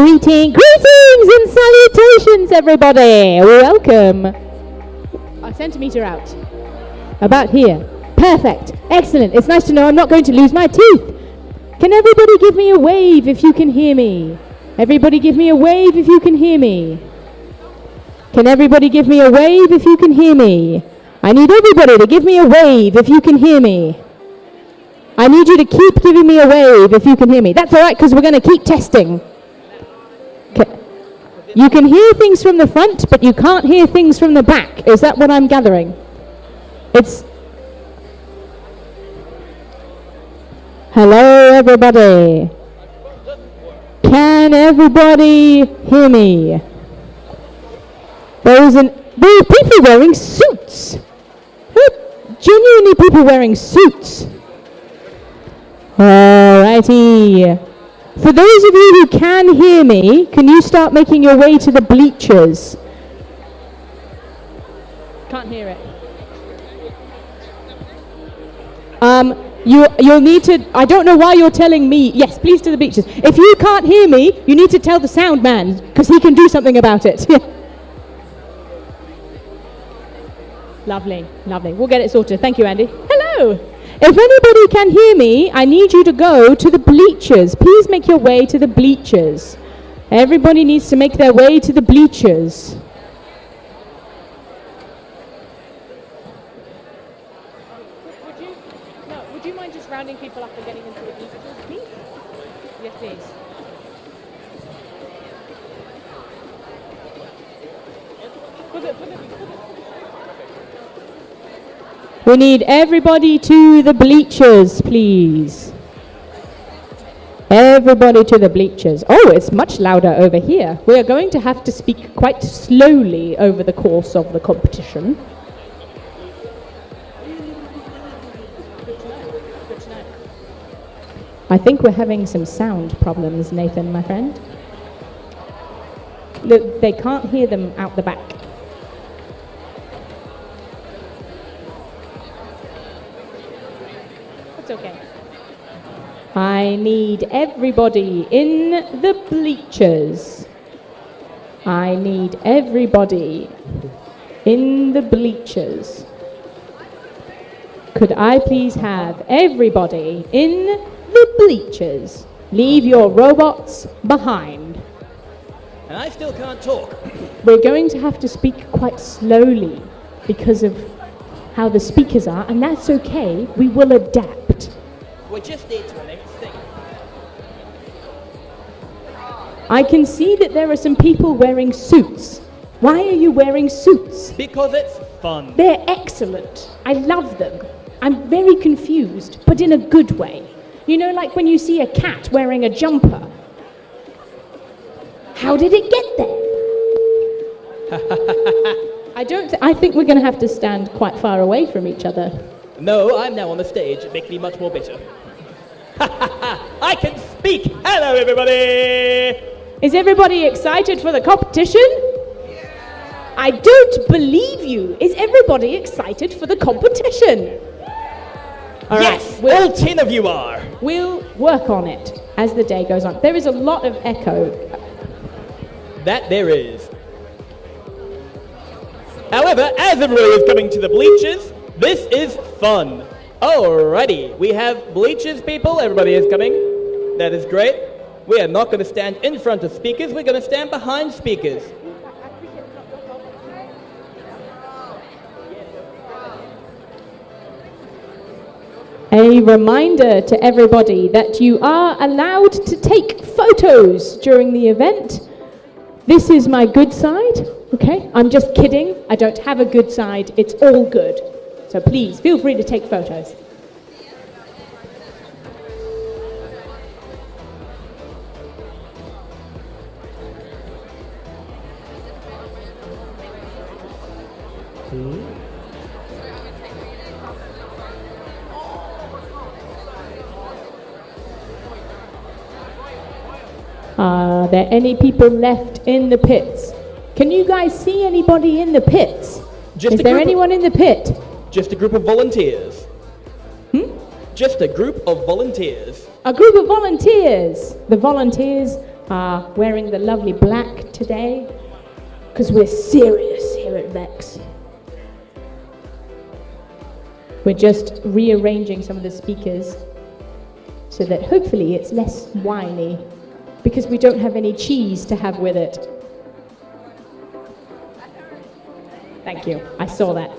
Greetings and salutations, everybody. Welcome. Our centimetre out. About here. Perfect. Excellent. It's nice to know I'm not going to lose my teeth. Can everybody give me a wave if you can hear me? Everybody give me a wave if you can hear me. Can everybody give me a wave if you can hear me? I need everybody to give me a wave if you can hear me. I need you to keep giving me a wave if you can hear me. That's all right, because we're going to keep testing. You can hear things from the front, but you can't hear things from the back. Is that what I'm gathering? Hello, everybody. Can everybody hear me? There are people wearing suits. Genuinely people wearing suits. Alrighty. For those of you who can hear me, can you start making your way to the bleachers? Can't hear it. You'll need to, I don't know why you're telling me, yes, please to the bleachers. If you can't hear me, you need to tell the sound man, because he can do something about it. Lovely, lovely. We'll get it sorted. Thank you, Andy. Hello. If anybody can hear me, I need you to go to the bleachers. Please make your way to the bleachers. Everybody needs to make their way to the bleachers. Would you mind just rounding people up and getting into the bleachers, please? Yes, please. We need everybody to the bleachers, please. Everybody to the bleachers. Oh, it's much louder over here. We are going to have to speak quite slowly over the course of the competition. I think we're having some sound problems, Nathan, my friend. Look, they can't hear them out the back. It's okay. I need everybody in the bleachers. I need everybody in the bleachers. Could I please have everybody in the bleachers? Leave your robots behind. And I still can't talk. We're going to have to speak quite slowly because of how the speakers are, and that's okay. We will adapt. We just need to the next thing. I can see that there are some people wearing suits. Why are you wearing suits? Because it's fun. They're excellent. I love them. I'm very confused, but in a good way. You know, like when you see a cat wearing a jumper. How did it get there? I think we're going to have to stand quite far away from each other. No, I'm now on the stage. It makes me much more bitter. I can speak! Hello, everybody! Is everybody excited for the competition? Yeah. I don't believe you. Is everybody excited for the competition? All yes, right, all 10 of you are. We'll work on it as the day goes on. There is a lot of echo. That there is. However, as everybody is coming to the bleachers, this is fun. Alrighty, we have bleachers, people. Everybody is coming. That is great. We are not going to stand in front of speakers. We're going to stand behind speakers. A reminder to everybody that you are allowed to take photos during the event. This is my good side, okay? I'm just kidding. I don't have a good side. It's all good. So please, feel free to take photos. Are there any people left in the pits? Can you guys see anybody in the pits? Is there anyone in the pit? Just a group of volunteers. Just a group of volunteers. A group of volunteers. The volunteers are wearing the lovely black today, because we're serious here at Vex. We're just rearranging some of the speakers so that hopefully it's less whiny, because we don't have any cheese to have with it. Thank you, I saw that.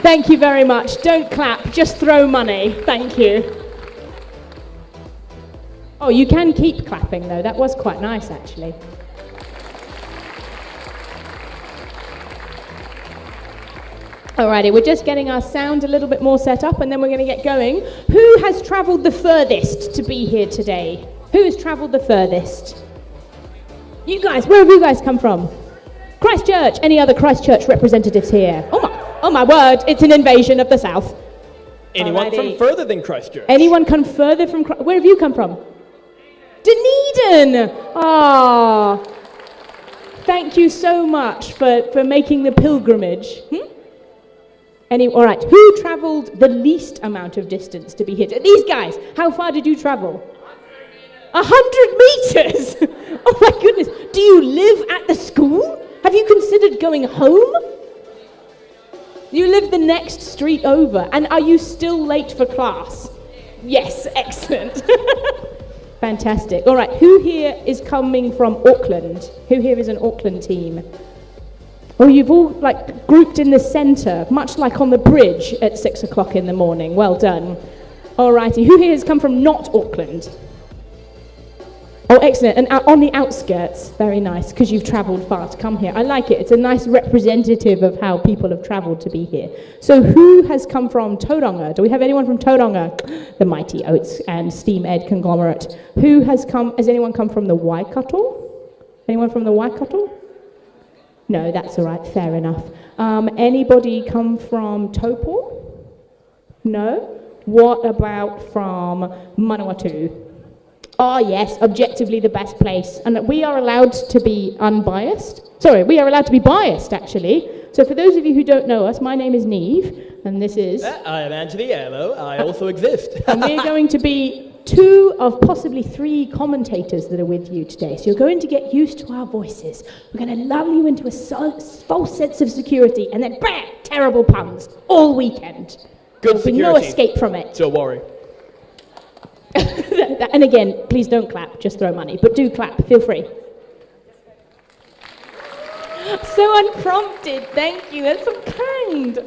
Thank you very much. Don't clap, just throw money. Thank you. Oh, you can keep clapping though. That was quite nice actually. Alrighty, we're just getting our sound a little bit more set up and then we're going to get going. Who has travelled the furthest to be here today? Who has travelled the furthest? You guys, where have you guys come from? Christchurch. Any other Christchurch representatives here? Oh my word, it's an invasion of the South. Anyone from further than Christchurch? Anyone come further from where have you come from? Dunedin! Ah, thank you so much for making the pilgrimage. All right, who travelled the least amount of distance to be here? These guys, how far did you travel? 100 meters! Oh my goodness, do you live at the school? Have you considered going home? You live the next street over, and are you still late for class? Yes, excellent. Fantastic. All right, who here is coming from Auckland? Who here is an Auckland team? Oh, you've all like grouped in the centre, much like on the bridge at 6 o'clock in the morning. Well done. All righty, who here has come from not Auckland? Oh, excellent. And on the outskirts, very nice, because you've travelled far to come here. I like it. It's a nice representative of how people have travelled to be here. So who has come from Tauranga? Do we have anyone from Tauranga? The mighty Oats and Steam Ed conglomerate. Has anyone come from the Waikato? Anyone from the Waikato? No, that's all right. Fair enough. Anybody come from Taupo? No? What about from Manawatu? Oh yes, objectively the best place. And we are allowed to be unbiased. Sorry, we are allowed to be biased, actually. So for those of you who don't know us, my name is Neve, and this is... I am Anthony. Hello, I also exist. And we're going to be 2 of possibly 3 commentators that are with you today. So you're going to get used to our voices. We're going to lull you into a false sense of security, and then bam, terrible puns all weekend. Good security. No escape from it. Don't worry. And again, please don't clap, just throw money. But do clap, feel free. So unprompted, thank you, that's so kind.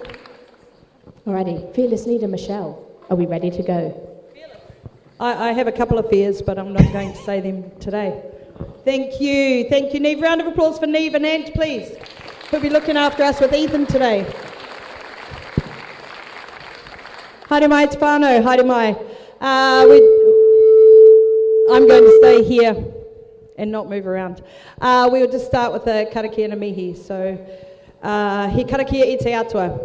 Alrighty, fearless leader Michelle, are we ready to go? I have a couple of fears, but I'm not going to say them today. Thank you, Neve. Round of applause for Neve and Ant, please. Who'll be looking after us with Ethan today. Haere mai te whānau, haere mai. I'm going to stay here and not move around. We will just start with a karakia and a mihi. So, he karakia I te atua.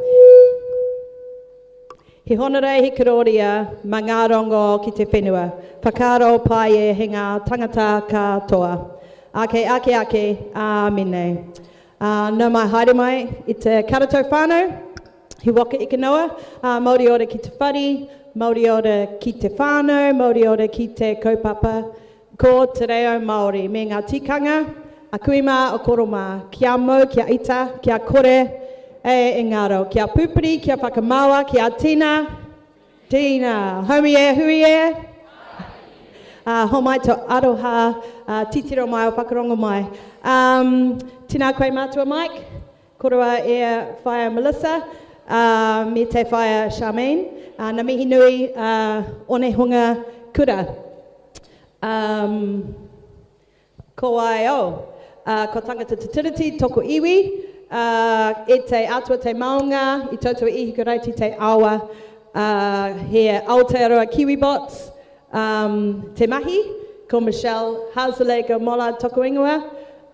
He honore he karoria, ma ngā rongo ki te whenua. Whakaro pai e he ngā tangata katoa. Ake, āmine. No mai haere mai, I te karatou whānau. He waka ika noa, Māori ora ki te whari, Māori ora ki te whānau, Māori ora ki te kaupapa, ko te reo Māori. Me ngā tikanga, a kuima o koroma, kia mau, kia ita, kia kore, e ngaro, kia pupuri, kia whakamaua, kia tina, homi e, hui e, ho mai to aroha, titiro mai o whakarongo mai. Tina koe mātua Mike, korua e whaia Melissa, me te whaia Charmaine, na mihi nui one hunga kura. Ko ai o, ko tangata te tiriti, toko iwi, e te atua te maunga, I tautua ihi karaiti te awa, he Aotearoa Kiwibots, te mahi, ko Michelle Hazelega Mola toko ingoa,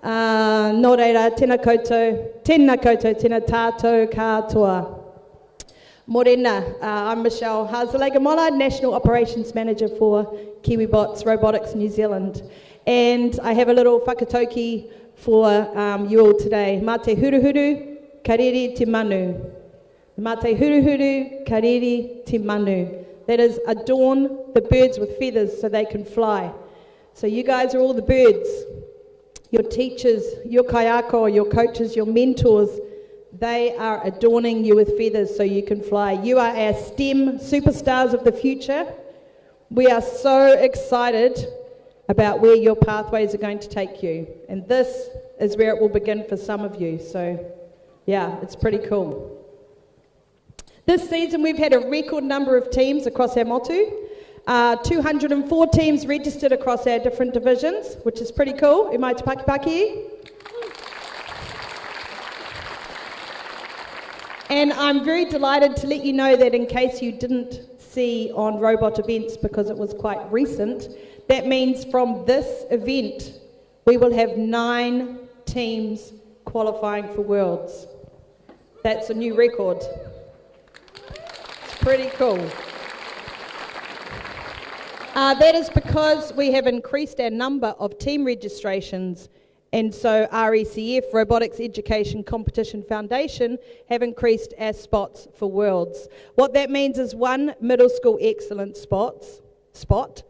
nō reira, tēnā koutou, tēnā tātou katoa. Morena, I'm Michelle Hazelega Mola, National Operations Manager for Kiwibots Robotics New Zealand. And I have a little whakatauki for you all today. Mā te huruhuru, kariri te manu. Mā te huruhuru, kariri te manu. That is, adorn the birds with feathers so they can fly. So you guys are all the birds. Your teachers, your kayako, your coaches, your mentors, they are adorning you with feathers so you can fly. You are our STEM superstars of the future. We are so excited about where your pathways are going to take you. And this is where it will begin for some of you. So, yeah, it's pretty cool. This season we've had a record number of teams across our motu. 204 teams registered across our different divisions, which is pretty cool. E mai te paki paki. And I'm very delighted to let you know that in case you didn't see on robot events because it was quite recent, that means from this event we will have 9 teams qualifying for Worlds. That's a new record. It's pretty cool. That is because we have increased our number of team registrations, and so RECF, Robotics Education Competition Foundation, have increased our spots for Worlds. What that means is 1 middle school excellence spot,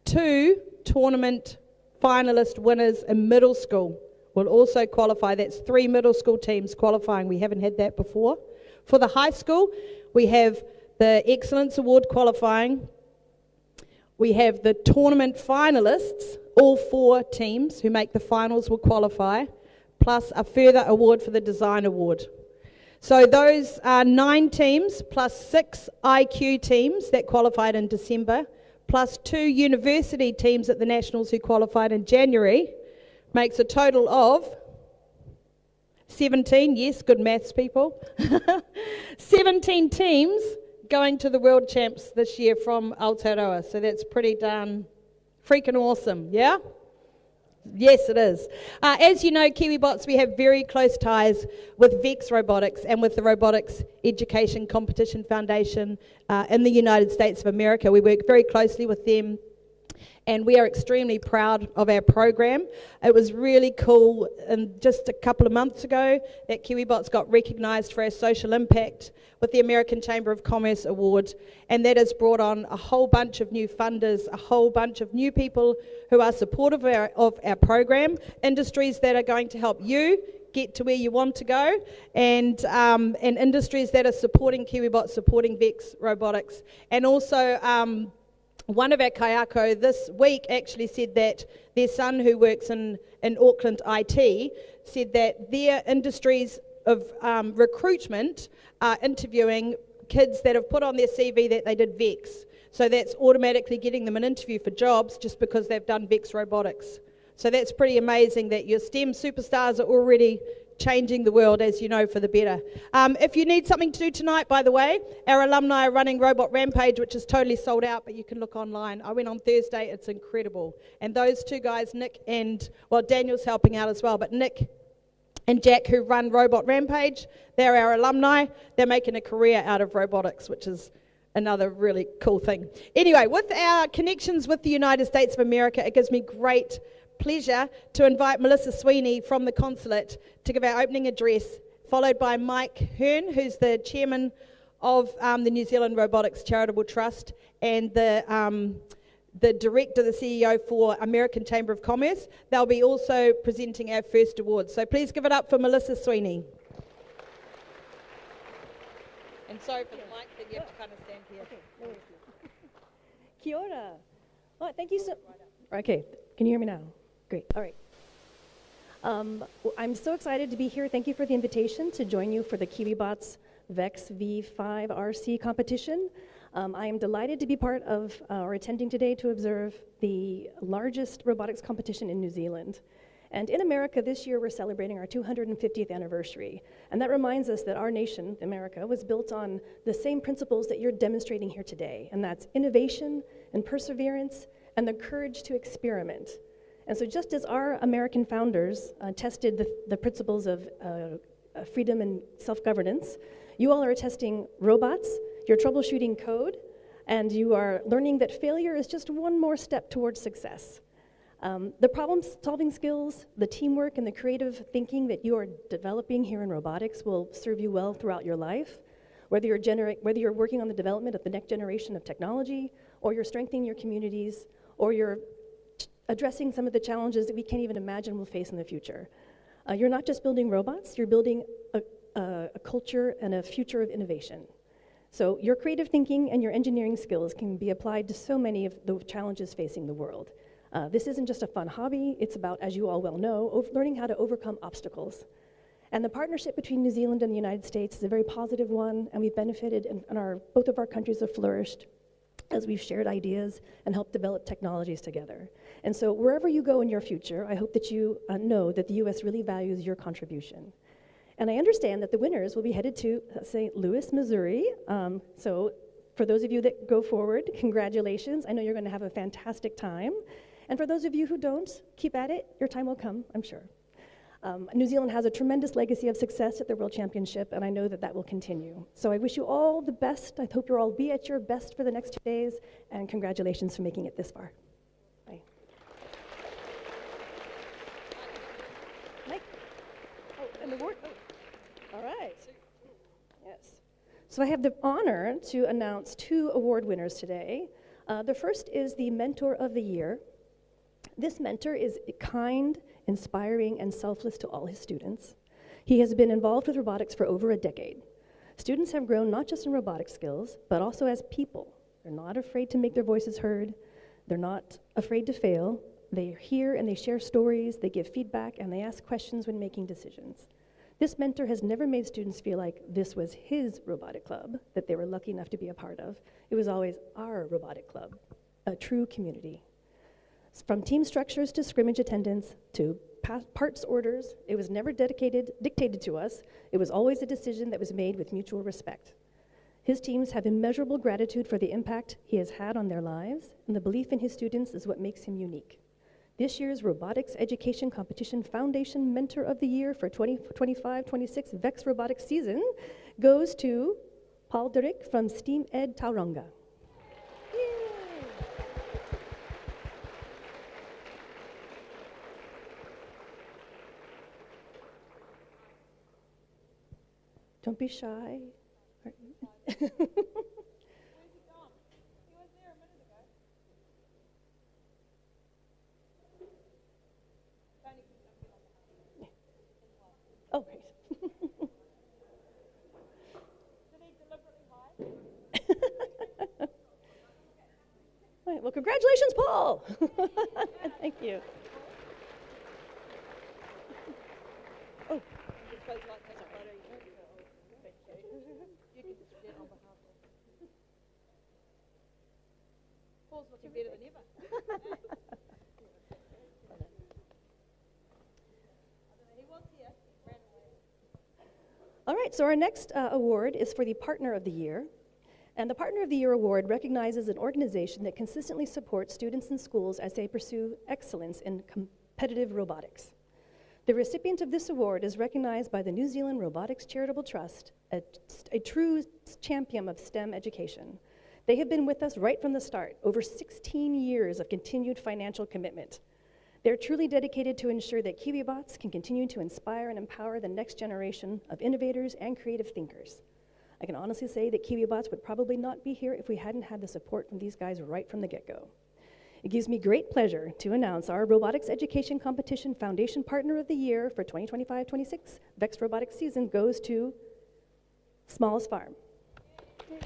2 tournament finalist winners in middle school will also qualify. That's 3 middle school teams qualifying. We haven't had that before. For the high school, we have the Excellence Award qualifying. We have the tournament finalists, all 4 teams who make the finals will qualify, plus a further award for the Design Award. So those are 9 teams, plus 6 IQ teams that qualified in December, plus 2 university teams at the Nationals who qualified in January, makes a total of 17, yes, good maths people, 17 teams going to the World Champs this year from Aotearoa. So that's pretty darn freaking awesome, yeah? Yes, it is. As you know, Kiwibots, we have very close ties with VEX Robotics and with the Robotics Education Competition Foundation in the United States of America. We work very closely with them, and we are extremely proud of our program. It was really cool, and just a couple of months ago that Kiwibots got recognised for our social impact with the American Chamber of Commerce Award, and that has brought on a whole bunch of new funders, a whole bunch of new people who are supportive of our program, industries that are going to help you get to where you want to go, and industries that are supporting Kiwibots, supporting VEX Robotics, and also one of our kayako this week actually said that their son, who works in Auckland IT, said that their industries of recruitment are interviewing kids that have put on their CV that they did VEX. So that's automatically getting them an interview for jobs just because they've done VEX Robotics. So that's pretty amazing that your STEM superstars are already changing the world, as you know, for the better. If you need something to do tonight, by the way, our alumni are running Robot Rampage, which is totally sold out, but you can look online. I went on Thursday, it's incredible. And those 2 guys, Nick and, well, Daniel's helping out as well, but Nick and Jack, who run Robot Rampage, they're our alumni. They're making a career out of robotics, which is another really cool thing. Anyway, with our connections with the United States of America, it gives me great pleasure to invite Melissa Sweeney from the consulate to give our opening address, followed by Mike Hearn, who's the chairman of the New Zealand Robotics Charitable Trust and the director, the CEO for American Chamber of Commerce. They'll be also presenting our first award. So please give it up for Melissa Sweeney. And sorry for the mic, that you have to kind of stand here. Okay, no worries. Kia ora. Oh, thank you so. Okay, can you hear me now? Great. All right. I'm so excited to be here. Thank you for the invitation to join you for the Kiwibots VEX V5RC competition. I am delighted to be part of or attending today to observe the largest robotics competition in New Zealand. And in America this year, we're celebrating our 250th anniversary. And that reminds us that our nation, America, was built on the same principles that you're demonstrating here today. And that's innovation and perseverance and the courage to experiment. And so just as our American founders tested the principles of freedom and self-governance, you all are testing robots, you're troubleshooting code, and you are learning that failure is just one more step towards success. The problem-solving skills, the teamwork, and the creative thinking that you are developing here in robotics will serve you well throughout your life. Whether you're working on the development of the next generation of technology, or you're strengthening your communities, or you're addressing some of the challenges that we can't even imagine we'll face in the future. You're not just building robots, you're building a culture and a future of innovation. So your creative thinking and your engineering skills can be applied to so many of the challenges facing the world. This isn't just a fun hobby, it's about, as you all well know, learning how to overcome obstacles. And the partnership between New Zealand and the United States is a very positive one, and we've benefited, and both of our countries have flourished as we've shared ideas and helped develop technologies together. And so wherever you go in your future, I hope that you know that the US really values your contribution. And I understand that the winners will be headed to St. Louis, Missouri. So for those of you that go forward, congratulations. I know you're going to have a fantastic time. And for those of you who don't, keep at it. Your time will come, I'm sure. New Zealand has a tremendous legacy of success at the World Championship, and I know that that will continue. So I wish you all the best. I hope you'll all be at your best for the next 2 days, and congratulations for making it this far. Bye. Mike? Oh, an award? Oh. All right. Yes. So I have the honor to announce 2 award winners today. The first is the Mentor of the Year. This mentor is kind, inspiring, and selfless to all his students. He has been involved with robotics for over a decade. Students have grown not just in robotic skills, but also as people. They're not afraid to make their voices heard. They're not afraid to fail. They hear and they share stories, they give feedback, and they ask questions when making decisions. This mentor has never made students feel like this was his robotic club that they were lucky enough to be a part of. It was always our robotic club, a true community. From team structures to scrimmage attendance to parts orders, it was never dictated to us. It was always a decision that was made with mutual respect. His teams have immeasurable gratitude for the impact he has had on their lives, and the belief in his students is what makes him unique. This year's Robotics Education Competition Foundation Mentor of the Year for 2025-26 VEX Robotics season goes to Paul Durick from STEAM Ed Tauranga. Don't be shy. Where's he gone? He was there a minute ago. Oh, great. Did he deliberately hide? All right, well, congratulations, Paul. Thank you. Oh. Paul's looking better than ever. All right, so our next award is for the Partner of the Year. And the Partner of the Year award recognizes an organization that consistently supports students and schools as they pursue excellence in competitive robotics. The recipient of this award is recognized by the New Zealand Robotics Charitable Trust, a true champion of STEM education. They have been with us right from the start, over 16 years of continued financial commitment. They're truly dedicated to ensure that Kiwibots can continue to inspire and empower the next generation of innovators and creative thinkers. I can honestly say that Kiwibots would probably not be here if we hadn't had the support from these guys right from the get-go. It gives me great pleasure to announce our Robotics Education Competition Foundation Partner of the Year for 2025-26 VEX Robotics season goes to Smalls Farm. Hey.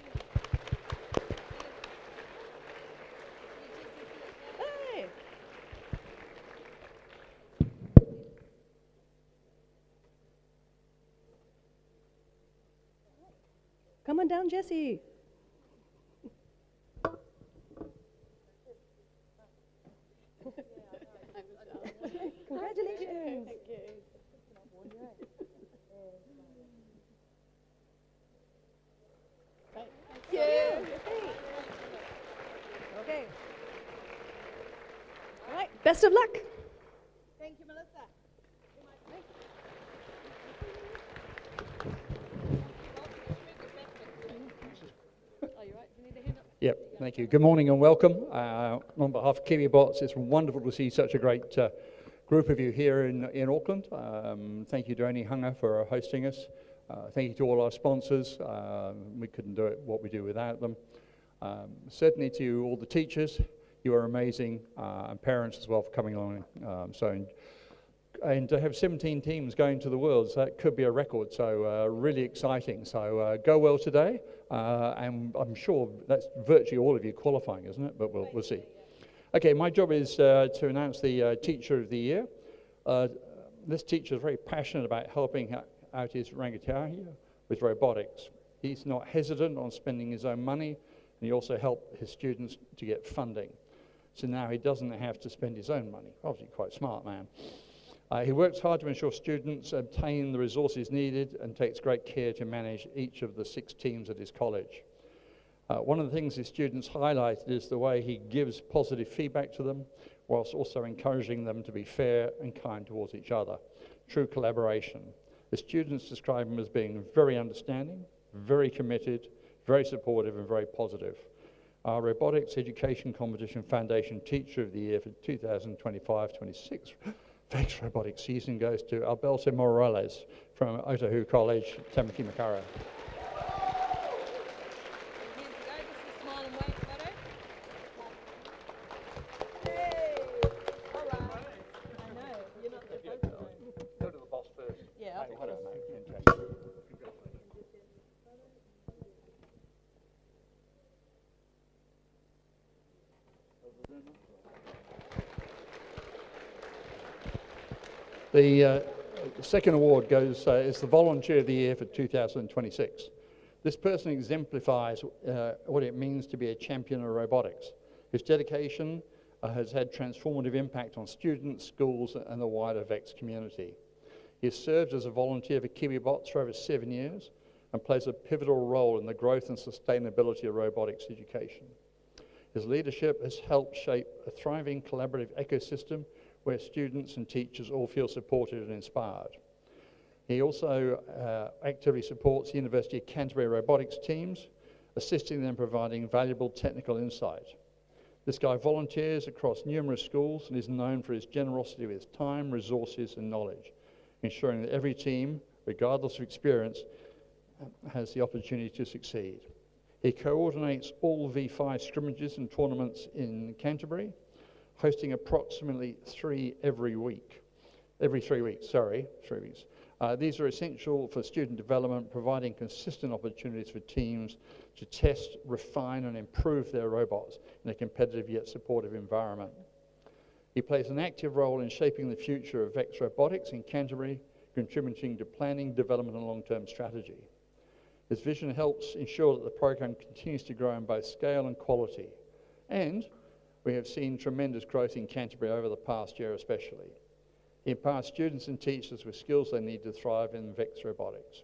Come on down, Jesse. Congratulations. Thank you. Thank you. Okay. All right. Best of luck. Thank you, Melissa. Yep, thank you. Good morning and welcome. On behalf of Kiwibots, it's wonderful to see such a great group of you here in Auckland. Thank you to Onihanga for hosting us. Thank you to all our sponsors. We couldn't do it, what we do without them. Certainly to all the teachers, you are amazing, and parents as well for coming along. And to have 17 teams going to the Worlds, that could be a record, so really exciting. So go well today, and I'm sure that's virtually all of you qualifying, isn't it? But we'll see. Okay, my job is to announce the Teacher of the Year. This teacher is very passionate about helping out his rangatahi with robotics. He's not hesitant on spending his own money, and he also helped his students to get funding. So now he doesn't have to spend his own money. Obviously quite smart man. He works hard to ensure students obtain the resources needed and takes great care to manage each of the 6 teams at his college. One of the things his students highlighted is the way he gives positive feedback to them, whilst also encouraging them to be fair and kind towards each other. True collaboration. The students describe him as being very understanding, very committed, very supportive and very positive. Our Robotics Education Competition Foundation Teacher of the Year for 2025-26 VEX Robotics season goes to Alberto Morales from Otahu College, Tamaki Makaurau. Go to the boss first. Yeah. Hey, hello, mate. Fantastic. The second award goes is the Volunteer of the Year for 2026. This person exemplifies what it means to be a champion of robotics. His dedication has had transformative impact on students, schools, and the wider VEX community. He has served as a volunteer for Kiwibots for over 7 years and plays a pivotal role in the growth and sustainability of robotics education. His leadership has helped shape a thriving collaborative ecosystem where students and teachers all feel supported and inspired. He also actively supports the University of Canterbury robotics teams, assisting them providing valuable technical insight. This guy volunteers across numerous schools and is known for his generosity with his time, resources and knowledge, ensuring that every team, regardless of experience, has the opportunity to succeed. He coordinates all V5 scrimmages and tournaments in Canterbury, hosting approximately 3 every 3 weeks. These are essential for student development, providing consistent opportunities for teams to test, refine and improve their robots in a competitive yet supportive environment. He plays an active role in shaping the future of VEX robotics in Canterbury, contributing to planning, development and long-term strategy. His vision helps ensure that the program continues to grow in both scale and quality. And we have seen tremendous growth in Canterbury over the past year especially. He empowers students and teachers with skills they need to thrive in VEX robotics.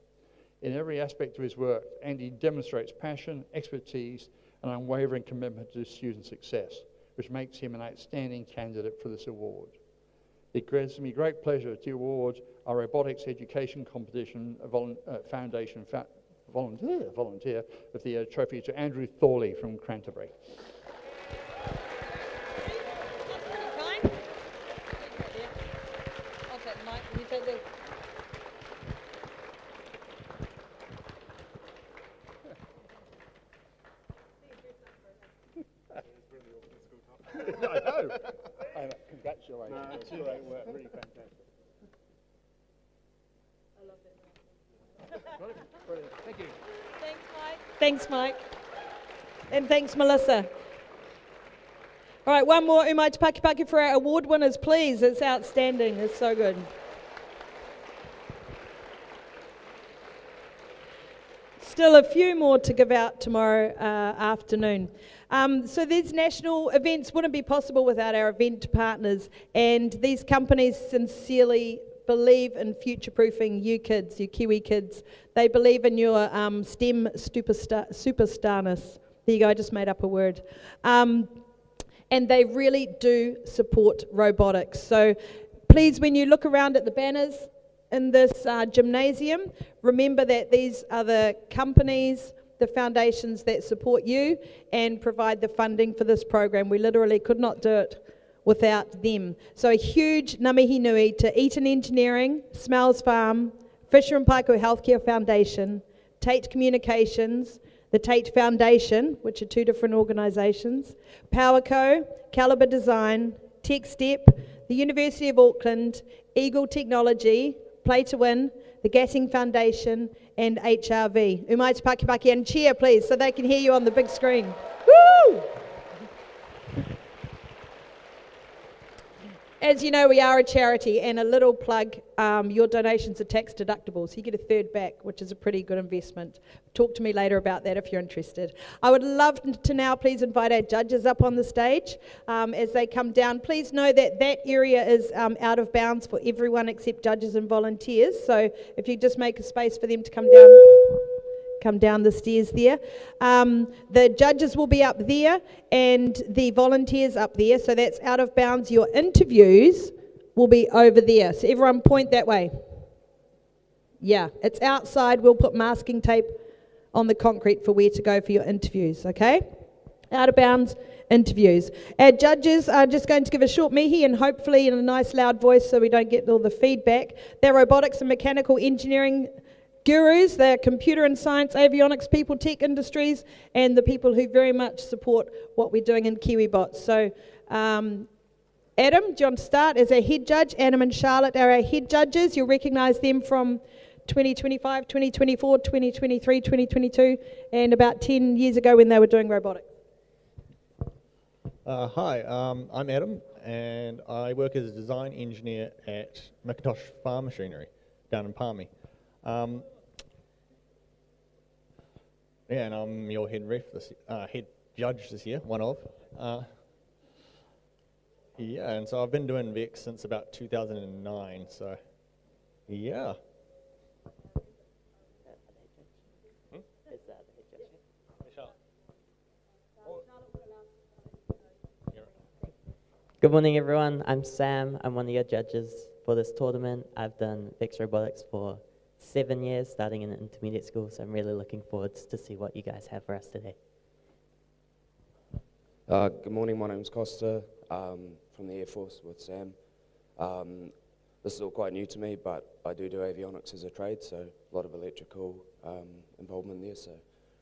In every aspect of his work, Andy demonstrates passion, expertise, and unwavering commitment to student success, which makes him an outstanding candidate for this award. It gives me great pleasure to award our Robotics Education Competition Foundation volunteer of the year trophy to Andrew Thorley from Canterbury. I know. Congratulations. No, it's great work. Really fantastic. I love that. Brilliant. Thank you. Thanks, Mike. Thanks, Mike. And thanks, Melissa. All right, one more Umai Te Paki for our award winners, please. It's outstanding. It's so good. Still a few more to give out tomorrow afternoon. So these national events wouldn't be possible without our event partners, and these companies sincerely believe in future-proofing you kids, you Kiwi kids. They believe in your STEM superstarness. There you go, I just made up a word. And they really do support robotics. So please, when you look around at the banners in this gymnasium, remember that these are the companies, the foundations that support you and provide the funding for this program. We literally could not do it without them. So a huge ngā mihi nui to Eaton Engineering, Smells Farm, Fisher and Paykel Healthcare Foundation, Tate Communications, the Tate Foundation, which are two different organisations, PowerCo, Calibre Design, TechStep, the University of Auckland, Eagle Technology, Play to Win, the Gatting Foundation, and HRV. Umai te Paki, and cheer please, so they can hear you on the big screen. Woo! As you know, we are a charity, and a little plug, your donations are tax deductible, so you get a third back, which is a pretty good investment. Talk to me later about that if you're interested. I would love to now please invite our judges up on the stage as they come down. Please know that that area is out of bounds for everyone except judges and volunteers, so if you just make a space for them to come down the stairs there. The judges will be up there and the volunteers up there, so that's out of bounds. Your interviews will be over there, so everyone point that way. Yeah, it's outside. We'll put masking tape on the concrete for where to go for your interviews, okay? Out of bounds interviews. Our judges are just going to give a short mihi, and hopefully in a nice loud voice so we don't get all the feedback. They're robotics and mechanical engineering gurus, they're computer and science, avionics people, tech industries, and the people who very much support what we're doing in Kiwibots. So, Adam, do you want to start as our head judge? Adam and Charlotte are our head judges. You'll recognise them from 2025, 2024, 2023, 2022, and about 10 years ago when they were doing robotics. Hi, I'm Adam, and I work as a design engineer at Macintosh Farm Machinery down in Palmy. Yeah, and I'm your head judge this year, one of. Yeah, and so I've been doing VEX since about 2009, so yeah. Good morning, everyone. I'm Sam. I'm one of your judges for this tournament. I've done VEX Robotics for 7 years, starting in intermediate school, so I'm really looking forward to see what you guys have for us today. Good morning, my name's Costa, from the Air Force with Sam. This is all quite new to me, but I do avionics as a trade, so a lot of electrical involvement there, so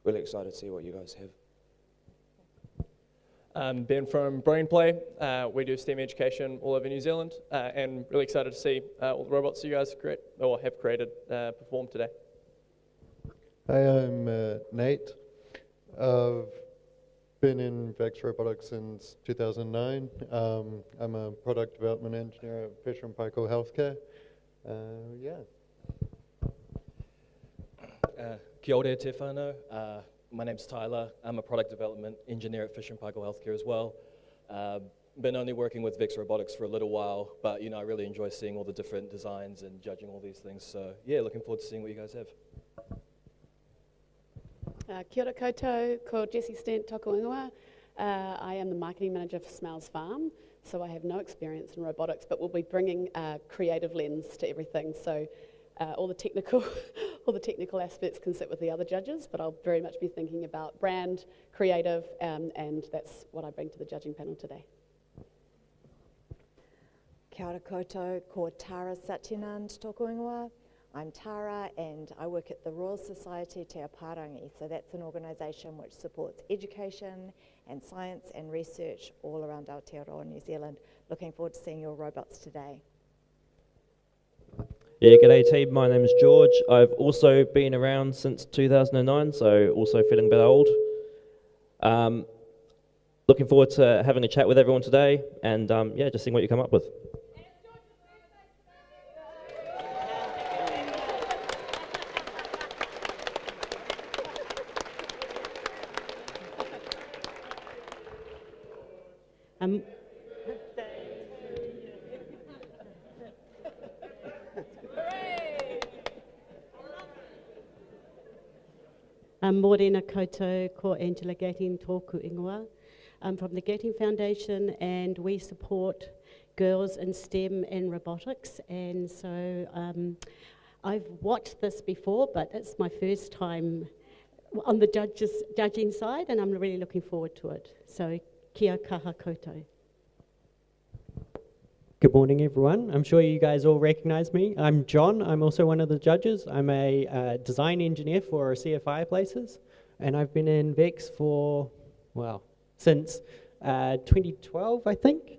really excited to see what you guys have. Ben from Brainplay. We do STEM education all over New Zealand, and really excited to see all the robots you guys create or have created perform today. Hi, I'm Nate. I've been in VEX Robotics since 2009. I'm a product development engineer at Fisher and Paykel Healthcare. Yeah. Kia ora te whānau. My name's Tyler. I'm a product development engineer at Fisher & Paykel Healthcare as well. Been only working with VEX Robotics for a little while, but I really enjoy seeing all the different designs and judging all these things. So yeah, looking forward to seeing what you guys have. Kia ora koutou, ko Jessie Stent toko ingoa. I am the marketing manager for Smells Farm, so I have no experience in robotics, but we'll be bringing a creative lens to everything. So all the technical aspects can sit with the other judges, but I'll very much be thinking about brand, creative, and that's what I bring to the judging panel today. Kia ora koutou, ko Tara Satyanand toko ingoa. I'm Tara and I work at the Royal Society Te Aparangi, so that's an organisation which supports education and science and research all around Aotearoa, New Zealand. Looking forward to seeing your robots today. Yeah, g'day team, my name is George. I've also been around since 2009, so also feeling a bit old. Looking forward to having a chat with everyone today and yeah, just seeing what you come up with. Morena koutou, ko Angela Gatting tōku ingoa. I'm from the Gatting Foundation and we support girls in STEM and robotics, and so I've watched this before, but it's my first time on the judging side and I'm really looking forward to it. So kia kaha koutou. Good morning, everyone. I'm sure you guys all recognize me. I'm John. I'm also one of the judges. I'm a design engineer for CF Fireplaces, and I've been in VEX for, well, since 2012, I think.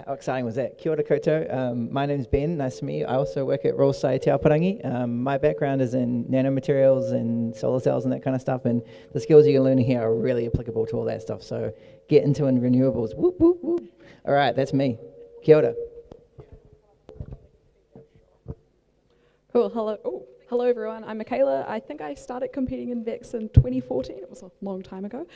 How exciting was that? Kia ora koutou. My name's Ben. Nice to meet you. I also work at Royal Society Te Aoparangi. My background is in nanomaterials and solar cells and that kind of stuff, and the skills you're learning here are really applicable to all that stuff. So get into in renewables. Whoop, whoop, whoop. All right, that's me. Kia ora. Cool. Hello. Oh, hello everyone. I'm Michaela. I think I started competing in VEX in 2014. It was a long time ago.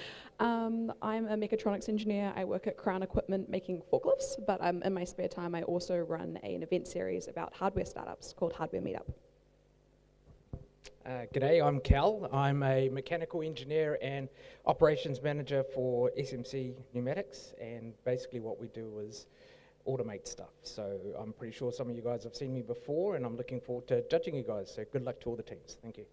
I'm a mechatronics engineer. I work at Crown Equipment making forklifts, but in my spare time I also run an event series about hardware startups called Hardware Meetup. G'day, I'm Cal. I'm a mechanical engineer and operations manager for SMC Pneumatics, and basically what we do is automate stuff. So I'm pretty sure some of you guys have seen me before, and I'm looking forward to judging you guys. So good luck to all the teams. Thank you.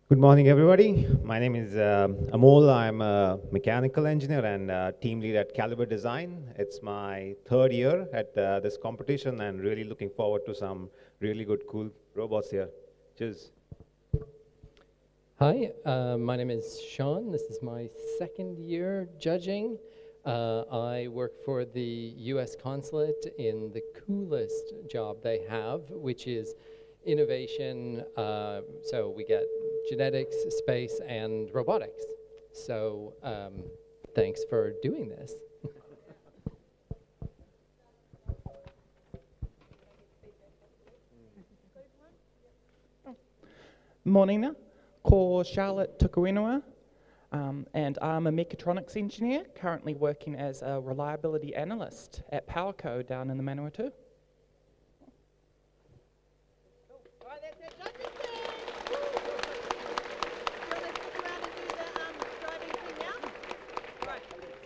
Good morning, everybody. My name is Amol. I'm a mechanical engineer and team lead at Caliber Design. It's my third year at this competition, and really looking forward to some really good, cool robots here. Cheers. Hi, my name is Sean. This is my second year judging. I work for the US Consulate in the coolest job they have, which is innovation. So we get genetics, space, and robotics. So thanks for doing this. Morning, ko Charlotte Tukuinua. And I'm a mechatronics engineer, currently working as a reliability analyst at PowerCo down in the Manawatu.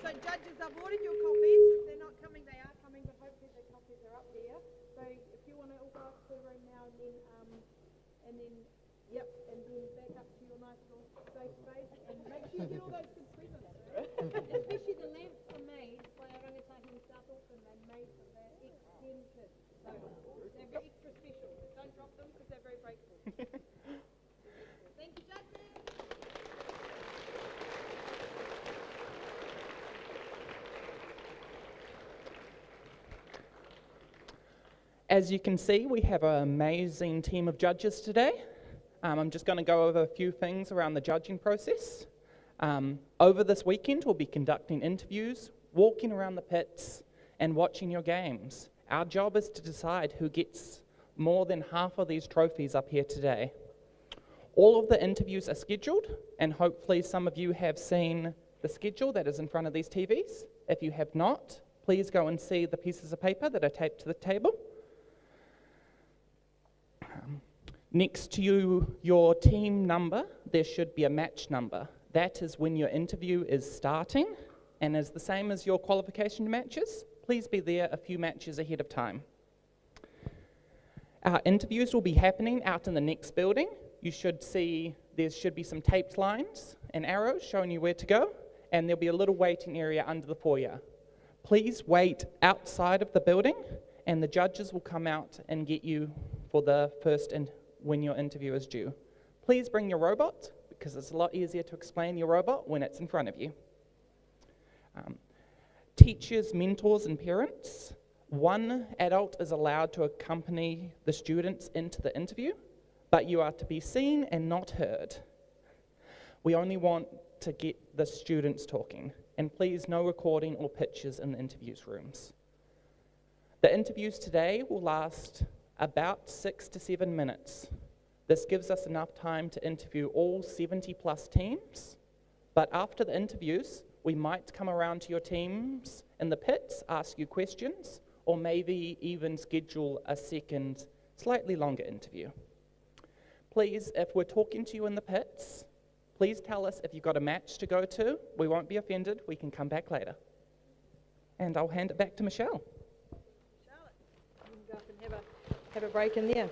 So judges, I've ordered your coffees. If they're not coming, they are coming, but hopefully the coffees are up there. So if you want to all go up to the room now and then back up to your nice little safe space, and make sure you get all those good presents. Especially the lamps are made by our rangatahi in South Auckland. They're made for the ex-STEM kids. So they're extra special. Don't drop them because they're very breakable. Thank you, judges. As you can see, we have an amazing team of judges today. I'm just going to go over a few things around the judging process. Over this weekend, we'll be conducting interviews, walking around the pits, and watching your games. Our job is to decide who gets more than half of these trophies up here today. All of the interviews are scheduled, and hopefully some of you have seen the schedule that is in front of these TVs. If you have not, please go and see the pieces of paper that are taped to the table. Next to your team number, there should be a match number. That is when your interview is starting, and is the same as your qualification matches. Please be there a few matches ahead of time. Our interviews will be happening out in the next building. You should see there should be some taped lines and arrows showing you where to go, and there'll be a little waiting area under the foyer. Please wait outside of the building, and the judges will come out and get you for the first when your interview is due. Please bring your robot, because it's a lot easier to explain your robot when it's in front of you. Teachers, mentors, and parents. One adult is allowed to accompany the students into the interview, but you are to be seen and not heard. We only want to get the students talking, and please no recording or pictures in the interviews rooms. The interviews today will last about 6 to 7 minutes. This gives us enough time to interview all 70 plus teams, but after the interviews, we might come around to your teams in the pits, ask you questions, or maybe even schedule a second, slightly longer interview. Please, if we're talking to you in the pits, please tell us if you've got a match to go to. We won't be offended, we can come back later. And I'll hand it back to Michelle. Go up and have a break in there.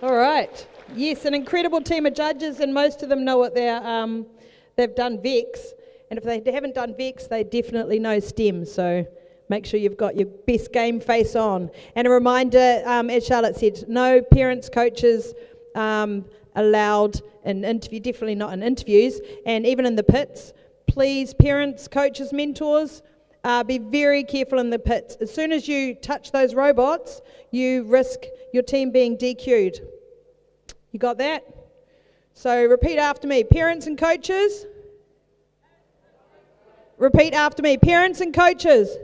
All right. Yes, an incredible team of judges, and most of them know what they've done VEX. And if they haven't done VEX, they definitely know STEM. So make sure you've got your best game face on. And a reminder, as Charlotte said, no parents, coaches allowed in interview, definitely not in interviews, and even in the pits. Please, parents, coaches, mentors, be very careful in the pits. As soon as you touch those robots, you risk your team being DQ'd. You got that? So repeat after me. Parents and coaches. Repeat after me. Parents and coaches.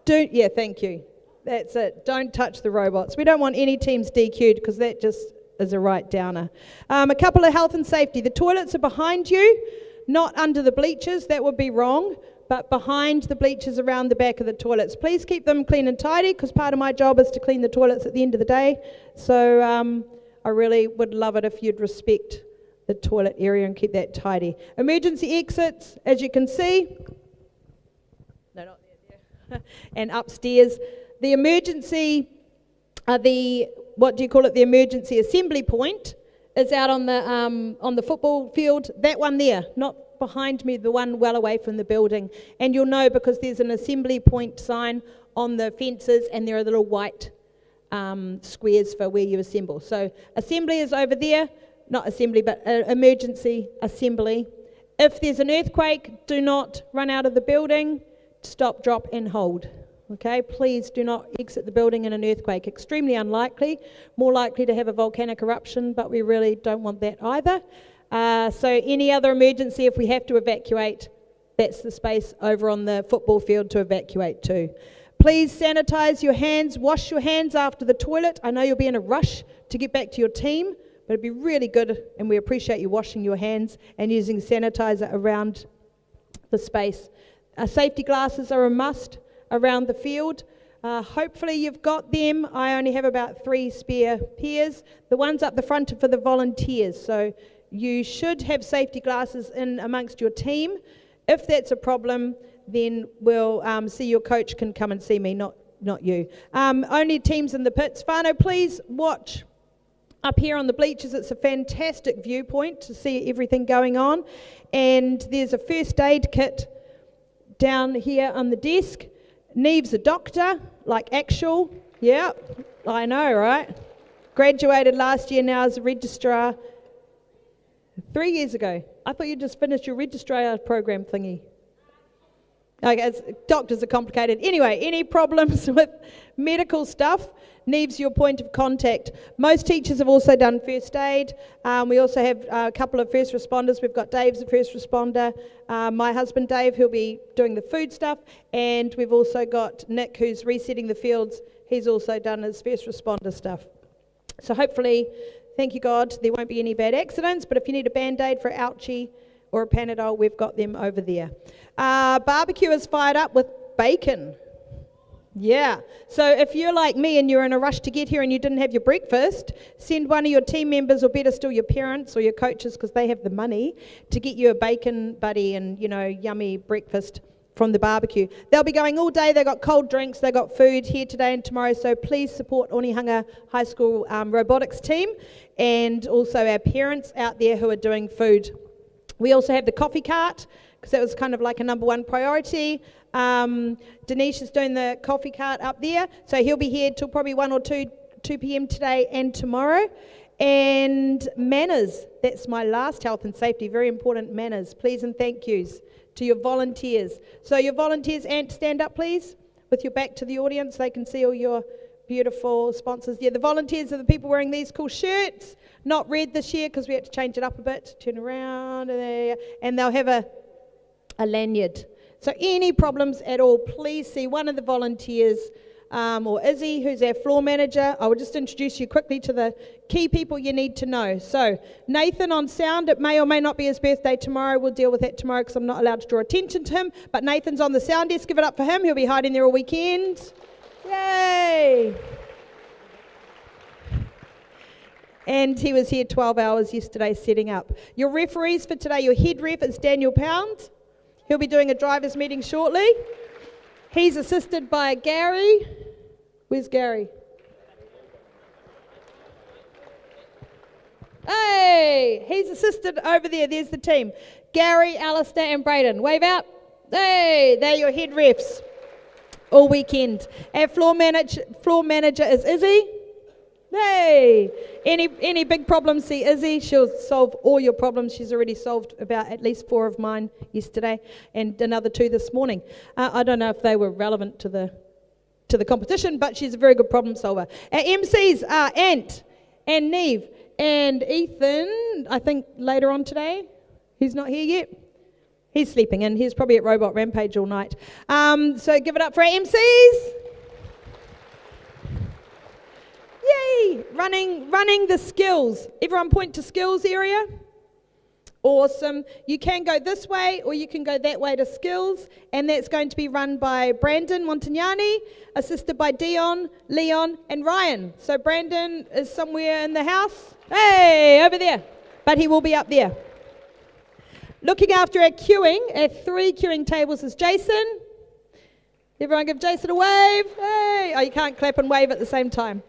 Thank you. That's it. Don't touch the robots. We don't want any teams DQ'd because that just is a right downer. A couple of health and safety. The toilets are behind you, not under the bleachers. That would be wrong, but behind the bleachers around the back of the toilets. Please keep them clean and tidy because part of my job is to clean the toilets at the end of the day. So I really would love it if you'd respect the toilet area and keep that tidy. Emergency exits, as you can see. No, not there. And upstairs. The emergency, the emergency assembly point is out on the football field. That one there, not behind me, the one well away from the building. And you'll know because there's an assembly point sign on the fences and there are little white squares for where you assemble. So assembly is over there, not assembly, but emergency assembly. If there's an earthquake, do not run out of the building. Stop, drop, and hold. Okay, please do not exit the building in an earthquake. Extremely unlikely, more likely to have a volcanic eruption, but we really don't want that either. So any other emergency, if we have to evacuate, that's the space over on the football field to evacuate to. Please sanitize your hands, wash your hands after the toilet. I know you'll be in a rush to get back to your team, but it'd be really good, and we appreciate you washing your hands and using sanitizer around the space. Safety glasses are a must around the field. Hopefully you've got them. I only have about 3 spare pairs. The ones up the front are for the volunteers, so you should have safety glasses in amongst your team. If that's a problem, then we'll see your coach can come and see me, not you. Only teams in the pits. Whānau, please watch up here on the bleachers. It's a fantastic viewpoint to see everything going on. And there's a first aid kit down here on the desk. Neve's a doctor, like actual. Yeah, I know, right? Graduated last year now as a registrar. 3 years ago. I thought you just finished your registrar program thingy. Okay, doctors are complicated. Anyway, any problems with medical stuff, Neve's your point of contact. Most teachers have also done first aid. We also have a couple of first responders. We've got Dave's a first responder. My husband Dave, who'll be doing the food stuff. And we've also got Nick, who's resetting the fields. He's also done his first responder stuff. So hopefully, thank you God, there won't be any bad accidents. But if you need a Band-Aid for ouchie or a Panadol, we've got them over there. Barbecue is fired up with bacon. Yeah, so if you're like me and you're in a rush to get here and you didn't have your breakfast, send one of your team members, or better still your parents or your coaches, because they have the money, to get you a bacon buddy and, yummy breakfast from the barbecue. They'll be going all day. They've got cold drinks, they've got food here today and tomorrow, so please support Onehunga High School robotics team and also our parents out there who are doing food. We also have the coffee cart, because that was kind of like a number one priority. Dinesh is doing the coffee cart up there, so he'll be here till probably 1 or 2 p.m. today and tomorrow. And manners, that's my last health and safety, very important manners. Please and thank yous to your volunteers. So your volunteers, Ant, stand up please, with your back to the audience. They can see all your beautiful sponsors. Yeah, the volunteers are the people wearing these cool shirts. Not red this year because we had to change it up a bit. Turn around, and they'll have a lanyard. So any problems at all, please see one of the volunteers, or Izzy, who's our floor manager. I will just introduce you quickly to the key people you need to know. So Nathan on sound, it may or may not be his birthday tomorrow. We'll deal with that tomorrow because I'm not allowed to draw attention to him. But Nathan's on the sound desk. Give it up for him. He'll be hiding there all weekend. Yay! And he was here 12 hours yesterday setting up. Your referees for today, your head ref is Daniel Pound. He'll be doing a drivers meeting shortly. He's assisted by Gary. Where's Gary? Hey, he's assisted over there. There's the team. Gary, Alistair and Braden. Wave out. Hey, they're your head refs all weekend. Our floor manager is Izzy. Hey, any big problems, see Izzy. She'll solve all your problems. She's already solved about at least 4 of mine yesterday and another 2 this morning. I don't know if they were relevant to the competition, but she's a very good problem solver. Our MCs are Ant and Neve and Ethan, I think later on today. He's not here yet. He's sleeping in. He's probably at Robot Rampage all night. So give it up for our MCs. Yay! Running the skills. Everyone point to skills area. Awesome. You can go this way or you can go that way to skills, and that's going to be run by Brandon Montagnani, assisted by Dion, Leon and Ryan. So Brandon is somewhere in the house. Hey, over there. But he will be up there. Looking after our queuing, our 3 queuing tables is Jason. Everyone give Jason a wave. Hey! Oh, you can't clap and wave at the same time.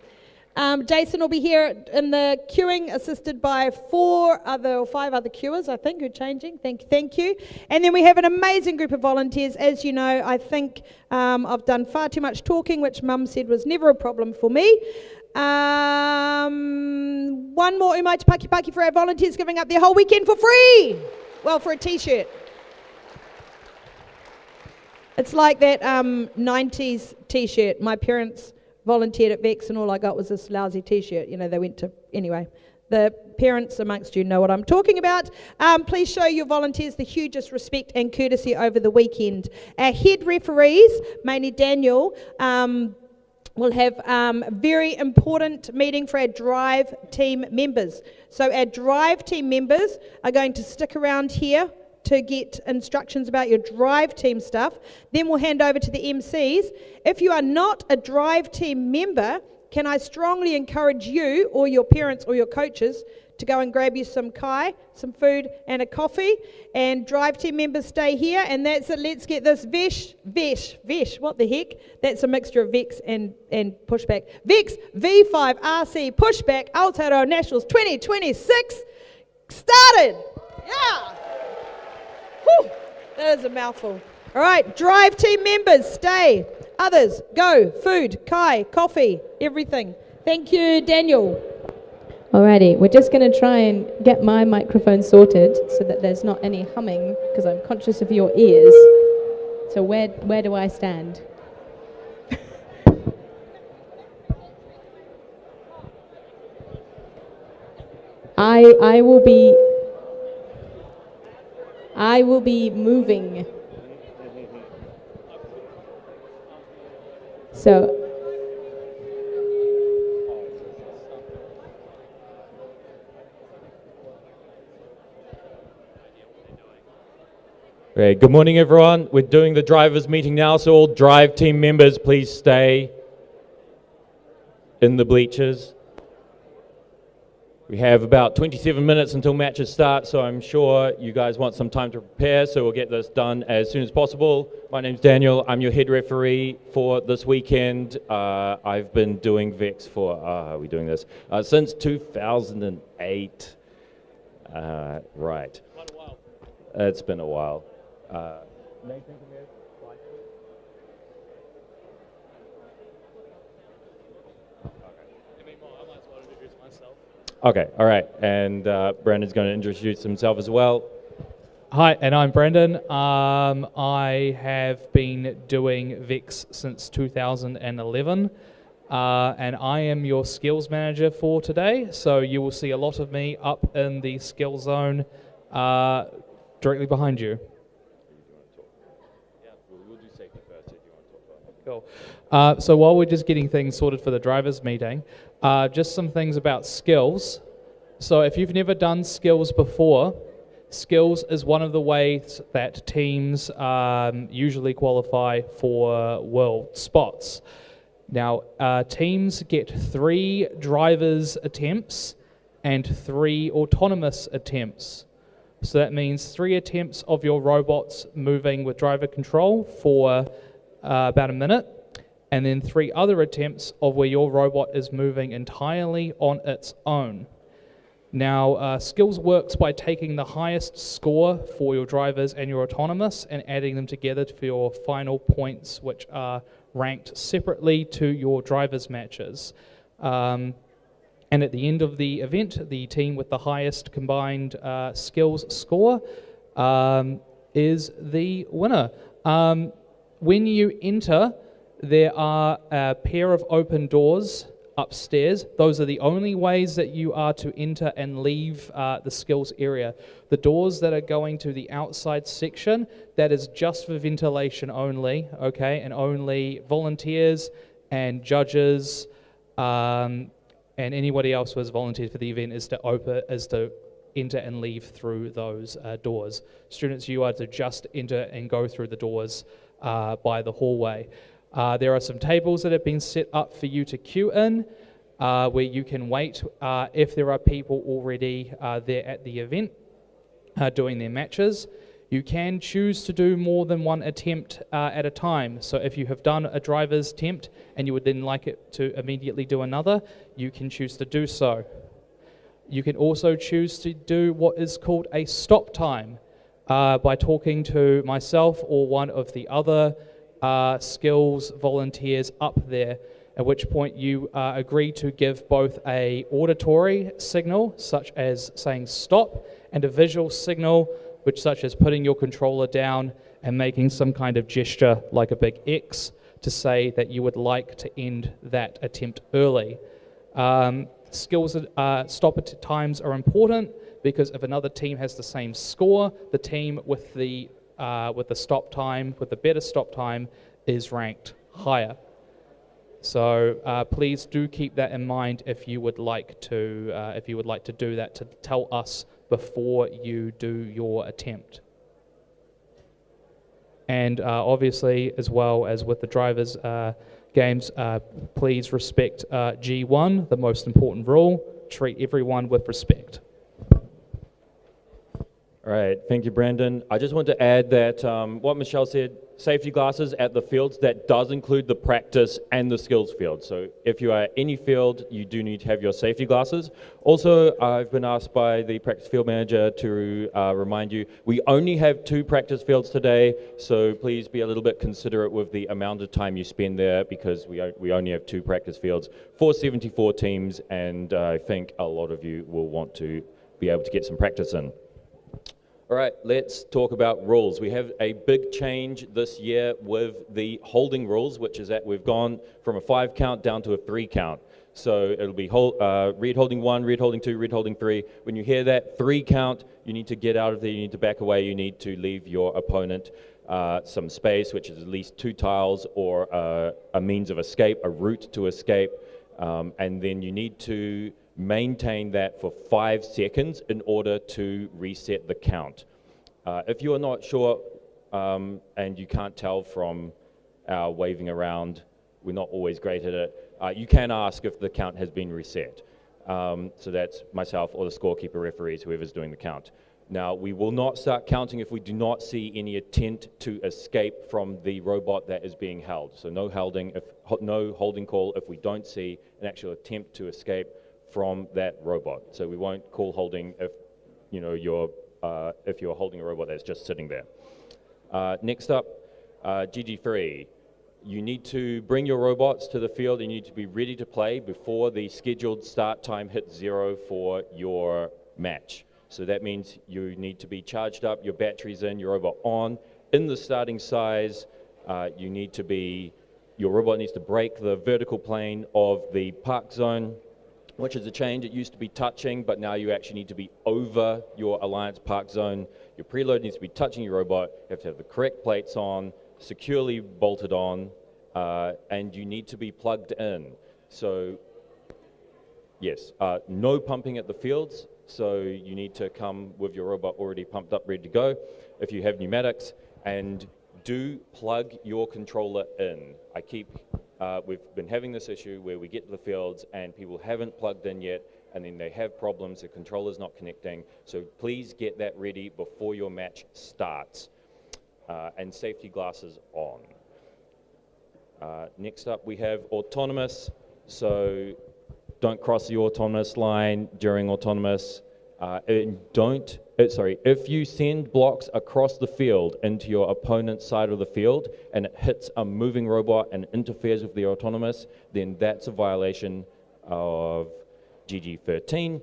Jason will be here in the queuing, assisted by 5 other queuers, I think, who are changing. Thank you. And then we have an amazing group of volunteers. As you know, I think I've done far too much talking, which Mum said was never a problem for me. One more umai te paki paki for our volunteers giving up their whole weekend for free. Well, for a t-shirt. It's like that 90s t-shirt. My parents volunteered at Vex and all I got was this lousy t-shirt. You know, they went to... Anyway, the parents amongst you know what I'm talking about. Please show your volunteers the hugest respect and courtesy over the weekend. Our head referees, mainly Daniel, will have a very important meeting for our drive team members. So our drive team members are going to stick around here to get instructions about your drive team stuff. Then we'll hand over to the MCs. If you are not a drive team member, can I strongly encourage you or your parents or your coaches to go and grab you some kai, some food and a coffee, and drive team members stay here, and that's it. Let's get this Vesh, what the heck? That's a mixture of Vex and Pushback. Vex V5RC Pushback Aotearoa Nationals 2026 started. Yeah. Whew, that is a mouthful. All right, drive team members, stay. Others, go. Food, kai, coffee, everything. Thank you, Daniel. Alrighty, we're just going to try and get my microphone sorted so that there's not any humming, because I'm conscious of your ears. So where do I stand? I will be moving. So Great. Good morning, everyone. We're doing the drivers meeting now, so all drive team members, please stay in the bleachers. We have about 27 minutes until matches start, so I'm sure you guys want some time to prepare, so we'll get this done as soon as possible. My name's Daniel. I'm your head referee for this weekend. I've been doing VEX for, how are we doing this? Since 2008. Right. It's been a while. Nathan, come here. Okay, all right, and Brandon's going to introduce himself as well. Hi, and I'm Brandon. I have been doing VEX since 2011, and I am your skills manager for today, so you will see a lot of me up in the skill zone directly behind you. We'll do safety first if you want to talk about it. Cool. So while we're just getting things sorted for the drivers meeting, just some things about skills. So if you've never done skills before, skills is one of the ways that teams usually qualify for world spots. Now, teams get 3 drivers attempts and 3 autonomous attempts. So that means 3 attempts of your robots moving with driver control for about a minute, and then 3 other attempts of where your robot is moving entirely on its own. Now, skills works by taking the highest score for your drivers and your autonomous and adding them together for your final points, which are ranked separately to your drivers' matches. And at the end of the event, the team with the highest combined skills score is the winner. When you enter, there are a pair of open doors upstairs. Those are the only ways that you are to enter and leave the skills area. The doors that are going to the outside section, that is just for ventilation only, okay, and only volunteers and judges and anybody else who has volunteered for the event is to enter and leave through those doors. Students, you are to just enter and go through the doors by the hallway. There are some tables that have been set up for you to queue in, where you can wait if there are people already there at the event doing their matches. You can choose to do more than one attempt at a time. So if you have done a driver's attempt and you would then like it to immediately do another, you can choose to do so. You can also choose to do what is called a stop time by talking to myself or one of the other skills volunteers up there, at which point you agree to give both a auditory signal, such as saying stop, and a visual signal, which such as putting your controller down and making some kind of gesture like a big X to say that you would like to end that attempt early. Skills stop times are important because if another team has the same score, the team with the stop time, with the better stop time, is ranked higher. So please do keep that in mind if you would like to do that, to tell us before you do your attempt. And obviously, as well as with the drivers' games, please respect G1, the most important rule: treat everyone with respect. All right, thank you, Brandon. I just want to add that what Michelle said, safety glasses at the fields, that does include the practice and the skills field. So if you are at any field, you do need to have your safety glasses. Also, I've been asked by the practice field manager to remind you, we only have 2 practice fields today, so please be a little bit considerate with the amount of time you spend there, because we only have 2 practice fields for 74 teams, and I think a lot of you will want to be able to get some practice in. All right, let's talk about rules. We have a big change this year with the holding rules, which is that we've gone from a 5 count down to a 3 count. So it'll be read holding 1, read holding 2, read holding 3. When you hear that 3 count, you need to get out of there, you need to back away, you need to leave your opponent some space, which is at least 2 tiles or a means of escape, a route to escape, and then you need to maintain that for 5 seconds in order to reset the count. If you are not sure and you can't tell from our waving around, we're not always great at it, you can ask if the count has been reset. So that's myself or the scorekeeper referees, whoever's doing the count. Now, we will not start counting if we do not see any attempt to escape from the robot that is being held. So no holding call if we don't see an actual attempt to escape from that robot. So we won't call holding if you're holding a robot that's just sitting there. Next up, GG3. You need to bring your robots to the field and you need to be ready to play before the scheduled start time hits 0 for your match. So that means you need to be charged up, your batteries in, your robot on. In the starting size, your robot needs to break the vertical plane of the park zone, which is a change. It used to be touching, but now you actually need to be over your Alliance park zone. Your preload needs to be touching your robot. You have to have the correct plates on, securely bolted on, and you need to be plugged in. So, yes, no pumping at the fields, so you need to come with your robot already pumped up, ready to go. If you have pneumatics, and do plug your controller in. We've been having this issue where we get to the fields and people haven't plugged in yet, and then they have problems, the controller's not connecting. So please get that ready before your match starts. And safety glasses on. Next up we have autonomous. So don't cross the autonomous line during autonomous. If you send blocks across the field into your opponent's side of the field and it hits a moving robot and interferes with the autonomous, then that's a violation of SG7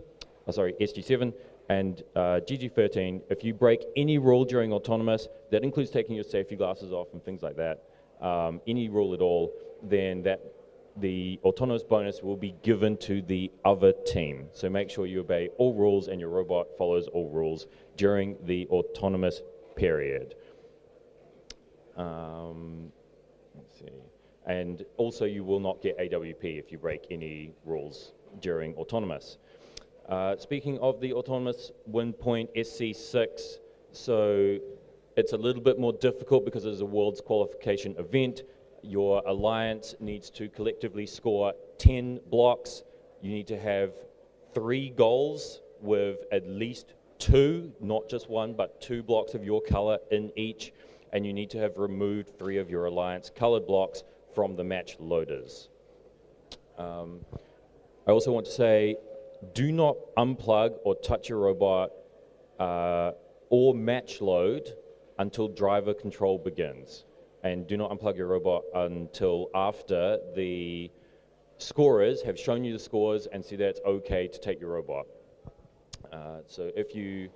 and GG13. If you break any rule during autonomous, that includes taking your safety glasses off and things like that, any rule at all, then the autonomous bonus will be given to the other team. So make sure you obey all rules and your robot follows all rules during the autonomous period. Let's see. And also you will not get AWP if you break any rules during autonomous. Speaking of the autonomous win point SC6, so it's a little bit more difficult because it's a world's qualification event. Your alliance needs to collectively score 10 blocks. You need to have 3 goals with at least 2, not just 1, but 2 blocks of your color in each. And you need to have removed 3 of your alliance colored blocks from the match loaders. I also want to say, do not unplug or touch your robot or match load until driver control begins. And do not unplug your robot until after the scorers have shown you the scores and see that it's okay to take your robot. So if you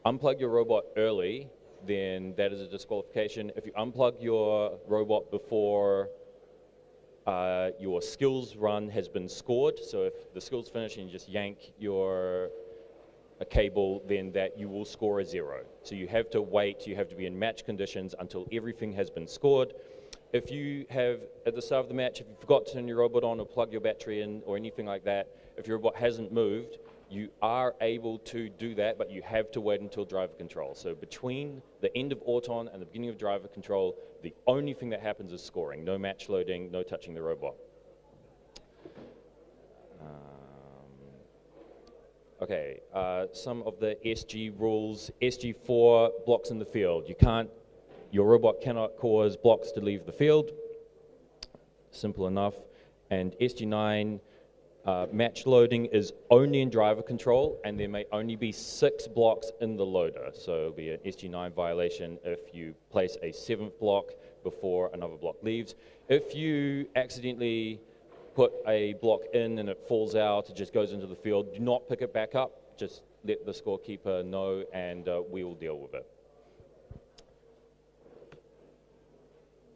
unplug your robot early, then that is a disqualification. If you unplug your robot before your skills run has been scored, so if the skills finish and you just yank a cable, then that you will score a 0. So you have to wait, you have to be in match conditions until everything has been scored. If you have, at the start of the match, if you forgot to turn your robot on or plug your battery in or anything like that, if your robot hasn't moved, you are able to do that, but you have to wait until driver control. So between the end of auton and the beginning of driver control, the only thing that happens is scoring. No match loading, no touching the robot. Okay, some of the SG rules. SG4, blocks in the field. Your robot cannot cause blocks to leave the field. Simple enough. And SG9, match loading is only in driver control, and there may only be 6 blocks in the loader. So it'll be an SG9 violation if you place a 7th block before another block leaves. If you accidentally put a block in and it falls out, it just goes into the field, do not pick it back up, just let the scorekeeper know and we will deal with it.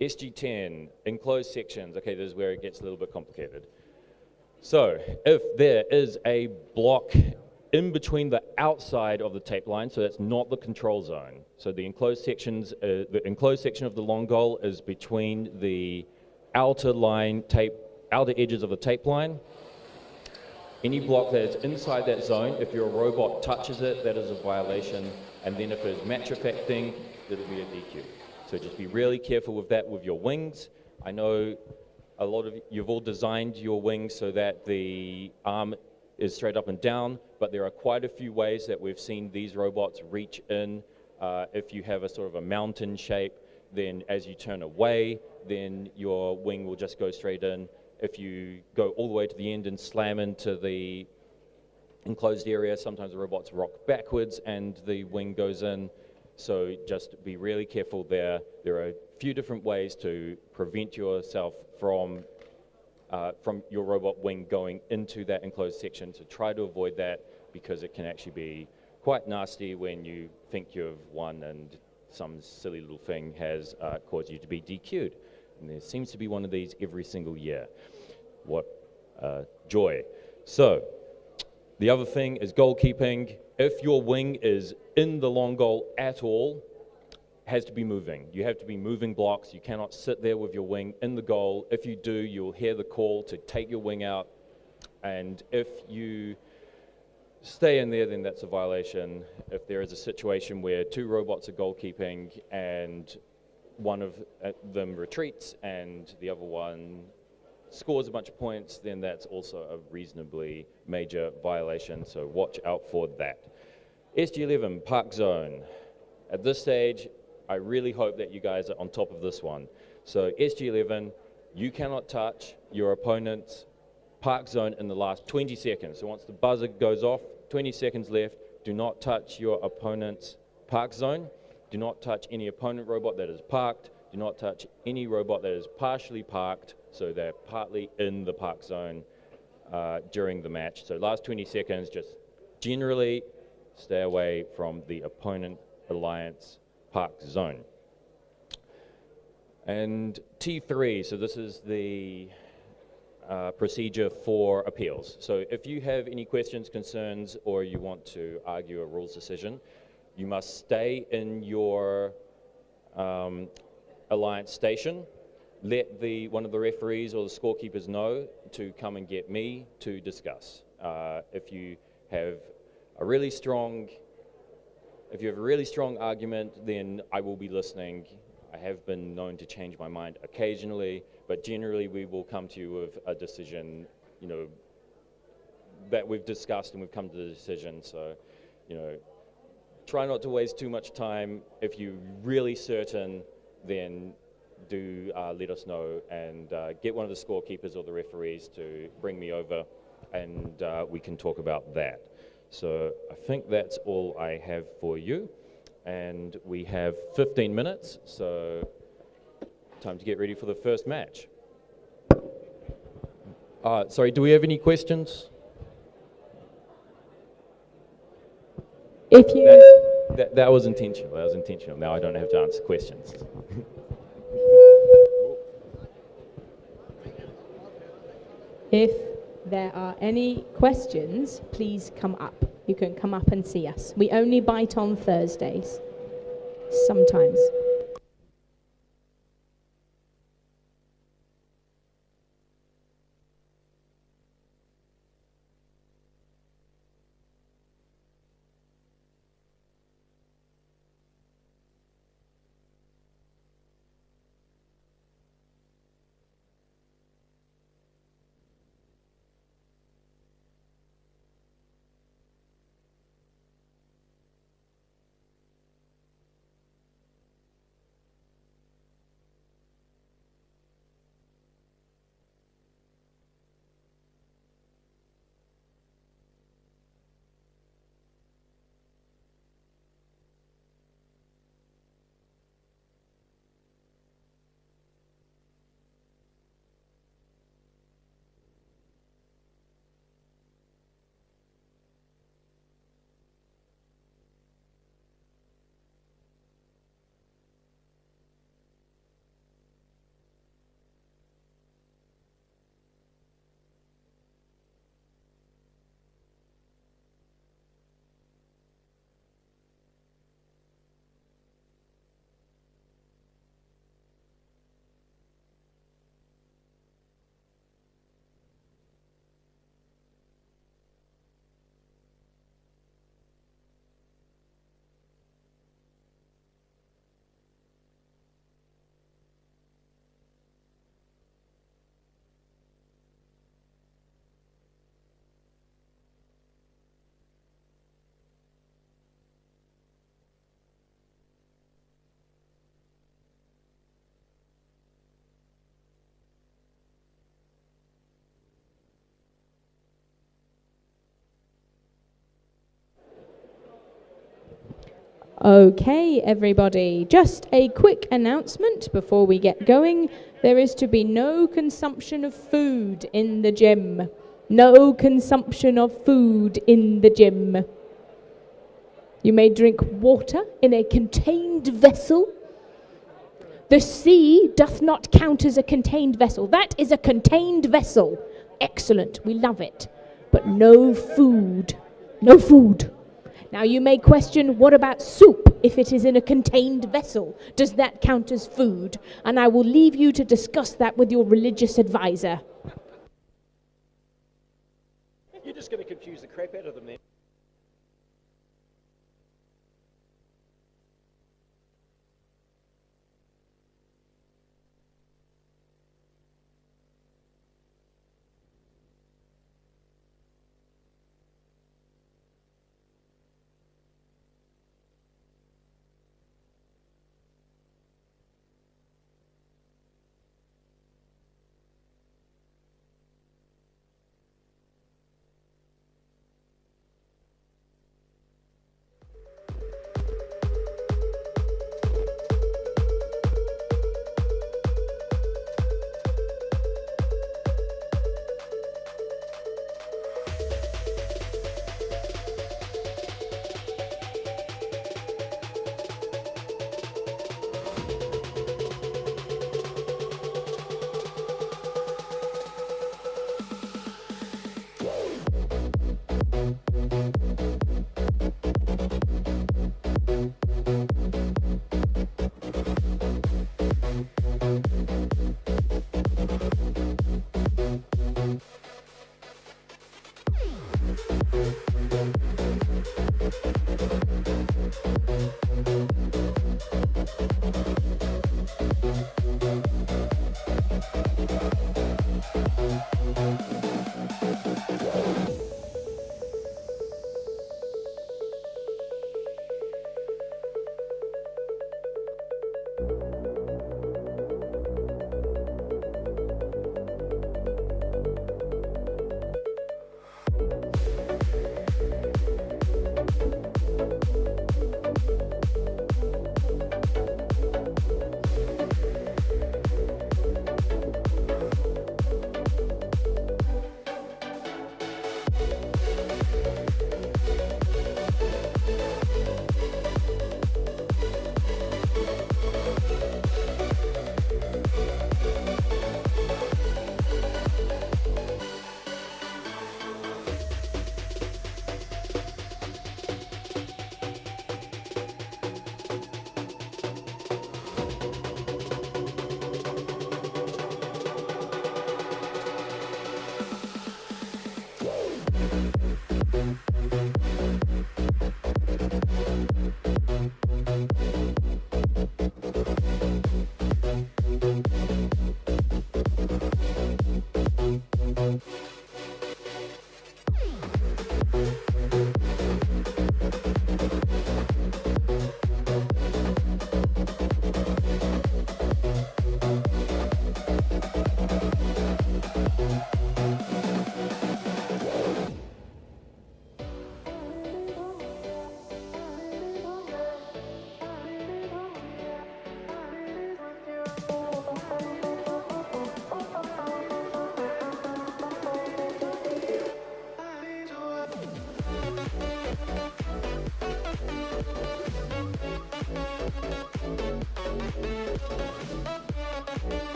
SG10, enclosed sections. Okay, this is where it gets a little bit complicated. So if there is a block in between the outside of the tape line, so that's not the control zone. So the enclosed sections, the enclosed section of the long goal is between the outer edges of the tape line. Any block that is inside that zone, if your robot touches it, that is a violation. And then if it is match affecting, it'll be a DQ. So just be really careful with that with your wings. I know a lot of you've all designed your wings so that the arm is straight up and down, but there are quite a few ways that we've seen these robots reach in. If you have a sort of a mountain shape, then as you turn away, then your wing will just go straight in. If you go all the way to the end and slam into the enclosed area, sometimes the robots rock backwards and the wing goes in. So just be really careful there. There are a few different ways to prevent yourself from your robot wing going into that enclosed section. So try to avoid that because it can actually be quite nasty when you think you've won and some silly little thing has caused you to be DQ'd. And there seems to be one of these every single year. What joy. So the other thing is goalkeeping. If your wing is in the long goal at all, has to be moving. You have to be moving blocks. You cannot sit there with your wing in the goal. If you do, you'll hear the call to take your wing out. And if you stay in there, then that's a violation. If there is a situation where 2 robots are goalkeeping and one of them retreats and the other one scores a bunch of points, then that's also a reasonably major violation, so watch out for that. SG11, park zone. At this stage, I really hope that you guys are on top of this one. So SG11, you cannot touch your opponent's park zone in the last 20 seconds. So once the buzzer goes off, 20 seconds left, do not touch your opponent's park zone. Do not touch any opponent robot that is parked. Do not touch any robot that is partially parked, so they're partly in the park zone during the match. So last 20 seconds, just generally stay away from the opponent alliance park zone. And T3, so this is the procedure for appeals. So if you have any questions, concerns, or you want to argue a rules decision, you must stay in your alliance station. Let one of the referees or the scorekeepers know to come and get me to discuss. If you have a really strong argument, then I will be listening. I have been known to change my mind occasionally, but generally we will come to you with a decision, that we've discussed and we've come to the decision. So, try not to waste too much time. If you're really certain, then do let us know and get one of the scorekeepers or the referees to bring me over, and we can talk about that. So I think that's all I have for you. And we have 15 minutes, so time to get ready for the first match. Sorry, do we have any questions? If you... That was intentional. That was intentional. Now I don't have to answer questions. If there are any questions, please come up. You can come up and see us. We only bite on Thursdays, sometimes. Okay, everybody, just a quick announcement before we get going. There is to be no consumption of food in the gym. No consumption of food in the gym. You may drink water in a contained vessel. The sea doth not count as a contained vessel. That is a contained vessel. Excellent, we love it. But no food. No food. Now you may question, what about soup if it is in a contained vessel? Does that count as food? And I will leave you to discuss that with your religious advisor. You're just going to confuse the crap out of them then.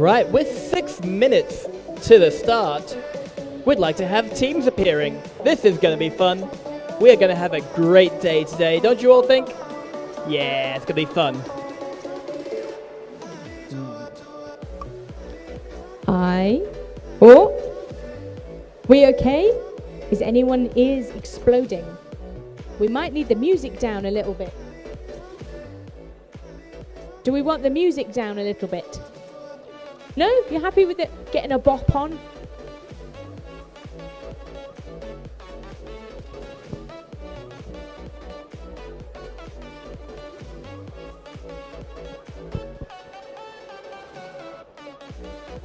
right, with 6 minutes to the start, we'd like to have teams appearing. This is going to be fun. We are going to have a great day today, don't you all think? Yeah, it's going to be fun. We okay? Is anyone ears exploding? We might need the music down a little bit. Do we want the music down a little bit? No? You're happy with it getting a bop on?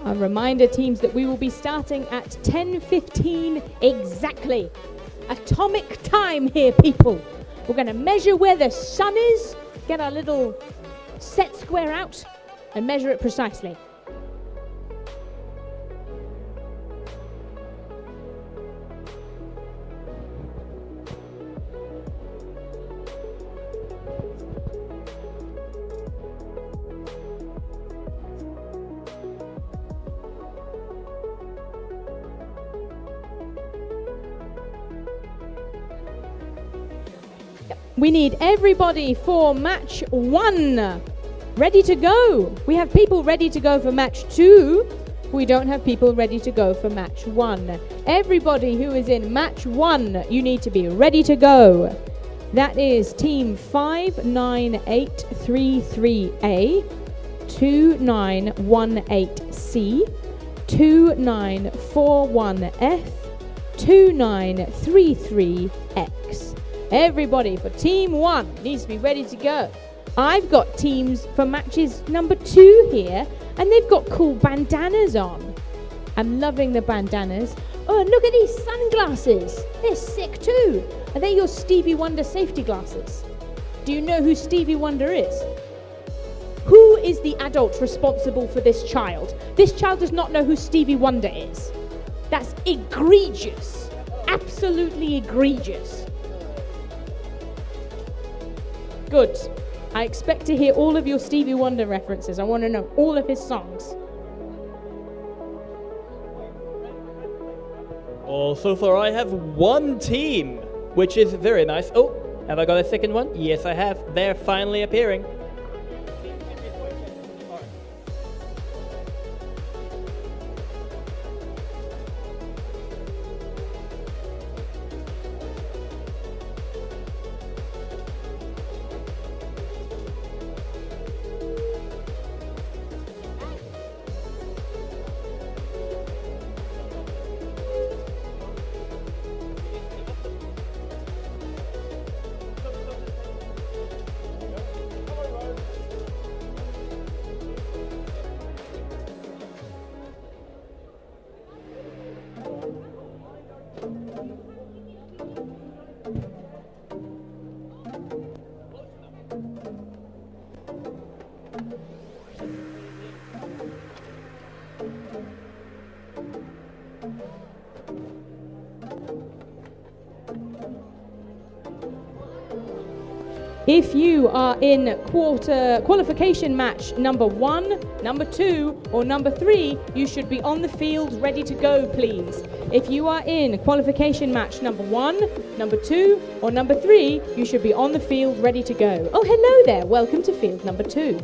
A reminder, teams, that we will be starting at 10:15 exactly. Atomic time here, people. We're going to measure where the sun is, get our little set square out, and measure it precisely. We need everybody for match 1. Ready to go. We have people ready to go for match 2. We don't have people ready to go for match 1. Everybody who is in match 1, you need to be ready to go. That is team 59833A, 2918C, 2941F, 2933X. Everybody for team 1 needs to be ready to go. I've got teams for matches number 2 here, and they've got cool bandanas on. I'm loving the bandanas. Oh, and look at these sunglasses. They're sick too. Are they your Stevie Wonder safety glasses? Do you know who Stevie Wonder is? Who is the adult responsible for this child? This child does not know who Stevie Wonder is. That's egregious. Absolutely egregious. Good. I expect to hear all of your Stevie Wonder references. I want to know all of his songs. Oh, so far I have 1 team, which is very nice. Oh, have I got a second one? Yes, I have. They're finally appearing. If you are in qualification match number 1, number 2, or number 3, you should be on the field ready to go, please. If you are in qualification match number 1, number 2, or number 3, you should be on the field ready to go. Oh, hello there. Welcome to field number 2.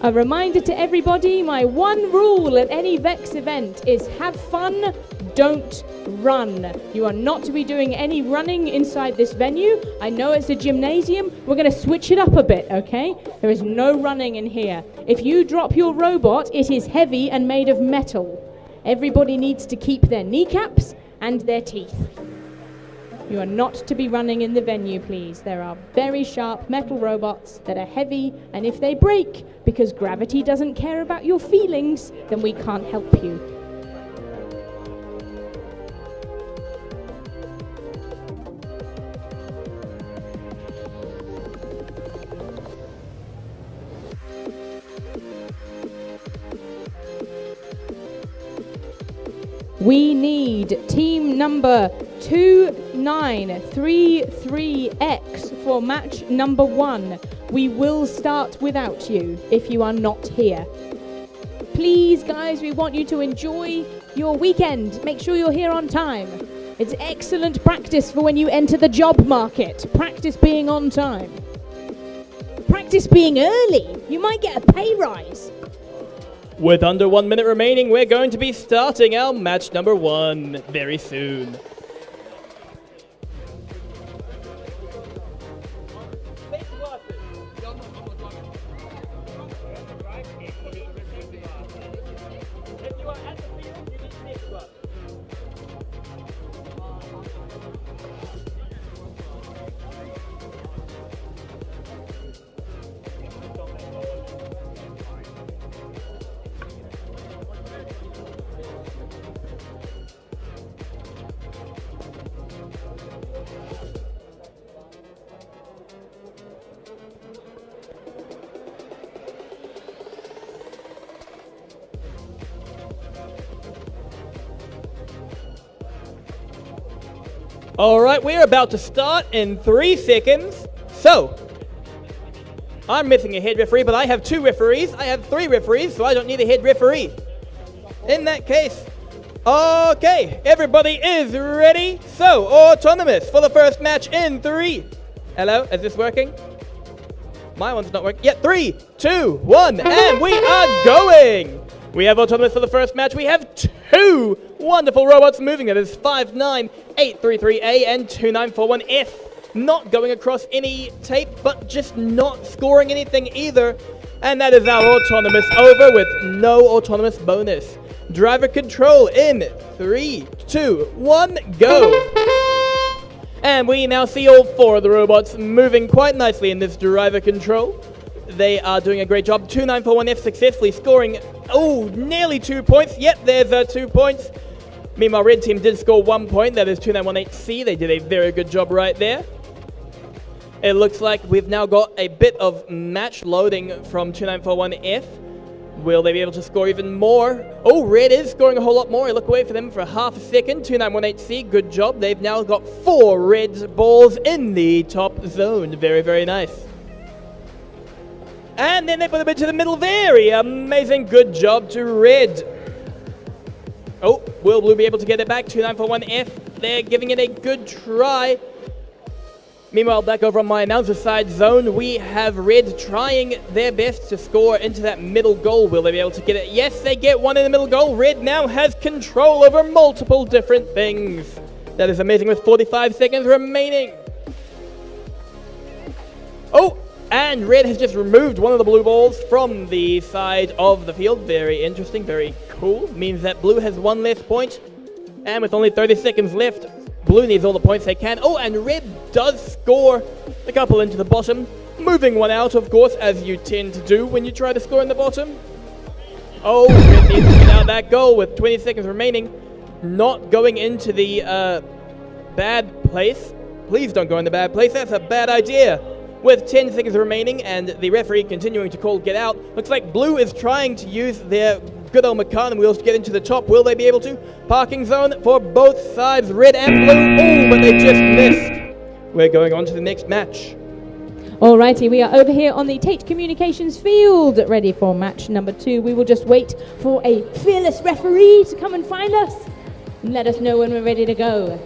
A reminder to everybody, my one rule at any VEX event is have fun, don't run. You are not to be doing any running inside this venue. I know it's a gymnasium. We're going to switch it up a bit, okay? There is no running in here. If you drop your robot, it is heavy and made of metal. Everybody needs to keep their kneecaps and their teeth. You are not to be running in the venue, please. There are very sharp metal robots that are heavy, and if they break, because gravity doesn't care about your feelings, then we can't help you. We need team number 2933X for match number 1. we will start without you if you are not here. Please, guys, we want you to enjoy your weekend. Make sure you're here on time. It's excellent practice for when you enter the job market. Practice being on time. Practice being early. You might get a pay rise. With under 1 minute remaining, we're going to be starting our match number 1 very soon. All right, we're about to start in 3 seconds. So, I'm missing a head referee, but I have 2 referees. I have 3 referees, so I don't need a head referee. In that case, okay, everybody is ready. So, autonomous for the first match in 3. Hello, is this working? My one's not working. Yeah, 3, 2, 1, and we are going. We have autonomous for the first match. We have 2 wonderful robots moving. That is 59833A and 2941F. Not going across any tape, but just not scoring anything either. And that is our autonomous over with no autonomous bonus. Driver control in 3, 2, 1, go. And we now see all 4 of the robots moving quite nicely in this driver control. They are doing a great job. 2941F successfully scoring, nearly 2 points. Yep, there's 2 points. Meanwhile, red team did score 1 point. That is 2918C. They did a very good job right there. It looks like we've now got a bit of match loading from 2941F. Will they be able to score even more? Oh, red is scoring a whole lot more. I look away for them for half a second. 2918C, good job. They've now got 4 red balls in the top zone. Very, very nice. And then they put a bit to the middle. Very amazing. Good job to red. Oh, will blue be able to get it back? 2941F. They're giving it a good try. Meanwhile, back over on my announcer side zone, we have red trying their best to score into that middle goal. Will they be able to get it? Yes, they get one in the middle goal. Red now has control over multiple different things. That is amazing with 45 seconds remaining. Oh! And red has just removed one of the blue balls from the side of the field. Very interesting, very cool. Means that blue has 1 less point. And with only 30 seconds left, blue needs all the points they can. Oh, and red does score a couple into the bottom. Moving one out, of course, as you tend to do when you try to score in the bottom. Oh, red needs to get out that goal with 20 seconds remaining. Not going into the bad place. Please don't go in the bad place. That's a bad idea. With 10 seconds remaining and the referee continuing to call get out, looks like blue is trying to use their good old Meccano wheels to get into the top. Will they be able to? Parking zone for both sides, red and blue. Oh, but they just missed. We're going on to the next match. Alrighty, we are over here on the Tate Communications field, ready for match number 2. We will just wait for a fearless referee to come and find us and let us know when we're ready to go.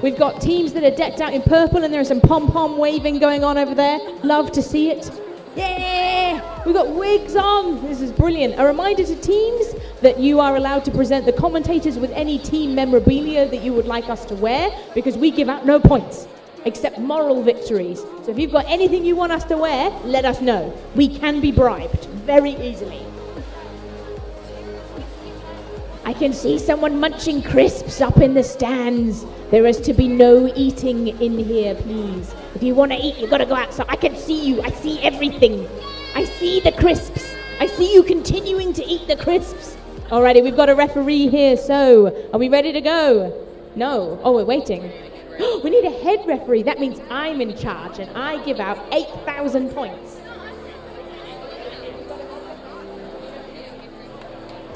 We've got teams that are decked out in purple and there's some pom-pom waving going on over there. Love to see it. Yeah! We've got wigs on. This is brilliant. A reminder to teams that you are allowed to present the commentators with any team memorabilia that you would like us to wear because we give out no points except moral victories. So if you've got anything you want us to wear, let us know. We can be bribed very easily. I can see someone munching crisps up in the stands. There is to be no eating in here, please. If you want to eat, you've got to go outside. I can see you. I see everything. I see the crisps. I see you continuing to eat the crisps. Alrighty, we've got a referee here, so are we ready to go? No. Oh, we're waiting. We need a head referee. That means I'm in charge, and I give out 8,000 points.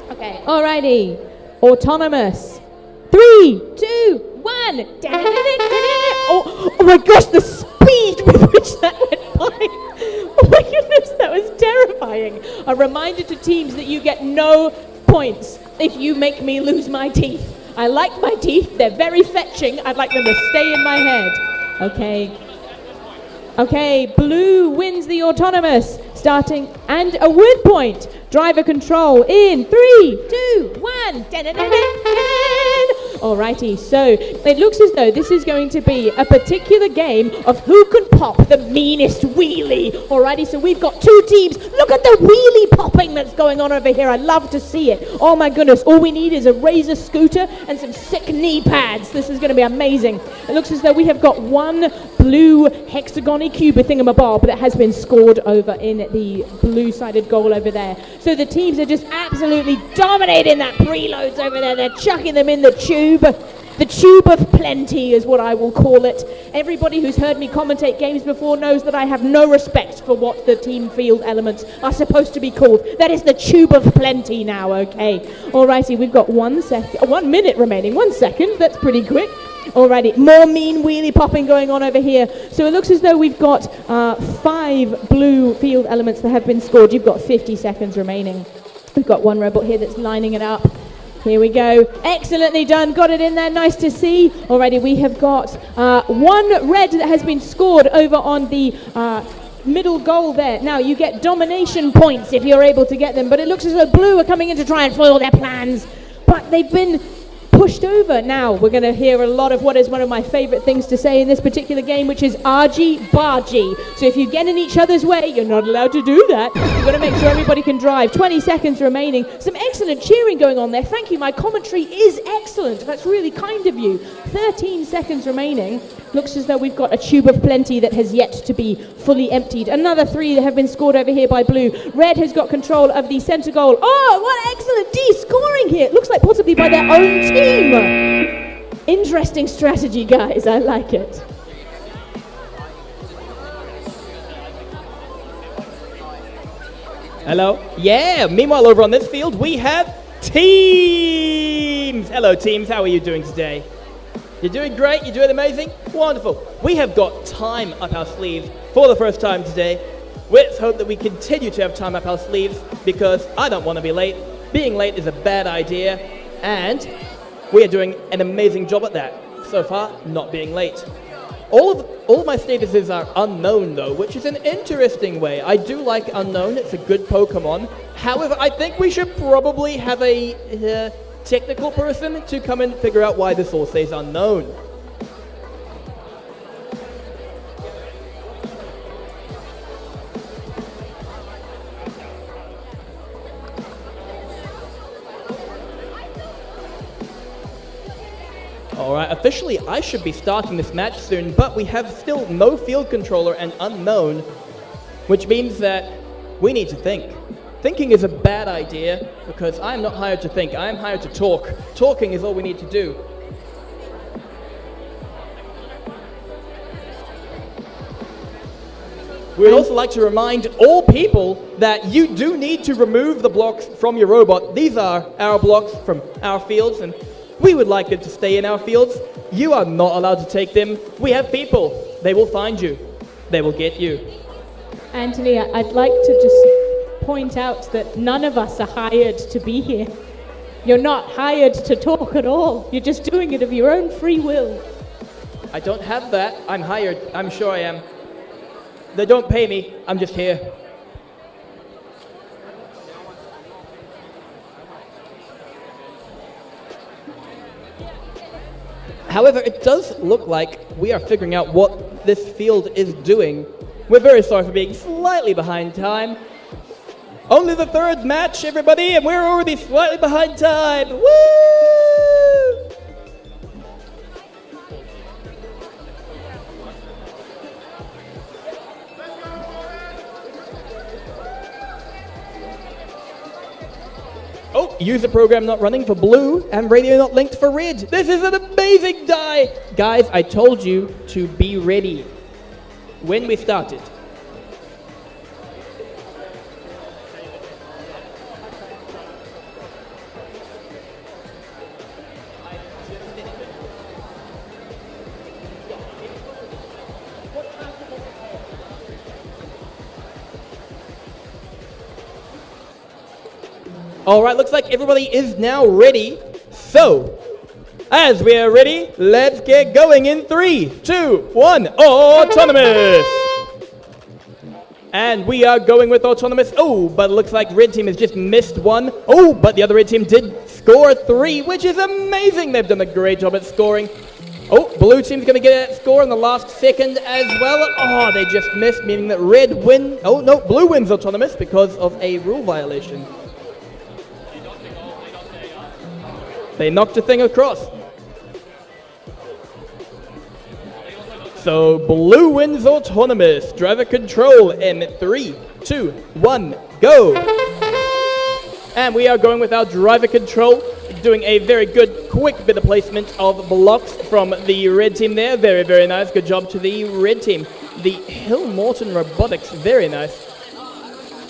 Okay, alrighty. Autonomous. 3, 2, 1. Oh my gosh, the speed with which that went by. A reminder to teams that you get no points if you make me lose my teeth. I like my teeth. They're very fetching. I'd like them to stay in my head. Okay. Okay, blue wins the autonomous, starting, and a word point. Driver control in 3, 2, 1. Alrighty, so it looks as though this is going to be a particular game of who can pop the meanest wheelie. Alrighty, so we've got two teams. Look at the wheelie popping that's going on over here. I love to see it. Oh my goodness, all we need is a Razor scooter and some sick knee pads. This is going to be amazing. It looks as though we have got one blue hexagon-y cube thingamabob that has been scored over in the blue-sided goal over there. So the teams are just absolutely dominating that preloads over there. They're chucking them in the tube. The tube of plenty is what I will call it. Everybody who's heard me commentate games before knows that I have no respect for what the team field elements are supposed to be called. That is the tube of plenty now, okay? Alrighty, we've got 1 minute remaining. 1 second, that's pretty quick. Alrighty, more mean wheelie popping going on over here. So it looks as though we've got 5 blue field elements that have been scored. You've got 50 seconds remaining. We've got one robot here that's lining it up. Here we go. Excellently done. Got it in there. Nice to see. Alrighty, we have got 1 red that has been scored over on the middle goal there. Now, you get domination points if you're able to get them, but it looks as though blue are coming in to try and foil their plans. But they've been pushed over. Now we're going to hear a lot of what is one of my favorite things to say in this particular game, which is argy-bargy. So if you get in each other's way, you're not allowed to do that. You've got to make sure everybody can drive. 20 seconds remaining. Some excellent cheering going on there. Thank you. My commentary is excellent. That's really kind of you. 13 seconds remaining. Looks as though we've got a tube of plenty that has yet to be fully emptied. Another 3 that have been scored over here by blue. Red has got control of the center goal. Oh, what excellent de-scoring here. It looks like possibly by their own team. Interesting strategy, guys. I like it. Hello? Yeah, meanwhile over on this field we have teams! Hello teams, how are you doing today? You're doing great, you're doing amazing? Wonderful. We have got time up our sleeves for the first time today. Let's hope that we continue to have time up our sleeves because I don't want to be late. Being late is a bad idea and we are doing an amazing job at that. So far, not being late. All of my statuses are unknown though, which is an interesting way. I do like unknown, it's a good Pokemon. However, I think we should probably have a technical person to come and figure out why this all says unknown. Alright, officially I should be starting this match soon, but we have still no field controller and unknown, which means that we need to think. Thinking is a bad idea, because I am not hired to think, I am hired to talk. Talking is all we need to do. We would also like to remind all people that you do need to remove the blocks from your robot. These are our blocks from our fields, and we would like them to stay in our fields. You are not allowed to take them. We have people. They will find you. They will get you. Anthony, I'd like to just point out that none of us are hired to be here. You're not hired to talk at all. You're just doing it of your own free will. I don't have that. I'm hired. I'm sure I am. They don't pay me. I'm just here. However, it does look like we are figuring out what this field is doing. We're very sorry for being slightly behind time. Only the third match, everybody, and we're already slightly behind time. Woo! Oh, user program not running for blue and radio not linked for red. This is an amazing die. Guys, I told you to be ready when we started. All right, looks like everybody is now ready. So, as we are ready, let's get going in 3, 2, 1, autonomous! And we are going with autonomous. Oh, but it looks like red team has just missed one. Oh, but the other red team did score 3, which is amazing. They've done a great job at scoring. Oh, blue team's going to get that score in the last second as well. Oh, they just missed, meaning that red win. Oh, no, blue wins autonomous because of a rule violation. They knocked a thing across. So blue wins autonomous. Driver control in 3, 2, 1, go. And we are going with our driver control, doing a very good, quick bit of placement of blocks from the red team there. Very, very nice. Good job to the red team. The Hill Morton Robotics, very nice.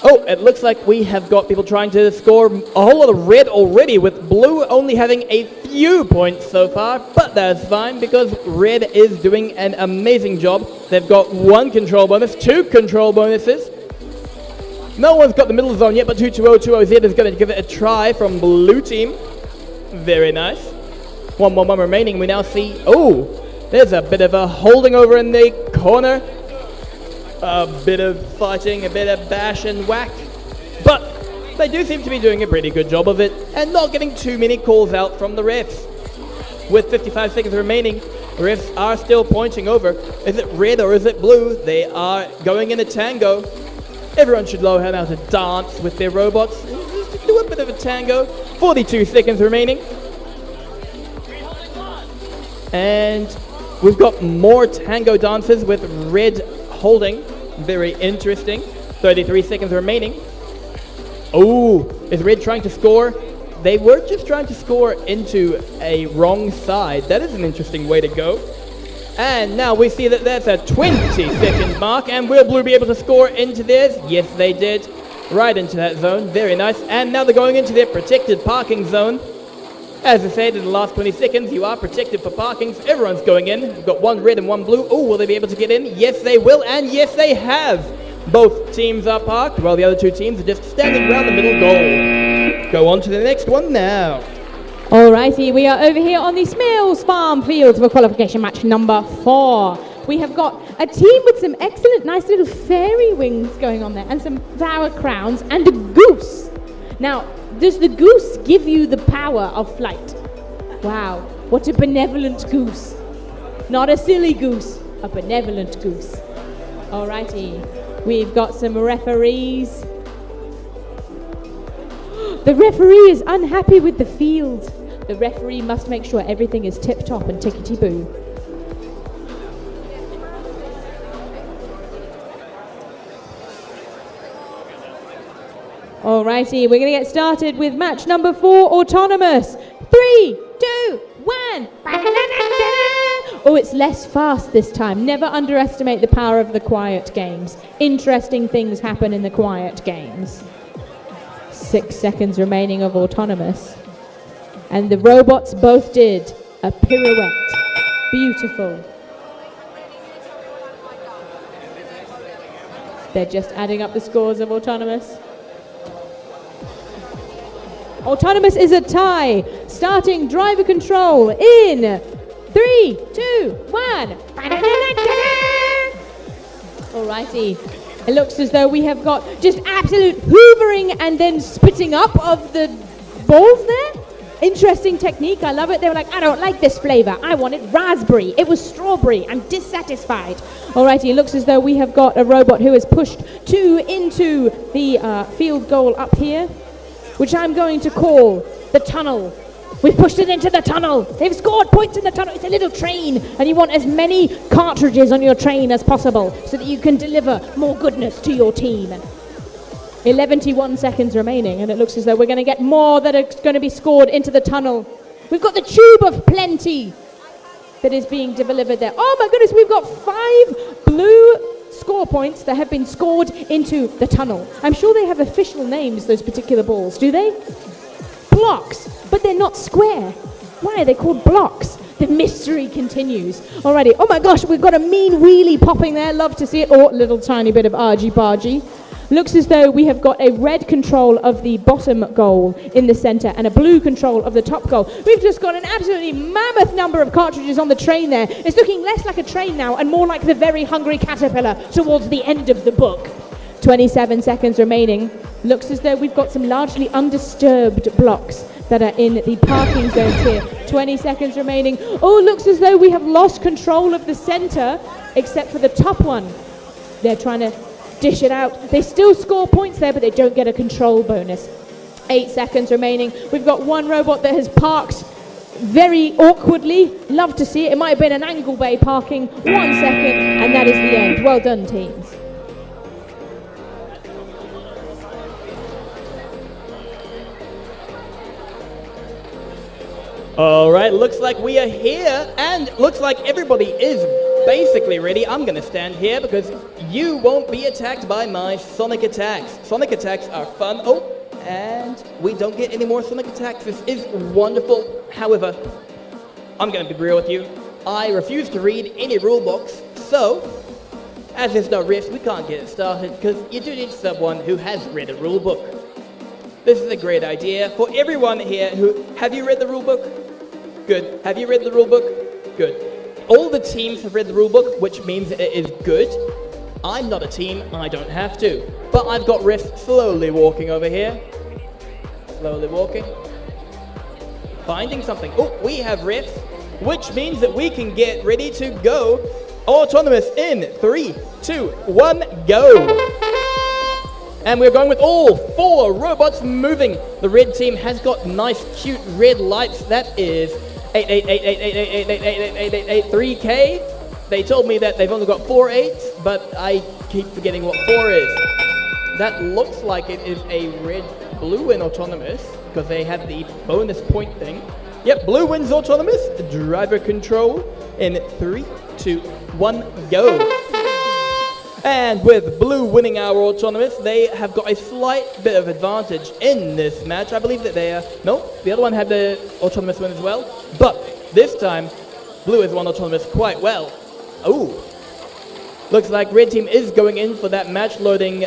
Oh, it looks like we have got people trying to score a whole lot of red already, with blue only having a few points so far, but that's fine because red is doing an amazing job. They've got 1 control bonus, 2 control bonuses. No one's got the middle zone yet, but 22020Z is going to give it a try from blue team. Very nice. 1 remaining. We now see, oh, there's a bit of a holding over in the corner. A bit of fighting, a bit of bash and whack. But they do seem to be doing a pretty good job of it and not getting too many calls out from the refs. With 55 seconds remaining, refs are still pointing over. Is it red or is it blue? They are going in a tango. Everyone should learn how to dance with their robots. Just do a bit of a tango. 42 seconds remaining. And we've got more tango dances with red holding. Very interesting. 33 seconds remaining. Oh, is red trying to score? They were just trying to score into a wrong side. That is an interesting way to go. And now we see that there's a 20-second mark. And will blue be able to score into theirs? Yes, they did. Right into that zone. Very nice. And now they're going into their protected parking zone. As I said, in the last 20 seconds, you are protected for parkings. Everyone's going in. We've got 1 red and 1 blue. Oh, will they be able to get in? Yes, they will, and yes, they have. Both teams are parked, while the other 2 teams are just standing around the middle goal. Go on to the next one now. Alrighty, we are over here on the Smails Farm field for qualification match number 4. We have got a team with some excellent, nice little fairy wings going on there, and some flower crowns, and a goose. Now, does the goose give you the power of flight? Wow, what a benevolent goose. Not a silly goose, a benevolent goose. Alrighty, we've got some referees. The referee is unhappy with the field. The referee must make sure everything is tip-top and tickety-boo. Alrighty, we're going to get started with match number 4, autonomous. 3, 2, 1. Oh, it's less fast this time. Never underestimate the power of the quiet games. Interesting things happen in the quiet games. 6 seconds remaining of autonomous. And the robots both did a pirouette. Beautiful. They're just adding up the scores of autonomous. Autonomous is a tie. Starting driver control in 3, 2, 1. Alrighty. It looks as though we have got just absolute hoovering and then spitting up of the balls there. Interesting technique. I love it. They were like, I don't like this flavor. I wanted raspberry. It was strawberry. I'm dissatisfied. Alrighty. It looks as though we have got a robot who has pushed 2 into the field goal up here, which I'm going to call the tunnel. We've pushed it into the tunnel. They've scored points in the tunnel. It's a little train, and you want as many cartridges on your train as possible so that you can deliver more goodness to your team. 11 seconds remaining, and it looks as though we're going to get more that are going to be scored into the tunnel. We've got the tube of plenty that is being delivered there. Oh my goodness, we've got 5 blue score points that have been scored into the tunnel. I'm sure they have official names, those particular balls, do they? Blocks, but they're not square. Why are they called blocks? The mystery continues. Alrighty, oh my gosh, we've got a mean wheelie popping there. Love to see it. Oh, little tiny bit of argy-bargy. Looks as though we have got a red control of the bottom goal in the center and a blue control of the top goal. We've just got an absolutely mammoth number of cartridges on the train there. It's looking less like a train now and more like the very hungry caterpillar towards the end of the book. 27 seconds remaining. Looks as though we've got some largely undisturbed blocks that are in the parking zones here. 20 seconds remaining. Oh, looks as though we have lost control of the center, except for the top one. They're trying to dish it out. They still score points there, but they don't get a control bonus. 8 seconds remaining. We've got one robot that has parked very awkwardly. Love to see it. It might have been an angle bay parking. 1 second, and that is the end. Well done, teams. All right, looks like we are here, and looks like everybody is basically ready. I'm going to stand here because you won't be attacked by my sonic attacks. Sonic attacks are fun. Oh, and we don't get any more sonic attacks. This is wonderful. However, I'm going to be real with you. I refuse to read any rule books, so as there's no risk, we can't get it started because you do need someone who has read a rule book. This is a great idea for everyone here who... Have you read the rule book? Good. Have you read the rule book? Good. All the teams have read the rule book, which means it is good. I'm not a team, I don't have to. But I've got Riff slowly walking over here. Slowly walking. Finding something. Oh, we have Riff, which means that we can get ready to go. Autonomous in 3, 2, 1, go. And we're going with all 4 robots moving. The red team has got nice, cute red lights. That is 3K. They told me that they've only got 4 8s, but I keep forgetting what 4 is. That looks like it is a red, blue, and autonomous, because they have the bonus point thing. Yep, blue wins autonomous. Driver control in 3, 2, 1, go. And with blue winning our autonomous, they have got a slight bit of advantage in this match. I believe that they are... No, the other one had the autonomous win as well. But this time, blue has won autonomous quite well. Ooh. Looks like red team is going in for that match loading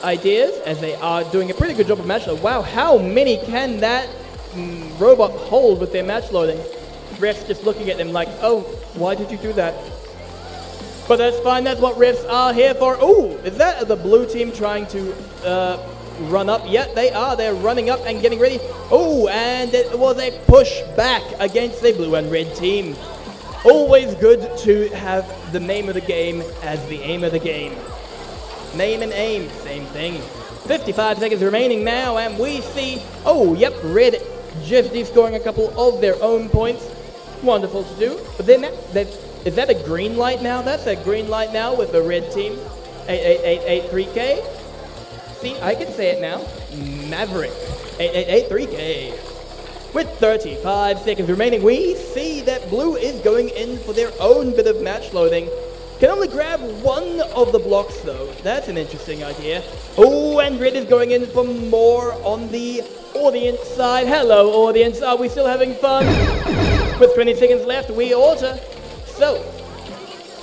ideas, as they are doing a pretty good job of match loading. Wow, how many can that robot hold with their match loading? Refs just looking at them like, oh, why did you do that? But that's fine, that's what refs are here for. Oh, is that the blue team trying to run up? Yeah, they are. They're running up and getting ready. Oh, and it was a push back against the blue and red team. Always good to have the name of the game as the aim of the game. Name and aim, same thing. 55 seconds remaining now, and we see, oh, yep, red just scoring a couple of their own points. Wonderful to do. But then is that a green light now? That's a green light now with the red team. 8883K. See, I can say it now. Maverick. 8883K. With 35 seconds remaining, we see that blue is going in for their own bit of match loading. Can only grab one of the blocks though. That's an interesting idea. Oh, and red is going in for more on the audience side. Hello, audience. Are we still having fun? With 20 seconds left, we order. So,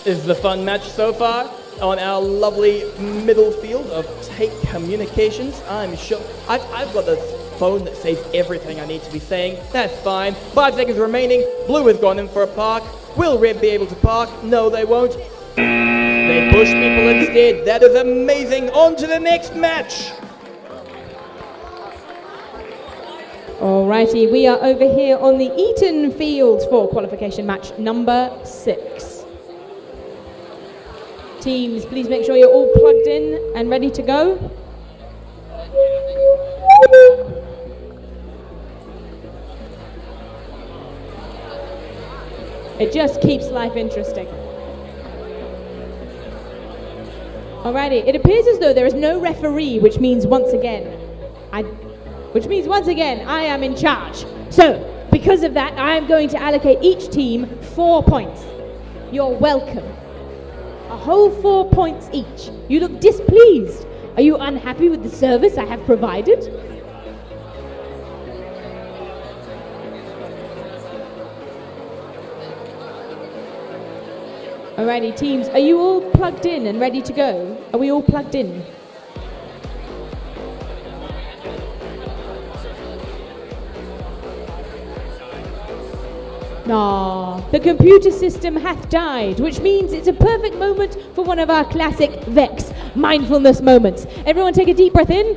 is the fun match so far on our lovely middle field of Take Communications? I'm sure. I've got the phone that says everything I need to be saying. That's fine. 5 seconds remaining. Blue has gone in for a park. Will red be able to park? No, they won't. They push people instead. That is amazing. On to the next match. Alrighty, we are over here on the Eaton field for qualification match number 6. Teams, please make sure you're all plugged in and ready to go. It just keeps life interesting. Alrighty, it appears as though there is no referee, which means once again, I am in charge. So, because of that, I am going to allocate each team 4 points. You're welcome. A whole 4 points each. You look displeased. Are you unhappy with the service I have provided? Alrighty, teams, are you all plugged in and ready to go? Are we all plugged in? The computer system hath died, which means it's a perfect moment for one of our classic VEX mindfulness moments. Everyone take a deep breath in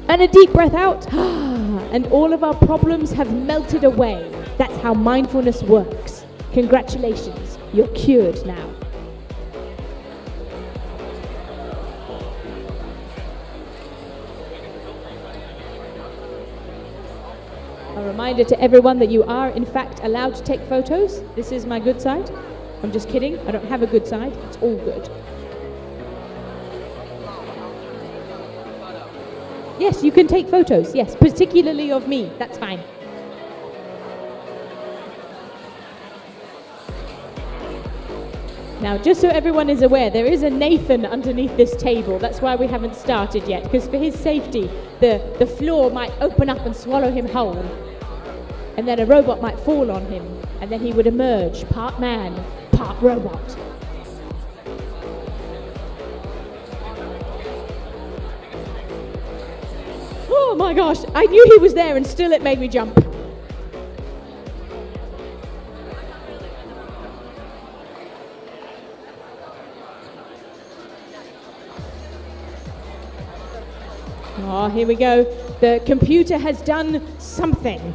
and a deep breath out. And all of our problems have melted away. That's how mindfulness works. Congratulations, you're cured now. A reminder to everyone that you are, in fact, allowed to take photos. This is my good side. I'm just kidding. I don't have a good side. It's all good. Yes, you can take photos. Yes, particularly of me. That's fine. Now, just so everyone is aware, there is a Nathan underneath this table. That's why we haven't started yet, because for his safety, the floor might open up and swallow him whole. And then a robot might fall on him, and then he would emerge, part man, part robot. Oh my gosh, I knew he was there and still it made me jump. Oh, here we go. The computer has done something.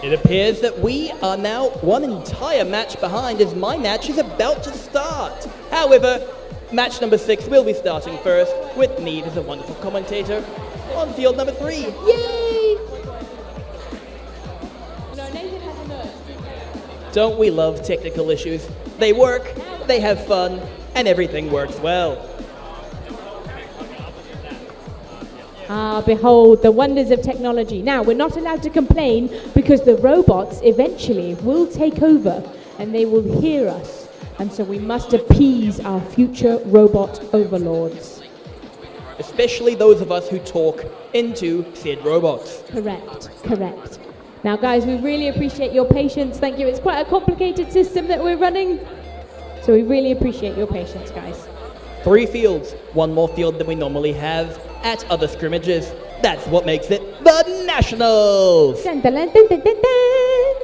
It appears that we are now one entire match behind as my match is about to start. However, match number 6 will be starting first with Need as a wonderful commentator on field number 3. Yay! Don't we love technical issues? They work, they have fun, and everything works well. Ah, behold, the wonders of technology. Now, we're not allowed to complain because the robots eventually will take over and they will hear us. And so we must appease our future robot overlords. Especially those of us who talk into said robots. Correct, correct. Now, guys, we really appreciate your patience. Thank you. It's quite a complicated system that we're running. So we really appreciate your patience, guys. 3 fields, 1 more field than we normally have at other scrimmages. That's what makes it the Nationals! Dun, dun, dun, dun, dun, dun.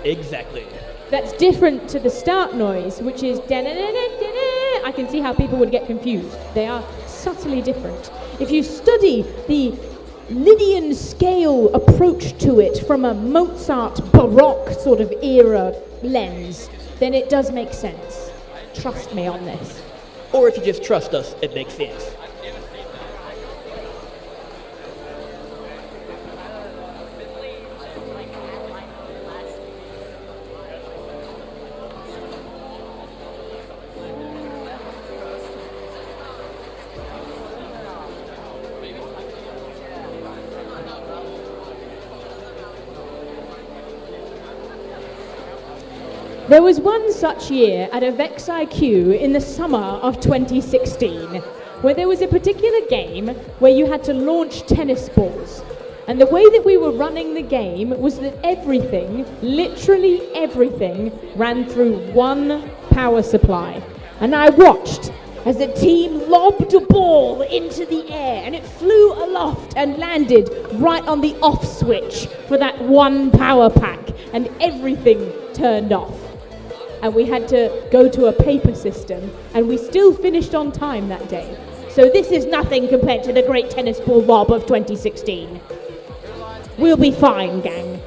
Exactly. That's different to the start noise, which is dun, dun, dun, dun, dun. I can see how people would get confused. They are subtly different. If you study the Lydian scale approach to it from a Mozart Baroque sort of era lens, then it does make sense. Trust me on this. Or if you just trust us, it makes sense. There was one such year at a VEX IQ in the summer of 2016, where there was a particular game where you had to launch tennis balls. And the way that we were running the game was that everything, literally everything, ran through one power supply. And I watched as the team lobbed a ball into the air and it flew aloft and landed right on the off switch for that one power pack, and everything turned off. And we had to go to a paper system, and we still finished on time that day. So this is nothing compared to the great tennis ball lob of 2016. We'll be fine, gang.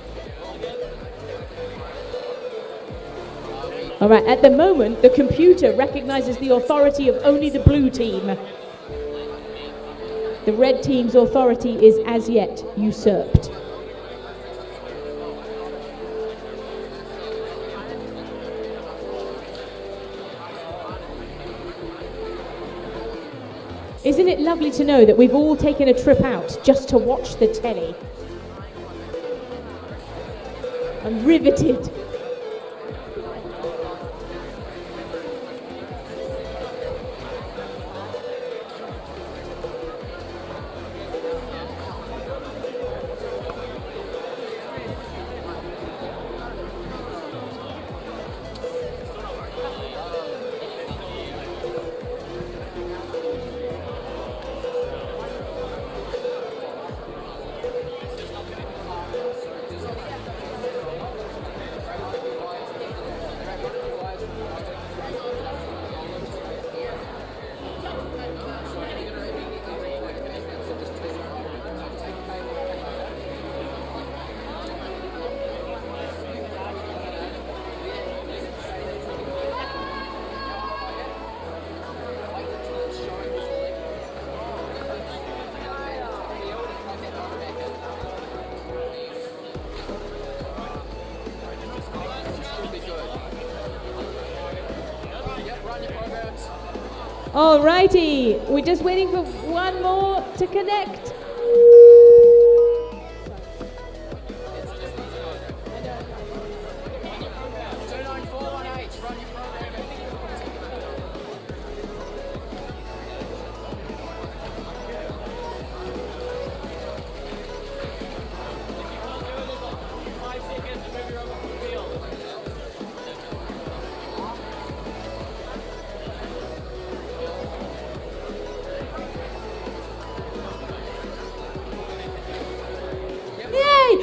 All right, at the moment, the computer recognizes the authority of only the blue team. The red team's authority is as yet usurped. Isn't it lovely to know that we've all taken a trip out just to watch the telly? I'm riveted. Alrighty, we're just waiting for one more to connect.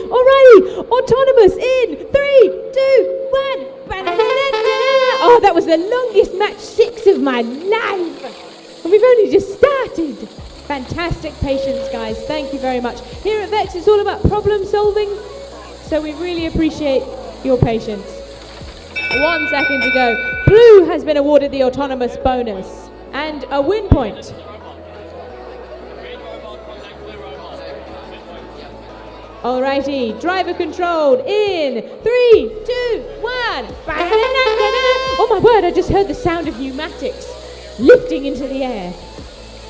Alrighty, autonomous in 3, 2, 1. Oh, that was the longest match 6 of my life. And we've only just started. Fantastic patience, guys. Thank you very much. Here at Vex, it's all about problem solving. So we really appreciate your patience. 1 second to go. Blue has been awarded the autonomous bonus and a win point. Alrighty, driver controlled in 3, 2, 1. Oh my word, I just heard the sound of pneumatics lifting into the air.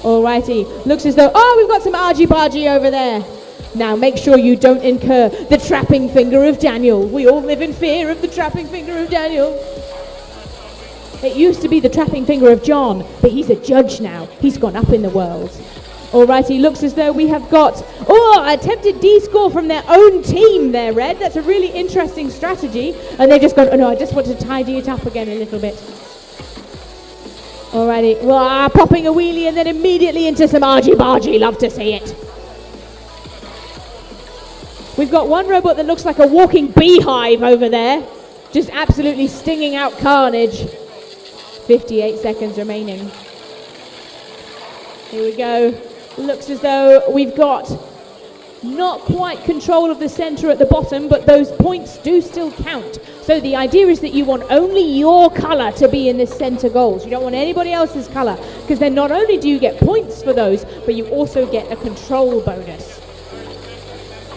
Alrighty, looks as though, we've got some argy-bargy over there. Now make sure you don't incur the trapping finger of Daniel. We all live in fear of the trapping finger of Daniel. It used to be the trapping finger of John, but he's a judge now. He's gone up in the world. Alrighty, looks as though we have got, attempted D-score from their own team there, Red. That's a really interesting strategy. And they've just gone, I just want to tidy it up again a little bit. Alrighty, popping a wheelie and then immediately into some argy-bargy. Love to see it. We've got one robot that looks like a walking beehive over there. Just absolutely stinging out carnage. 58 seconds remaining. Here we go. Looks as though we've got not quite control of the center at the bottom, but those points do still count. So the idea is that you want only your color to be in the center goals. You don't want anybody else's color, because then not only do you get points for those, but you also get a control bonus.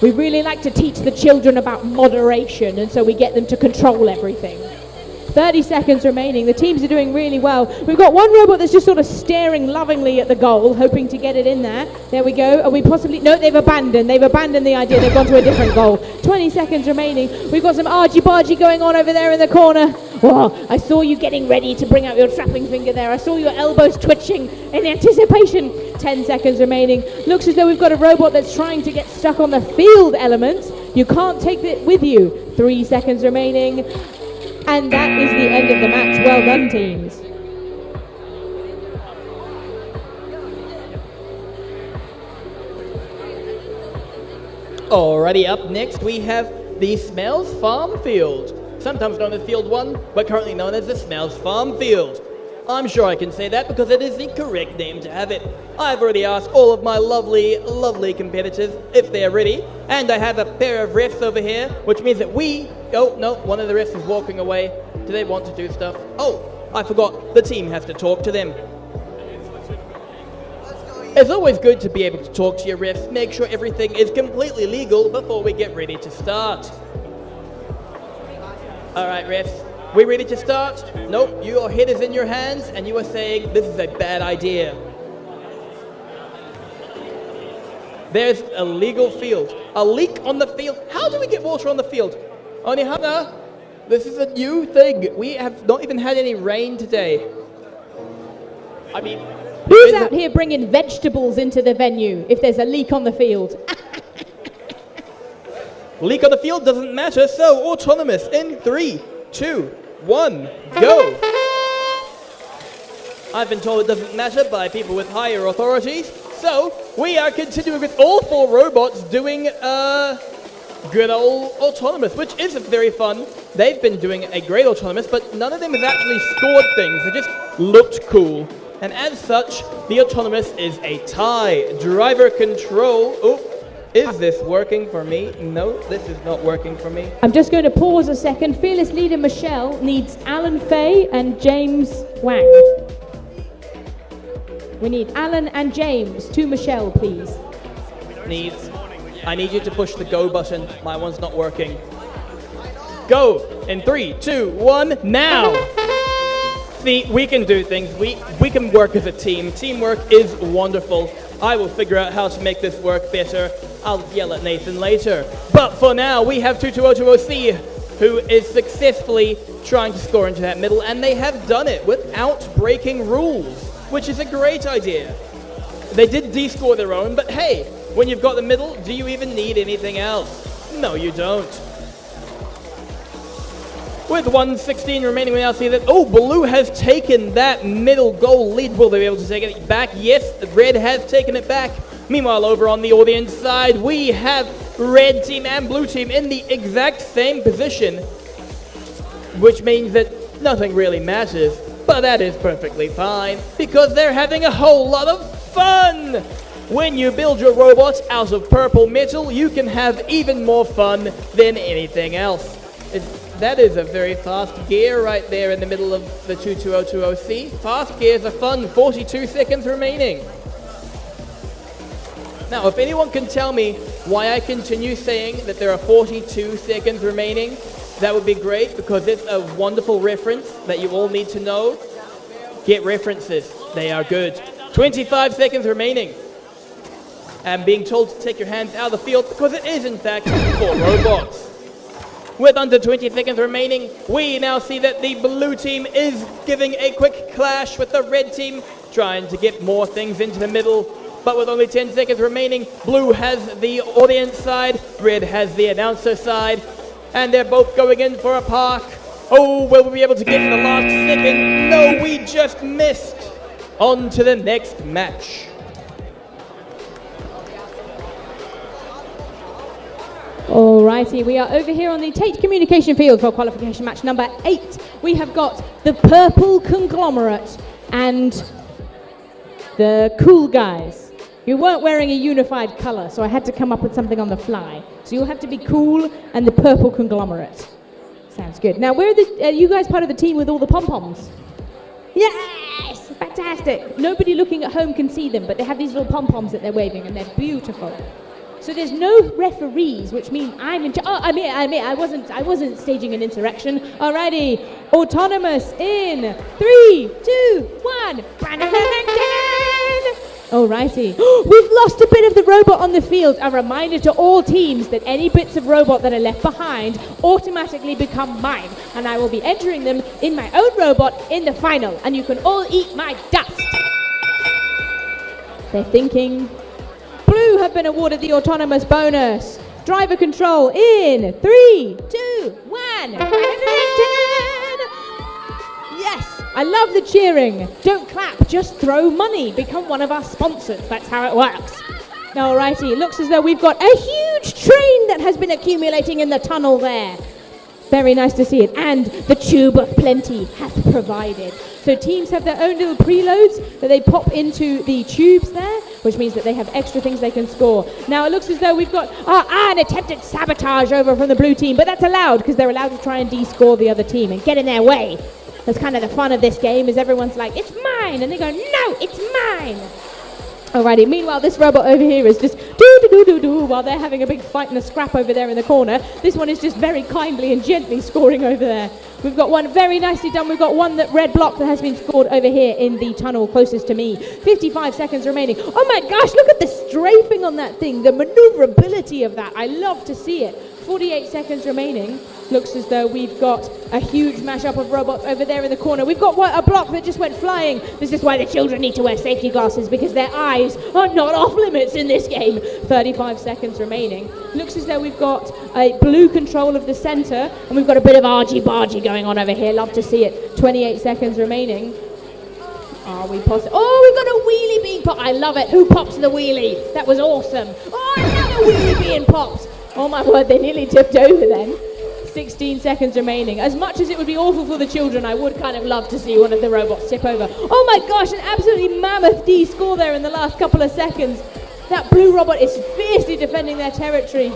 We really like to teach the children about moderation, and so we get them to control everything. 30 seconds remaining. The teams are doing really well. We've got one robot that's just sort of staring lovingly at the goal, hoping to get it in there. There we go. Are we possibly... No, they've abandoned. They've abandoned the idea. They've gone to a different goal. 20 seconds remaining. We've got some argy-bargy going on over there in the corner. Oh, I saw you getting ready to bring out your trapping finger there. I saw your elbows twitching in anticipation. 10 seconds remaining. Looks as though we've got a robot that's trying to get stuck on the field element. You can't take it with you. 3 seconds remaining. And that is the end of the match. Well done, teams. Alrighty, up next we have the Smells Farm Field. Sometimes known as Field 1, but currently known as the Smells Farm Field. I'm sure I can say that because it is the correct name to have it. I've already asked all of my lovely, lovely competitors if they're ready, and I have a pair of refs over here, which means that oh no, one of the refs is walking away. Do they want to do stuff? Oh, I forgot, the team has to talk to them. It's always good to be able to talk to your refs, make sure everything is completely legal before we get ready to start. Alright refs, we ready to start? Nope, your head is in your hands and you are saying this is a bad idea. There's a legal field. A leak on the field. How do we get water on the field? Onihana, this is a new thing. We have not even had any rain today. I mean... Who's out here bringing vegetables into the venue if there's a leak on the field? Leak on the field doesn't matter, so autonomous in 3, 2, 1, go! I've been told it doesn't matter by people with higher authorities, so we are continuing with all 4 robots doing good old autonomous, which isn't very fun. They've been doing a great autonomous, but none of them have actually scored things. They just looked cool. And as such, the autonomous is a tie. Driver control. Oh, is this working for me? No, this is not working for me. I'm just going to pause a second. Fearless leader Michelle needs Alan Fay and James Wang. We need Alan and James to Michelle, please. I need you to push the go button. My one's not working. Go in 3, 2, 1, now! See, we can do things. We can work as a team. Teamwork is wonderful. I will figure out how to make this work better. I'll yell at Nathan later. But for now, we have 22020C, who is successfully trying to score into that middle, and they have done it without breaking rules, which is a great idea. They did de-score their own, but hey, when you've got the middle, do you even need anything else? No, you don't. With 1:16 remaining, we now see that, Blue has taken that middle goal lead. Will they be able to take it back? Yes, Red has taken it back. Meanwhile, over on the audience side, we have Red team and Blue team in the exact same position, which means that nothing really matters, but that is perfectly fine, because they're having a whole lot of fun! When you build your robots out of purple metal, you can have even more fun than anything else. That is a very fast gear right there in the middle of the 22020C. Fast gears are fun, 42 seconds remaining. Now, if anyone can tell me why I continue saying that there are 42 seconds remaining, that would be great, because it's a wonderful reference that you all need to know. Get references, they are good. 25 seconds remaining. And being told to take your hands out of the field, because it is in fact for robots. With under 20 seconds remaining, we now see that the Blue team is giving a quick clash with the Red team, trying to get more things into the middle. But with only 10 seconds remaining, Blue has the audience side, Red has the announcer side, and they're both going in for a park. Will we be able to get in the last second? No, we just missed. On to the next match. Alrighty, we are over here on the Tate Communication Field for qualification match number 8. We have got the Purple Conglomerate and the Cool Guys. You weren't wearing a unified colour, so I had to come up with something on the fly. So you'll have to be Cool and the Purple Conglomerate. Sounds good. Now, are you guys part of the team with all the pom-poms? Yes! Fantastic! Nobody looking at home can see them, but they have these little pom-poms that they're waving, and they're beautiful. So there's no referees, which means I'm in charge. I wasn't staging an insurrection. Alrighty, autonomous in 3, 2, 1. Alrighty, we've lost a bit of the robot on the field. A reminder to all teams that any bits of robot that are left behind automatically become mine, and I will be entering them in my own robot in the final, and you can all eat my dust. They're thinking. Blue have been awarded the autonomous bonus. Driver control in 3, 2, 1. Yes, I love the cheering. Don't clap, just throw money. Become one of our sponsors. That's how it works. Alrighty, it looks as though we've got a huge train that has been accumulating in the tunnel there. Very nice to see it. And the tube of plenty hath provided. So teams have their own little preloads that they pop into the tubes there, which means that they have extra things they can score. Now it looks as though we've got an attempted sabotage over from the Blue team, but that's allowed because they're allowed to try and de-score the other team and get in their way. That's kind of the fun of this game, is everyone's like, it's mine, and they go, no, it's mine. Alrighty, meanwhile this robot over here is just do-do-do-do-do while they're having a big fight and a scrap over there in the corner. This one is just very kindly and gently scoring over there. We've got one very nicely done. We've got one red block that has been scored over here in the tunnel closest to me. 55 seconds remaining. Oh my gosh, look at the strafing on that thing, the maneuverability of that. I love to see it. 48 seconds remaining. Looks as though we've got a huge mashup of robots over there in the corner. We've got a block that just went flying. This is why the children need to wear safety glasses, because their eyes are not off limits in this game. 35 seconds remaining. Looks as though we've got a Blue control of the center, and we've got a bit of argy-bargy going on over here. Love to see it. 28 seconds remaining. Are we possible? Oh, we've got a wheelie being popped. I love it. Who popped the wheelie? That was awesome. Oh, another wheelie being popped. Oh my word, they nearly tipped over then. 16 seconds remaining. As much as it would be awful for the children, I would kind of love to see one of the robots tip over. Oh my gosh, an absolutely mammoth D-score there in the last couple of seconds. That Blue robot is fiercely defending their territory.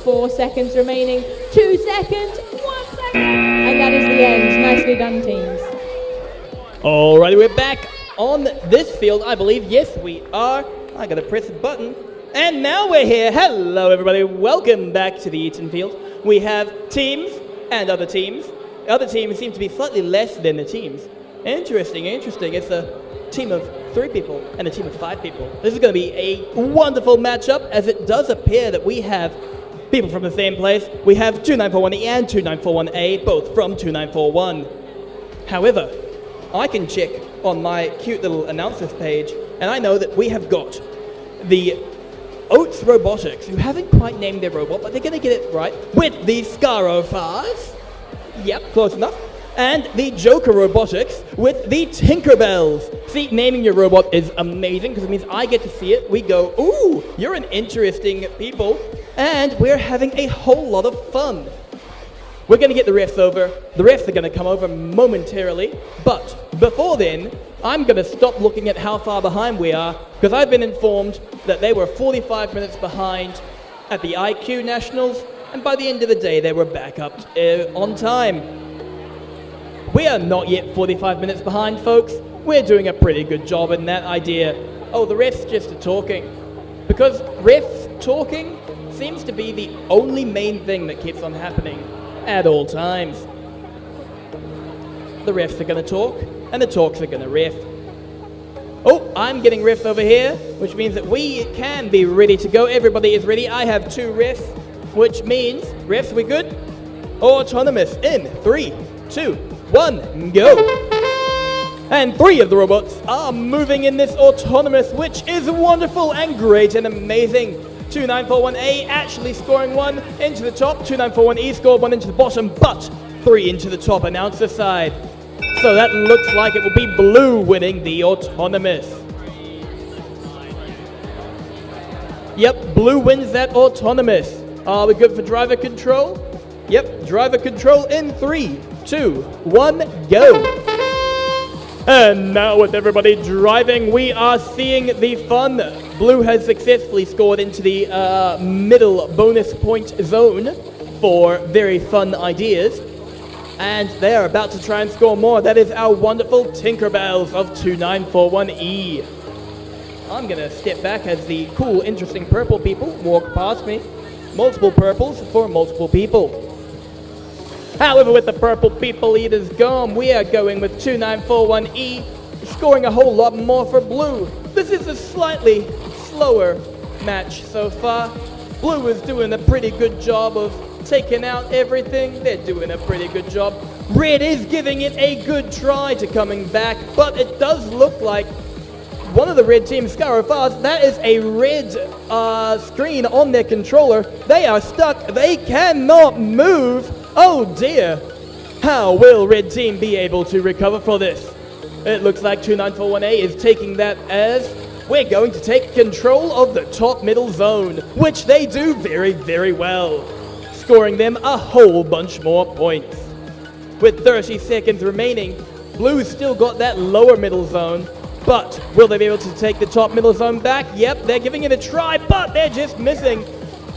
4 seconds remaining. 2 seconds. 1 second. And that is the end. Nicely done, teams. Alrighty, we're back on this field, I believe. Yes, we are. I gotta press a button. And now we're here. Hello, everybody. Welcome back to the Eaton Field. We have teams and other teams. Other teams seem to be slightly less than the teams. Interesting. It's a team of 3 people and a team of 5 people. This is going to be a wonderful matchup, as it does appear that we have people from the same place. We have 2941E and 2941A, both from 2941. However, I can check on my cute little announcers page, and I know that we have got the Oats Robotics, who haven't quite named their robot, but they're going to get it right, with the Scarofars. Yep, close enough. And the Joker Robotics with the Tinkerbells. See, naming your robot is amazing because it means I get to see it. We go, ooh, you're an interesting people. And we're having a whole lot of fun. We're going to get the refs over. The refs are going to come over momentarily. But before then, I'm going to stop looking at how far behind we are, because I've been informed that they were 45 minutes behind at the IQ Nationals. And by the end of the day, they were back up on time. We are not yet 45 minutes behind, folks. We're doing a pretty good job in that idea. Oh, the refs just are talking. Because refs talking seems to be the only main thing that keeps on happening at all times. The refs are going to talk, and the talks are going to ref. Oh, I'm getting refs over here, which means that we can be ready to go. Everybody is ready. I have 2 refs, which means, refs, we good? Autonomous in 3, 2, 1, go! And 3 of the robots are moving in this autonomous, which is wonderful and great and amazing. 2941A actually scoring 1 into the top, 2941E scored 1 into the bottom, but 3 into the top announcer side. So that looks like it will be blue winning the autonomous. Yep, blue wins that autonomous. Are we good for driver control? Yep, driver control in 3, 2, 1, go! And now with everybody driving, we are seeing the fun. Blue has successfully scored into the middle bonus point zone for very fun ideas. And they are about to try and score more. That is our wonderful Tinkerbells of 2941E. I'm going to step back as the cool, interesting purple people walk past me. Multiple purples for multiple people. However, with the purple people leaders gone, we are going with 2941E, scoring a whole lot more for blue. This is a slightly slower match so far. Blue is doing a pretty good job of taking out everything. They're doing a pretty good job. Red is giving it a good try to coming back, but it does look like one of the red team's Scarofars, that is a red screen on their controller. They are stuck. They cannot move. Oh dear. How will red team be able to recover for this? It looks like 2941A is taking that as we're going to take control of the top middle zone, which they do very, very well, scoring them a whole bunch more points. With 30 seconds remaining, Blue's still got that lower middle zone, but will they be able to take the top middle zone back? Yep, they're giving it a try, but they're just missing.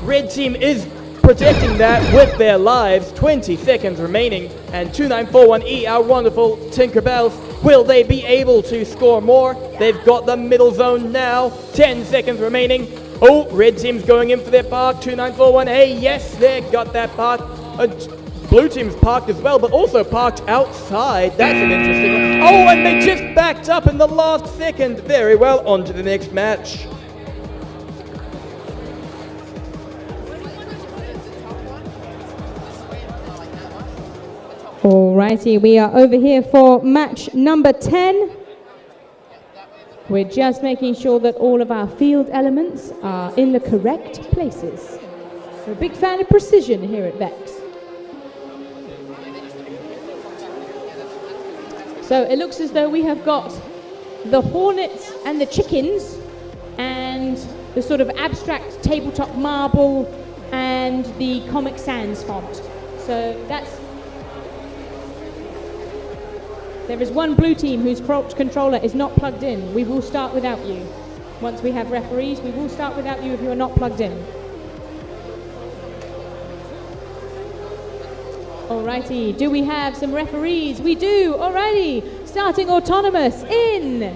Red team is protecting that with their lives. 20 seconds remaining, and 2941E, our wonderful Tinkerbells, will they be able to score more? They've got the middle zone now. 10 seconds remaining. Oh, red team's going in for their park. 2941A, yes, they got that park. Blue team's parked as well, but also parked outside. That's an interesting one. Oh, and they just backed up in the last second. Very well, on to the next match. Alrighty, we are over here for match number 10. We're just making sure that all of our field elements are in the correct places. We're a big fan of precision here at Vex. So it looks as though we have got the hornets and the chickens and the sort of abstract tabletop marble and the Comic Sans font. So that's... There is one blue team whose controller is not plugged in. We will start without you. Once we have referees, we will start without you if you are not plugged in. Alrighty, do we have some referees? We do, alrighty. Starting autonomous in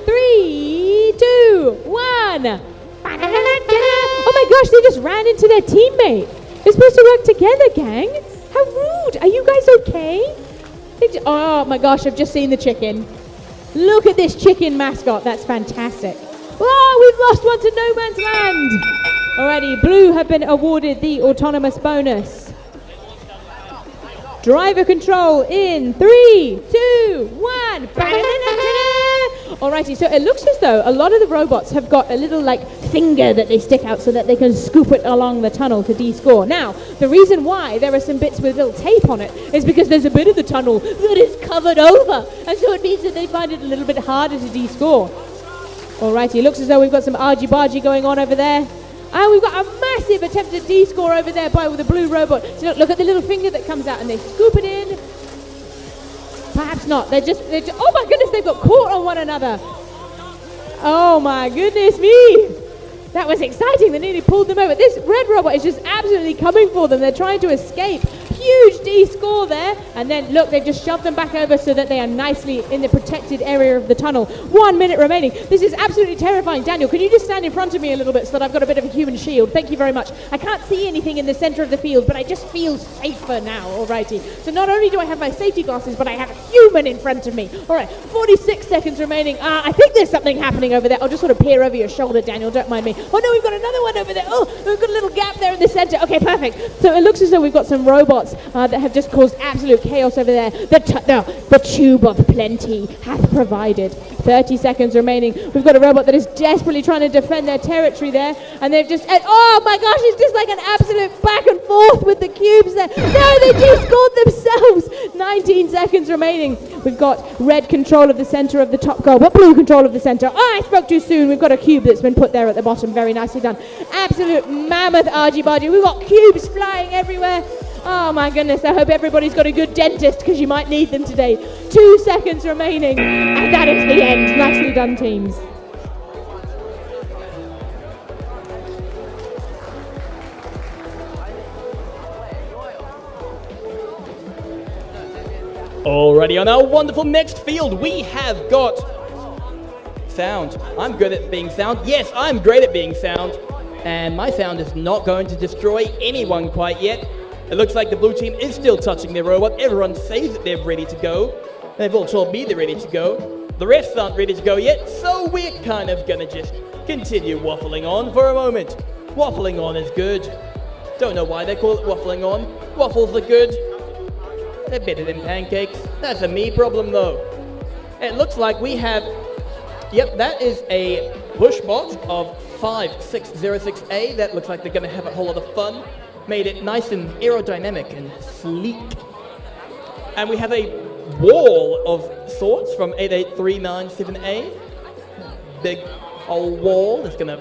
3, 2, 1. Oh my gosh, they just ran into their teammate. They're supposed to work together, gang. How rude. Are you guys okay? Oh my gosh, I've just seen the chicken. Look at this chicken mascot. That's fantastic. Oh, we've lost one to no man's land. Alrighty, blue have been awarded the autonomous bonus. Driver control in 3, 2, 1. Alrighty, so it looks as though a lot of the robots have got a little like finger that they stick out so that they can scoop it along the tunnel to de-score. Now, the reason why there are some bits with little tape on it is because there's a bit of the tunnel that is covered over, and so it means that they find it a little bit harder to de-score. Alrighty, looks as though we've got some argy-bargy going on over there. And we've got a massive attempted D-score over there by the blue robot. So look at the little finger that comes out and they scoop it in. Perhaps not. They're just, oh my goodness, they've got caught on one another. Oh my goodness me. That was exciting. They nearly pulled them over. This red robot is just absolutely coming for them. They're trying to escape. Huge D-score there. And then, look, they've just shoved them back over so that they are nicely in the protected area of the tunnel. 1 minute remaining. This is absolutely terrifying. Daniel, can you just stand in front of me a little bit so that I've got a bit of a human shield? Thank you very much. I can't see anything in the center of the field, but I just feel safer now, alrighty. So not only do I have my safety glasses, but I have a human in front of me. All right, 46 seconds remaining. I think there's something happening over there. I'll just sort of peer over your shoulder, Daniel. Don't mind me. Oh, no, we've got another one over there. Oh, we've got a little gap there in the center. Okay, perfect. So it looks as though we've got some robots that have just caused absolute chaos over there. The tube of plenty hath provided. 30 seconds remaining. We've got a robot that is desperately trying to defend their territory there, and they've just, oh my gosh, it's just like an absolute back and forth with the cubes there. No, they just scored themselves. 19 seconds remaining. We've got red control of the center of the top goal, but blue control of the center. Oh, I spoke too soon. We've got a cube that's been put there at the bottom. Very nicely done. Absolute mammoth argy-bargy. We've got cubes flying everywhere. Oh my goodness, I hope everybody's got a good dentist because you might need them today. 2 seconds remaining, and that is the end. Nicely done, teams. Alrighty, on our wonderful next field, we have got sound. I'm good at being sound. Yes, I'm great at being sound. And my sound is not going to destroy anyone quite yet. It looks like the blue team is still touching their robot. Everyone says that they're ready to go. They've all told me they're ready to go. The refs aren't ready to go yet, so we're kind of gonna just continue waffling on for a moment. Waffling on is good. Don't know why they call it waffling on. Waffles are good. They're better than pancakes. That's a me problem though. It looks like we have, yep, that is a push bot of 5606A. That looks like they're gonna have a whole lot of fun. Made it nice and aerodynamic and sleek. And we have a wall of sorts from 88397A. Big old wall that's gonna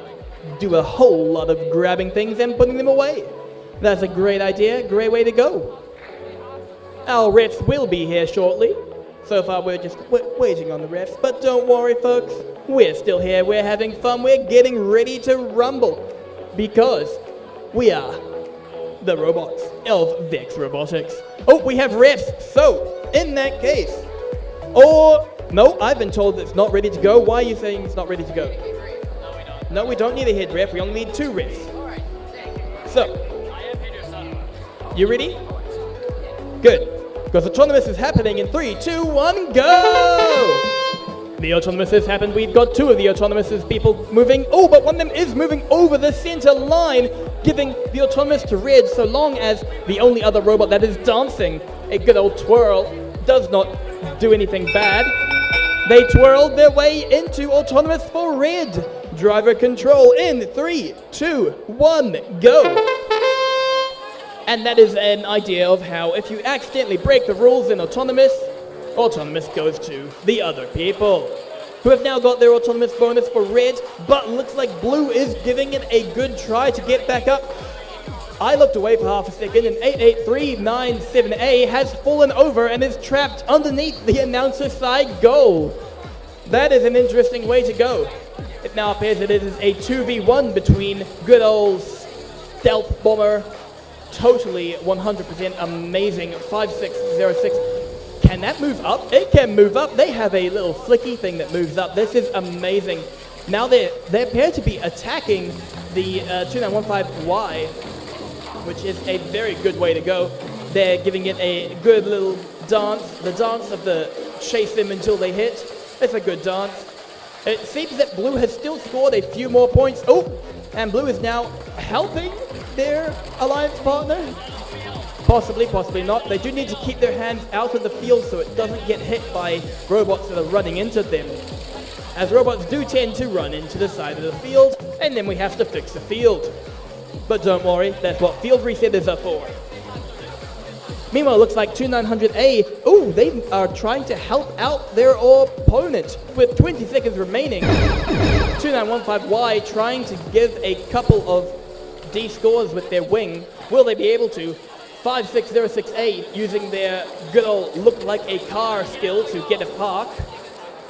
do a whole lot of grabbing things and putting them away. That's a great idea, great way to go. Our refs will be here shortly. So far we're just waiting on the refs, but don't worry folks, we're still here, we're having fun, we're getting ready to rumble. Because we are the robots of Vex Robotics. Oh, we have refs, so in that case, or no, I've been told it's not ready to go. Why are you saying it's not ready to go? No, we don't need a head ref, we only need 2 refs. So, you ready? Good, because autonomous is happening in 3, 2, 1, go! The autonomous has happened. We've got 2 of the autonomous people moving. Oh, but one of them is moving over the center line, giving the autonomous to red, so long as the only other robot that is dancing a good old twirl does not do anything bad. They twirled their way into autonomous for red. Driver control in 3, 2, 1, go. And that is an idea of how if you accidentally break the rules in autonomous, autonomous goes to the other people, who have now got their autonomous bonus for red, but looks like blue is giving it a good try to get back up. I looked away for half a second, and 88397A has fallen over and is trapped underneath the announcer side goal. That is an interesting way to go. It now appears that it is a 2v1 between good old stealth bomber, totally 100% amazing 5606. Can that move up? It can move up. They have a little flicky thing that moves up. This is amazing. Now they appear to be attacking the 2915Y, which is a very good way to go. They're giving it a good little dance, the dance of the chase them until they hit. It's a good dance. It seems that Blue has still scored a few more points. Oh, and Blue is now helping their alliance partner. Possibly, possibly not. They do need to keep their hands out of the field so it doesn't get hit by robots that are running into them. As robots do tend to run into the side of the field, and then we have to fix the field. But don't worry, that's what field resetters are for. Meanwhile, it looks like 2900A, oh, they are trying to help out their opponent with 20 seconds remaining. 2915Y trying to give a couple of D scores with their wing. Will they be able to? 5606A using their good old look like a car skill to get a park.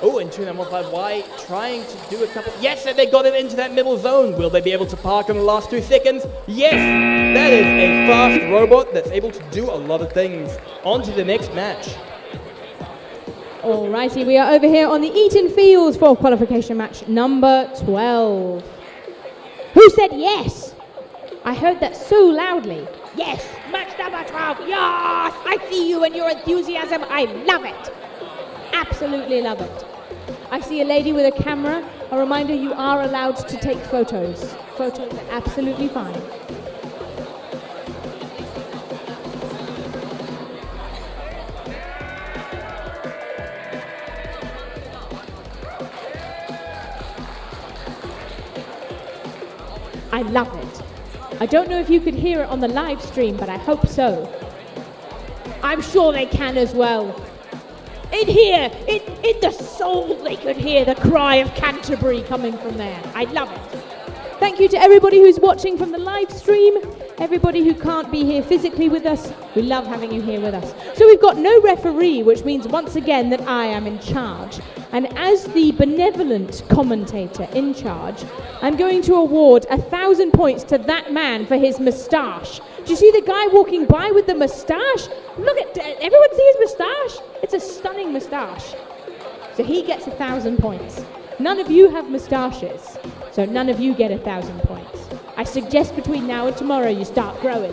Oh, and 2915Y trying to do a couple. Yes, and they got it into that middle zone. Will they be able to park in the last 2 seconds? Yes, that is a fast robot that's able to do a lot of things. On to the next match. Alrighty, we are over here on the Eaton Fields for qualification match number 12. Who said yes? I heard that so loudly. Yes, match number 12. Yes, I see you and your enthusiasm. I love it. Absolutely love it. I see a lady with a camera. A reminder, you are allowed to take photos. Photos are absolutely fine. I love it. I don't know if you could hear it on the live stream, but I hope so. I'm sure they can as well. In here, in the soul, they could hear the cry of Canterbury coming from there. I love it. Thank you to everybody who's watching from the live stream, everybody who can't be here physically with us. We love having you here with us. So we've got no referee, which means once again that I am in charge. And as the benevolent commentator in charge, I'm going to award 1,000 points to that man for his moustache. Do you see the guy walking by with the moustache? Look at, everyone see his moustache? It's a stunning moustache. So he gets 1,000 points. None of you have moustaches, so none of you get 1,000 points. I suggest between now and tomorrow you start growing.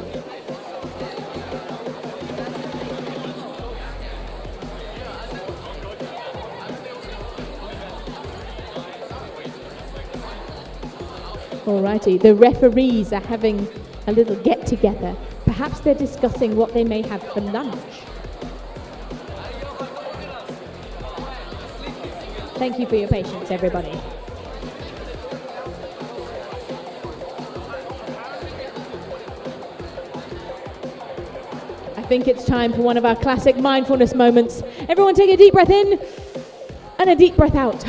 Alrighty, the referees are having a little get-together. Perhaps they're discussing what they may have for lunch. Thank you for your patience, everybody. I think it's time for one of our classic mindfulness moments. Everyone take a deep breath in and a deep breath out.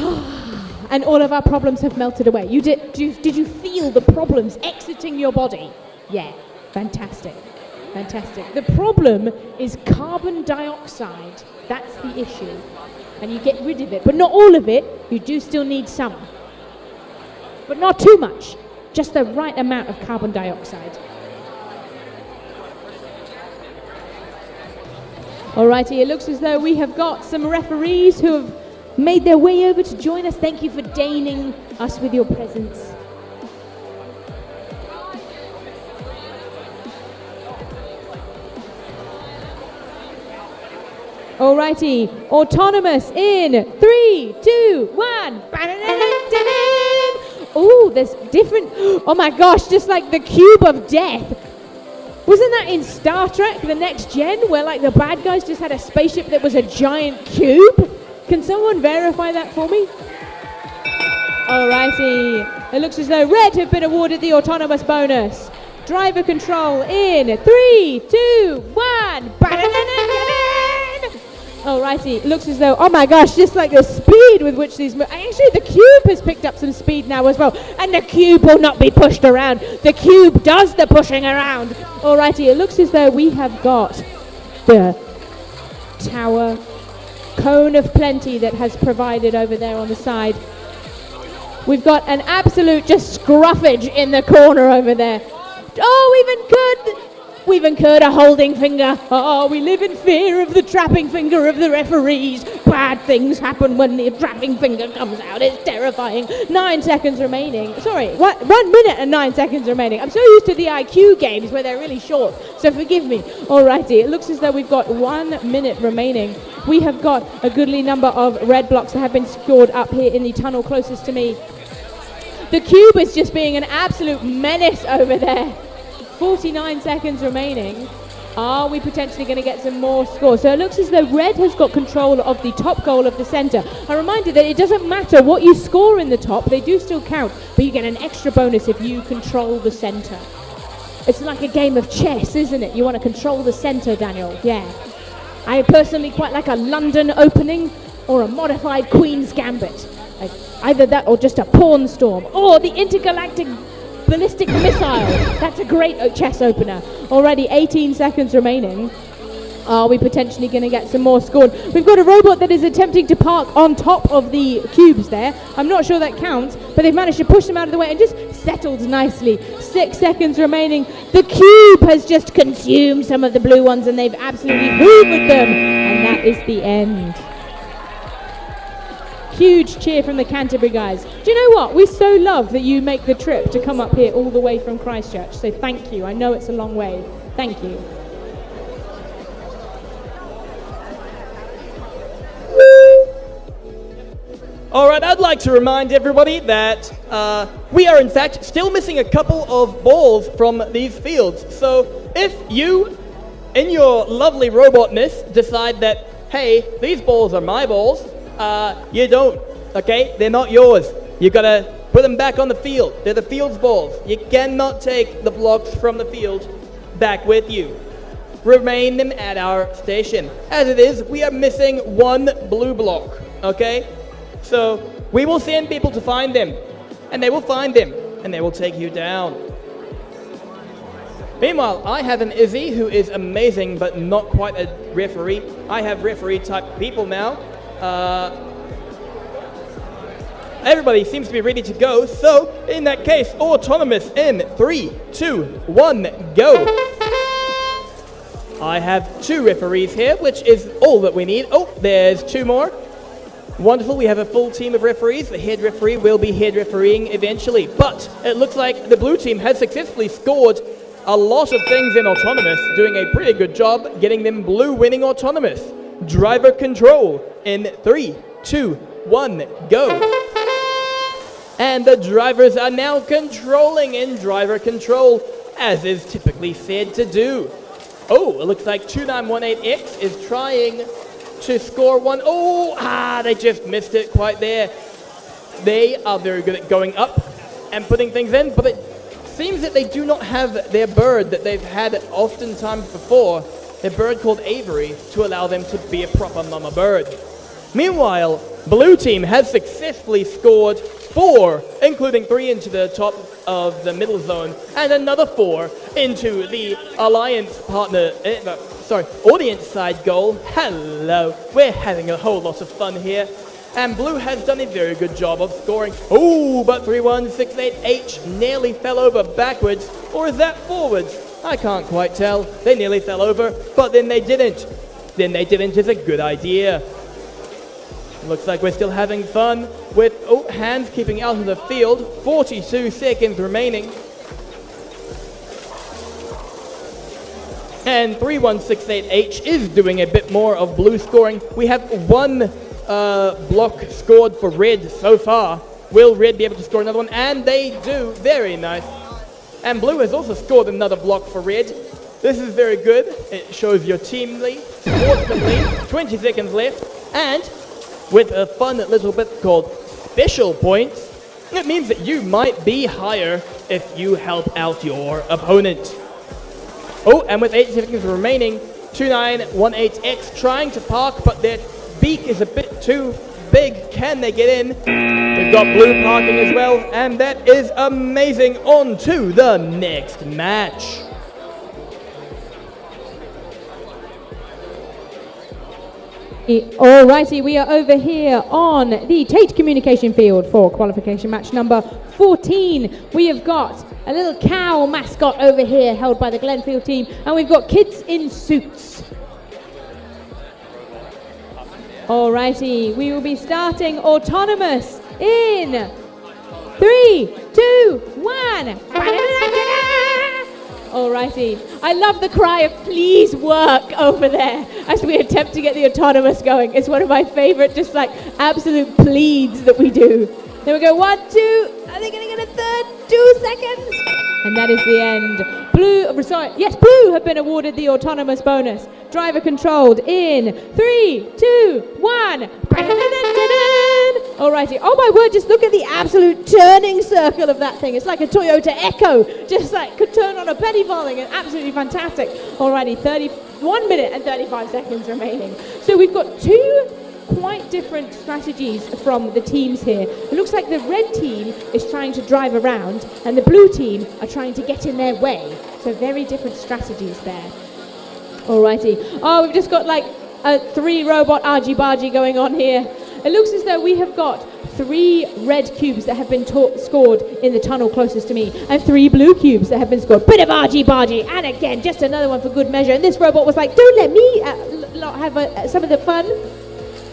And all of our problems have melted away. Did you feel the problems exiting your body? Yeah, fantastic, fantastic. The problem is carbon dioxide. That's the issue. And you get rid of it, but not all of it. You do still need some, but not too much. Just the right amount of carbon dioxide. Alrighty, it looks as though we have got some referees who have made their way over to join us. Thank you for deigning us with your presence. Alrighty, autonomous in 3, 2, 1. Oh, there's different. Oh my gosh, just like the cube of death. Wasn't that in Star Trek, The Next Gen, where like the bad guys just had a spaceship that was a giant cube? Can someone verify that for me? Alrighty, it looks as though Red have been awarded the autonomous bonus. Driver control in 3, 2, 1. Alrighty, looks as though, oh my gosh, just like the speed with which these move. Actually, the cube has picked up some speed now as well. And the cube will not be pushed around. The cube does the pushing around. Alrighty, it looks as though we have got the tower cone of plenty that has provided over there on the side. We've got an absolute just scruffage in the corner over there. Oh, even good. We've incurred a holding finger. Oh, we live in fear of the trapping finger of the referees. Bad things happen when the trapping finger comes out. It's terrifying. 9 seconds remaining. Sorry, 1 minute and 9 seconds remaining. I'm so used to the IQ games where they're really short, so forgive me. Alrighty, it looks as though we've got 1 minute remaining. We have got a goodly number of red blocks that have been scored up here in the tunnel closest to me. The cube is just being an absolute menace over there. 49 seconds remaining. Are we potentially going to get some more scores? So it looks as though red has got control of the top goal of the centre. A reminder that it doesn't matter what you score in the top, they do still count, but you get an extra bonus if you control the centre. It's like a game of chess, isn't it? You want to control the centre, Daniel. Yeah. I personally quite like a London opening or a modified Queen's Gambit. Like either that or just a Pawn Storm or the Intergalactic Ballistic Missile. That's a great chess opener. Already 18 seconds remaining. Are we potentially going to get some more scored? We've got a robot that is attempting to park on top of the cubes there. I'm not sure that counts, but they've managed to push them out of the way and just settled nicely. 6 seconds remaining. The cube has just consumed some of the blue ones and they've absolutely hoovered them. And that is the end. Huge cheer from the Canterbury guys. Do you know what? We so love that you make the trip to come up here all the way from Christchurch. So thank you. I know it's a long way. Thank you. Alright, I'd like to remind everybody that we are in fact still missing a couple of balls from these fields. So if you, in your lovely robotness, decide that, hey, these balls are my balls, you don't, okay? They're not yours. You gotta put them back on the field. They're the field's balls. You cannot take the blocks from the field back with you. Remain them at our station. As it is, we are missing 1 blue block, okay? So we will send people to find them, and they will find them, and they will take you down. Meanwhile, I have an Izzy who is amazing, but not quite a referee. I have referee type people now. Everybody seems to be ready to go, so in that case, autonomous in 3, 2, 1, go. I have 2 referees here, which is all that we need. Oh, there's 2 more. Wonderful, we have a full team of referees. The head referee will be head refereeing eventually, but it looks like the blue team has successfully scored a lot of things in autonomous, doing a pretty good job getting them blue winning autonomous. Driver control in 3, 2, 1, go. And the drivers are now controlling in driver control, as is typically said to do. Oh, it looks like 2918X is trying to score one. Oh, they just missed it quite there. They are very good at going up and putting things in, but it seems that they do not have their bird that they've had oftentimes before, their bird called Avery, to allow them to be a proper mama bird. Meanwhile, blue team has successfully scored 4, including 3 into the top of the middle zone, and another 4 into the alliance partner, audience side goal. Hello, we're having a whole lot of fun here. And blue has done a very good job of scoring. Oh, but 3168H nearly fell over backwards, or is that forwards? I can't quite tell. They nearly fell over, but then they didn't. Then they didn't is a good idea. Looks like we're still having fun with hands keeping out of the field. 42 seconds remaining. And 3168H is doing a bit more of blue scoring. We have 1 block scored for red so far. Will red be able to score another one? And they do. Very nice. And blue has also scored another block for red. This is very good. It shows your teamly, sportsmanly. 20 seconds left. And with a fun little bit called special points, it means that you might be higher if you help out your opponent. Oh, and with 8 seconds remaining, 2918X trying to park, but their beak is a bit too big. Can they get in? We've got blue parking as well, and that is amazing. On to the next match. Alrighty, we are over here on the Tate Communication Field for qualification match number 14. We have got a little cow mascot over here held by the Glenfield team, and we've got kids in suits. Alrighty, we will be starting autonomous in 3, 2, 1. Alrighty, I love the cry of please work over there as we attempt to get the autonomous going. It's one of my favorite, just like absolute pleads that we do. There we go, 1, 2, are they gonna get a third? 2 seconds. And that is the end. Blue have been awarded the autonomous bonus. Driver controlled in 3, 2, 1. Alrighty, oh my word, just look at the absolute turning circle of that thing. It's like a Toyota Echo, just like could turn on a penny farthing, and absolutely fantastic. Alrighty, 1 minute and 35 seconds remaining. So we've got 2 quite different strategies from the teams here. It looks like the red team is trying to drive around and the blue team are trying to get in their way. So very different strategies there. Alrighty. Oh, we've just got like a 3 robot argy-bargy going on here. It looks as though we have got 3 red cubes that have been scored in the tunnel closest to me, and 3 blue cubes that have been scored. Bit of argy-bargy, and again, just another one for good measure. And this robot was like, don't let me have some of the fun.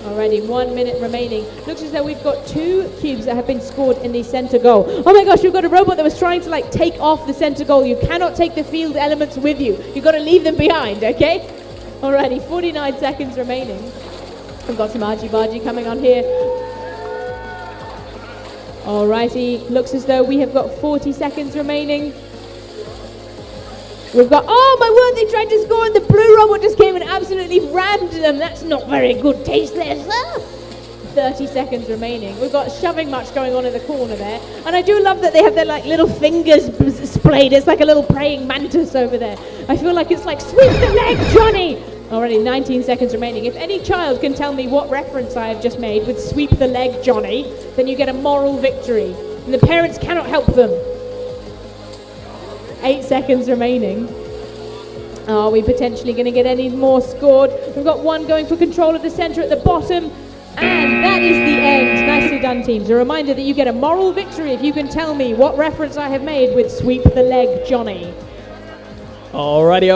Alrighty, 1 minute remaining. Looks as though we've got 2 cubes that have been scored in the center goal. Oh my gosh, we've got a robot that was trying to like take off the center goal. You cannot take the field elements with you. You've got to leave them behind, okay? Alrighty, 49 seconds remaining. We've got some argy-bargy coming on here. Alrighty, looks as though we have got 40 seconds remaining. We've got, oh my word, they tried to score and the blue robot just came and absolutely rammed them. That's not very good taste there, sir. 30 seconds remaining. We've got shoving match going on in the corner there. And I do love that they have their like little fingers splayed. It's like a little praying mantis over there. I feel like it's like, sweep the leg, Johnny. Already 19 seconds remaining. If any child can tell me what reference I have just made with sweep the leg, Johnny, then you get a moral victory. And the parents cannot help them. 8 seconds remaining. Are we potentially going to get any more scored? We've got 1 going for control of the centre at the bottom. And that is the end. Nicely done, teams. A reminder that you get a moral victory if you can tell me what reference I have made with sweep the leg, Johnny. Alrighty.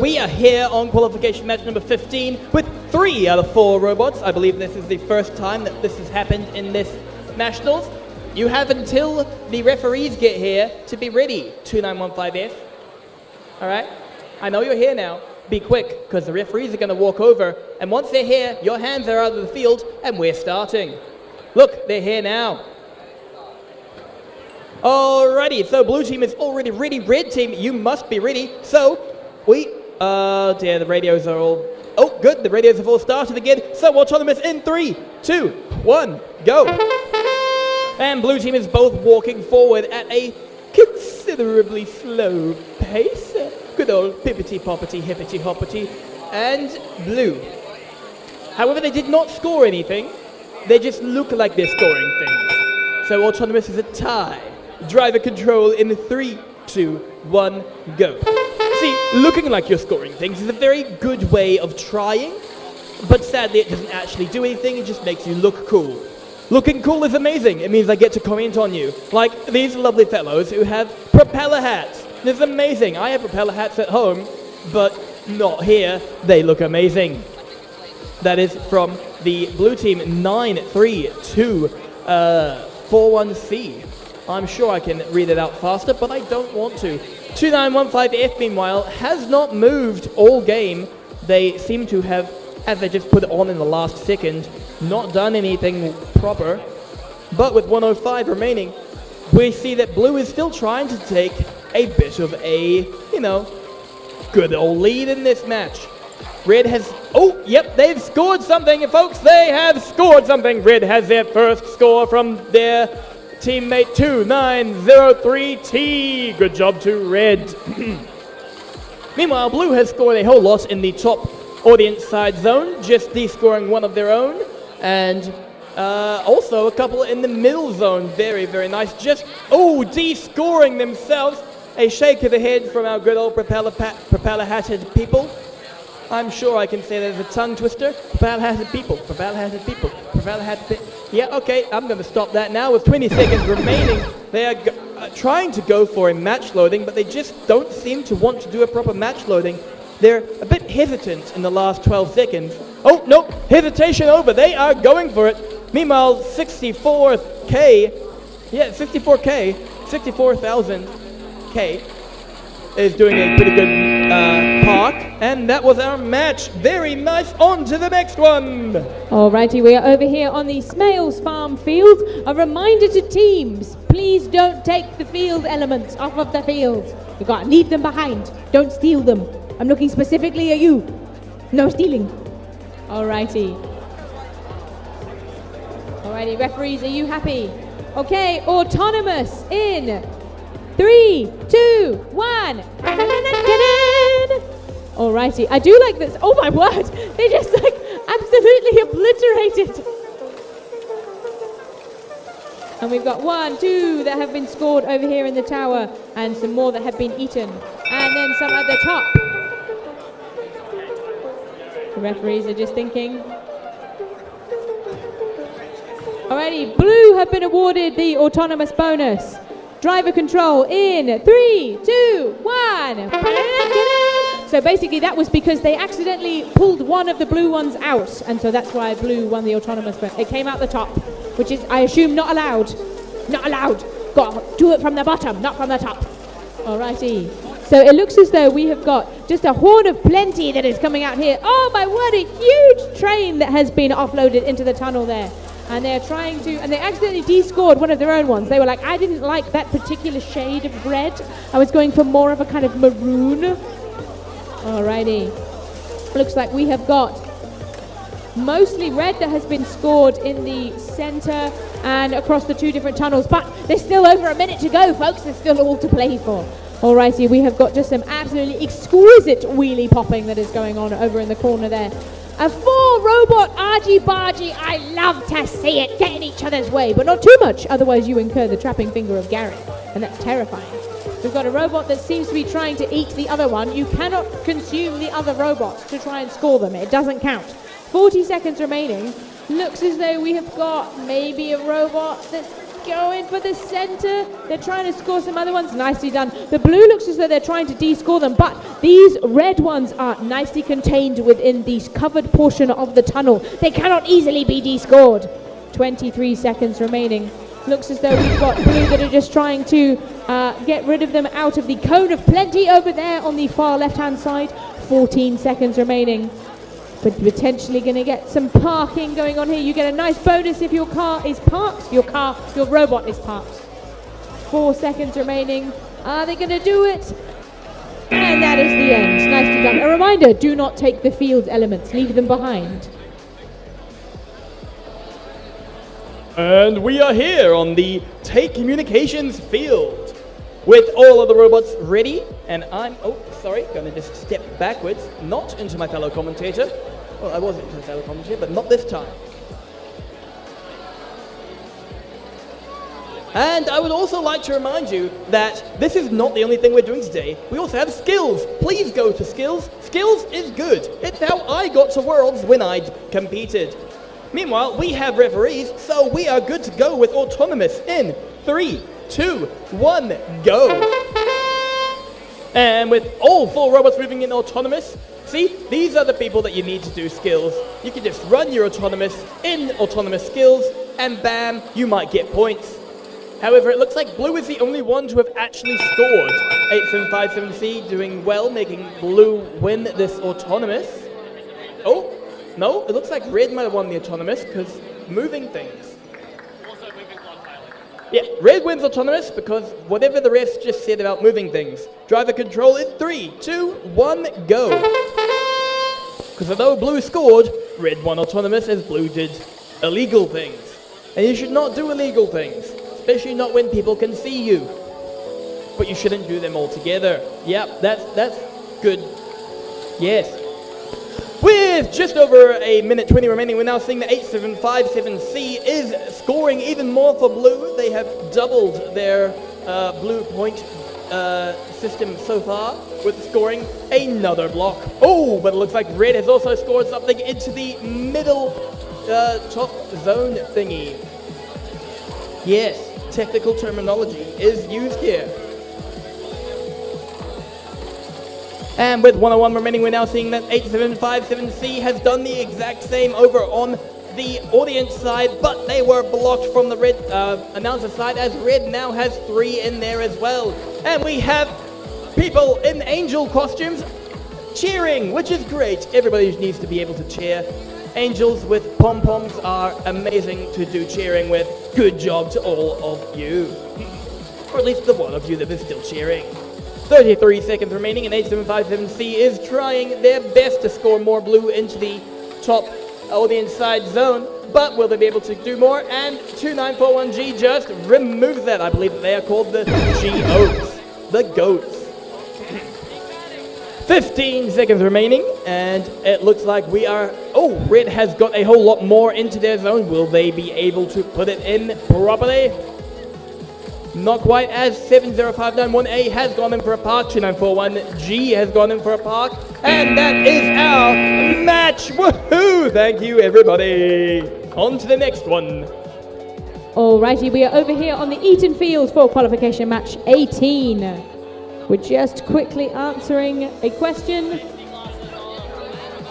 We are here on qualification match number 15 with 3 out of 4 robots. I believe this is the first time that this has happened in this Nationals. You have until the referees get here to be ready, 2915F. Alright? I know you're here now. Be quick, because the referees are going to walk over, and once they're here, your hands are out of the field, and we're starting. Look, they're here now. Alrighty, so blue team is already ready. Red team, you must be ready. So, oh dear, the radios are all, oh good, the radios have all started again. So autonomous in 3, 2, 1, go. And blue team is both walking forward at a considerably slow pace. Good old pippity-poppity, hippity-hoppity. And blue. However, they did not score anything. They just look like they're scoring things. So autonomous is a tie. Driver control in 3, 2, 1, go. See, looking like you're scoring things is a very good way of trying, but sadly it doesn't actually do anything, it just makes you look cool. Looking cool is amazing. It means I get to comment on you. Like these lovely fellows who have propeller hats. This is amazing. I have propeller hats at home, but not here. They look amazing. That is from the blue team 93241C. I'm sure I can read it out faster, but I don't want to. 2915F, meanwhile, has not moved all game. They seem to have, as they just put it on in the last second, not done anything proper. But with 105 remaining, we see that blue is still trying to take a bit of a, good old lead in this match. Red has, they've scored something, folks. They have scored something. Red has their first score from their teammate 2903T. Good job to Red. Meanwhile, blue has scored a whole lot in the top audience side zone, just de-scoring one of their own, and also a couple in the middle zone. Very, very nice. Just, de-scoring themselves. A shake of the head from our good old propeller-hatted people. I'm sure I can say that as a tongue twister. Propeller-hatted people, propeller-hatted people, propeller-hatted people. Yeah, okay, I'm going to stop that now with 20 seconds remaining. They are trying to go for a match loading, but they just don't seem to want to do a proper match loading. They're a bit hesitant in the last 12 seconds. Oh, no, hesitation over. They are going for it. Meanwhile, 64K, 64,000 K is doing a pretty good park. And that was our match. Very nice. On to the next one. Alrighty, we are over here on the Smales Farm field. A reminder to teams, please don't take the field elements off of the field. You've got to leave them behind. Don't steal them. I'm looking specifically at you. No stealing. Alrighty. Alrighty, referees, are you happy? Okay, autonomous in 3, 2, 1. Alrighty, I do like this. Oh my word, they just like absolutely obliterated. And we've got 1, 2 that have been scored over here in the tower, and some more that have been eaten, and then some at the top. The referees are just thinking. Alrighty, blue have been awarded the autonomous bonus. Driver control in 3, 2, 1. So basically that was because they accidentally pulled one of the blue ones out, and so that's why blue won the autonomous bonus. It came out the top, which is, I assume, not allowed. Not allowed. Got to do it from the bottom, not from the top. Alrighty. So it looks as though we have got just a horn of plenty that is coming out here. Oh my word, a huge train that has been offloaded into the tunnel there. And they're trying to, and they accidentally de-scored one of their own ones. They were like, I didn't like that particular shade of red. I was going for more of a kind of maroon. Alrighty. Looks like we have got mostly red that has been scored in the center and across the 2 different tunnels. But there's still over a minute to go, folks. There's still all to play for. Alrighty, we have got just some absolutely exquisite wheelie popping that is going on over in the corner there. A 4-robot argy-bargy, I love to see it, get in each other's way, but not too much, otherwise you incur the trapping finger of Gary, and that's terrifying. We've got a robot that seems to be trying to eat the other one. You cannot consume the other robot to try and score them, it doesn't count. 40 seconds remaining. Looks as though we have got maybe a robot that's going for the center. They're trying to score some other ones. Nicely done. The blue looks as though they're trying to de-score them, but these red ones are nicely contained within the covered portion of the tunnel. They cannot easily be de-scored. 23 seconds remaining. Looks as though we've got blue that are just trying to get rid of them out of the cone of plenty over there on the far left-hand side. 14 seconds remaining. But potentially going to get some parking going on here. You get a nice bonus if your car is parked. Your robot is parked. 4 seconds remaining. Are they going to do it? And that is the end. Nicely done. A reminder, do not take the field elements. Leave them behind. And we are here on the Take Communications field with all of the robots ready. And I'm, going to just step backwards, not into my fellow commentator. Well, I was into the fellow commentator, but not this time. And I would also like to remind you that this is not the only thing we're doing today. We also have skills. Please go to skills. Skills is good. It's how I got to Worlds when I competed. Meanwhile, we have referees, so we are good to go with autonomous in 3, 2, 1, go. And with all 4 robots moving in autonomous, see, these are the people that you need to do skills. You can just run your autonomous in autonomous skills, and bam, you might get points. However, it looks like blue is the only one to have actually scored. 8757C doing well, making blue win this autonomous. Oh, no, it looks like red might have won the autonomous, because moving things. Yeah, red wins autonomous because whatever the refs just said about moving things. Driver control in 3, 2, 1, go. Because although blue scored, red won autonomous as blue did illegal things. And you should not do illegal things, especially not when people can see you. But you shouldn't do them all together. Yep, that's good. Yes. With just over a minute 20 remaining, we're now seeing the 8757C is scoring even more for blue. They have doubled their blue point system so far with scoring another block. Oh, but it looks like red has also scored something into the middle top zone thingy. Yes, technical terminology is used here. And with 101 remaining, we're now seeing that 8757C has done the exact same over on the audience side, but they were blocked from the red announcer side, as red now has 3 in there as well. And we have people in angel costumes cheering, which is great. Everybody needs to be able to cheer. Angels with pom-poms are amazing to do cheering with. Good job to all of you. Or at least the one of you that is still cheering. 33 seconds remaining, and 8757C is trying their best to score more blue into the top audience side zone, but will they be able to do more? And 2941G just removes that. I believe that they are called the G-Oats, the goats. 15 seconds remaining, and it looks like we are... Oh, red has got a whole lot more into their zone. Will they be able to put it in properly? Not quite, as 70591A has gone in for a park, 2941G has gone in for a park, and that is our match. Woohoo! Thank you, everybody. On to the next one. Alrighty, we are over here on the Eaton Field for qualification match 18. We're just quickly answering a question.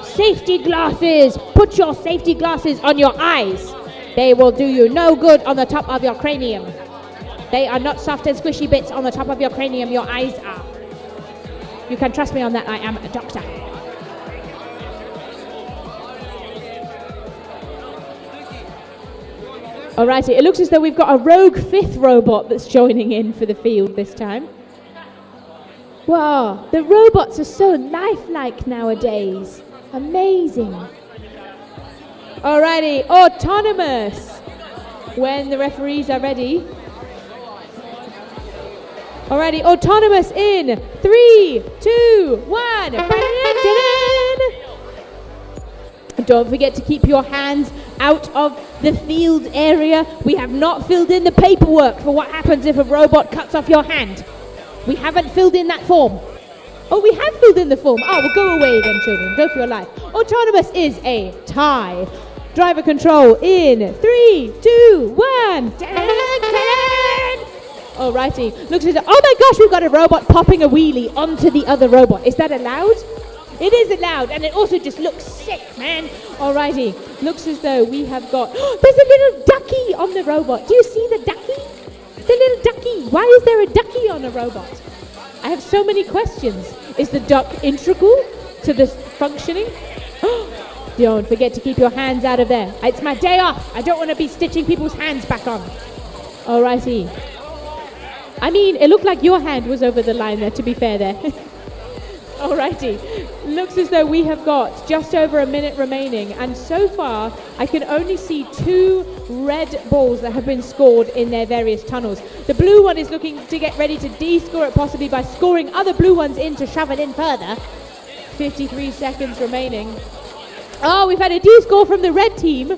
Safety glasses! Put your safety glasses on your eyes. They will do you no good on the top of your cranium. They are not soft and squishy bits on the top of your cranium, your eyes are. You can trust me on that, I am a doctor. Alrighty, it looks as though we've got a rogue 5th robot that's joining in for the field this time. Wow, the robots are so lifelike nowadays. Amazing. Alrighty, autonomous. When the referees are ready. Alrighty, autonomous in 3, 2, 1. Don't forget to keep your hands out of the field area. We have not filled in the paperwork for what happens if a robot cuts off your hand. We haven't filled in that form. Oh, we have filled in the form. Oh, well, go away then, children. Go for your life. Autonomous is a tie. Driver control in 3, 2, 1. Alrighty. Looks as though, oh my gosh, we've got a robot popping a wheelie onto the other robot. Is that allowed? It is allowed, and it also just looks sick, man. Alrighty. Looks as though we have got, there's a little ducky on the robot. Do you see the ducky? The little ducky. Why is there a ducky on a robot? I have so many questions. Is the duck integral to the functioning? Don't forget to keep your hands out of there. It's my day off. I don't want to be stitching people's hands back on. Alrighty. I mean, it looked like your hand was over the line there, to be fair there. Alrighty. Looks as though we have got just over a minute remaining, and so far I can only see 2 red balls that have been scored in their various tunnels. The blue one is looking to get ready to de-score it, possibly by scoring other blue ones in to shove it in further. 53 seconds remaining. Oh, we've had a de-score from the red team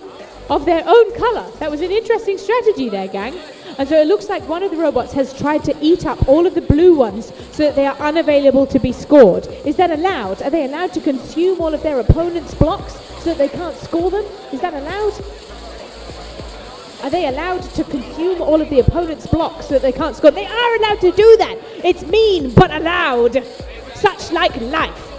of their own colour. That was an interesting strategy there, gang. And so it looks like one of the robots has tried to eat up all of the blue ones so that they are unavailable to be scored. Is that allowed? Are they allowed to consume all of their opponent's blocks so that they can't score them? Is that allowed? Are they allowed to consume all of the opponent's blocks so that they can't score? They are allowed to do that. It's mean but allowed. Such like life.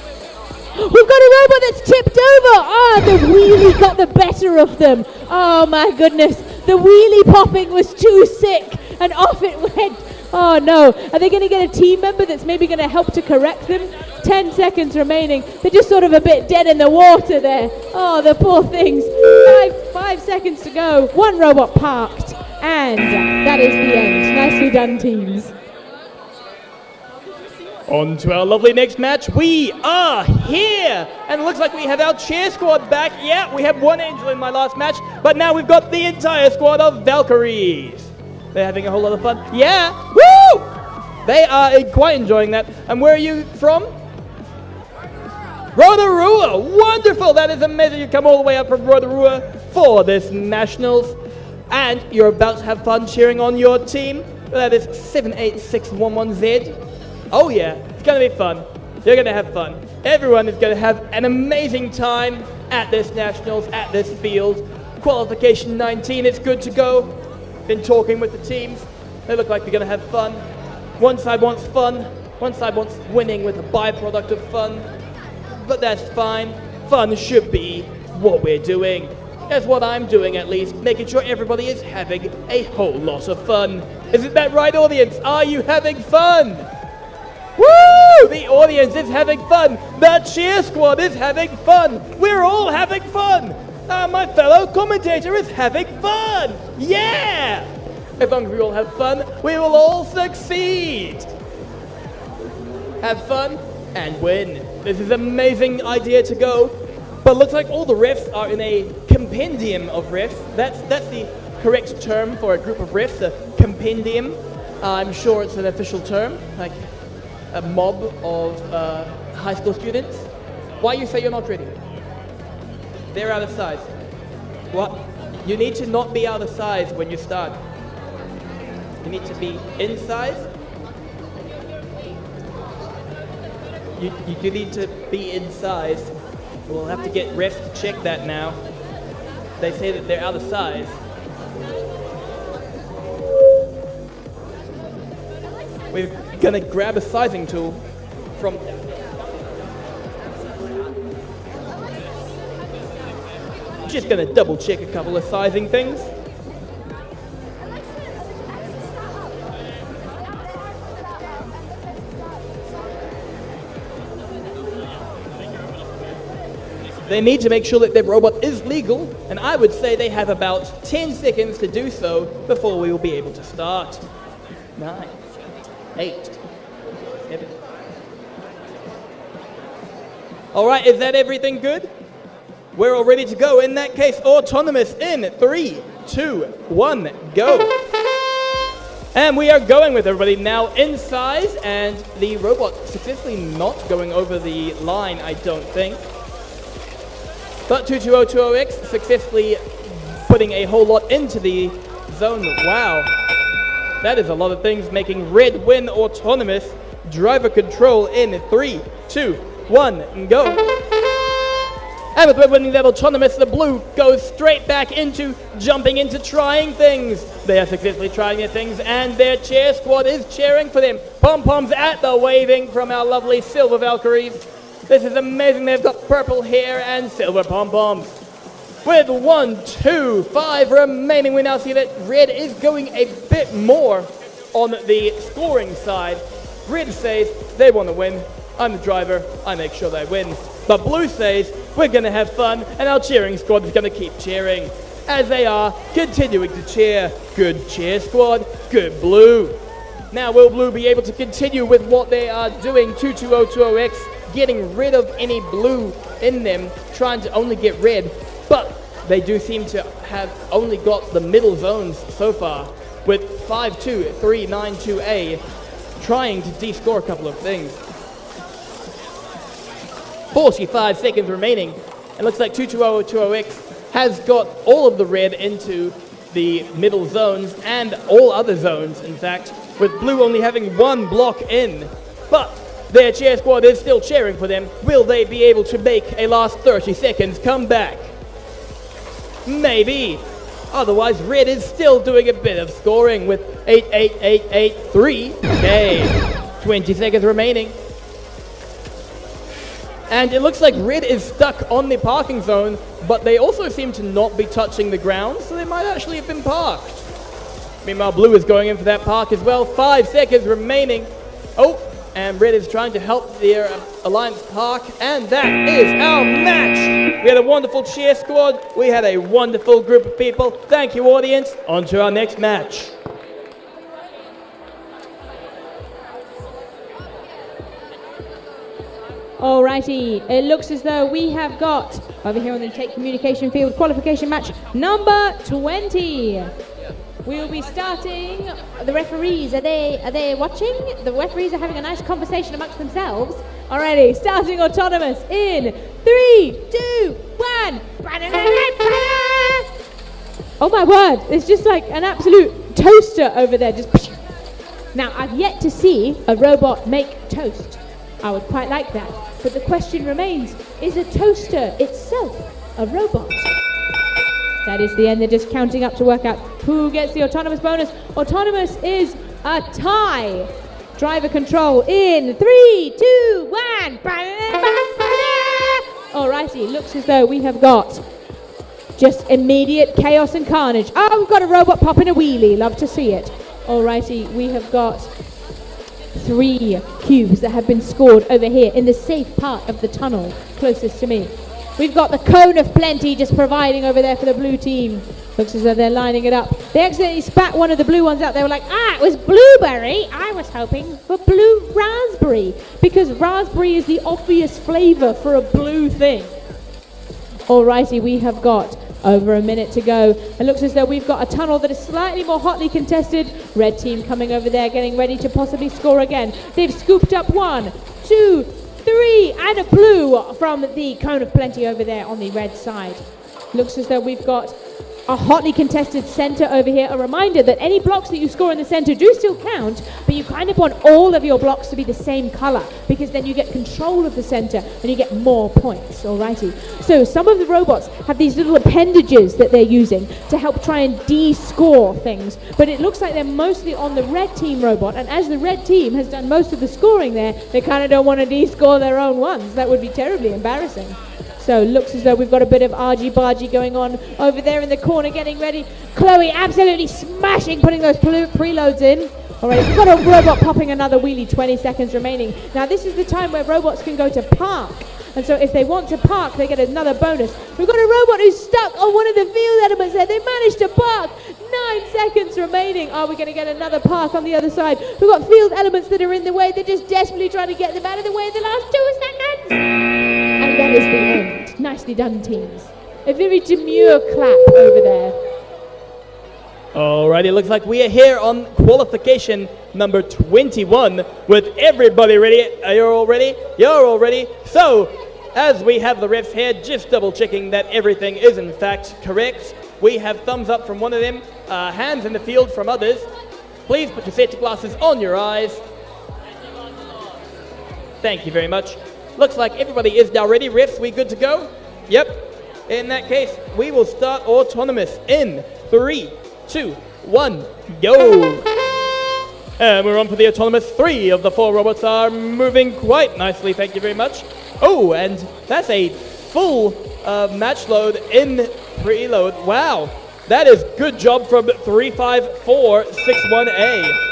We've got a robot that's tipped over. Oh, the wheelie got the better of them. Oh my goodness. The wheelie popping was too sick and off it went. Oh no. Are they going to get a team member that's maybe going to help to correct them? 10 seconds remaining. They're just sort of a bit dead in the water there. Oh, the poor things. 5 seconds to go. 1 robot parked. And that is the end. Nicely done, teams. On to our lovely next match. We are here, and it looks like we have our cheer squad back. Yeah, we had 1 angel in my last match, but now we've got the entire squad of Valkyries. They're having a whole lot of fun. Yeah, woo! They are quite enjoying that. And where are you from? Rotorua. Wonderful. That is amazing. You come all the way up from Rotorua for this Nationals, and you're about to have fun cheering on your team. That is 78611Z. Oh yeah, it's going to be fun. You're going to have fun. Everyone is going to have an amazing time at this Nationals, at this field. Qualification 19, it's good to go. Been talking with the teams. They look like they're gonna have fun. One side wants fun, one side wants winning with a byproduct of fun. But that's fine. Fun should be what we're doing. That's what I'm doing at least, making sure everybody is having a whole lot of fun. Isn't that right, audience? Are you having fun? Woo! The audience is having fun. The cheer squad is having fun. We're all having fun. My fellow commentator is having fun. Yeah! As long as we all have fun, we will all succeed. Have fun and win. This is an amazing idea to go. But looks like all the refs are in a compendium of refs. That's the correct term for a group of refs, a compendium. I'm sure it's an official term, like a mob of high school students. Why you say you're not ready? They're out of size. What? You need to not be out of size when you start. You need to be in size. You need to be in size. We'll have to get refs to check that now. They say that they're out of size. We're gonna grab a sizing tool from... Just gonna double check a couple of sizing things. They need to make sure that their robot is legal, and I would say they have about 10 seconds to do so before we will be able to start. 9, 8, 7. All right, is that everything good? We're all ready to go. In that case, autonomous in 3, 2, 1, go. And we are going with everybody now in size, and the robot successfully not going over the line, I don't think. But 22020X successfully putting a whole lot into the zone. Wow. That is a lot of things, making red win autonomous. Driver control in 3, 2, 1, and go. And with winning that autonomous, the blue goes straight back into jumping into trying things. They are successfully trying their things, and their cheer squad is cheering for them. Pom-poms at the waving from our lovely silver Valkyries. This is amazing. They've got purple hair and silver pom-poms. With 1, 2, 5 remaining, we now see that red is going a bit more on the scoring side. Red says they want to win. I'm the driver. I make sure they win. But blue says we're going to have fun, and our cheering squad is going to keep cheering. As they are continuing to cheer. Good cheer squad. Good blue. Now will blue be able to continue with what they are doing? 22020X. Getting rid of any blue in them, trying to only get red, but they do seem to have only got the middle zones so far, with 52392A trying to de-score a couple of things. 45 seconds remaining, and looks like 22020X has got all of the red into the middle zones and all other zones, in fact, with blue only having one block in, but their cheer squad is still cheering for them. Will they be able to make a last 30 seconds comeback? Maybe. Otherwise, red is still doing a bit of scoring with 88883. Okay, 20 seconds remaining. And it looks like red is stuck on the parking zone, but they also seem to not be touching the ground, so they might actually have been parked. Meanwhile, blue is going in for that park as well. 5 seconds remaining. Oh, and red is trying to help their alliance park, and that is our match. We had a wonderful cheer squad. We had a wonderful group of people. Thank you, audience. On to our next match. Alrighty, it looks as though we have got, over here on the Take Communication Field, qualification match number 20. We'll be starting. The referees, are they watching? The referees are having a nice conversation amongst themselves. Alrighty, starting autonomous in 3, 2, 1. Oh my word, it's just like an absolute toaster over there. Just now, I've yet to see a robot make toast. I would quite like that. But the question remains, is a toaster itself a robot? That is the end. They're just counting up to work out Who gets the autonomous bonus? Autonomous is a tie. Driver control in 3, 2, 1. Alrighty, looks as though we have got just immediate chaos and carnage. Oh, we've got a robot popping a wheelie. Love to see it. Alrighty, we have got 3 cubes that have been scored over here in the safe part of the tunnel closest to me. We've got the cone of plenty just providing over there for the blue team. Looks as though they're lining it up. They accidentally spat one of the blue ones out. They were like, it was blueberry. I was hoping for blue raspberry, because raspberry is the obvious flavor for a blue thing. Alrighty, we have got over a minute to go. It looks as though we've got a tunnel that is slightly more hotly contested. Red team coming over there, getting ready to possibly score again. They've scooped up 1, 2, 3, and a blue from the cone of plenty over there on the red side. Looks as though we've got a hotly contested center over here. A reminder that any blocks that you score in the center do still count, but you kind of want all of your blocks to be the same color, because then you get control of the center and you get more points. Alrighty. So some of the robots have these little appendages that they're using to help try and de-score things, but it looks like they're mostly on the red team robot, and as the red team has done most of the scoring there, they kind of don't want to de-score their own ones. That would be terribly embarrassing. So looks as though we've got a bit of argy-bargy going on over there in the corner, getting ready. Chloe absolutely smashing, putting those preloads in. All right, we've got a robot popping another wheelie, 20 seconds remaining. Now this is the time where robots can go to park. And so if they want to park, they get another bonus. We've got a robot who's stuck on one of the field elements there. They managed to park. 9 seconds remaining. Are we going to get another park on the other side? We've got field elements that are in the way. They're just desperately trying to get them out of the way in the last 2 seconds. And that is the end. Nicely done, teams. A very demure clap over there. Alrighty, looks like we are here on qualification number 21 with everybody ready. Are you all ready? You're all ready. So, as we have the refs here, just double checking that everything is in fact correct. We have thumbs up from one of them, hands in the field from others. Please put your safety glasses on your eyes. Thank you very much. Looks like everybody is now ready. Refs, we good to go? Yep. In that case, we will start autonomous in 3, 2, 1, go! And we're on for the autonomous. 3 of the 4 robots are moving quite nicely, thank you very much. Oh, and that's a full match load in preload. Wow, that is good job from 35461A.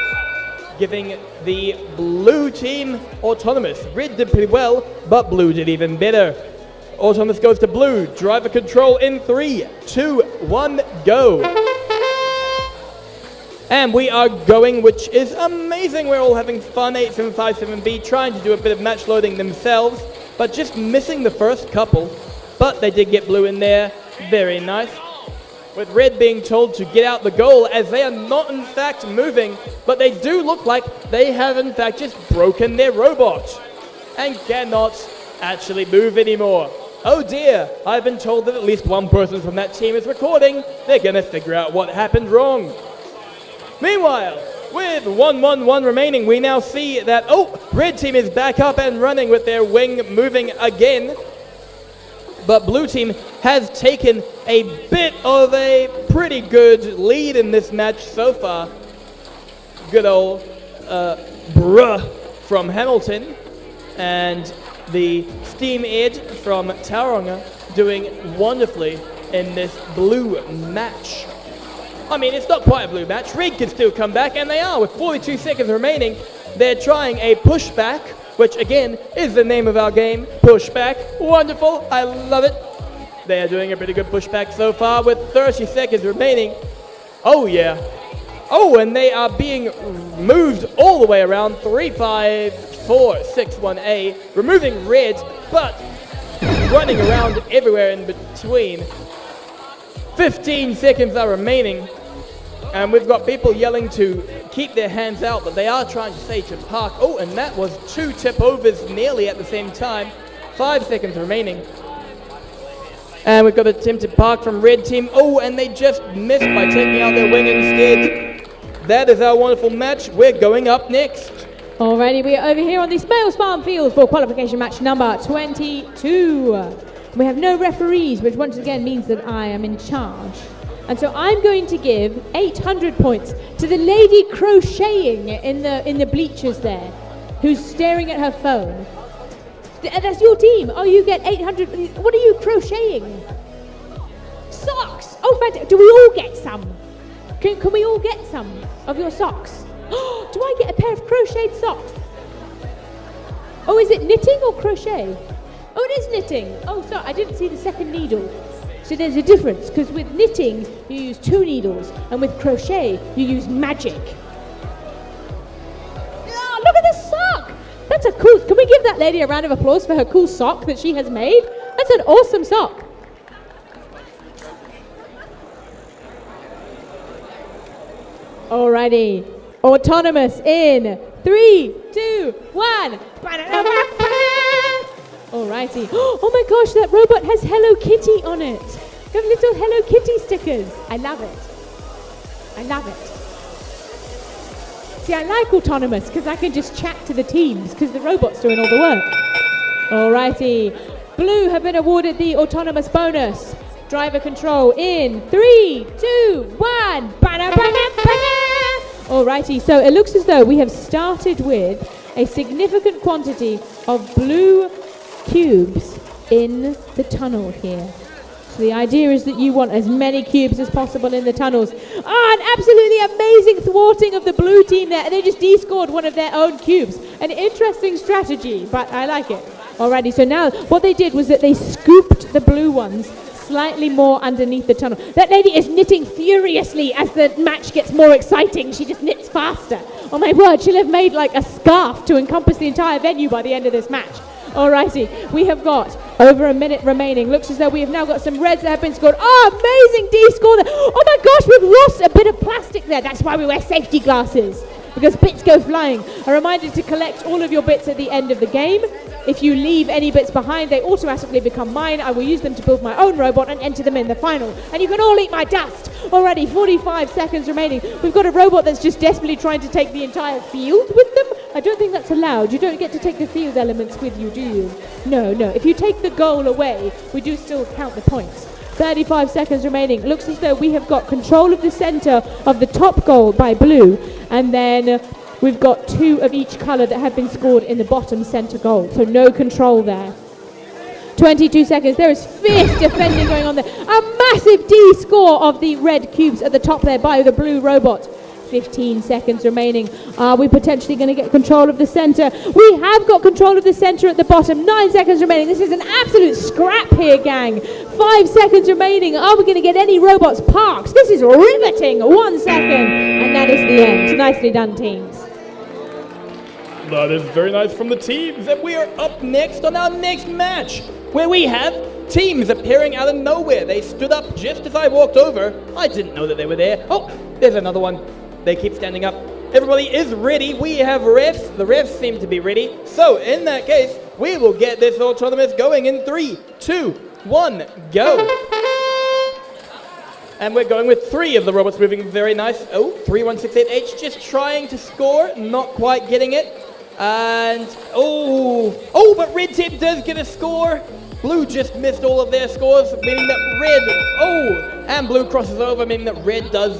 Giving the blue team autonomous. Red did pretty well, but blue did even better. Autonomous goes to blue. Driver control in 3, 2, 1, go. And we are going, which is amazing. We're all having fun. 8757B trying to do a bit of match loading themselves, but just missing the first couple. But they did get blue in there. Very nice. With red being told to get out the goal, as they are not in fact moving, but they do look like they have in fact just broken their robot and cannot actually move anymore. Oh dear, I've been told that at least one person from that team is recording. They're gonna figure out what happened wrong. Meanwhile, with 1-1-1 remaining, we now see that, red team is back up and running with their wing moving again. But blue team has taken a bit of a pretty good lead in this match so far. Good old Bruh from Hamilton and the Steam Ed from Tauranga doing wonderfully in this blue match. I mean, it's not quite a blue match. Red can still come back, and they are with 42 seconds remaining. They're trying a pushback, which again is the name of our game, pushback. Wonderful, I love it. They are doing a pretty good pushback so far with 30 seconds remaining. Oh yeah. Oh, and they are being moved all the way around. 35461A, removing red, but running around everywhere in between. 15 seconds are remaining, and we've got people yelling to keep their hands out, but they are trying to say to park. Oh, and that was 2 tip overs nearly at the same time. 5 seconds remaining. And we've got attempted park from red team. Oh, and they just missed by taking out their wing instead. That is our wonderful match. We're going up next. Alrighty, we are over here on the Smales Farm Fields for qualification match number 22. We have no referees, which once again means that I am in charge. And so I'm going to give 800 points to the lady crocheting in the bleachers there, who's staring at her phone. That's your team. Oh, you get 800. What are you crocheting? Socks. Oh, fantastic. Do we all get some? Can we all get some of your socks? Do I get a pair of crocheted socks? Oh, is it knitting or crochet? Oh, it is knitting. Oh, sorry, I didn't see the second needle. So there's a difference, because with knitting, you use 2 needles, and with crochet, you use magic. Oh, look at this sock! That's a cool... Can we give that lady a round of applause for her cool sock that she has made? That's an awesome sock. Alrighty. Autonomous in 3, 2, 1. Alrighty. Oh my gosh, that robot has Hello Kitty on it. They have little Hello Kitty stickers. I love it. I love it. See, I like autonomous because I can just chat to the teams because the robot's doing all the work. Alrighty. Blue have been awarded the autonomous bonus. Driver control in 3, 2, 1. Alrighty, so it looks as though we have started with a significant quantity of blue cubes in the tunnel here. So the idea is that you want as many cubes as possible in the tunnels. An absolutely amazing thwarting of the blue team there. They just de-scored one of their own cubes. An interesting strategy, but I like it. Alrighty, so now what they did was that they scooped the blue ones slightly more underneath the tunnel. That lady is knitting furiously as the match gets more exciting. She just knits faster. Oh my word, she'll have made like a scarf to encompass the entire venue by the end of this match. Alrighty, we have got over a minute remaining. Looks as though we have now got some reds that have been scored. Oh, amazing D-score there. Oh my gosh, we've lost a bit of plastic there. That's why we wear safety glasses, because bits go flying. A reminder to collect all of your bits at the end of the game. If you leave any bits behind, they automatically become mine. I will use them to build my own robot and enter them in the final. And you can all eat my dust. Already 45 seconds remaining. We've got a robot that's just desperately trying to take the entire field with them. I don't think that's allowed. You don't get to take the field elements with you, do you? No. If you take the goal away, we do still count the points. 35 seconds remaining. Looks as though we have got control of the center of the top goal by blue. And then we've got 2 of each colour that have been scored in the bottom centre goal. So no control there. 22 seconds. There is fierce defending going on there. A massive D score of the red cubes at the top there by the blue robot. 15 seconds remaining. Are we potentially going to get control of the centre? We have got control of the centre at the bottom. 9 seconds remaining. This is an absolute scrap here, gang. 5 seconds remaining. Are we going to get any robots parked? This is riveting. 1 second. And that is the end. Nicely done, teams. That is very nice from the teams. And we are up next on our next match, where we have teams appearing out of nowhere. They stood up just as I walked over. I didn't know that they were there. Oh, there's another one. They keep standing up. Everybody is ready. We have refs. The refs seem to be ready. So in that case, we will get this autonomous going in 3, 2, 1, go. And we're going with 3 of the robots moving. Very nice. Oh, 3168H just trying to score. Not quite getting it. And, but red team does get a score. Blue just missed all of their scores, meaning that red, and blue crosses over, meaning that red does,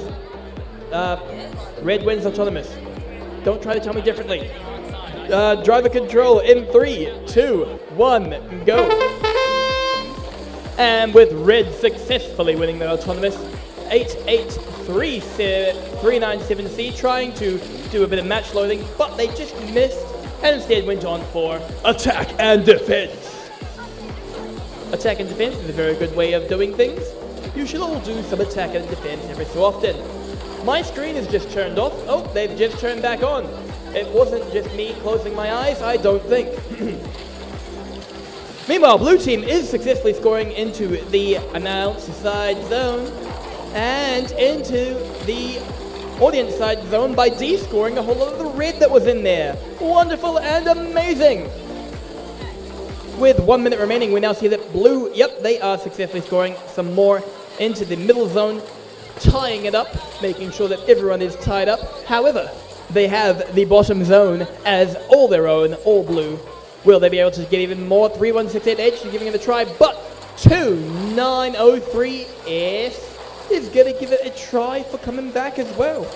red wins autonomous. Don't try to tell me differently. Driver control in 3, 2, 1, go. And with red successfully winning the autonomous, 88397C trying to do a bit of match loading, but they just missed and instead went on for attack and defense. Attack and defense is a very good way of doing things. You should all do some attack and defense every so often. My screen is just turned off. Oh, they've just turned back on. It wasn't just me closing my eyes, I don't think. Meanwhile, blue team is successfully scoring into the announce side zone and into the audience side zone by D-scoring a whole lot of the red that was in there. Wonderful and amazing. With 1 minute remaining, we now see that blue, they are successfully scoring some more into the middle zone, tying it up, making sure that everyone is tied up. However, they have the bottom zone as all their own, all blue. Will they be able to get even more? 3168H giving it a try, but 2903S is going to give it a try for coming back as well.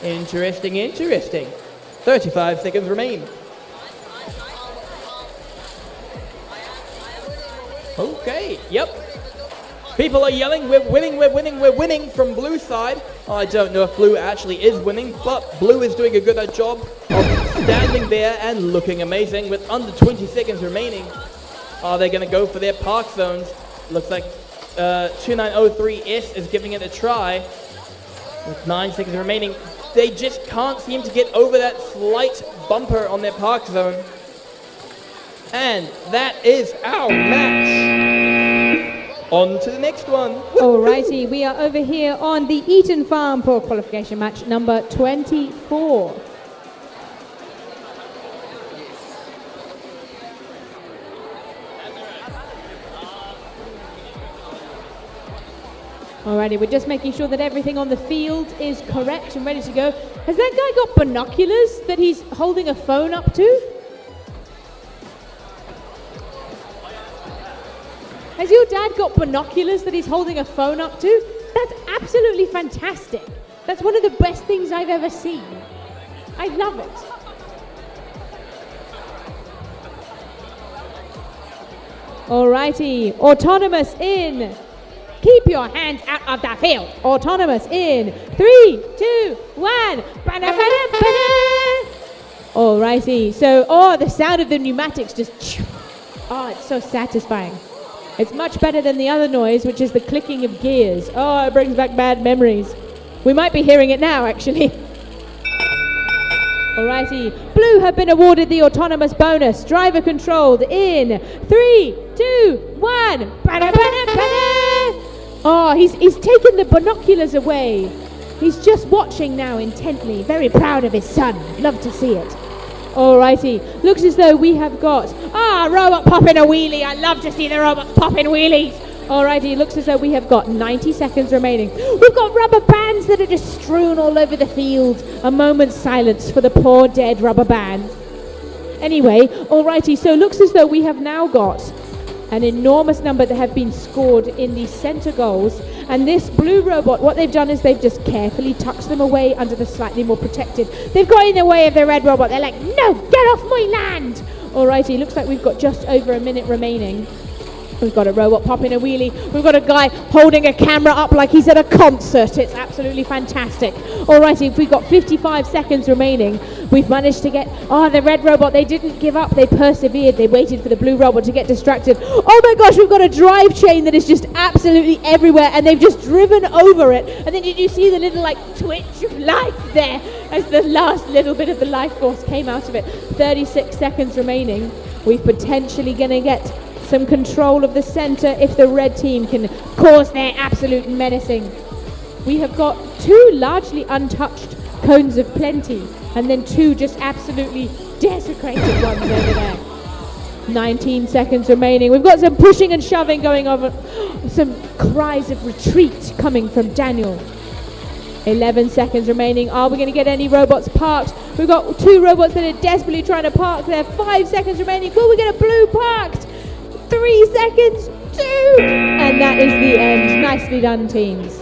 Interesting, interesting. 35 seconds remain. Okay, yep. People are yelling, we're winning, we're winning, we're winning from blue side. I don't know if blue actually is winning, but blue is doing a good job of standing there and looking amazing with under 20 seconds remaining. Are they going to go for their park zones? Looks like 2903S is giving it a try with 9 seconds remaining. They just can't seem to get over that slight bumper on their park zone. And that is our match. On to the next one. Alrighty, we are over here on the Eaton Farm for qualification match number 24. Alrighty, we're just making sure that everything on the field is correct and ready to go. Has that guy got binoculars that he's holding a phone up to? Has your dad got binoculars that he's holding a phone up to? That's absolutely fantastic. That's one of the best things I've ever seen. I love it. Alrighty, autonomous in. Keep your hands out of the field. Autonomous in 3, 2, 1. Alrighty, so, the sound of the pneumatics just, it's so satisfying. It's much better than the other noise, which is the clicking of gears. Oh, it brings back bad memories. We might be hearing it now, actually. Alrighty, blue have been awarded the autonomous bonus. Driver controlled in 3, 2, 1. Oh, he's taken the binoculars away. He's just watching now intently. Very proud of his son. Love to see it. Alrighty, looks as though we have got, robot popping a wheelie. I love to see the robots popping wheelies. Alrighty, looks as though we have got 90 seconds remaining. We've got rubber bands that are just strewn all over the field. A moment's silence for the poor dead rubber band. Anyway, alrighty, so looks as though we have now got an enormous number that have been scored in the center goals. And this blue robot, what they've done is they've just carefully tucked them away under the slightly more protected. They've got in the way of the red robot. They're like, no, get off my land. Alrighty, looks like we've got just over a minute remaining. We've got a robot popping a wheelie. We've got a guy holding a camera up like he's at a concert. It's absolutely fantastic. Alrighty, we've got 55 seconds remaining. We've managed to get, the red robot, they didn't give up. They persevered. They waited for the blue robot to get distracted. Oh my gosh, we've got a drive chain that is just absolutely everywhere and they've just driven over it. And then did you see the little twitch of life there as the last little bit of the life force came out of it? 36 seconds remaining. We're potentially going to get some control of the center if the red team can cause their absolute menacing. We have got 2 largely untouched cones of plenty and then 2 just absolutely desecrated ones over there. 19 seconds remaining. We've got some pushing and shoving going on, some cries of retreat coming from Daniel. 11 seconds remaining. Are we going to get any robots parked? We've got 2 robots that are desperately trying to park there. 5 seconds remaining. Will we get a blue parked? 3 seconds, 2, and that is the end. Nicely done, teams.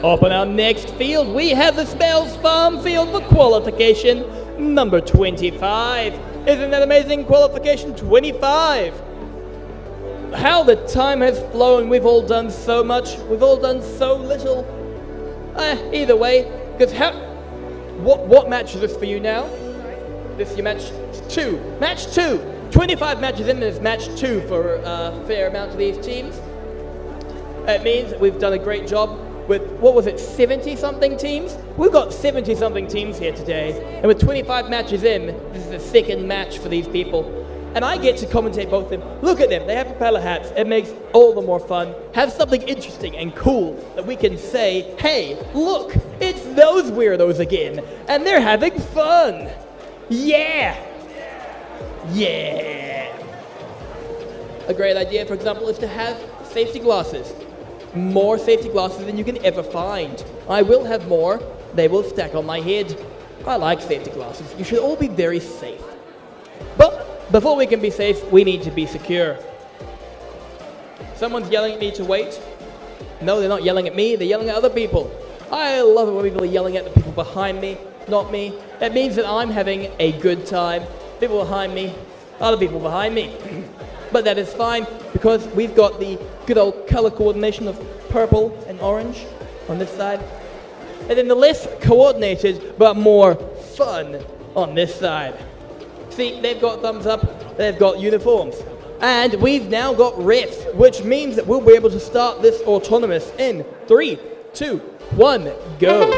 Up on our next field, we have the Smells Farm field for qualification number 25. Isn't that amazing? Qualification 25. How the time has flown. We've all done so much. We've all done so little. Either way, because what match is this for you now? This is your match 2. Match 2. 25 matches in this match 2 for a fair amount of these teams. It means that we've done a great job with, 70-something teams? We've got 70-something teams here today. And with 25 matches in, this is the second match for these people. And I get to commentate both of them. Look at them, they have propeller hats. It makes all the more fun. Have something interesting and cool that we can say, hey, look, it's those weirdos again. And they're having fun. Yeah. Yeah! A great idea, for example, is to have safety glasses. More safety glasses than you can ever find. I will have more. They will stack on my head. I like safety glasses. You should all be very safe. But before we can be safe, we need to be secure. Someone's yelling at me to wait. No, they're not yelling at me, they're yelling at other people. I love it when people are yelling at the people behind me, not me. That means that I'm having a good time. People behind me, other people behind me. But that is fine, because we've got the good old color coordination of purple and orange on this side. And then the less coordinated, but more fun on this side. See, they've got thumbs up, they've got uniforms. And we've now got refs, which means that we'll be able to start this autonomous in 3, 2, 1, go.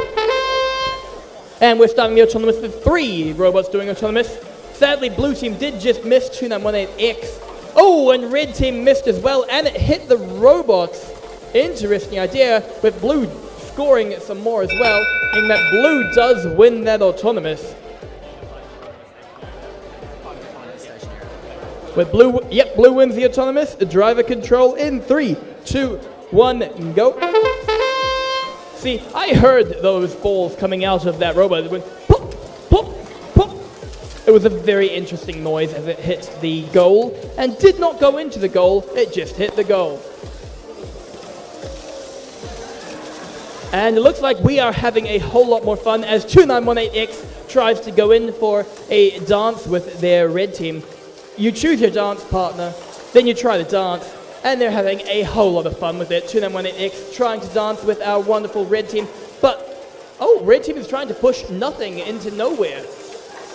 And we're starting the autonomous with 3 robots doing autonomous. Sadly, blue team did just miss 2918X. Oh, and red team missed as well, and it hit the robots. Interesting idea, with blue scoring some more as well, meaning that blue does win that autonomous. With blue, yep, blue wins the autonomous. Driver control in 3, 2, 1, go. See, I heard those balls coming out of that robot. It went pop, pop, pop. It was a very interesting noise as it hit the goal, and did not go into the goal, it just hit the goal. And it looks like we are having a whole lot more fun as 2918X tries to go in for a dance with their red team. You choose your dance partner, then you try to dance, and they're having a whole lot of fun with it. 2918X trying to dance with our wonderful red team, but, oh, red team is trying to push nothing into nowhere.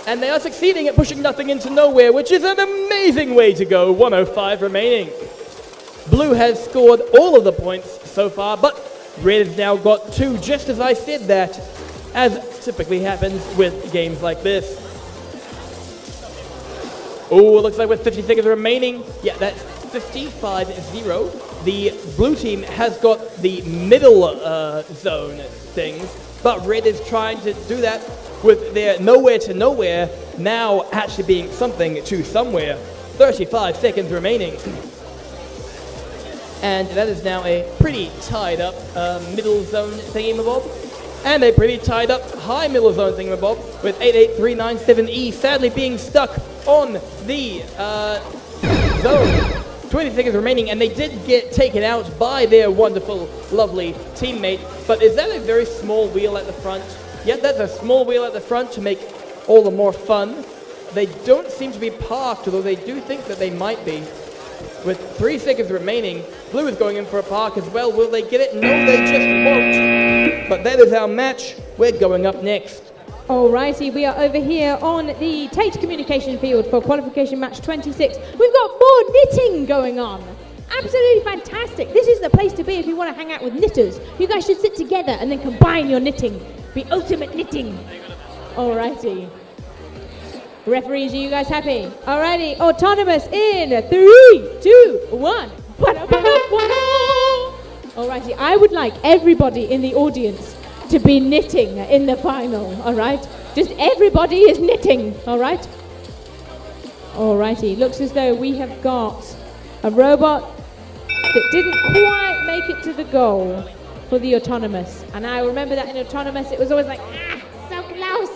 And they are succeeding at pushing nothing into nowhere, which is an amazing way to go. 105 remaining. Blue has scored all of the points so far, but red has now got 2, just as I said that, as typically happens with games like this. Oh, it looks like with 50 seconds remaining, yeah, that's 55-0. The blue team has got the middle zone things, but red is trying to do that with their nowhere to nowhere now actually being something to somewhere. 35 seconds remaining. And that is now a pretty tied up middle zone thingamabob. And a pretty tied up high middle zone thingamabob with 88397E sadly being stuck on the zone. 20 seconds remaining, and they did get taken out by their wonderful, lovely teammate. But is that a very small wheel at the front? Yep, that's a small wheel at the front to make all the more fun. They don't seem to be parked, although they do think that they might be. With 3 seconds remaining, blue is going in for a park as well. Will they get it? No, they just won't. But that is our match. We're going up next. Alrighty, we are over here on the Tate Communication Field for Qualification Match 26. We've got more knitting going on. Absolutely fantastic. This is the place to be if you want to hang out with knitters. You guys should sit together and then combine your knitting. Be ultimate knitting. Alrighty. Referees, are you guys happy? Alrighty, autonomous in 3, 2, 1. Alrighty, I would like everybody in the audience to be knitting in the final, alright? Just everybody is knitting, alright? Alrighty, looks as though we have got a robot that didn't quite make it to the goal for the autonomous. And I remember that in autonomous it was always like, so close.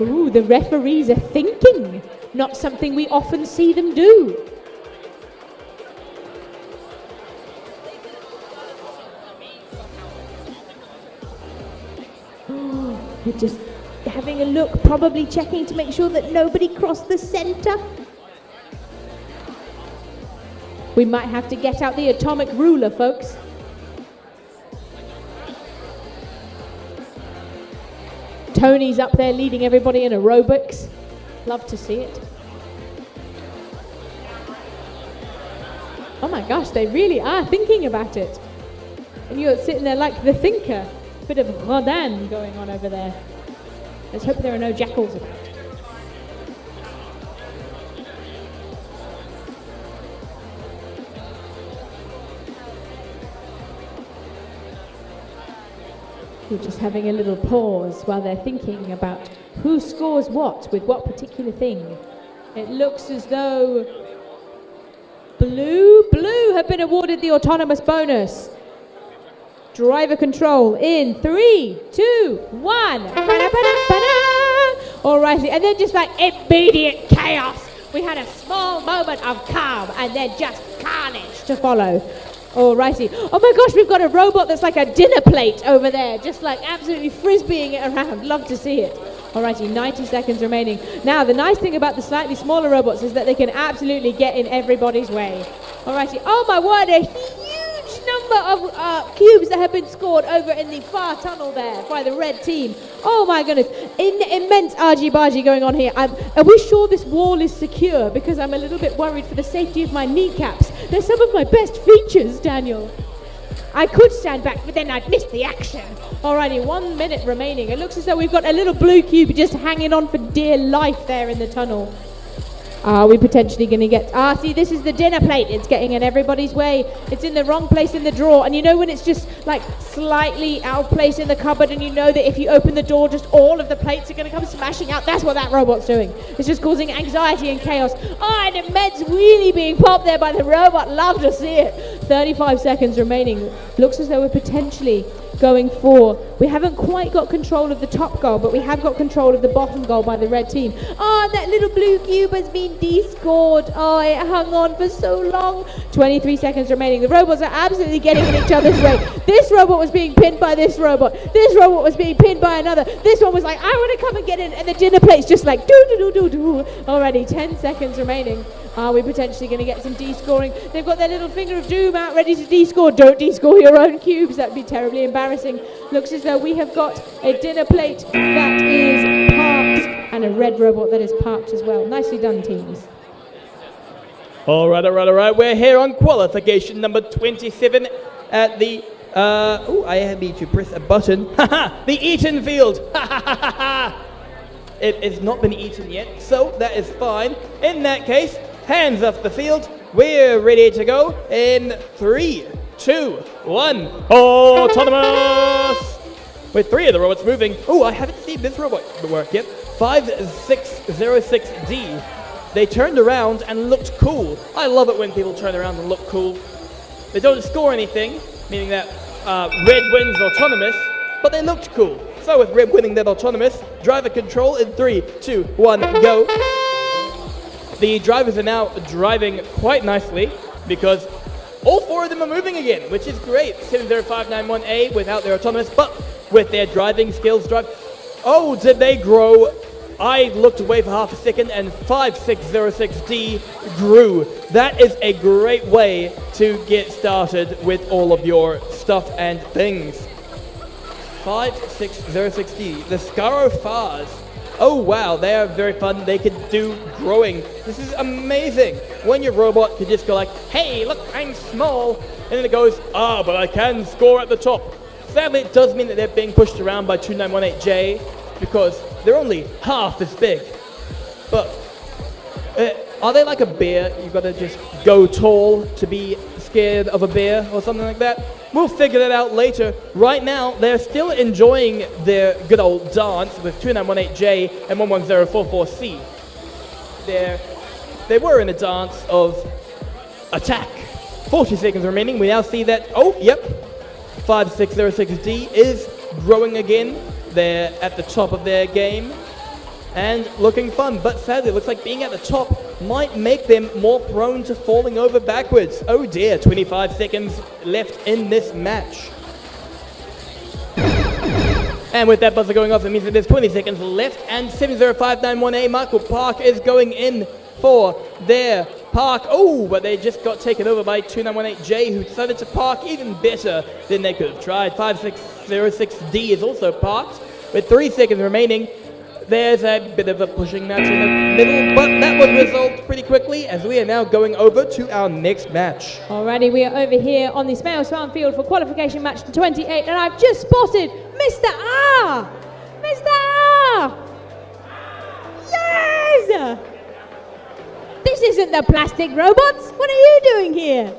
Ooh, the referees are thinking, not something we often see them do. We're just having a look, probably checking to make sure that nobody crossed the center. We might have to get out the atomic ruler, folks. Tony's up there leading everybody in aerobics. Love to see it. Oh my gosh, they really are thinking about it. And you're sitting there like the thinker. Bit of Rodin going on over there. Let's hope there are no jackals about. We're just having a little pause while they're thinking about who scores what with what particular thing. It looks as though Blue have been awarded the autonomous bonus. Driver control in 3, 2, 1. Alrighty, and then just like immediate chaos. We had a small moment of calm and then just carnage to follow. Alrighty. Oh my gosh, we've got a robot that's like a dinner plate over there, just like absolutely frisbeeing it around. Love to see it. Alrighty, 90 seconds remaining. Now, the nice thing about the slightly smaller robots is that they can absolutely get in everybody's way. Alrighty. Oh my word, a huge number of cubes that have been scored over in the far tunnel there by the red team. Oh my goodness. Immense argy-bargy going on here. Are we sure this wall is secure? Because I'm a little bit worried for the safety of my kneecaps. They're some of my best features, Daniel. I could stand back, but then I'd miss the action. Alrighty, 1 minute remaining. It looks as though we've got a little blue cube just hanging on for dear life there in the tunnel. Are we potentially going to get... see, this is the dinner plate. It's getting in everybody's way. It's in the wrong place in the drawer. And you know when it's just, like, slightly out of place in the cupboard and you know that if you open the door, just all of the plates are going to come smashing out? That's what that robot's doing. It's just causing anxiety and chaos. Oh, and a med's wheelie being popped there by the robot. Love to see it. 35 seconds remaining. Looks as though we're potentially going for... We haven't quite got control of the top goal, but we have got control of the bottom goal by the red team. Oh, that little blue cube has been de-scored. Oh, it hung on for so long. 23 seconds remaining. The robots are absolutely getting in each other's way. This robot was being pinned by this robot. This robot was being pinned by another. This one was like, I want to come and get in. And the dinner plate's just like, do-do-do-do-do. Already 10 seconds remaining. Are we potentially going to get some de-scoring? They've got their little finger of doom out ready to de-score. Don't de-score your own cubes. That would be terribly embarrassing. Looks as though we have got a dinner plate that is parked and a red robot that is parked as well. Nicely done, teams. All right. We're here on qualification number 27 at the... I need to press a button. The Eaton field. It has not been eaten yet, so that is fine. In that case, hands off the field. We're ready to go in 3, 2, 1. Autonomous! With 3 of the robots moving. Oh, I haven't seen this robot work yet. 5606D. They turned around and looked cool. I love it when people turn around and look cool. They don't score anything, meaning that red wins autonomous, but they looked cool. So with red winning that autonomous, driver control in 3, 2, 1, go. The drivers are now driving quite nicely because all 4 of them are moving again, which is great. 70591A without their autonomous, but with their driving skills Oh, did they grow? I looked away for half a second and 5606D grew. That is a great way to get started with all of your stuff and things. 5606D, the Scarofars. Oh wow, they are very fun. They can do growing. This is amazing. When your robot can just go like, hey, look, I'm small. And then it goes, but I can score at the top. Sadly, it does mean that they're being pushed around by 2918J because they're only half as big. But are they like a bear? You've got to just go tall to be scared of a bear or something like that? We'll figure that out later. Right now, they're still enjoying their good old dance with 2918J and 11044C. They were in a dance of attack. 40 seconds remaining. We now see that, 5606D is growing again. They're at the top of their game and looking fun, but sadly it looks like being at the top might make them more prone to falling over backwards. Oh dear, 25 seconds left in this match. And with that buzzer going off, it means that there's 20 seconds left, and 70591A Michael Park is going in for their park. Oh, but they just got taken over by 2918J, who decided to park even better than they could have tried. 5606D is also parked with 3 seconds remaining. There's a bit of a pushing match in the middle, but that was resolved pretty quickly as we are now going over to our next match. Alrighty, we are over here on the Smails Farm Field for qualification match 28, and I've just spotted Mr. R! Mr. R! Yes! This isn't the plastic robots! What are you doing here?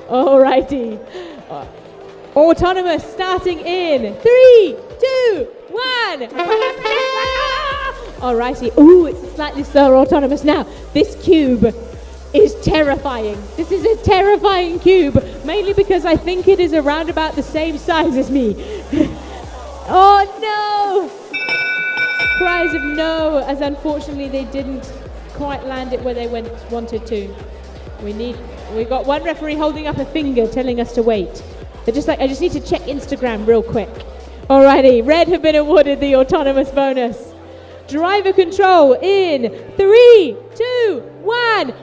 Alrighty. Autonomous starting in 3, 2, 1. Alrighty. Ooh, it's slightly slower autonomous now. This cube is terrifying. This is a terrifying cube, mainly because I think it is around about the same size as me. Oh no! Cries of no, as unfortunately they didn't quite land it where they wanted to. We need We've got one referee holding up a finger telling us to wait. They're just like, I just need to check Instagram real quick. Alrighty, red have been awarded the autonomous bonus. Driver control in 3, 2, 1.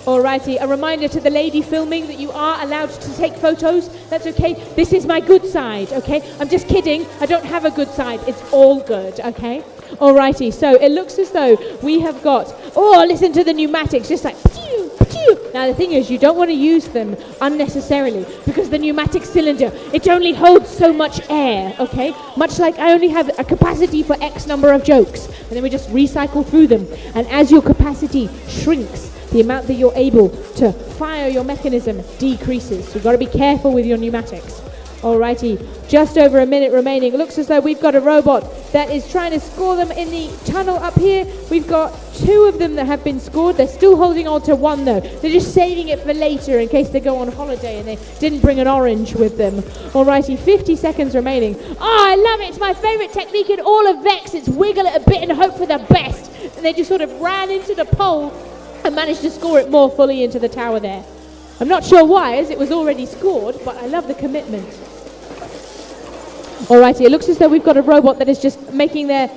Alrighty, a reminder to the lady filming that you are allowed to take photos. That's okay. This is my good side, okay? I'm just kidding. I don't have a good side. It's all good, okay? Alrighty, so it looks as though we have got, oh, listen to the pneumatics, just like, pew, pew. Now the thing is, you don't want to use them unnecessarily because the pneumatic cylinder, it only holds so much air, okay? Much like I only have a capacity for X number of jokes, and then we just recycle through them. And as your capacity shrinks, the amount that you're able to fire your mechanism decreases. So you've got to be careful with your pneumatics. Alrighty, just over a minute remaining. It looks as though we've got a robot that is trying to score them in the tunnel up here. We've got 2 of them that have been scored. They're still holding on to 1 though. They're just saving it for later in case they go on holiday and they didn't bring an orange with them. Alrighty, 50 seconds remaining. Oh, I love it. It's my favorite technique in all of Vex. It's wiggle it a bit and hope for the best. And they just sort of ran into the pole and managed to score it more fully into the tower there. I'm not sure why, as it was already scored, but I love the commitment. Alrighty, it looks as though we've got a robot that is just making their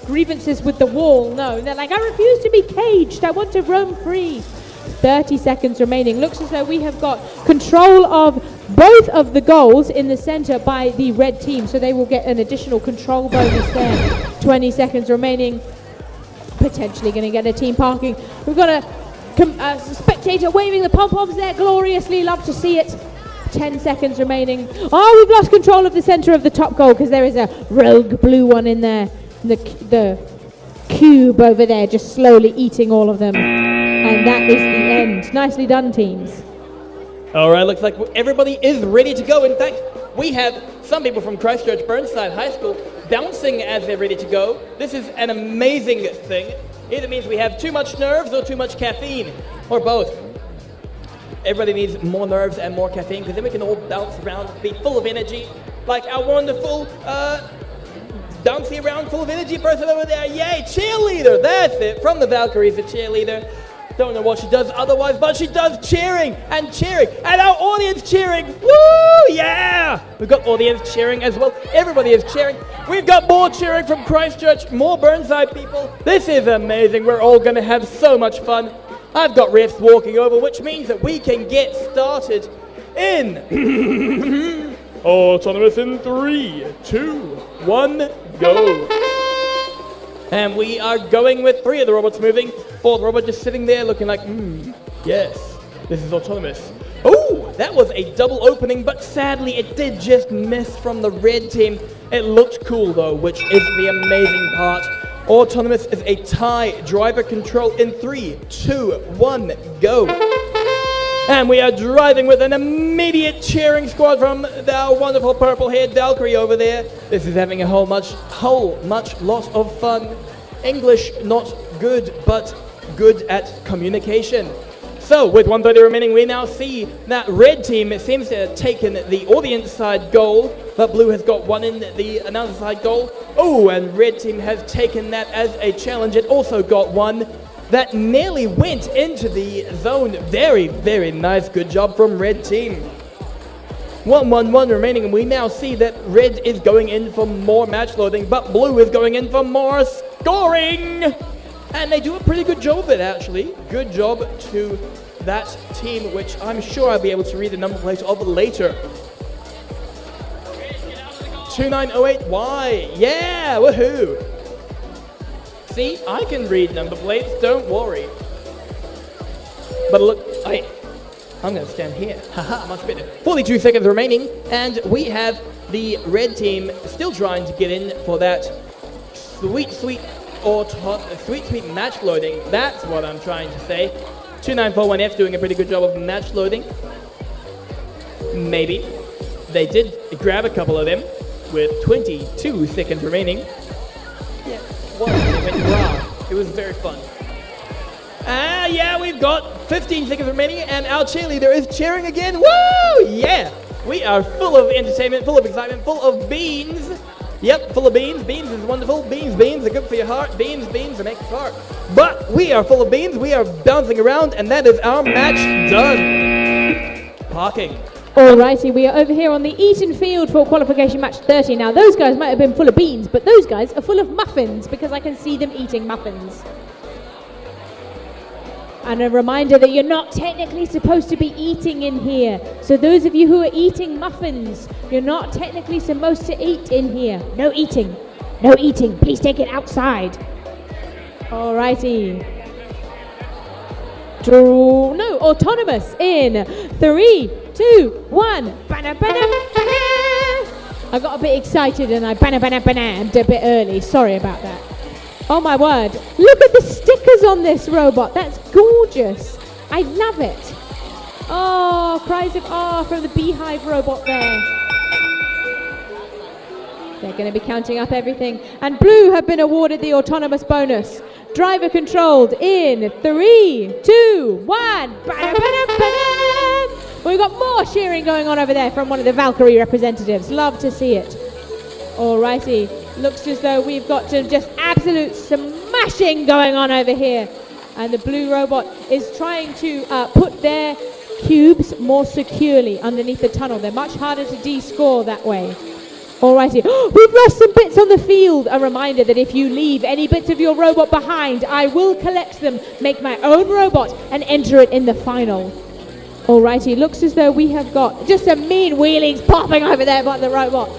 grievances with the wall known. They're like, I refuse to be caged, I want to roam free. 30 seconds remaining. Looks as though we have got control of both of the goals in the center by the red team, so they will get an additional control bonus there. 20 seconds remaining. Potentially going to get a team parking. We've got a spectator waving the pom-poms there gloriously. Love to see it. 10 seconds remaining. Oh, we've lost control of the center of the top goal because there is a rogue blue one in there. The cube over there just slowly eating all of them. And that is the end. Nicely done, teams. All right, looks like everybody is ready to go. In fact, we have some people from Christchurch Burnside High School bouncing as they're ready to go. This is an amazing thing. Either means we have too much nerves or too much caffeine, or both. Everybody needs more nerves and more caffeine because then we can all bounce around, be full of energy, like our wonderful bouncing around full of energy person over there. Yay, cheerleader, that's it. From the Valkyries, the cheerleader. Don't know what she does otherwise, but she does cheering, and our audience cheering. Woo, yeah! We've got audience cheering as well. Everybody is cheering. We've got more cheering from Christchurch, more Burnside people. This is amazing. We're all going to have so much fun. I've got refs walking over, which means that we can get started in autonomous in 3, 2, 1, go. And we are going with 3 of the robots moving. 4th robot just sitting there looking like, yes, this is autonomous. Oh, that was a double opening, but sadly it did just miss from the red team. It looked cool though, which is the amazing part. Autonomous is a tie. Driver control in 3, 2, 1, go. And we are driving with an immediate cheering squad from our wonderful purple-haired Valkyrie over there. This is having a whole much lot of fun. English not good, but good at communication. So with 1:30 remaining, we now see that red team seems to have taken the audience side goal, but blue has got 1 in the announcer side goal. Oh, and red team has taken that as a challenge. It also got 1 that nearly went into the zone. Very, very nice. Good job from red team. 1-1-1 remaining, and we now see that red is going in for more match loading, but blue is going in for more scoring. And they do a pretty good job of it, actually. Good job to that team, which I'm sure I'll be able to read the number plate of later. 2908Y, yeah, woohoo. See, I can read number plates, don't worry. But look, I'm going to stand here. Haha, much better. 42 seconds remaining, and we have the red team still trying to get in for that sweet match loading. That's what I'm trying to say. 2941F doing a pretty good job of match loading. Maybe. They did grab a couple of them with 22 seconds remaining. Yeah, it went wrong. It was very fun. Yeah, we've got 15 seconds remaining, and our cheerleader is cheering again. Woo! Yeah! We are full of entertainment, full of excitement, full of beans. Yep, full of beans. Beans is wonderful. Beans are good for your heart. Beans are make heart. But we are full of beans. We are bouncing around, and that is our match done. Parking. Alrighty, we are over here on the Eaton field for qualification match 30. Now, those guys might have been full of beans, but those guys are full of muffins because I can see them eating muffins. And a reminder that you're not technically supposed to be eating in here. So those of you who are eating muffins, you're not technically supposed to eat in here. No eating. No eating. Please take it outside. Alrighty. No, autonomous in 3, 2, 1. Banana, banana, banana. I got a bit excited and I banana a bit early. Sorry about that. Oh my word. Look at the stickers on this robot. That's gorgeous. I love it. Oh, cries of ah from the beehive robot there. They're going to be counting up everything. And Blue have been awarded the autonomous bonus. Driver controlled in 3, 2, 1. We've got more cheering going on over there from one of the Valkyrie representatives. Love to see it. Alrighty. Looks as though we've got some just absolute smashing going on over here. And the Blue robot is trying to put their cubes more securely underneath the tunnel. They're much harder to de-score that way. Alrighty. We've lost some bits on the field. A reminder that if you leave any bits of your robot behind, I will collect them, make my own robot, and enter it in the final. Alrighty. Looks as though we have got just some mean wheelies popping over there by the robot.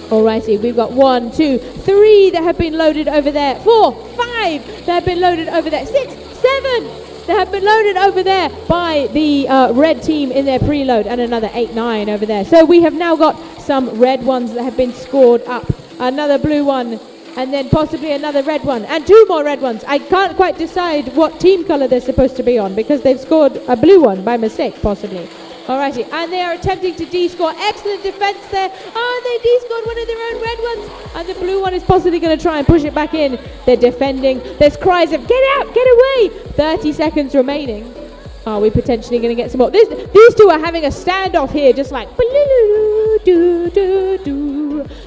Alrighty, we've got 1, 2, 3 that have been loaded over there. 4, 5 that have been loaded over there. 6, 7 that have been loaded over there by the red team in their preload, and another 8, 9 over there. So we have now got some red ones that have been scored up. Another blue one, and then possibly another red one, and 2 more red ones. I can't quite decide what team color they're supposed to be on because they've scored a blue one by mistake, possibly. Alrighty, and they are attempting to de-score. Excellent defense there. Oh, they de-scored one of their own red ones. And the blue one is possibly going to try and push it back in. They're defending. There's cries of, get out, get away. 30 seconds remaining. Are we potentially going to get some more? These two are having a standoff here, just like,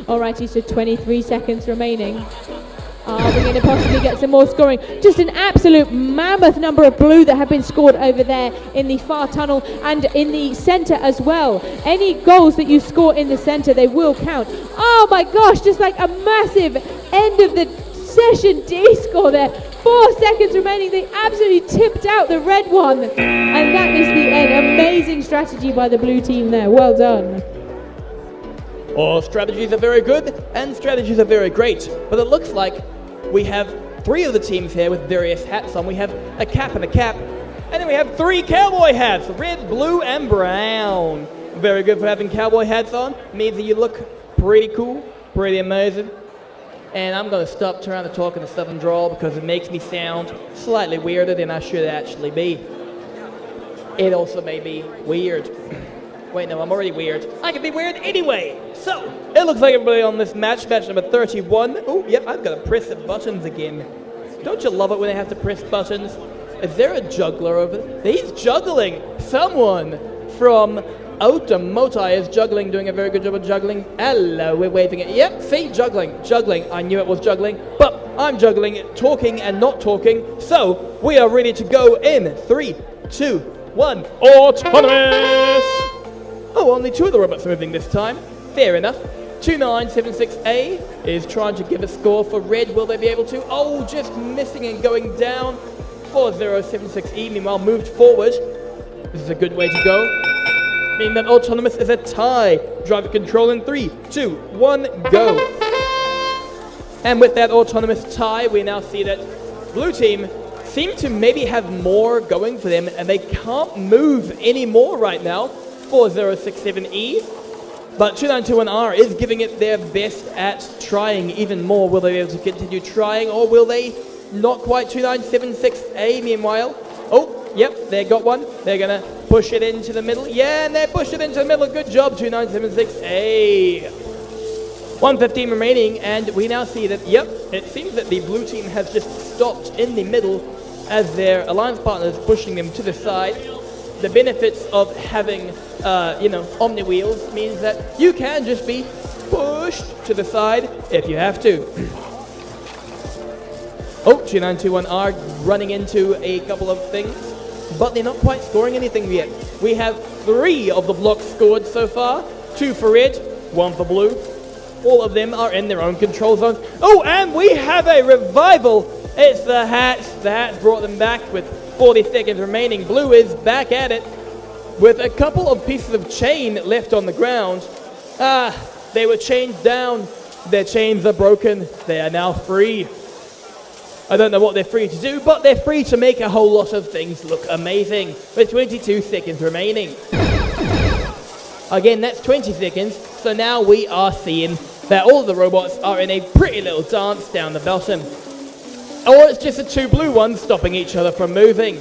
alrighty, so 23 seconds remaining. Are we going to possibly get some more scoring? Just an absolute mammoth number of blue that have been scored over there in the far tunnel and in the center as well. Any goals that you score in the center, they will count. Oh my gosh, just like a massive end of the session D-score there. 4 seconds remaining. They absolutely tipped out the red one. And that is the end. Amazing strategy by the blue team there. Well done. All strategies are very good and strategies are very great, but it looks like we have 3 of the teams here with various hats on. We have a cap, and then we have 3 cowboy hats, red, blue, and brown. Very good for having cowboy hats on. Means that you look pretty cool, pretty amazing. And I'm going to stop trying to talk in a southern drawl because it makes me sound slightly weirder than I should actually be. It also may be weird. Wait, no, I'm already weird. I can be weird anyway. So, it looks like everybody on this match number 31. Oh, yep, I've got to press the buttons again. Don't you love it when they have to press buttons? Is there a juggler over there? He's juggling. Someone from Otamotai is juggling, doing a very good job of juggling. Hello, we're waving it. Yep, see, juggling. I knew it was juggling, but I'm juggling, talking and not talking. So, we are ready to go in 3, 2, 1. Autonomous! Oh, only 2 of the robots are moving this time. Fair enough. 2976A is trying to give a score for red. Will they be able to? Oh, just missing and going down. 4076E, meanwhile, moved forward. This is a good way to go. Meaning that autonomous is a tie. Driver control in 3, 2, 1, go. And with that autonomous tie, we now see that blue team seem to maybe have more going for them, and they can't move anymore right now. 4067E, but 2921R is giving it their best at trying even more. Will they be able to continue trying, or will they not quite? 2976A meanwhile. Oh, yep, they got one. They're going to push it into the middle. Yeah, and they push it into the middle. Good job, 2976A. 115 remaining, and we now see that, yep, it seems that the blue team has just stopped in the middle as their alliance partner is pushing them to the side. The benefits of having, Omni wheels means that you can just be pushed to the side if you have to. Oh, G921R running into a couple of things, but they're not quite scoring anything yet. We have 3 of the blocks scored so far, 2 for red, 1 for blue. All of them are in their own control zones. Oh, and we have a revival. It's the Hats. The Hats brought them back with 40 seconds remaining. Blue is back at it with a couple of pieces of chain left on the ground. They were chained down. Their chains are broken. They are now free. I don't know what they're free to do, but they're free to make a whole lot of things look amazing with 22 seconds remaining. Again, that's 20 seconds, so now we are seeing that all of the robots are in a pretty little dance down the bottom. Or it's just the 2 blue ones stopping each other from moving.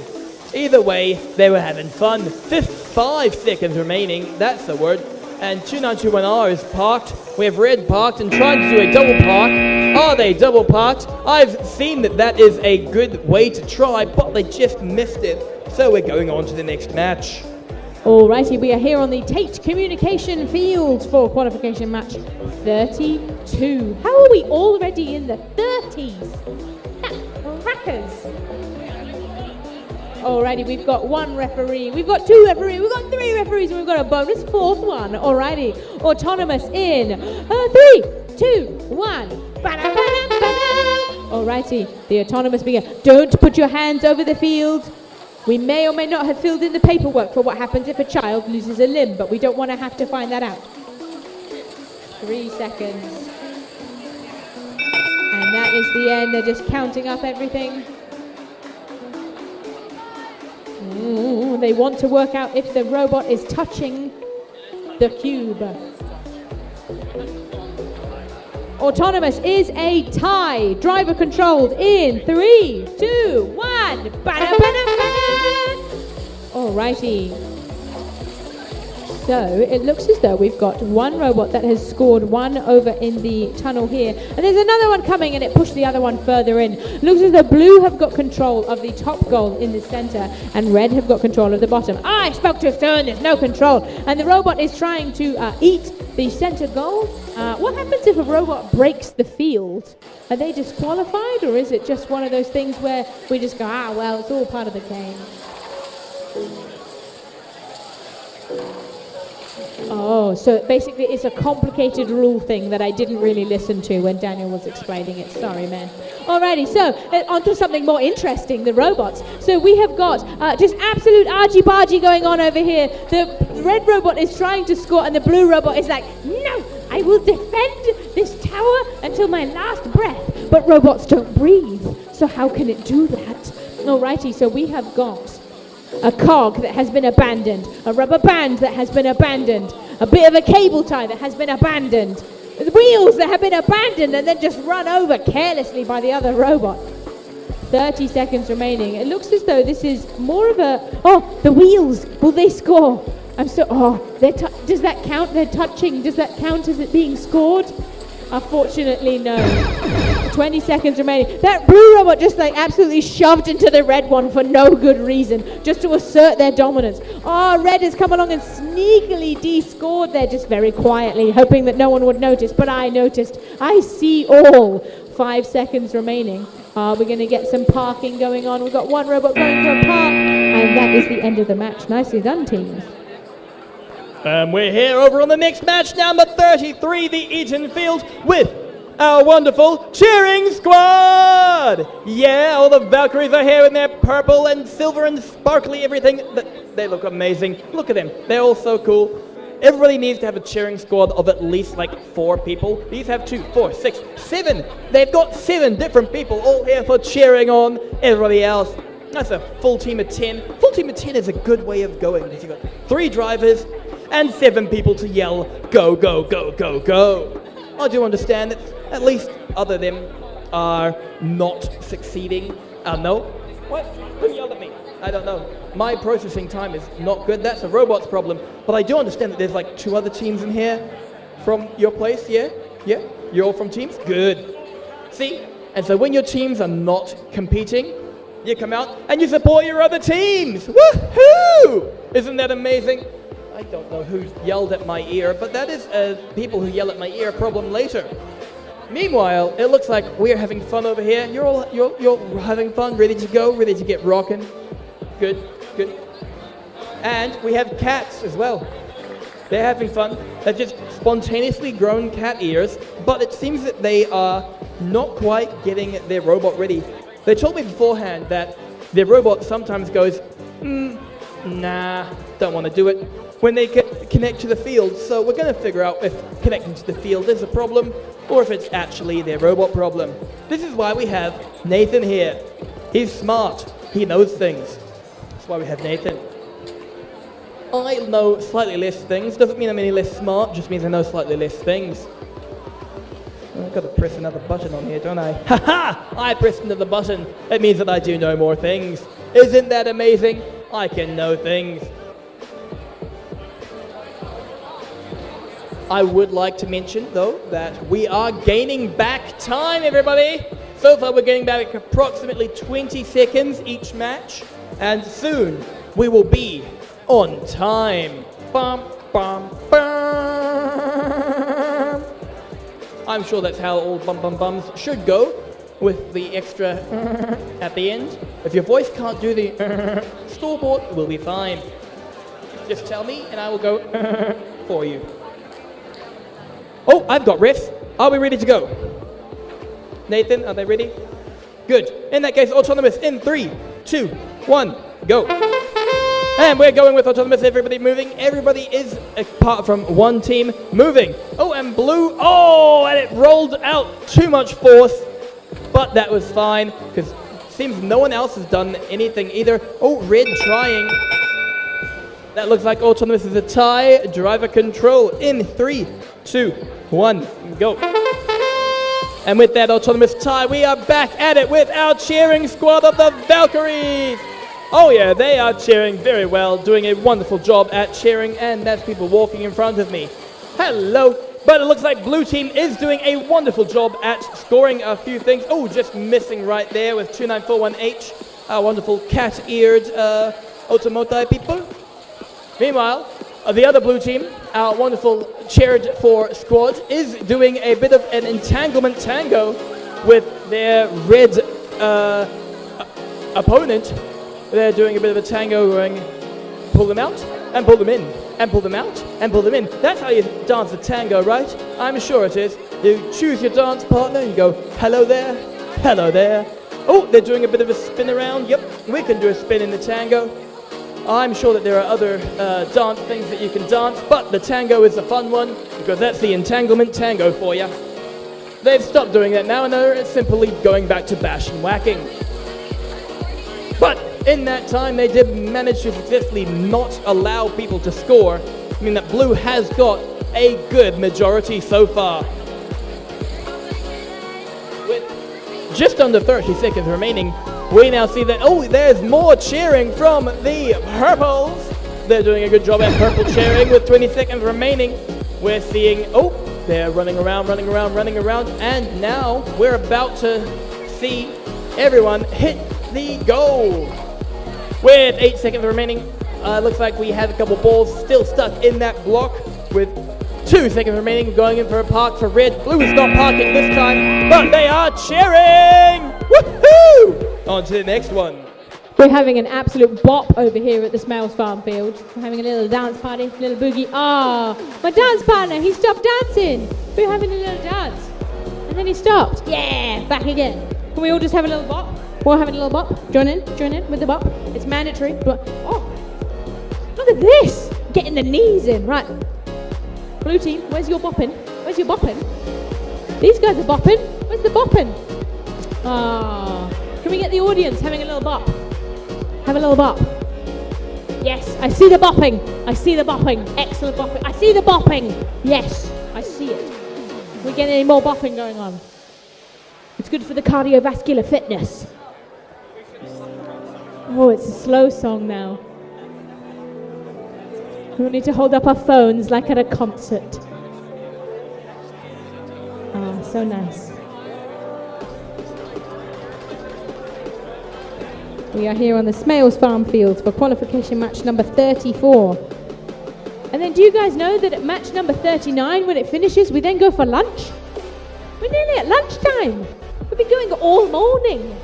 Either way, they were having fun. 5 seconds remaining, that's the word. And 2921R is parked. We have red parked and trying to do a double park. Are they double parked? I've seen that is a good way to try, but they just missed it. So we're going on to the next match. Alrighty, we are here on the Tate Communication Field for qualification match 32. How are we already in the 30s? Crackers. Alrighty, we've got 1 referee, we've got 2 referees, we've got 3 referees, and we've got a bonus 4th one. Alrighty, autonomous in 3, 2, 1. Alrighty, the autonomous begin. Don't put your hands over the field. We may or may not have filled in the paperwork for what happens if a child loses a limb, but we don't want to have to find that out. 3 seconds. And that is the end. They're just counting up everything. They want to work out if the robot is touching the cube. Autonomous is a tie. Driver controlled in 3, 2, 1. Alrighty. So it looks as though we've got 1 robot that has scored 1 over in the tunnel here. And there's another one coming and it pushed the other one further in. Looks as though blue have got control of the top goal in the center and red have got control of the bottom. I spoke too soon, there's no control. And the robot is trying to eat the center goal. What happens if a robot breaks the field? Are they disqualified, or is it just one of those things where we just go, well, it's all part of the game? Oh, so basically it's a complicated rule thing that I didn't really listen to when Daniel was explaining it. Sorry, man. Alrighty, so on to something more interesting, the robots. So we have got just absolute argy-bargy going on over here. The red robot is trying to score and the blue robot is like, no, I will defend this tower until my last breath. But robots don't breathe, so how can it do that? Alrighty, so we have got a cog that has been abandoned, a rubber band that has been abandoned, a bit of a cable tie that has been abandoned, wheels that have been abandoned and then just run over carelessly by the other robot. 30 seconds remaining. It looks as though this is more of a, the wheels, will they score? Does that count? They're touching. Does that count as it being scored? Unfortunately, no. 20 seconds remaining. That blue robot just absolutely shoved into the red one for no good reason, just to assert their dominance. Red has come along and sneakily de-scored there just very quietly, hoping that no one would notice, but I noticed. I see all. 5 seconds remaining. We're going to get some parking going on. We've got 1 robot going for a park, and that is the end of the match. Nicely done, teams. We're here over on the next match, number 33, the Eaton Field, with our wonderful cheering squad! Yeah, all the Valkyries are here in their purple and silver and sparkly everything. They look amazing. Look at them. They're all so cool. Everybody needs to have a cheering squad of at least 4 people. These have 2, 4, 6, 7. They've got 7 different people all here for cheering on everybody else. That's a full team of 10. Full team of 10 is a good way of going because you've got 3 drivers and 7 people to yell, go, go, go, go, go. I do understand that at least other them are not succeeding. No? What? Who yelled at me? I don't know. My processing time is not good. That's a robot's problem. But I do understand that there's 2 other teams in here from your place, yeah? Yeah? You're all from teams? Good. See? And so when your teams are not competing, you come out and you support your other teams. Woohoo! Isn't that amazing? I don't know who yelled at my ear, but that is people who yell at my ear problem later. Meanwhile, it looks like we're having fun over here. You're having fun, ready to go, ready to get rocking. Good, good. And we have cats as well. They're having fun. They've just spontaneously grown cat ears, but it seems that they are not quite getting their robot ready. They told me beforehand that their robot sometimes goes, nah, don't want to do it, when they connect to the field. So we're going to figure out if connecting to the field is a problem or if it's actually their robot problem. This is why we have Nathan here. He's smart. He knows things. That's why we have Nathan. I know slightly less things. Doesn't mean I'm any less smart, just means I know slightly less things. I've got to press another button on here, don't I? Ha-ha! I pressed another button. It means that I do know more things. Isn't that amazing? I can know things. I would like to mention, though, that we are gaining back time, everybody. So far, we're getting back approximately 20 seconds each match, and soon we will be on time. Bum, bum, bum. I'm sure that's how all bum bum bums should go, with the extra at the end. If your voice can't do the scoreboard, we'll be fine. Just tell me and I will go for you. Oh, I've got refs. Are we ready to go? Nathan, are they ready? Good. In that case, autonomous in 3, 2, 1, go. And we're going with autonomous, everybody moving. Everybody is, apart from one team, moving. Oh, and blue, oh, and it rolled out too much force. But that was fine, because it seems no one else has done anything either. Oh, red trying. That looks like autonomous is a tie. Driver control in 3, 2, 1, go. And with that autonomous tie, we are back at it with our cheering squad of the Valkyries. Oh yeah, they are cheering very well, doing a wonderful job at cheering, and that's people walking in front of me. Hello. But it looks like blue team is doing a wonderful job at scoring a few things. Oh, just missing right there with 2941H, our wonderful cat-eared automotive people. Meanwhile, the other blue team, our wonderful cheered for squad, is doing a bit of an entanglement tango with their red opponent. They're doing a bit of a tango going, pull them out and pull them in, and pull them out and pull them in. That's how you dance a tango, right? I'm sure it is. You choose your dance partner, you go, hello there, hello there. Oh, they're doing a bit of a spin around. Yep, we can do a spin in the tango. I'm sure that there are other dance things that you can dance, but the tango is the fun one, because that's the entanglement tango for you. They've stopped doing that now, and they're simply going back to bash and whacking. But in that time, they did manage to successfully not allow people to score, meaning that blue has got a good majority so far. With just under 30 seconds remaining, we now see that, oh, there's more cheering from the purples. They're doing a good job at purple cheering with 20 seconds remaining. We're seeing, oh, they're running around, and now we're about to see everyone hit the goal. With 8 seconds remaining, looks like we have a couple balls still stuck in that block with 2 seconds remaining, going in for a park for red. Blue is not parking this time, but they are cheering! Woohoo! On to the next one. We're having an absolute bop over here at the Smails Farm Field. We're having a little dance party, little boogie. Ah, my dance partner, he stopped dancing. We're having a little dance. And then he stopped. Yeah, back again. Can we all just have a little bop? We're having a little bop. Join in with the bop. It's mandatory. But, oh, look at this. Getting the knees in. Right. Blue team, where's your bopping? Where's your bopping? These guys are bopping. Where's the bopping? Ah, can we get the audience having a little bop? Have a little bop. Yes, I see the bopping. I see the bopping. Excellent bopping. I see the bopping. Yes, I see it. We get any more bopping going on? It's good for the cardiovascular fitness. Oh, it's a slow song now. We don't need to hold up our phones like at a concert. Ah, so nice. We are here on the Smails Farm Field for qualification match number 34. And then do you guys know that at match number 39, when it finishes, we then go for lunch? We're nearly at lunchtime. We've been going all morning.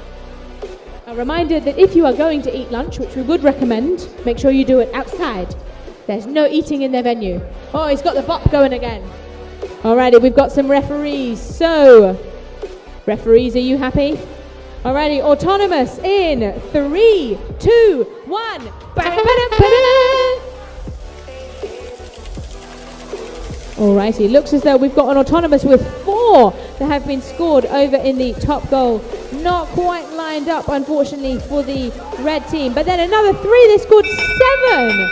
A reminder that if you are going to eat lunch, which we would recommend, make sure you do it outside. There's no eating in their venue. Oh, he's got the bop going again. Alrighty, we've got some referees. So, referees, are you happy? Alrighty, autonomous in 3, 2, 1. Alrighty, looks as though we've got an autonomous with 4 that have been scored over in the top goal. Not quite lined up, unfortunately, for the red team. But then another 3, they scored 7.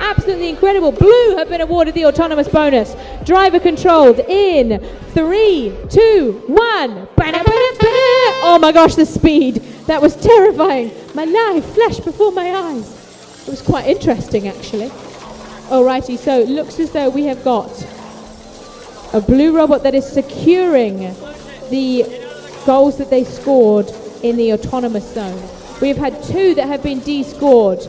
Absolutely incredible. Blue have been awarded the autonomous bonus. Driver controlled in 3, 2, 1. Oh my gosh, the speed. That was terrifying. My life flashed before my eyes. It was quite interesting, actually. Alrighty, so it looks as though we have got a blue robot that is securing the goals that they scored in the autonomous zone. We've had 2 that have been de-scored.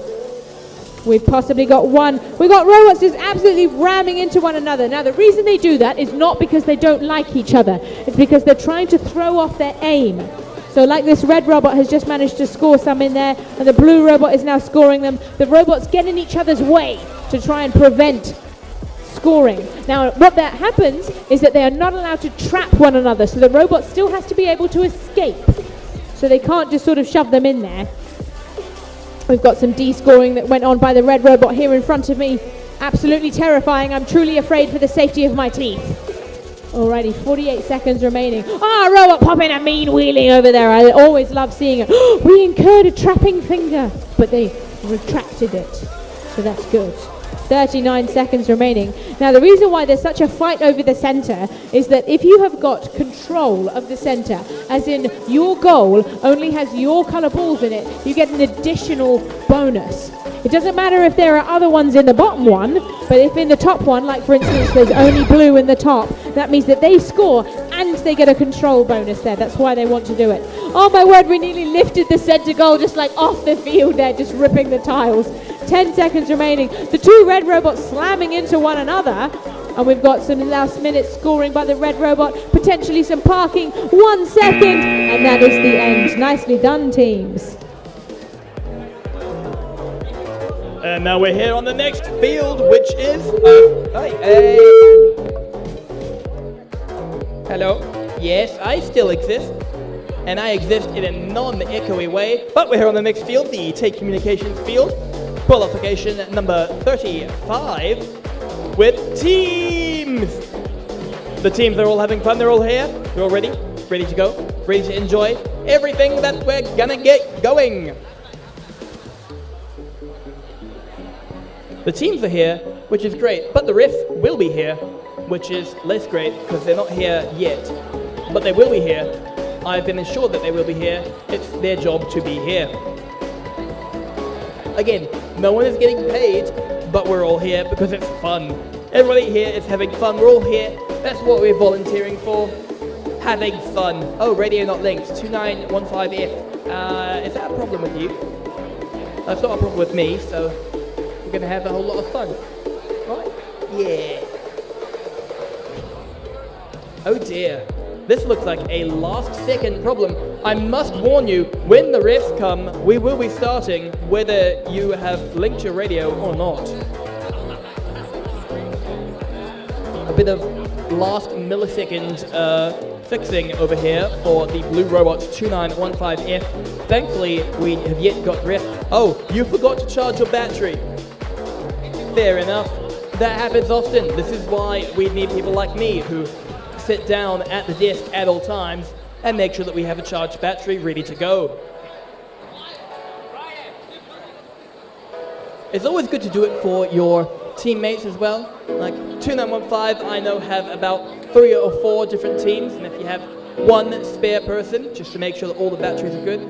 We've possibly got 1. We've got robots just absolutely ramming into one another. Now, the reason they do that is not because they don't like each other. It's because they're trying to throw off their aim. So like this red robot has just managed to score some in there, and the blue robot is now scoring them. The robots get in each other's way to try and prevent scoring. Now, what that happens is that they are not allowed to trap one another, so the robot still has to be able to escape. So they can't just sort of shove them in there. We've got some de-scoring that went on by the red robot here in front of me. Absolutely terrifying. I'm truly afraid for the safety of my teeth. Alrighty, 48 seconds remaining. Robot popping a mean wheelie over there. I always love seeing it. We incurred a trapping finger, but they retracted it. So that's good. 39 seconds remaining. Now, the reason why there's such a fight over the center is that if you have got control of the center, as in your goal only has your color balls in it, you get an additional bonus. It doesn't matter if there are other ones in the bottom one, but if in the top one, like for instance, there's only blue in the top, that means that they score and they get a control bonus there. That's why they want to do it. Oh my word, we nearly lifted the center goal just like off the field there, just ripping the tiles. 10 seconds remaining. The 2 red robots slamming into one another. And we've got some last minute scoring by the red robot. Potentially some parking. 1 second. And that is the end. Nicely done, teams. And now we're here on the next field, which is... Hello. Yes, I still exist. And I exist in a non-echoey way. But we're here on the next field, the Take Communications field. Qualification number 35 with teams. The teams are all having fun. They're all here. They're all ready. Ready to go. Ready to enjoy everything that we're gonna get going. The teams are here, which is great, but the refs will be here, which is less great because they're not here yet. But they will be here. I've been assured that they will be here. It's their job to be here. Again, no one is getting paid, but we're all here because it's fun. Everybody here is having fun. We're all here. That's what we're volunteering for. Having fun. Oh, radio not linked. 2915F. Is that a problem with you? That's not a problem with me, so we're going to have a whole lot of fun. Right? Yeah. Oh dear. This looks like a last-second problem. I must warn you, when the refs come, we will be starting whether you have linked your radio or not. A bit of last millisecond fixing over here for the Blue Robots 2915F. Thankfully, we have yet got refs. Oh, you forgot to charge your battery. Fair enough. That happens often. This is why we need people like me who sit down at the desk at all times and make sure that we have a charged battery ready to go. It's always good to do it for your teammates as well. Like 2915, I know, have about 3 or 4 different teams, and if you have one spare person, just to make sure that all the batteries are good.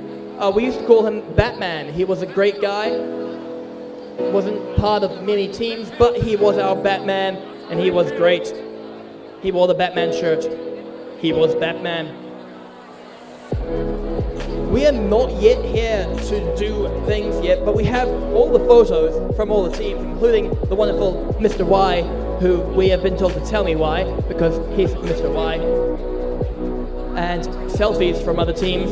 We used to call him Batman. He was a great guy. Wasn't part of many teams, but he was our Batman, and he was great. He wore the Batman shirt. He was Batman. we are not yet here to do things yet, but we have all the photos from all the teams, including the wonderful Mr. Y, who we have been told to tell me why, because he's Mr. Y, and selfies from other teams.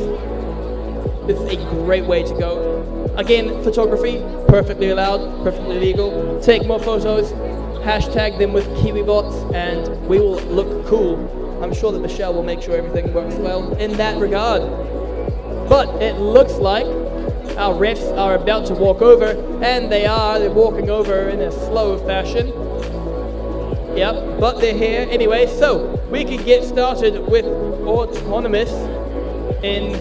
This is a great way to go. Again, photography, perfectly allowed, perfectly legal. Take more photos, hashtag them with Kiwibots, and we will look cool. I'm sure that Michelle will make sure everything works well in that regard. But it looks like our refs are about to walk over, and they're walking over in a slow fashion. Yep, but they're here anyway, so we can get started with autonomous in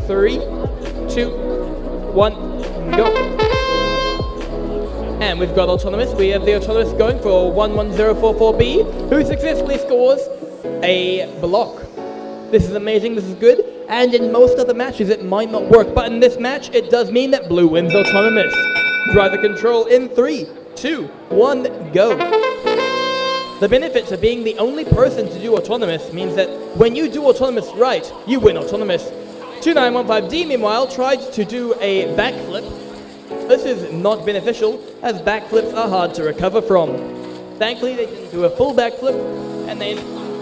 3, 2, 1, go. And we've got autonomous. We have the autonomous going for 11044B, who successfully scores a block. This is amazing, this is good, and in most other matches it might not work, but in this match it does mean that blue wins autonomous. Driver control in 3, 2, 1, go. The benefits of being the only person to do autonomous means that when you do autonomous right, you win autonomous. 2915D meanwhile tried to do a backflip. This is not beneficial, as backflips are hard to recover from. Thankfully they didn't do a full backflip, and then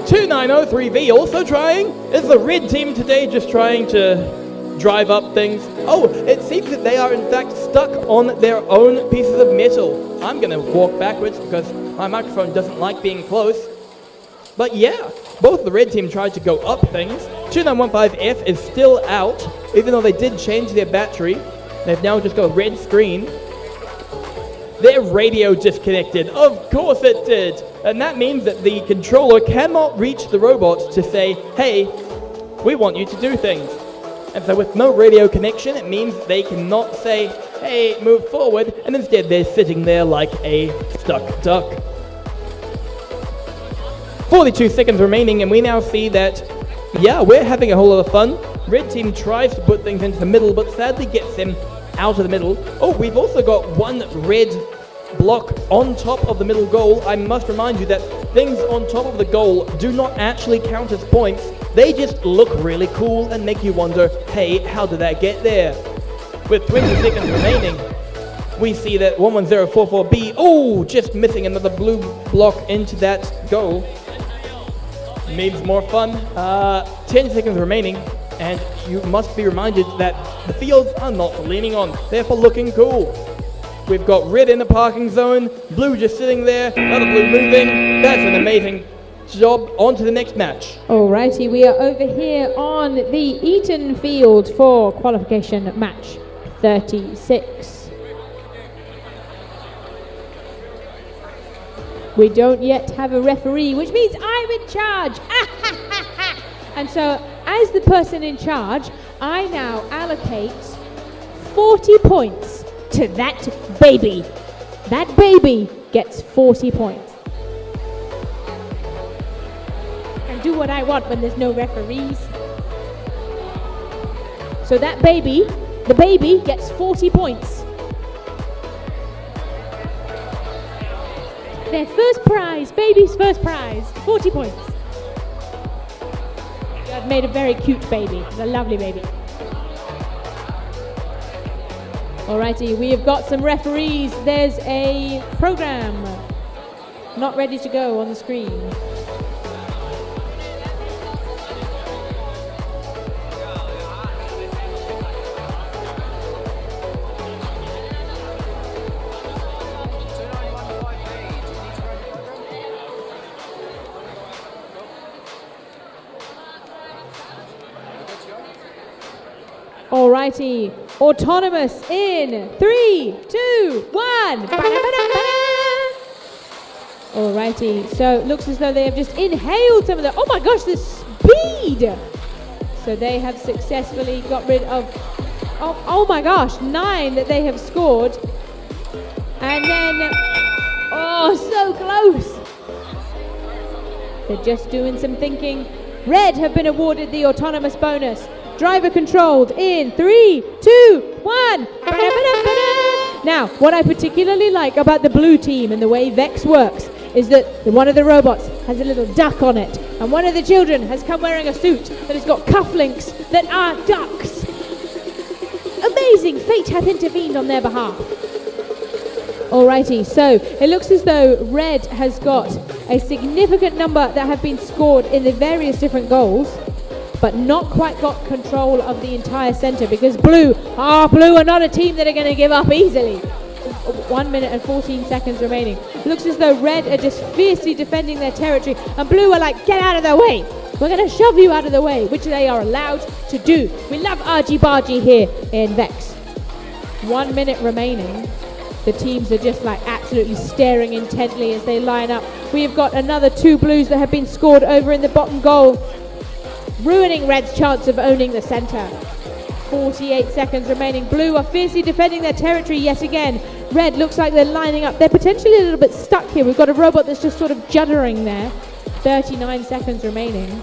2903V also trying. Is the red team today just trying to drive up things? Oh, it seems that they are in fact stuck on their own pieces of metal. I'm gonna walk backwards because my microphone doesn't like being close. But yeah, both the red team tried to go up things. 2915F is still out, even though they did change their battery. They've now just got a red screen. Their radio disconnected. Of course it did. And that means that the controller cannot reach the robot to say, hey, we want you to do things. And so with no radio connection, it means they cannot say, hey, move forward, and instead they're sitting there like a stuck duck. 42 seconds remaining, and we now see that, yeah, we're having a whole lot of fun. Red team tries to put things into the middle, but sadly gets them out of the middle. Oh, we've also got one red block on top of the middle goal. I must remind you that things on top of the goal do not actually count as points. They just look really cool and make you wonder, hey, how did that get there? With 20 seconds remaining, we see that 11044B, oh, just missing another blue block into that goal. Means more fun. 10 seconds remaining, and you must be reminded that the fields are not for leaning on, they're for looking cool. We've got red in the parking zone, blue just sitting there, another blue moving. That's an amazing job. On to the next match. Alrighty, we are over here on the Eaton field for qualification match 36. We don't yet have a referee, which means I'm in charge. And so, as the person in charge, I now allocate 40 points to that baby. That baby gets 40 points. And do what I want when there's no referees. So that baby, the baby gets 40 points. Their first prize, baby's first prize, 40 points. I've made a very cute baby. It's a lovely baby. Alrighty, we have got some referees. There's a program not ready to go on the screen. Alrighty, autonomous in 3, 2, 1. Alrighty, so it looks as though they have just inhaled some of the, oh my gosh, the speed! So they have successfully got rid of, oh my gosh, 9 that they have scored. And then, oh, so close! They're just doing some thinking. Red have been awarded the autonomous bonus. Driver controlled in 3, 2, 1. Now, what I particularly like about the blue team and the way Vex works is that one of the robots has a little duck on it, and one of the children has come wearing a suit that has got cufflinks that are ducks. amazing. Fate hath intervened on their behalf. Alrighty, so it looks as though red has got a significant number that have been scored in the various different goals, but not quite got control of the entire centre because blue are not a team that are going to give up easily. 1 minute and 14 seconds remaining. Looks as though red are just fiercely defending their territory and blue are like, get out of the way. We're going to shove you out of the way, which they are allowed to do. We love argy-bargy here in Vex. 1 minute remaining. The teams are just like absolutely staring intently as they line up. We have got another 2 blues that have been scored over in the bottom goal, ruining red's chance of owning the centre. 48 seconds remaining. Blue are fiercely defending their territory yet again. Red looks like they're lining up. They're potentially a little bit stuck here. We've got a robot that's just sort of juddering there. 39 seconds remaining.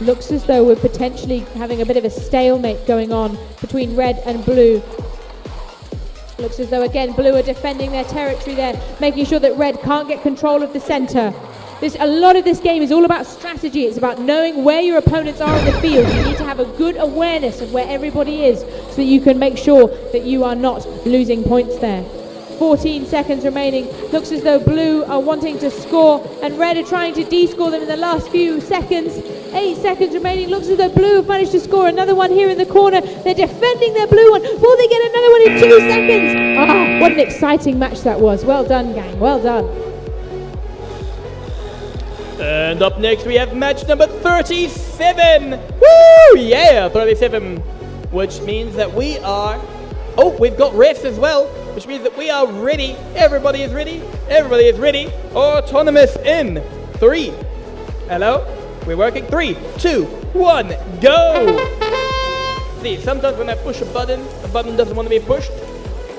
Looks as though we're potentially having a bit of a stalemate going on between red and blue. Looks as though again blue are defending their territory there, making sure that red can't get control of the centre. A lot of this game is all about strategy. It's about knowing where your opponents are in the field. You need to have a good awareness of where everybody is so that you can make sure that you are not losing points there. 14 seconds remaining. Looks as though blue are wanting to score and red are trying to de-score them in the last few seconds. 8 seconds remaining. Looks as though blue have managed to score another one here in the corner. They're defending their blue one. Will they get another one in 2 seconds? Ah, what an exciting match that was. Well done, gang. Well done. And up next we have match number 37. Woo! Yeah, 37. Which means that we are... Oh, we've got refs as well. Which means that we are ready. Everybody is ready. Everybody is ready. Autonomous in 3. Hello? We're working. 3, 2, 1, go! See, sometimes when I push a button, the button doesn't want to be pushed.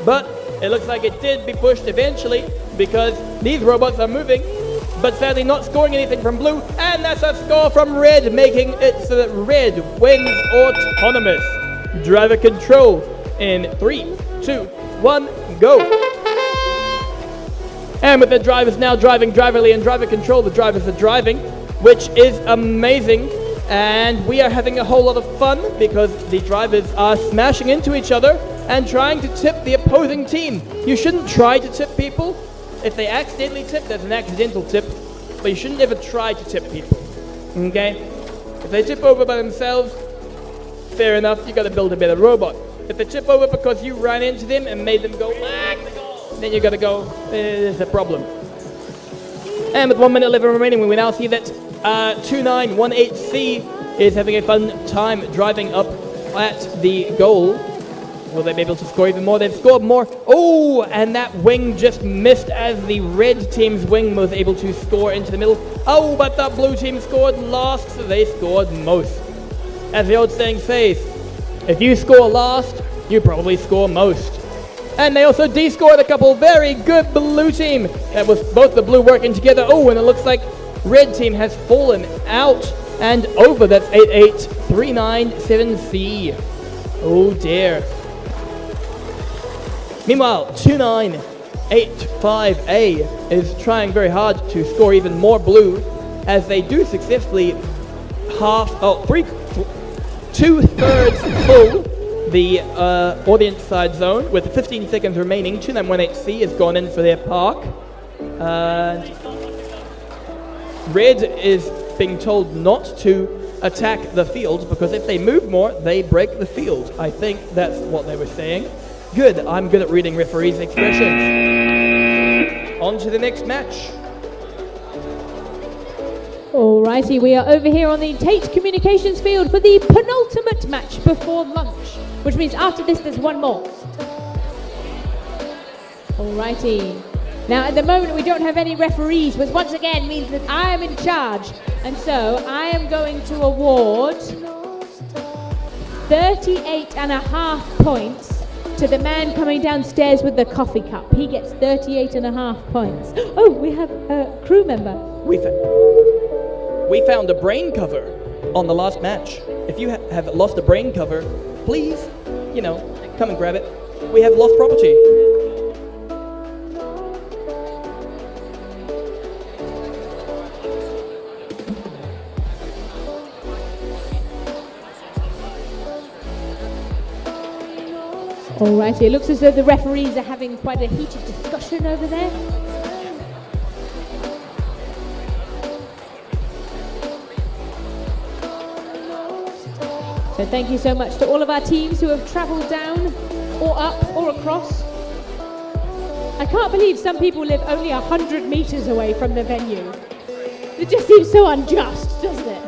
But it looks like it did be pushed eventually because these robots are moving, but sadly not scoring anything from blue. And that's a score from red, making it so that red wins autonomous. Driver control in 3, 2, 1, go. And with the drivers now driving driverly and driver control, the drivers are driving, which is amazing. And we are having a whole lot of fun because the drivers are smashing into each other and trying to tip the opposing team. You shouldn't try to tip people. If they accidentally tip, there's an accidental tip, but you shouldn't ever try to tip people, okay? If they tip over by themselves, fair enough, you gotta build a better robot. If they tip over because you ran into them and made them go, then you gotta go, there's a problem. And with 1 minute 11 remaining, we now see that 2918C is having a fun time driving up at the goal. Will they be able to score even more? They've scored more. Oh, and that wing just missed as the red team's wing was able to score into the middle. Oh, but the blue team scored last, so they scored most. As the old saying says, if you score last, you probably score most. And they also de-scored a couple. Very good blue team. That was both the blue working together. Oh, and it looks like red team has fallen out and over. That's 88397C. Oh dear. Meanwhile, 2985A is trying very hard to score even more blue as they do successfully two-thirds full the audience side zone with 15 seconds remaining. 2918C has gone in for their park. Red is being told not to attack the field because if they move more, they break the field. I think that's what they were saying. Good, I'm good at reading referees' expressions. On to the next match. Alrighty, we are over here on the Tate Communications field for the penultimate match before lunch, which means after this there's one more. Alrighty. Now at the moment we don't have any referees, which once again means that I am in charge. And so I am going to award 38.5 points to the man coming downstairs with the coffee cup. He gets 38.5 points. Oh, we have a crew member. We found a brain cover on the last match. If you have lost a brain cover, please, come and grab it. We have lost property. Alrighty, it looks as though the referees are having quite a heated discussion over there. So thank you so much to all of our teams who have travelled down or up or across. I can't believe some people live only 100 metres away from the venue. It just seems so unjust, doesn't it?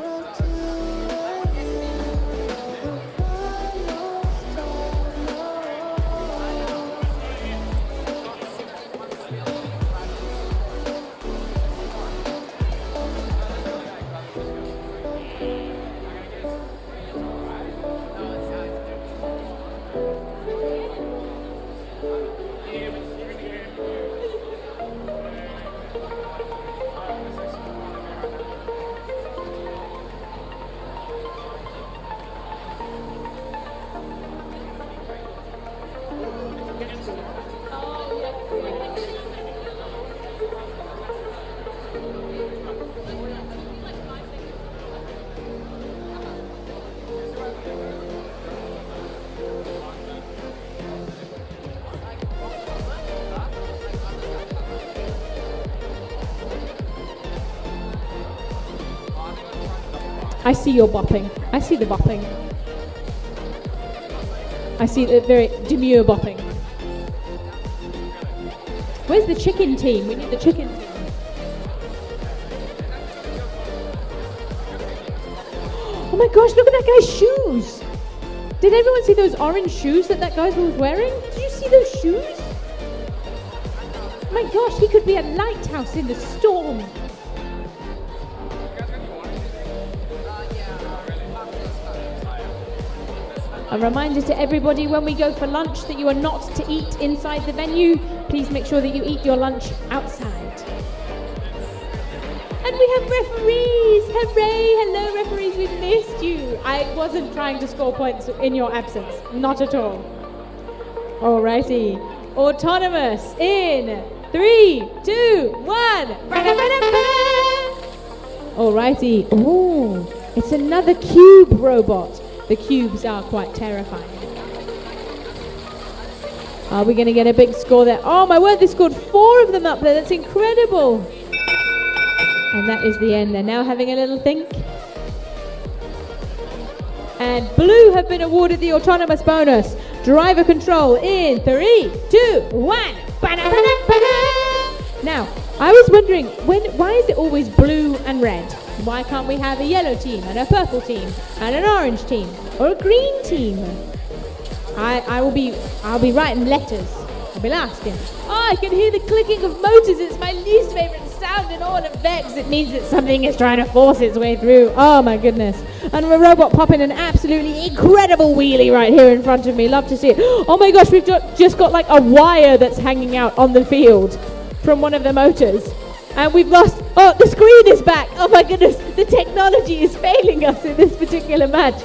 I see your bopping. I see the bopping. I see the very demure bopping. Where's the chicken team? We need the chicken team. Oh my gosh, look at that guy's shoes. Did everyone see those orange shoes that guy was wearing? Did you see those shoes? Oh my gosh, he could be a lighthouse in the storm. A reminder to everybody when we go for lunch that you are not to eat inside the venue. Please make sure that you eat your lunch outside. And we have referees! Hooray! Hello referees, we missed you. I wasn't trying to score points in your absence. Not at all. Alrighty. Autonomous in 3, 2, 1. Alrighty. Oh, it's another cube robot. The cubes are quite terrifying. Are we going to get a big score there? Oh my word, they scored 4 of them up there. That's incredible. And that is the end. They're now having a little think. And blue have been awarded the autonomous bonus. Driver control in 3, 2, 1. Now, I was wondering, why is it always blue and red? Why can't we have a yellow team and a purple team and an orange team or a green team? I'll be writing letters. I'll be asking. Oh, I can hear the clicking of motors. It's my least favorite sound in all of Vex. It means that something is trying to force its way through. Oh my goodness. And a robot popping an absolutely incredible wheelie right here in front of me. Love to see it. Oh my gosh, we've just got like a wire that's hanging out on the field from one of the motors. And we've lost, oh, the screen is back. Oh my goodness, the technology is failing us in this particular match.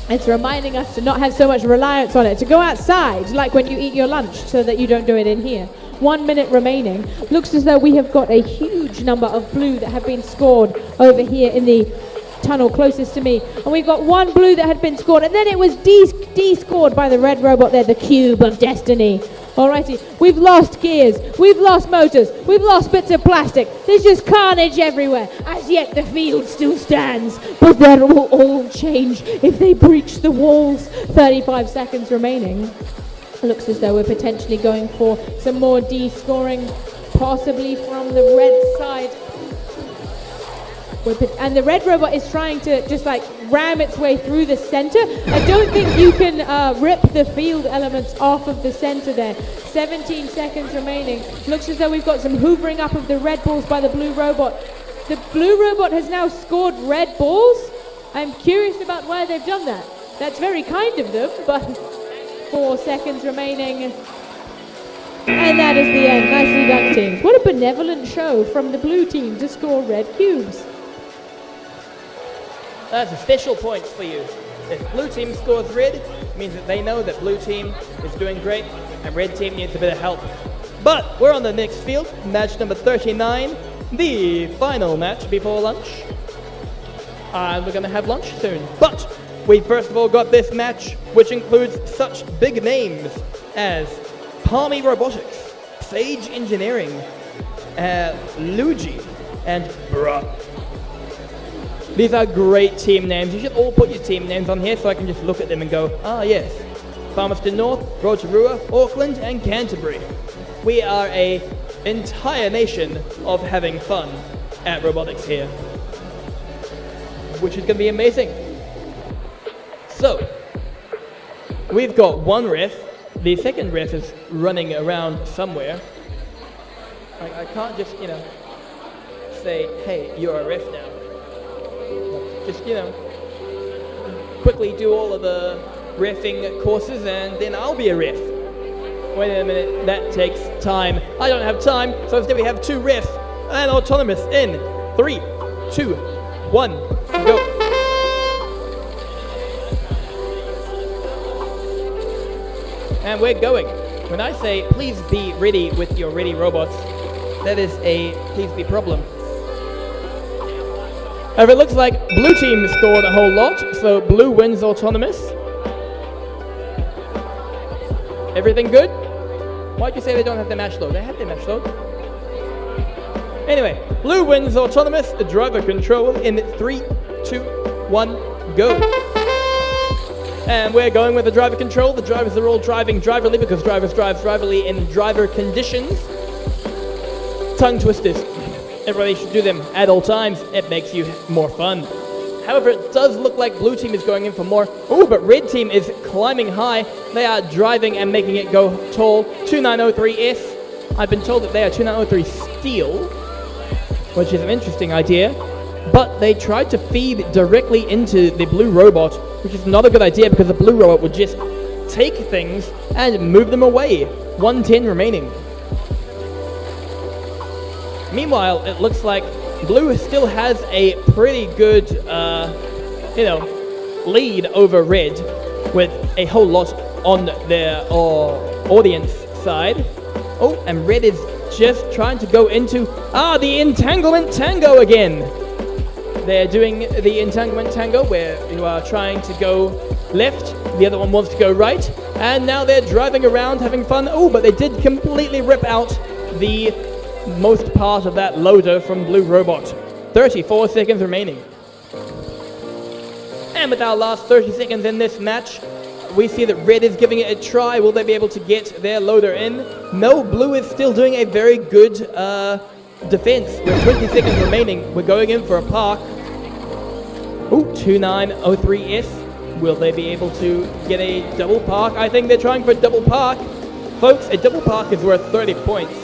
It's reminding us to not have so much reliance on it, to go outside, like when you eat your lunch, so that you don't do it in here. 1 minute remaining. Looks as though we have got a huge number of blue that have been scored over here in the tunnel closest to me. And we've got 1 blue that had been scored, and then it was de-scored by the red robot there, the Cube of Destiny. Alrighty, we've lost gears, we've lost motors, we've lost bits of plastic. There's just carnage everywhere. As yet the field still stands, but that will all change if they breach the walls. 35 seconds remaining. Looks as though we're potentially going for some more de-scoring, possibly from the red side. And the red robot is trying to just like ram its way through the center. I don't think you can rip the field elements off of the center there. 17 seconds remaining. Looks as though we've got some hoovering up of the red balls by the blue robot. The blue robot has now scored red balls. I'm curious about why they've done that. That's very kind of them, but 4 seconds remaining. And that is the end. Nicely done, teams. What a benevolent show from the blue team to score red cubes. That's a special point for you. If blue team scores red, it means that they know that blue team is doing great and red team needs a bit of help. But we're on the next field, match number 39, the final match before lunch. And we're going to have lunch soon. But we first of all got this match, which includes such big names as Palmy Robotics, Sage Engineering, Luigi, and Bruh. These are great team names. You should all put your team names on here so I can just look at them and go, ah yes, Palmerston North, Rotorua, Auckland, and Canterbury. We are a entire nation of having fun at robotics here, which is going to be amazing. So, we've got one ref. The second ref is running around somewhere. I can't just, say, hey, you're a ref now. Just, quickly do all of the reffing courses and then I'll be a ref. Wait a minute, that takes time. I don't have time, so instead we have two refs and autonomous in 3, 2, 1, go. And we're going. When I say please be ready with your ready robots, that is a please be problem. However, it looks like blue team scored a whole lot, so blue wins autonomous. Everything good? Why'd you say they don't have their match load? They have their match load. Anyway, blue wins autonomous, driver control in 3, 2, 1, go. And we're going with the driver control. The drivers are all driving driverly because drivers drive driverly in driver conditions. Tongue twisters. Everybody should do them at all times. It makes you more fun. However, it does look like blue team is going in for more. Oh, but red team is climbing high. They are driving and making it go tall. 2903S. I've been told that they are 2903 steel, which is an interesting idea. But they tried to feed directly into the blue robot, which is not a good idea because the blue robot would just take things and move them away. 110 remaining. Meanwhile, it looks like blue still has a pretty good, lead over red with a whole lot on their audience side. Oh, and red is just trying to go into, the entanglement tango again. They're doing the entanglement tango where you are trying to go left, the other one wants to go right, and now they're driving around having fun. Oh, but they did completely rip out the most part of that loader from blue robot. 34 seconds remaining. And with our last 30 seconds in this match, we see that red is giving it a try. Will they be able to get their loader in? No, blue is still doing a very good defense. With 20 seconds remaining, we're going in for a park. Ooh, 2903S. Will they be able to get a double park? I think they're trying for a double park. Folks, a double park is worth 30 points,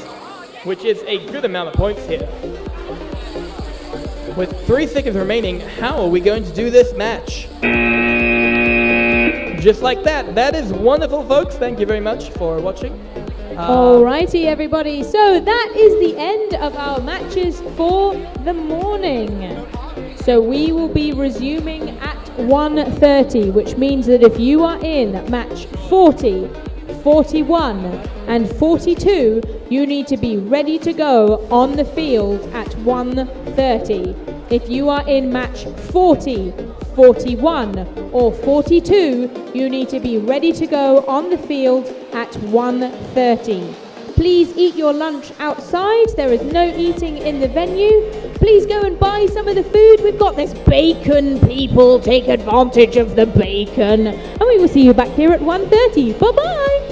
which is a good amount of points here. With 3 seconds remaining, how are we going to do this match? Just like that. That is wonderful, folks. Thank you very much for watching. Alrighty, everybody. So that is the end of our matches for the morning. So we will be resuming at 1:30, which means that if you are in match 40, 41 and 42, you need to be ready to go on the field at 1:30. If you are in match 40, 41 or 42, you need to be ready to go on the field at 1:30. Please eat your lunch outside. There is no eating in the venue. Please go and buy some of the food. We've got this bacon, people. Take advantage of the bacon. And we will see you back here at 1:30. Bye-bye.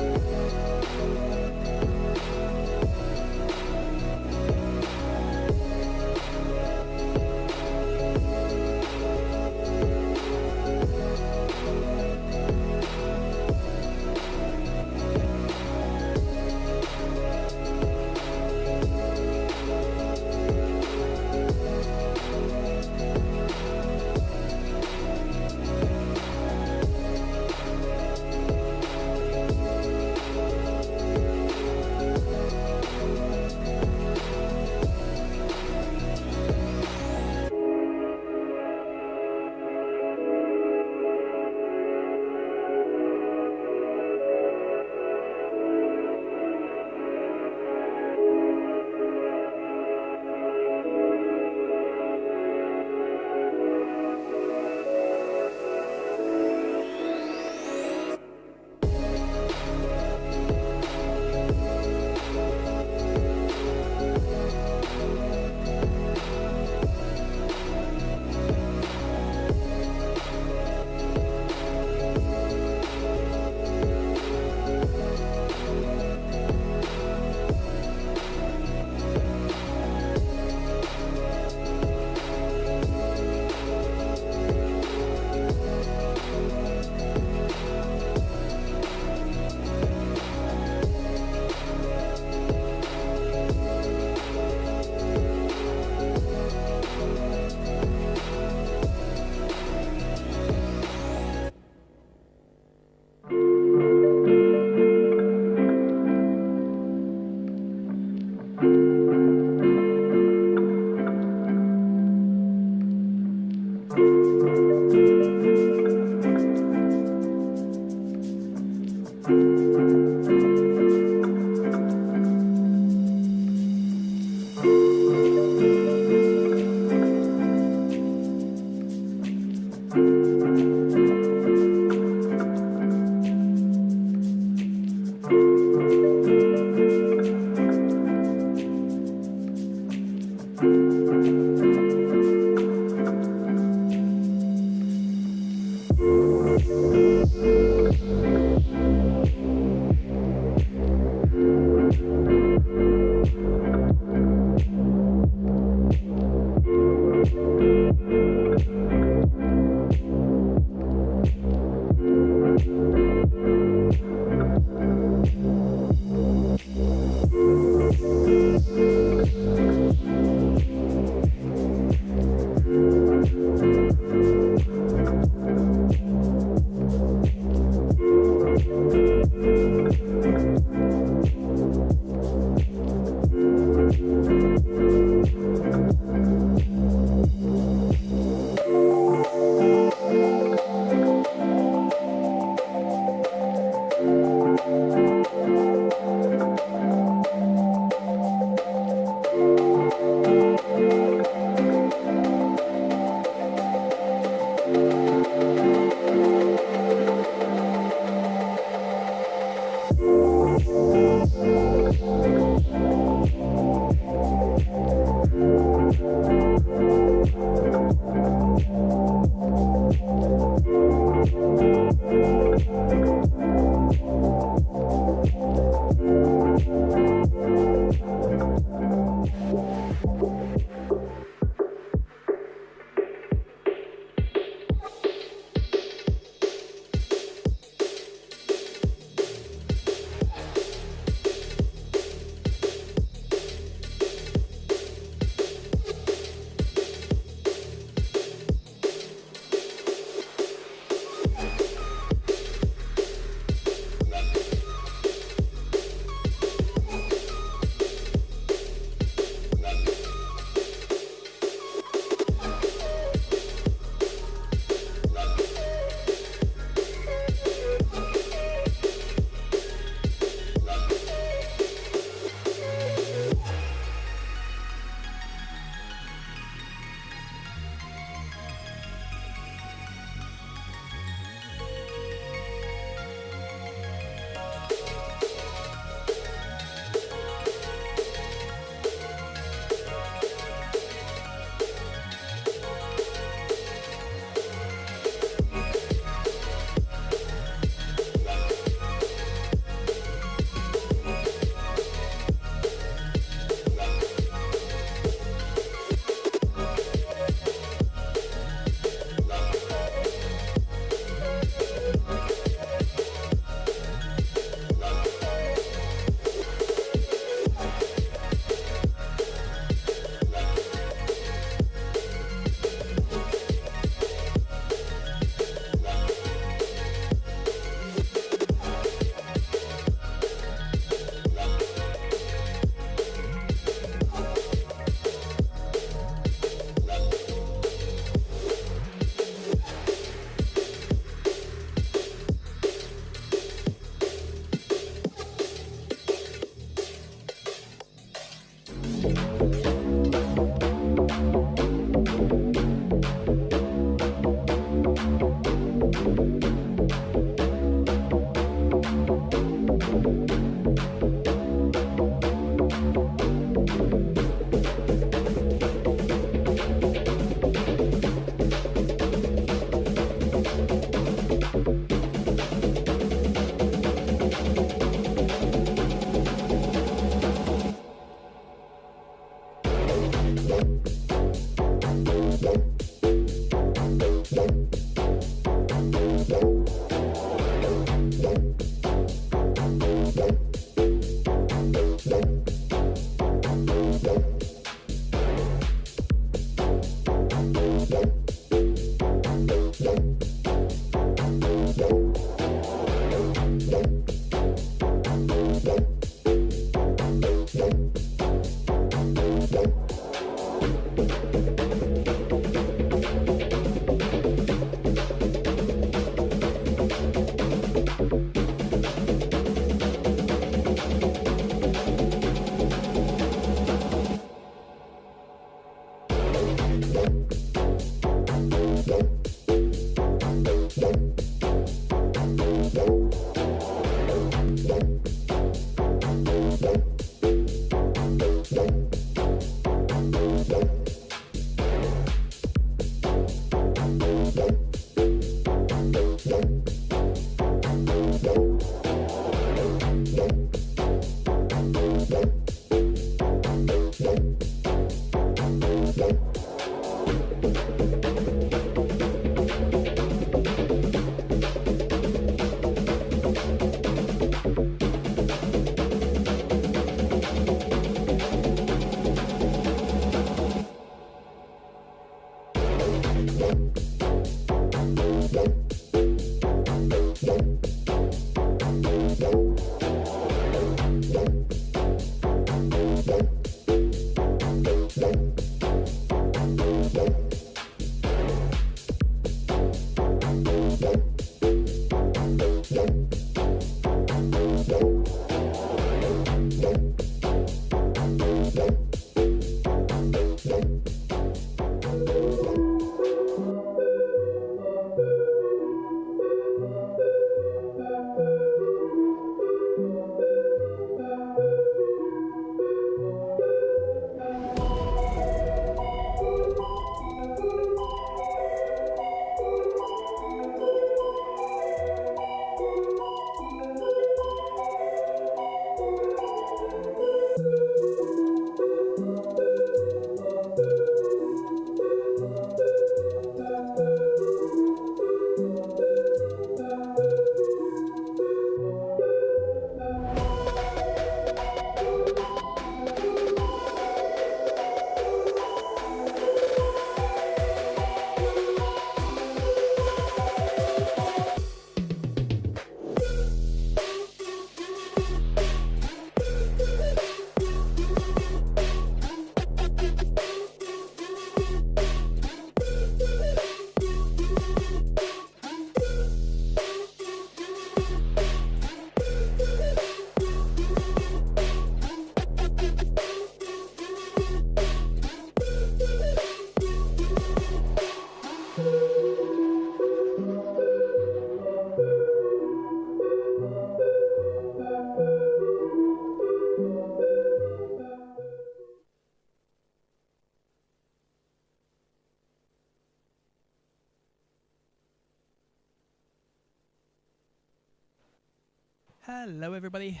Hello, everybody.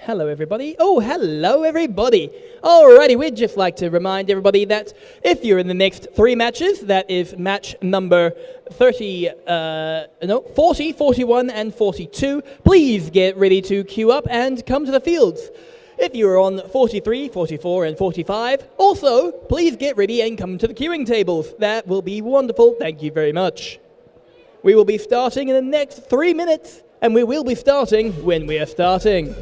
Hello, everybody. Oh, hello, everybody. Alrighty, we'd just like to remind everybody that if you're in the next 3 matches, that is match number 40, 41, and 42, please get ready to queue up and come to the fields. If you're on 43, 44, and 45, also, please get ready and come to the queuing tables. That will be wonderful. Thank you very much. We will be starting in the next 3 minutes, and we will be starting when we are starting.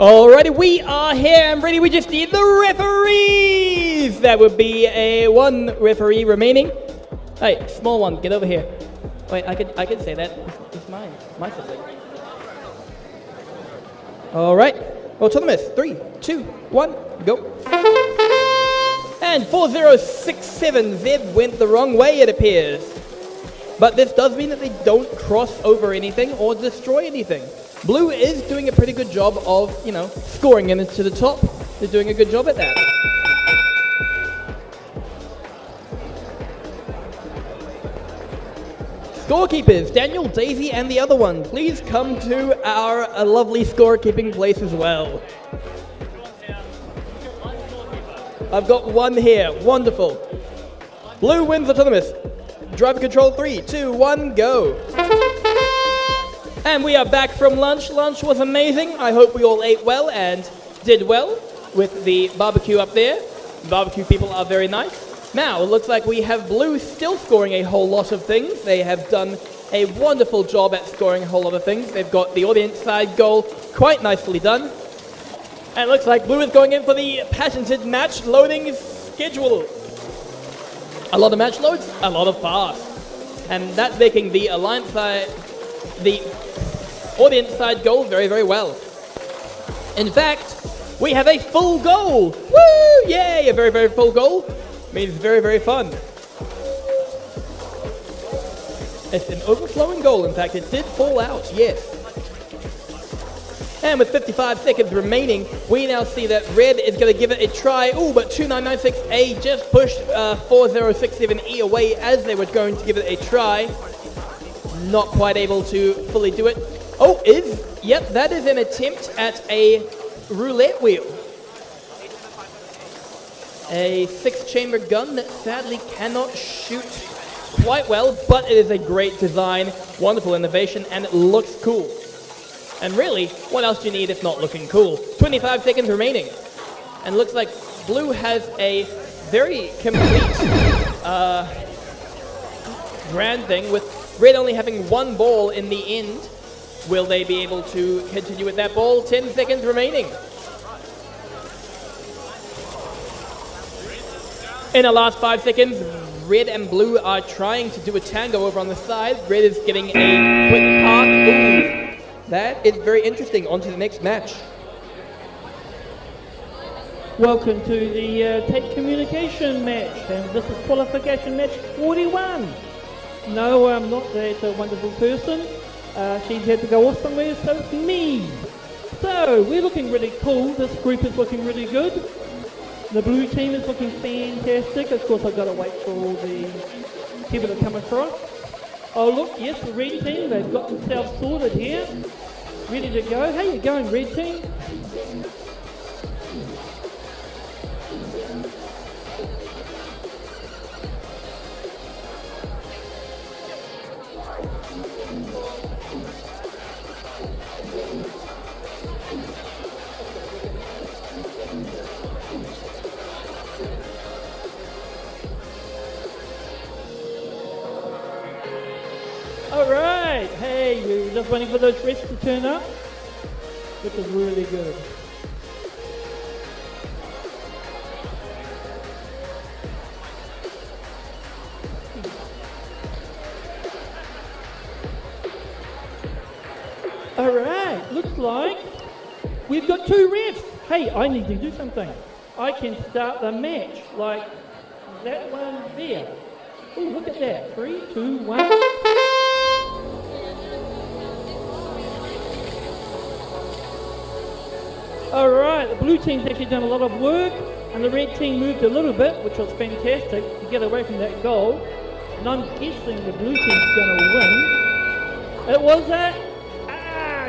Alrighty, we are here and ready. We just need the referees. That would be one referee remaining. Hey, small one, get over here. Wait, I could say that. It's mine. My subject. All right. Autonomous. 3, 2, 1, go. And 4067 Zeb went the wrong way, it appears. But this does mean that they don't cross over anything or destroy anything. Blue is doing a pretty good job of, scoring in to the top. They're doing a good job at that. Scorekeepers, Daniel, Daisy, and the other one, please come to our lovely scorekeeping place as well. I've got one here. Wonderful. Blue wins autonomous. Driver control 3, 2, 1, go. And we are back from lunch. Lunch was amazing. I hope we all ate well and did well with the barbecue up there. Barbecue people are very nice. Now, it looks like we have Blue still scoring a whole lot of things. They have done a wonderful job at scoring a whole lot of things. They've got the audience side goal quite nicely done. And it looks like Blue is going in for the patented match loading schedule. A lot of match loads, a lot of fast. And that's making the alliance side, the audience side goal very, very well. In fact, we have a full goal. Woo! Yay! A very, very full goal. Means very, very fun. It's an overflowing goal. In fact, it did fall out, yes. And with 55 seconds remaining, we now see that Red is going to give it a try. Ooh, but 2996A just pushed 4067E away as they were going to give it a try. Not quite able to fully do it. Oh, yep, that is an attempt at a roulette wheel. A 6-chamber gun that sadly cannot shoot quite well, but it is a great design, wonderful innovation, and it looks cool. And really, what else do you need if not looking cool? 25 seconds remaining. And looks like Blue has a very complete grand thing with Red only having one ball in the end. Will they be able to continue with that ball? 10 seconds remaining. In the last 5 seconds, Red and Blue are trying to do a tango over on the side. Red is getting a quick park. Ooh. That is very interesting. On to the next match. Welcome to the Tate Communication match, and this is Qualification Match 41. No, I'm not that wonderful person. She's had to go off somewhere, so it's me. So, we're looking really cool. This group is looking really good. The blue team is looking fantastic. Of course, I've got to wait for all the people to come across. Oh, look, yes, the red team, they've got themselves sorted here. Ready to go. How you going, red team? Alright, hey, you're just waiting for those refs to turn up, which is really good. Alright, looks like we've got 2 refs. Hey, I need to do something. I can start the match like that one there. Oh, look at that. 3, 2, 1. Alright, the blue team's actually done a lot of work, and the red team moved a little bit, which was fantastic to get away from that goal. And I'm guessing the blue team's going to win. It was that?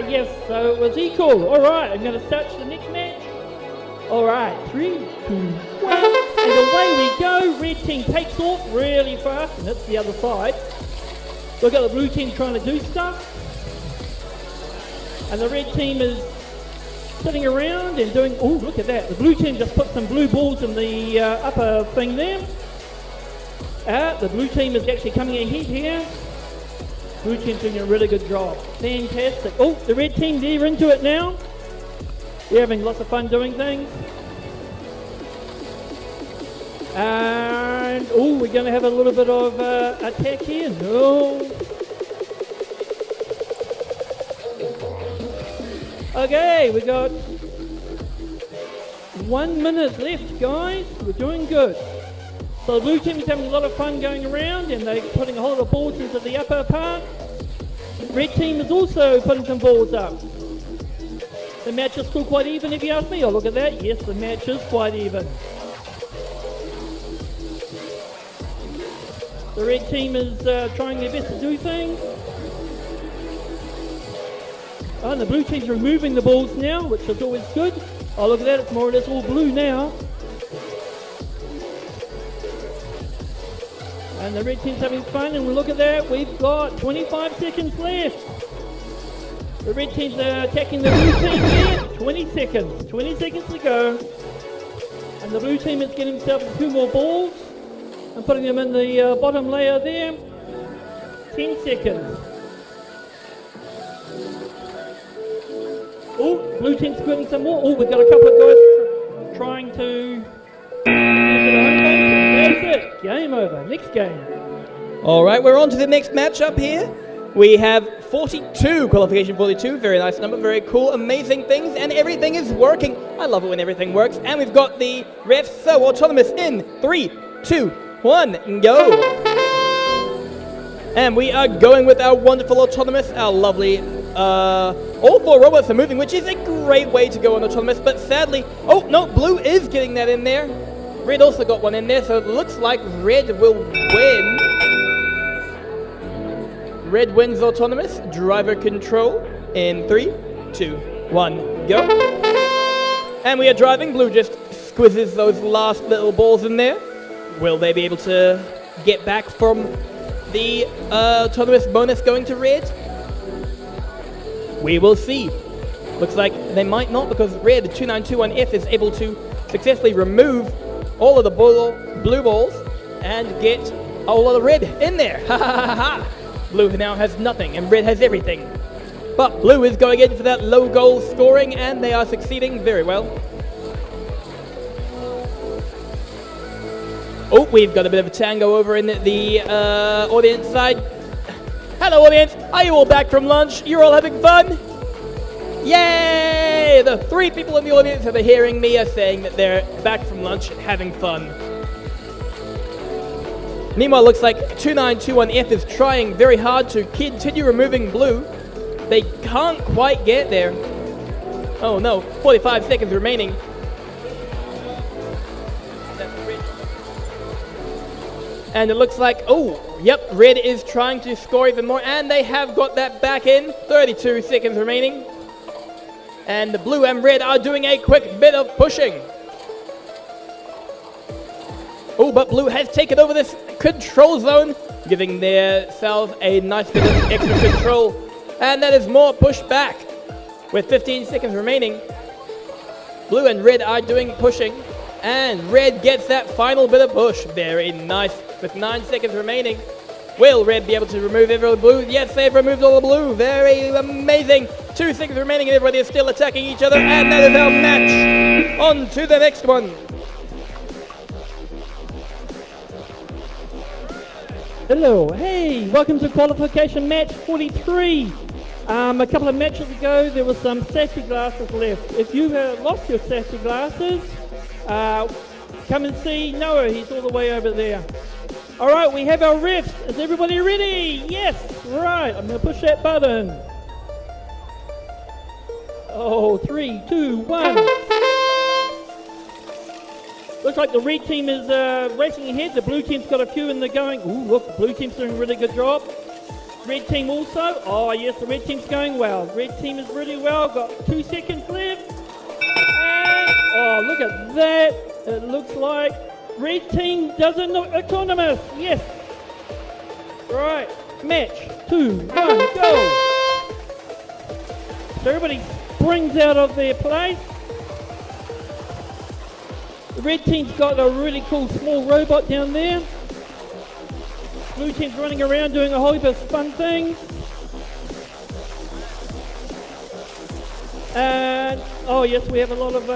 Yes, so it was equal. Alright, I'm going to start the next match. Alright, 3, 2, 1. And away we go. Red team takes off really fast, and it's the other side. We've got the blue team trying to do stuff. And the red team is sitting around and doing, oh, look at that. The blue team just put some blue balls in the upper thing there. The blue team is actually coming ahead here. Blue team's doing a really good job. Fantastic. Oh, the red team, they're into it now. We're having lots of fun doing things. And, oh, we're going to have a little bit of attack here. No. Okay, we got 1 minute left, guys. We're doing good. So the blue team is having a lot of fun going around and they're putting a whole lot of balls into the upper part. Red team is also putting some balls up. The match is still quite even if you ask me. Oh, look at that. Yes, the match is quite even. The red team is trying their best to do things. Oh, and the blue team's removing the balls now, which is always good. Oh, look at that. It's more or less all blue now. And the red team's having fun, and look at that. We've got 25 seconds left. The red team's attacking the blue team here. 20 seconds. 20 seconds to go. And the blue team is getting themselves 2 more balls and putting them in the bottom layer there. 10 seconds. Oh, blue team's squirting some more. Oh, we've got a couple of guys trying to get into the home base. That's it. Game over. Next game. All right, we're on to the next matchup here. We have 42, qualification 42, very nice number, very cool, amazing things, and everything is working. I love it when everything works. And we've got the refs so autonomous in 3, 2, 1, go. And we are going with our wonderful autonomous, our lovely, all 4 robots are moving, which is a great way to go on autonomous, but sadly, oh no, blue is getting that in there. Red also got one in there, so it looks like red will win. Red wins autonomous, driver control in 3, 2, 1, go. And we are driving, blue just squizzes those last little balls in there. Will they be able to get back from the autonomous bonus going to red? We will see. Looks like they might not because red 2921F is able to successfully remove all of the blue balls and get a whole lot of red in there. Ha ha ha ha! Blue now has nothing and red has everything. But blue is going in for that low goal scoring and they are succeeding very well. Oh, we've got a bit of a tango over in the audience side. Hello audience, are you all back from lunch? You're all having fun? Yay! The 3 people in the audience that are hearing me are saying that they're back from lunch and having fun. Meanwhile, looks like 2921F is trying very hard to continue removing blue. They can't quite get there. Oh no, 45 seconds remaining. And it looks like, oh, yep, red is trying to score even more, and they have got that back in. 32 seconds remaining. And the blue and red are doing a quick bit of pushing. Oh, but blue has taken over this control zone, giving themselves a nice bit of extra control. And that is more pushback. With 15 seconds remaining, blue and red are doing pushing. And red gets that final bit of push. Very nice. With 9 seconds remaining, will red be able to remove every blue? Yes, they've removed all the blue. Very amazing. 2 seconds remaining and everybody is still attacking each other. And that is our match. On to the next one. Hello, hey, welcome to qualification match 43. A couple of matches ago, there was some safety glasses left. If you have lost your safety glasses, come and see Noah, he's all the way over there. All right, we have our refs. Is everybody ready? Yes, right, I'm gonna push that button. Oh, 3, 2, 1. Looks like the red team is racing ahead. The blue team's got a few in the going. Ooh, look, the blue team's doing a really good job. Red team also. Oh, yes, the red team's going well. Red team is really well. Got 2 seconds left. And, oh, look at that. It looks like red team doesn't look autonomous. Yes. Right. Match 2, 1, go. So everybody springs out of their place. The red team's got a really cool small robot down there. Blue team's running around doing a whole heap of fun things. And, oh yes, we have a lot of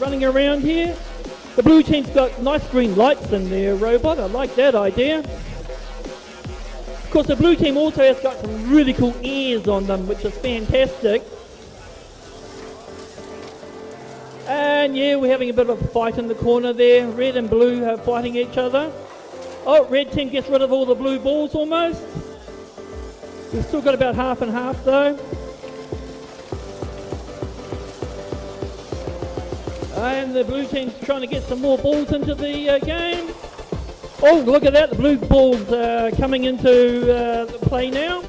running around here. The blue team's got nice green lights in their robot. I like that idea. Of course, the blue team also has got some really cool ears on them, which is fantastic. And yeah, we're having a bit of a fight in the corner there. Red and blue are fighting each other. Oh, red team gets rid of all the blue balls almost. We've still got about half and half though. And the blue team's trying to get some more balls into the game. Oh, look at that, the blue ball's coming into the play now.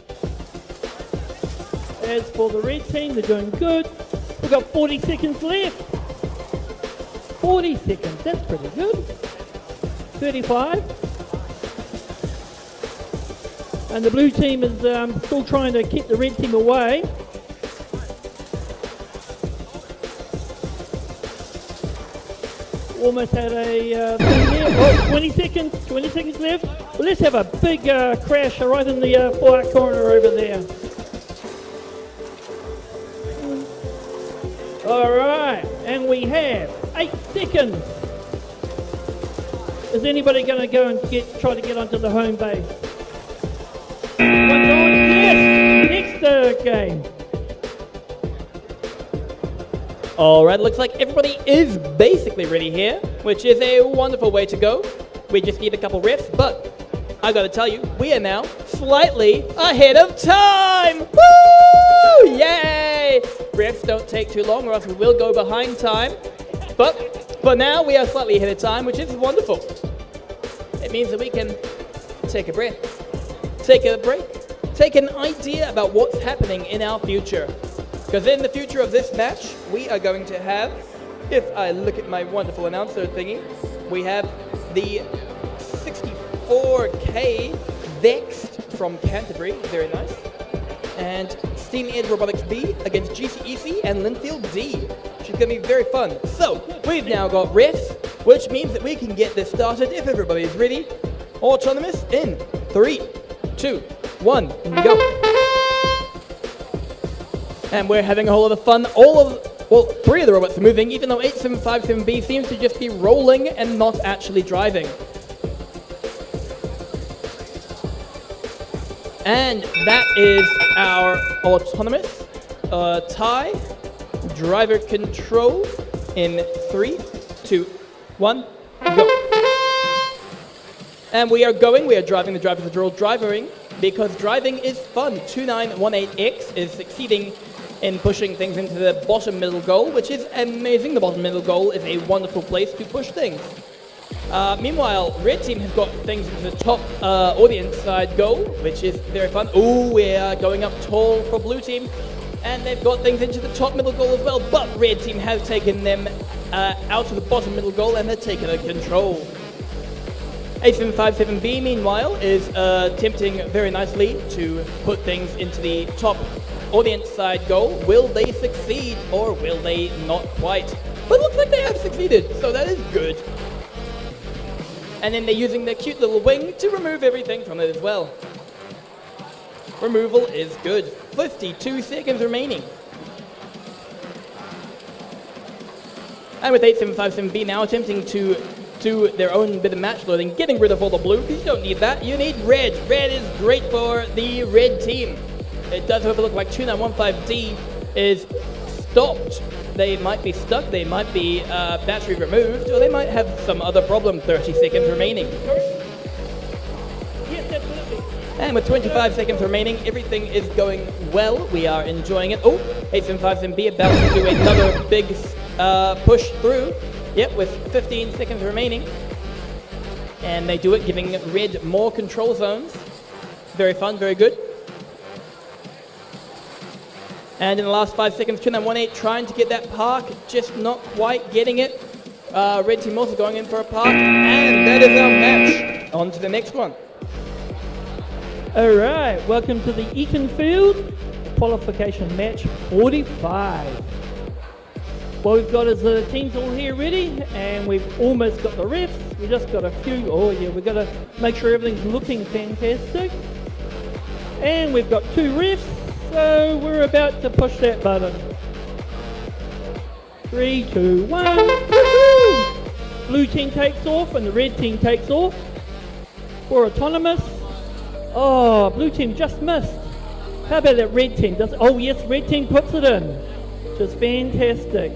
As for the red team, they're doing good. We've got 40 seconds left. 40 seconds, that's pretty good. 35. And the blue team is still trying to keep the red team away. Almost had a thing there. Oh, 20 seconds left. Well, let's have a big crash right in the far corner over there. All right, and we have 8 seconds. Is anybody going to go and try to get onto the home base? One's on, yes! Next game. All right, looks like everybody is basically ready here, which is a wonderful way to go. We just need a couple riffs, but I gotta tell you, we are now slightly ahead of time! Woo! Yay! Riffs don't take too long or else we will go behind time. But for now, we are slightly ahead of time, which is wonderful. It means that we can take a breath, take a break, take an idea about what's happening in our future. Because in the future of this match, we are going to have, if I look at my wonderful announcer thingy, we have the 64K Vexed from Canterbury, very nice, and Steam Ed Robotics B against GCEC and Linfield D, which is going to be very fun. So, we've now got refs, which means that we can get this started if everybody is ready. Autonomous in 3, 2, 1, go. And we're having a whole lot of fun. Three of the robots are moving, even though 8757B seems to just be rolling and not actually driving. And that is our autonomous tie driver control in 3, 2, 1, go. And we are going, we are driving, the drivers are all driving because driving is fun. 2918X is succeeding in pushing things into the bottom middle goal, which is amazing. The bottom middle goal is a wonderful place to push things. Meanwhile, red team has got things into the top audience side goal, which is very fun. Ooh, we are going up tall for blue team, and they've got things into the top middle goal as well, but red team has taken them out of the bottom middle goal, and they're taking control. 8757B, meanwhile, is attempting very nicely to put things into the top audience side goal. Will they succeed or will they not quite? But it looks like they have succeeded, so that is good. And then they're using their cute little wing to remove everything from it as well. Removal is good. 52 seconds remaining. And with 8757B now attempting to do their own bit of match loading, getting rid of all the blue, because you don't need that. You need red. Red is great for the red team. It does, however, look like 2915D is stopped. They might be stuck, they might be battery removed, or they might have some other problem. 30 seconds remaining. Yes, absolutely. And with 25 seconds remaining, everything is going well. We are enjoying it. Oh, 8757B about to do another big push through. Yep, with 15 seconds remaining. And they do it, giving red more control zones. Very fun, very good. And in the last 5 seconds, 2918 trying to get that park, just not quite getting it. Red team also going in for a park, and that is our match. On to the next one. All right, welcome to the Eaton Field Qualification Match 45. What we've got is the teams all here ready, and we've almost got the refs. We just got a few. Oh yeah, we've got to make sure everything's looking fantastic. And we've got 2 refs. So we're about to push that button. 3, 2, 1. Woohoo! Blue team takes off and the red team takes off. For autonomous. Oh, blue team just missed. How about that red team? Oh yes, red team puts it in. Just fantastic.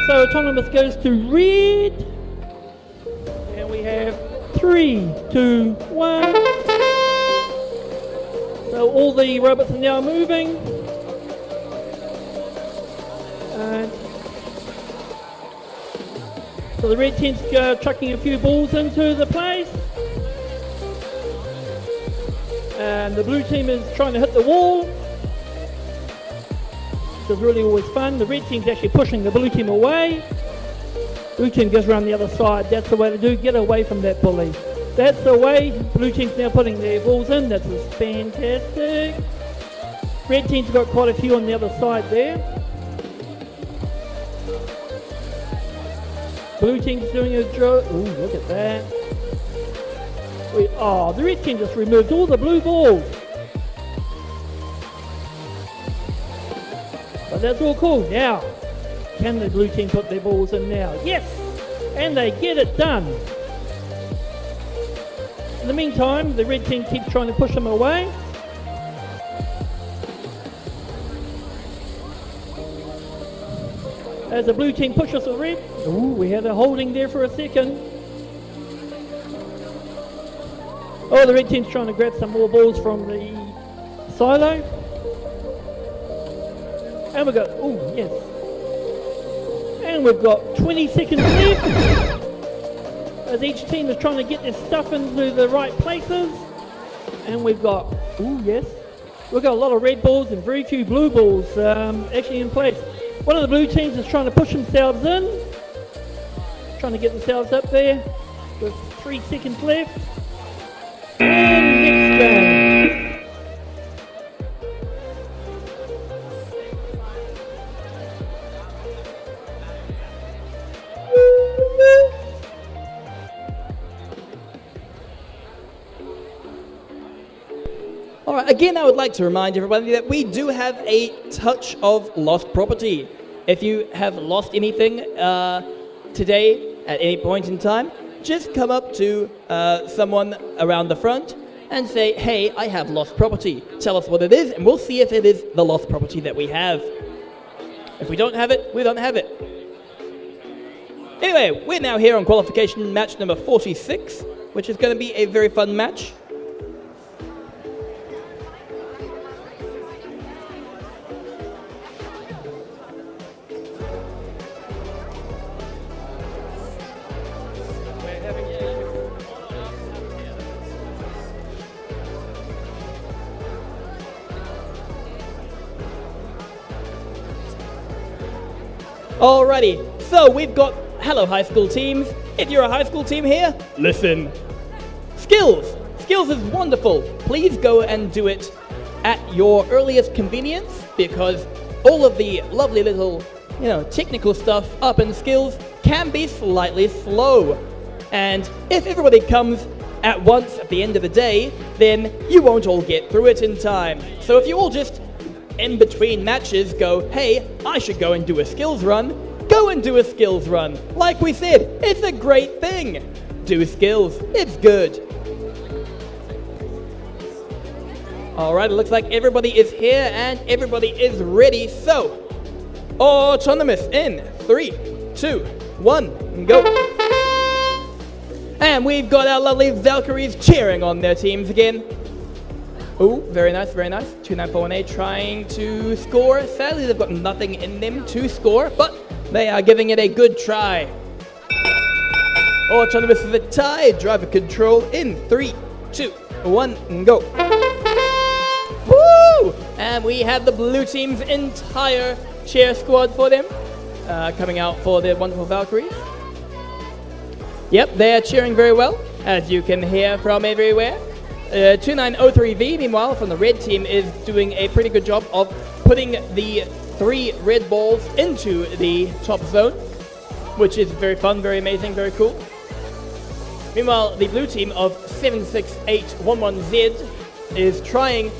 So autonomous goes to red. And we have 3, 2, 1. So all the robots are now moving. So the red team's chucking a few balls into the place. And the blue team is trying to hit the wall, which is really always fun. The red team's actually pushing the blue team away. Blue team goes around the other side. That's the way to do. Get away from that bully. That's the way. Blue team's now putting their balls in. That's fantastic. Red team's got quite a few on the other side there. Blue team's doing a job. Ooh, look at that. Oh, the red team just removed all the blue balls. But that's all cool. Now, can the blue team put their balls in now? Yes! And they get it done. In the meantime, the red team keeps trying to push them away. As the blue team pushes the red. Ooh, we had a holding there for a second. Oh, the red team's trying to grab some more balls from the silo. And we've got, ooh, yes. And we've got 20 seconds left. As each team is trying to get their stuff into the right places. And we've got, ooh, yes. We've got a lot of red balls and very few blue balls actually in place. One of the blue teams is trying to push themselves in. Trying to get themselves up there. With 3 seconds left. And next game. All right, again, I would like to remind everybody that we do have a touch of lost property. If you have lost anything today at any point in time, just come up to someone around the front and say, hey, I have lost property. Tell us what it is, and we'll see if it is the lost property that we have. If we don't have it, we don't have it. Anyway, we're now here on qualification match number 46, which is going to be a very fun match. Alrighty, so we've got hello high school teams. If you're a high school team here, listen. Skills. Skills is wonderful. Please go and do it at your earliest convenience because all of the lovely little, technical stuff up in skills can be slightly slow. And if everybody comes at once at the end of the day, then you won't all get through it in time. So if you all just in between matches go, hey, I should go and do a skills run, go and do a skills run. Like we said, it's a great thing. Do skills, it's good. Alright, it looks like everybody is here and everybody is ready. So, autonomous in 3, 2, 1, go. And we've got our lovely Valkyries cheering on their teams again. Oh, very nice, very nice. 2941A trying to score. Sadly, they've got nothing in them to score, but they are giving it a good try. Autonomous is a tie. Driver control in 3, 2, 1, go. Woo! And we have the blue team's entire cheer squad for them, coming out for the wonderful Valkyries. Yep, they are cheering very well, as you can hear from everywhere. 2903V, meanwhile, from the red team, is doing a pretty good job of putting the 3 red balls into the top zone, which is very fun, very amazing, very cool. Meanwhile, the blue team of 76811Z is trying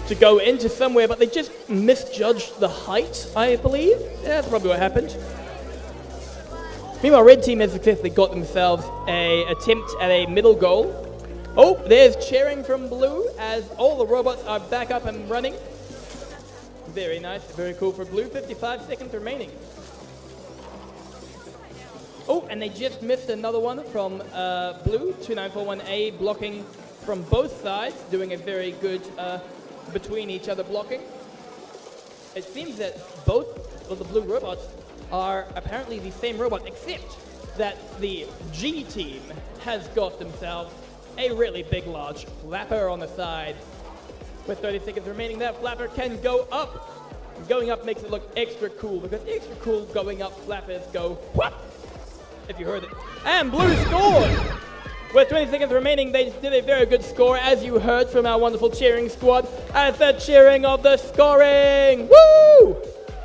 to go into somewhere, but they just misjudged the height, I believe. Yeah, that's probably what happened. Meanwhile, red team has successfully got themselves a attempt at a middle goal. Oh, there's cheering from blue as all the robots are back up and running. Very nice, very cool for blue. 55 seconds remaining. Oh, and they just missed another one from blue. 2941A blocking from both sides, doing a very good between each other blocking. It seems that both of the blue robots are apparently the same robot, except that the G team has got themselves a really big, large flapper on the side. With 30 seconds remaining, that flapper can go up. Going up makes it look extra cool, because extra cool going up flappers go whoop, if you heard it. And blue scored! With 20 seconds remaining, they did a very good score, as you heard from our wonderful cheering squad, as the cheering of the scoring! Woo!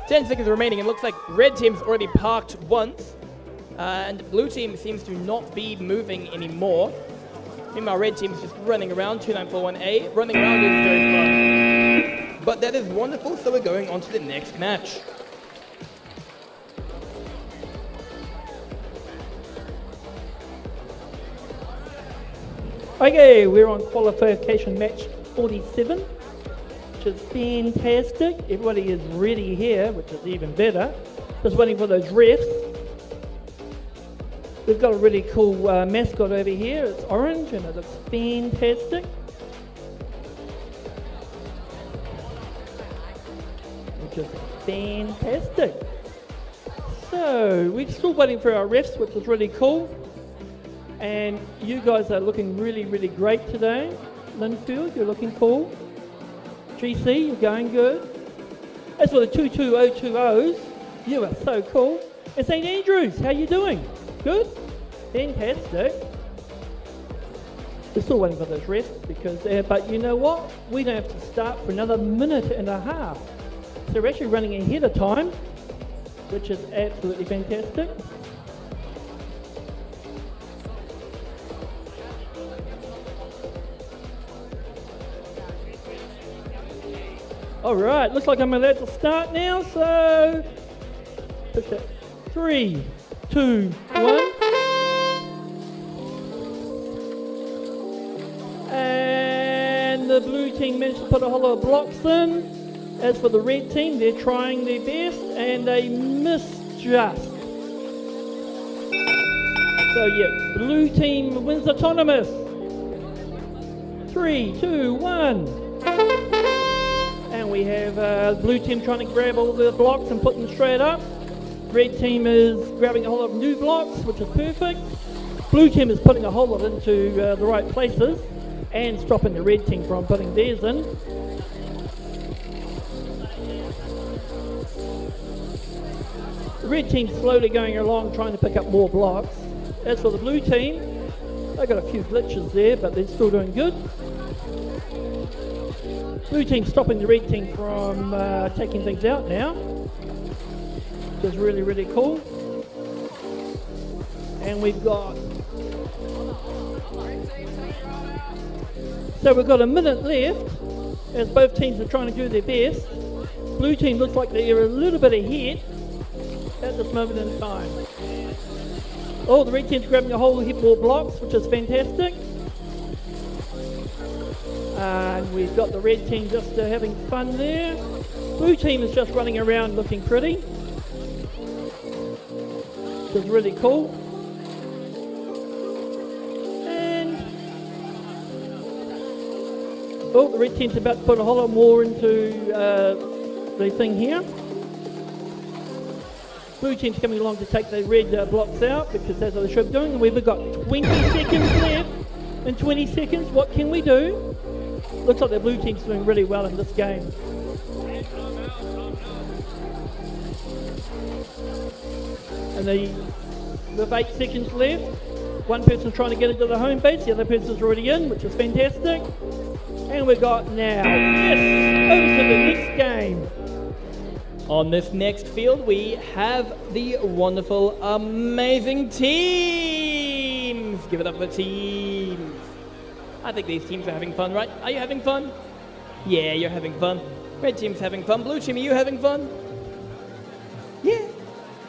10 seconds remaining, and it looks like red team's already parked once, and blue team seems to not be moving anymore. Meanwhile, red team's just running around. 2941A. Running around is very fun. But that is wonderful, so we're going on to the next match. Okay, we're on qualification match 47, which is fantastic. Everybody is ready here, which is even better. Just waiting for those refs. We've got a really cool mascot over here. It's orange and it looks fantastic. Which is fantastic. So, we're still waiting for our refs, which is really cool. And you guys are looking really, really great today. Linfield, you're looking cool. GC, you're going good. As for the 22020s, you are so cool. And St. Andrews, how you doing? Good? Fantastic. We're still waiting for those refs because, but you know what? We don't have to start for another minute and a half. So we're actually running ahead of time, which is absolutely fantastic. All right, looks like I'm allowed to start now, so push that. 3, 2, 1. And the blue team managed to put a whole lot of blocks in. As for the red team, they're trying their best and they missed just. So yeah, blue team wins autonomous. 3, 2, 1. And we have blue team trying to grab all the blocks and put them straight up. Red team is grabbing a whole lot of new blocks, which is perfect. Blue team is putting a whole lot into the right places and stopping the red team from putting theirs in. The red team's slowly going along trying to pick up more blocks. As for the blue team, they've got a few glitches there, but they're still doing good. Blue team stopping the red team from taking things out now, which is really, really cool. And we've got, so we've got a minute left as both teams are trying to do their best. Blue team looks like they're a little bit ahead at this moment in time. Oh, the red team's grabbing a whole heap more blocks, which is fantastic. And we've got the red team just having fun there. Blue team is just running around looking pretty, which is really cool. And oh, the red team's about to put a whole lot more into the thing here. Blue team's coming along to take the red blocks out because that's what they should be doing. And we've got 20 seconds left. In 20 seconds, what can we do? Looks like the blue team's doing really well in this game. And with 8 seconds left, one person's trying to get into the home base, the other person's already in, which is fantastic. And we've got now, yes, over to the next game. On this next field, we have the wonderful, amazing teams. Give it up for teams. I think these teams are having fun, right? Are you having fun? Yeah, you're having fun. Red team's having fun. Blue team, are you having fun? Yeah,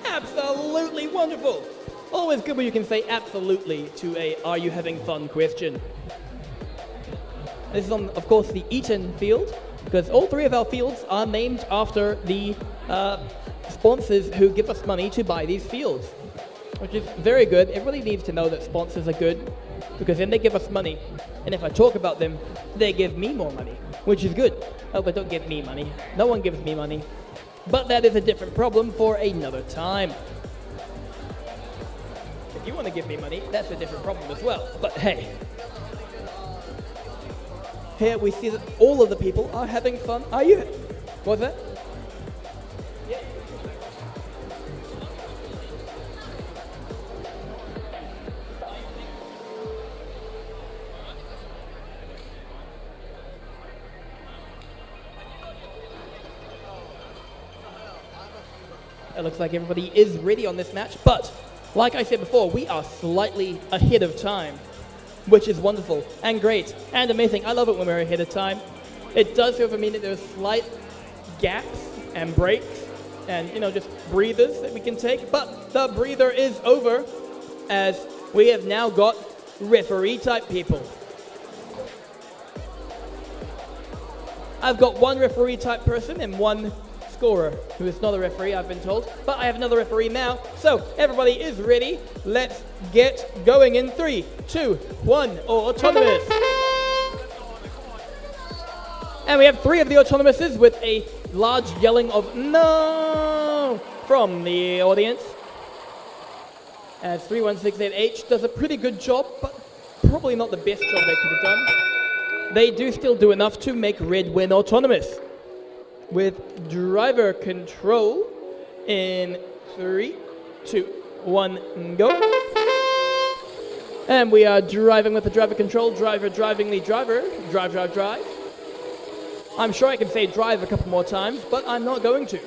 absolutely wonderful. Always good when you can say absolutely to a "are you having fun" question. This is on, of course, the Eaton field, because all three of our fields are named after the sponsors who give us money to buy these fields, which is very good. Everybody needs to know that sponsors are good, because then they give us money, and if I talk about them, they give me more money, which is good. Oh, but don't give me money. No one gives me money. But that is a different problem for another time. If you want to give me money, that's a different problem as well. But hey. Here we see that all of the people are having fun. Are you? What's that? Yeah. It looks like everybody is ready on this match, but like I said before, we are slightly ahead of time, which is wonderful and great and amazing. I love it when we're ahead of time. It does however mean that there's slight gaps and breaks and, you know, just breathers that we can take, but the breather is over as we have now got referee type people. I've got one referee type person and one scorer who is not a referee, I've been told, but I have another referee now. So everybody is ready. Let's get going in 3, 2, 1, autonomous. And we have 3 of the autonomouses with a large yelling of no from the audience. As 3168H does a pretty good job, but probably not the best job they could have done. They do still do enough to make Red win autonomous. With driver control in 3, 2, 1, go. And we are driving with the driver control, driver driving the driver, drive, drive, drive. I'm sure I can say drive a couple more times, but I'm not going to.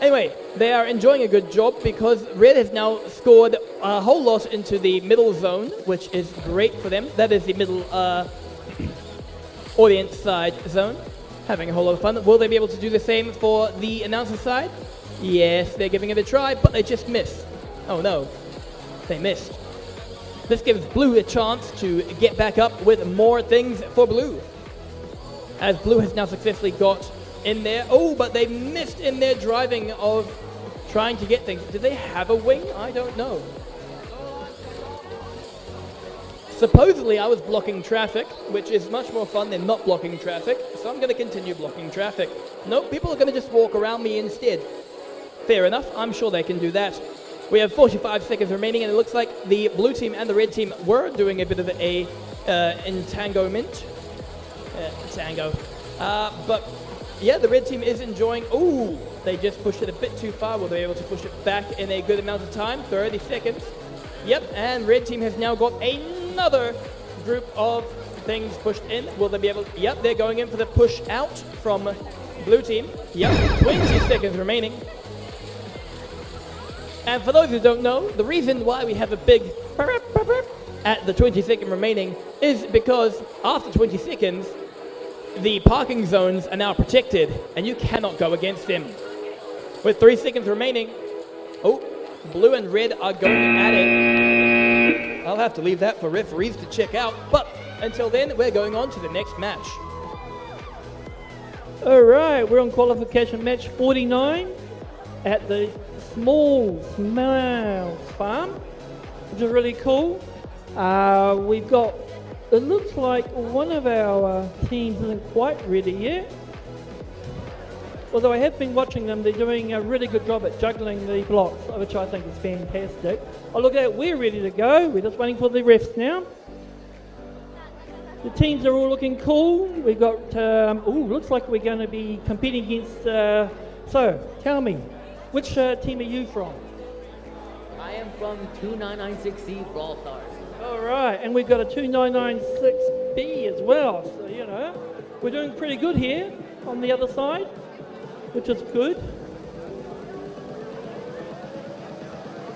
Anyway, they are enjoying a good job because Red has now scored a whole lot into the middle zone, which is great for them. That is the middle audience side zone. Having a whole lot of fun. Will they be able to do the same for the announcer side? Yes, they're giving it a try, but they just miss. Oh no, they missed. This gives Blue a chance to get back up with more things for Blue. As Blue has now successfully got in there. Oh, but they missed in their driving of trying to get things. Did they have a wing? I don't know. Supposedly I was blocking traffic, which is much more fun than not blocking traffic, so I'm going to continue blocking traffic. Nope, people are going to just walk around me instead. Fair enough, I'm sure they can do that. We have 45 seconds remaining, and it looks like the blue team and the red team were doing a bit of a entanglement. Tango. But yeah, the red team is enjoying. Ooh, they just pushed it a bit too far. Will they be able to push it back in a good amount of time? 30 seconds. Yep, and red team has now got another group of things pushed in. Will they be able to? Yep, they're going in for the push out from blue team. Yep, 20 seconds remaining. And for those who don't know, the reason why we have a big at the 20 second remaining is because after 20 seconds, the parking zones are now protected and you cannot go against them. With 3 seconds remaining, oh, blue and red are going at it. I'll have to leave that for referees to check out, but until then, we're going on to the next match. All right, we're on qualification match 49 at the Smiles Farm, which is really cool. We've got, it looks like one of our teams isn't quite ready yet. Although I have been watching them, they're doing a really good job at juggling the blocks, which I think is fantastic. Oh, look at that, we're ready to go. We're just waiting for the refs now. The teams are all looking cool. We've got, looks like we're going to be competing against, so tell me, which team are you from? I am from 2996C Brawl Stars. All right, and we've got a 2996B as well. So, you know, we're doing pretty good here on the other side, which is good.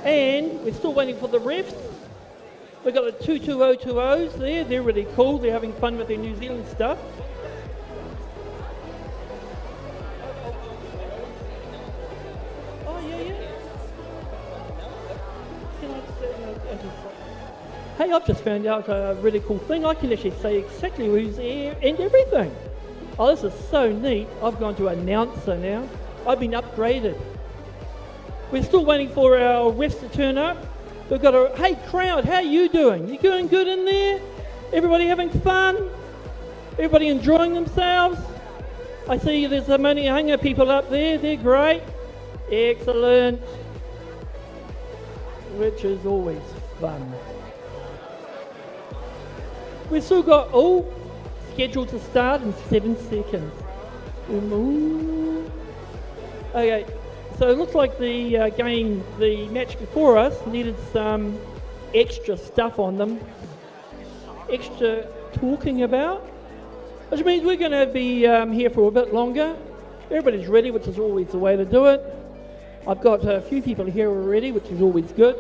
And we're still waiting for the refs. We've got the 22020s there. They're really cool. They're having fun with their New Zealand stuff. Hey, I've just found out a really cool thing. I can actually say exactly who's here and everything. Oh, this is so neat. I've gone to announcer now. I've been upgraded. We're still waiting for our refs to turn up. We've got a, hey crowd, how you doing? You doing good in there? Everybody having fun? Everybody enjoying themselves? I see there's so many hunger people up there. They're great. Excellent. Which is always fun. We've still got, scheduled to start in 7 seconds. Ooh. Okay, so it looks like the the match before us needed some extra stuff on them. Extra talking about, which means we're going to be here for a bit longer. Everybody's ready, which is always the way to do it. I've got a few people here already, which is always good.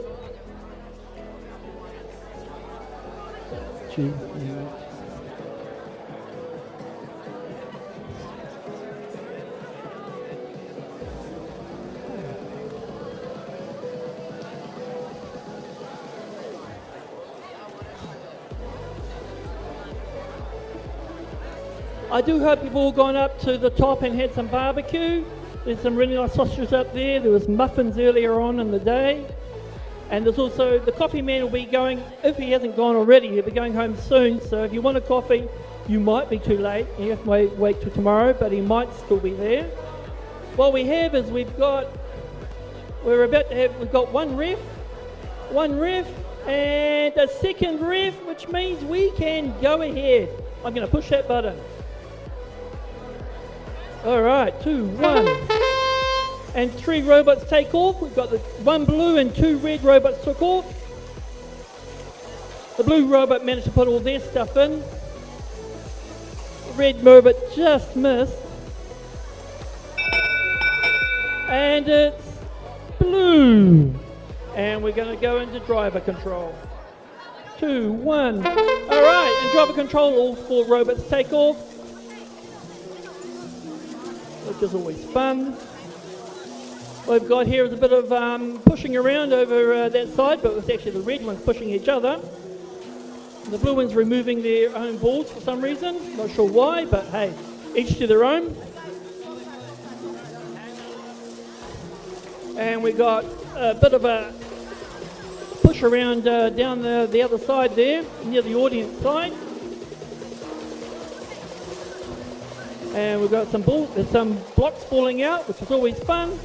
I do hope you've all gone up to the top and had some barbecue. There's some really nice sausages up there. There was muffins earlier on in the day. And there's also, the coffee man will be going, if he hasn't gone already, he'll be going home soon. So if you want a coffee, you might be too late. You have to wait till tomorrow, but he might still be there. What we have is we've got one ref, and a second ref, which means we can go ahead. I'm going to push that button. All right, 2, 1. And 3 robots take off. We've got the 1 blue and 2 red robots took off. The blue robot managed to put all their stuff in. The red robot just missed. And it's blue. And we're going to go into driver control. 2, 1. All right, in driver control, all 4 robots take off, which is always fun. What we've got here is a bit of pushing around over that side, but it's actually the red ones pushing each other. The blue ones removing their own balls for some reason. Not sure why, but hey, each to their own. And we got a bit of a push around down the other side there, near the audience side. And we've got some blocks falling out, which is always fun.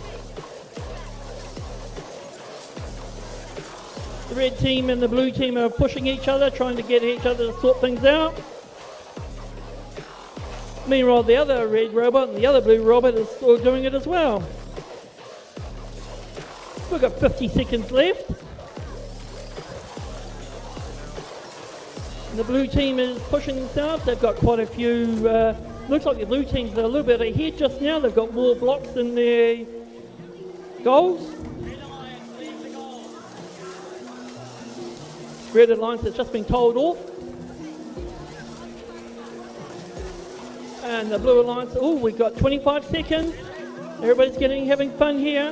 The red team and the blue team are pushing each other, trying to get each other to sort things out. Meanwhile, the other red robot and the other blue robot is still doing it as well. We've got 50 seconds left. And the blue team is pushing themselves. They've got quite a few, looks like the blue team's a little bit ahead just now. They've got more blocks in their goals. Red Alliance has just been told off. And the Blue Alliance, we've got 25 seconds. Everybody's having fun here.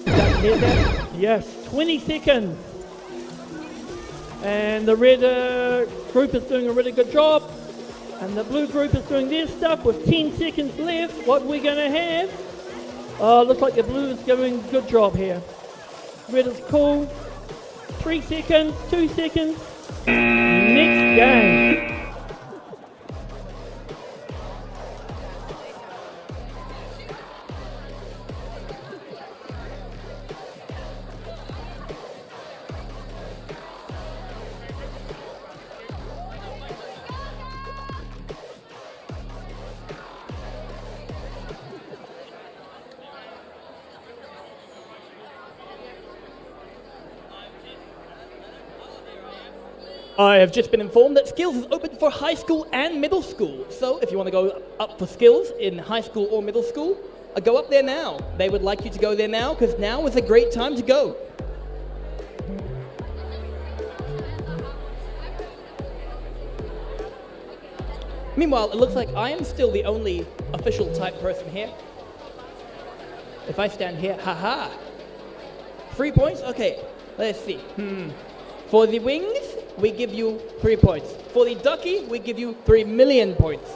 Hear that? Yes, 20 seconds. And the red group is doing a really good job. And the blue group is doing their stuff with 10 seconds left. What we're going to have? Looks like the blue is doing a good job here. Red is cool. 3 seconds, 2 seconds. Next game. I have just been informed that Skills is open for high school and middle school. So if you want to go up for Skills in high school or middle school, go up there now. They would like you to go there now because now is a great time to go. Meanwhile, it looks like I am still the only official type person here. If I stand here, haha. 3 points? Okay, let's see. For the wings, we give you 3 points. For the ducky, we give you 3 million points.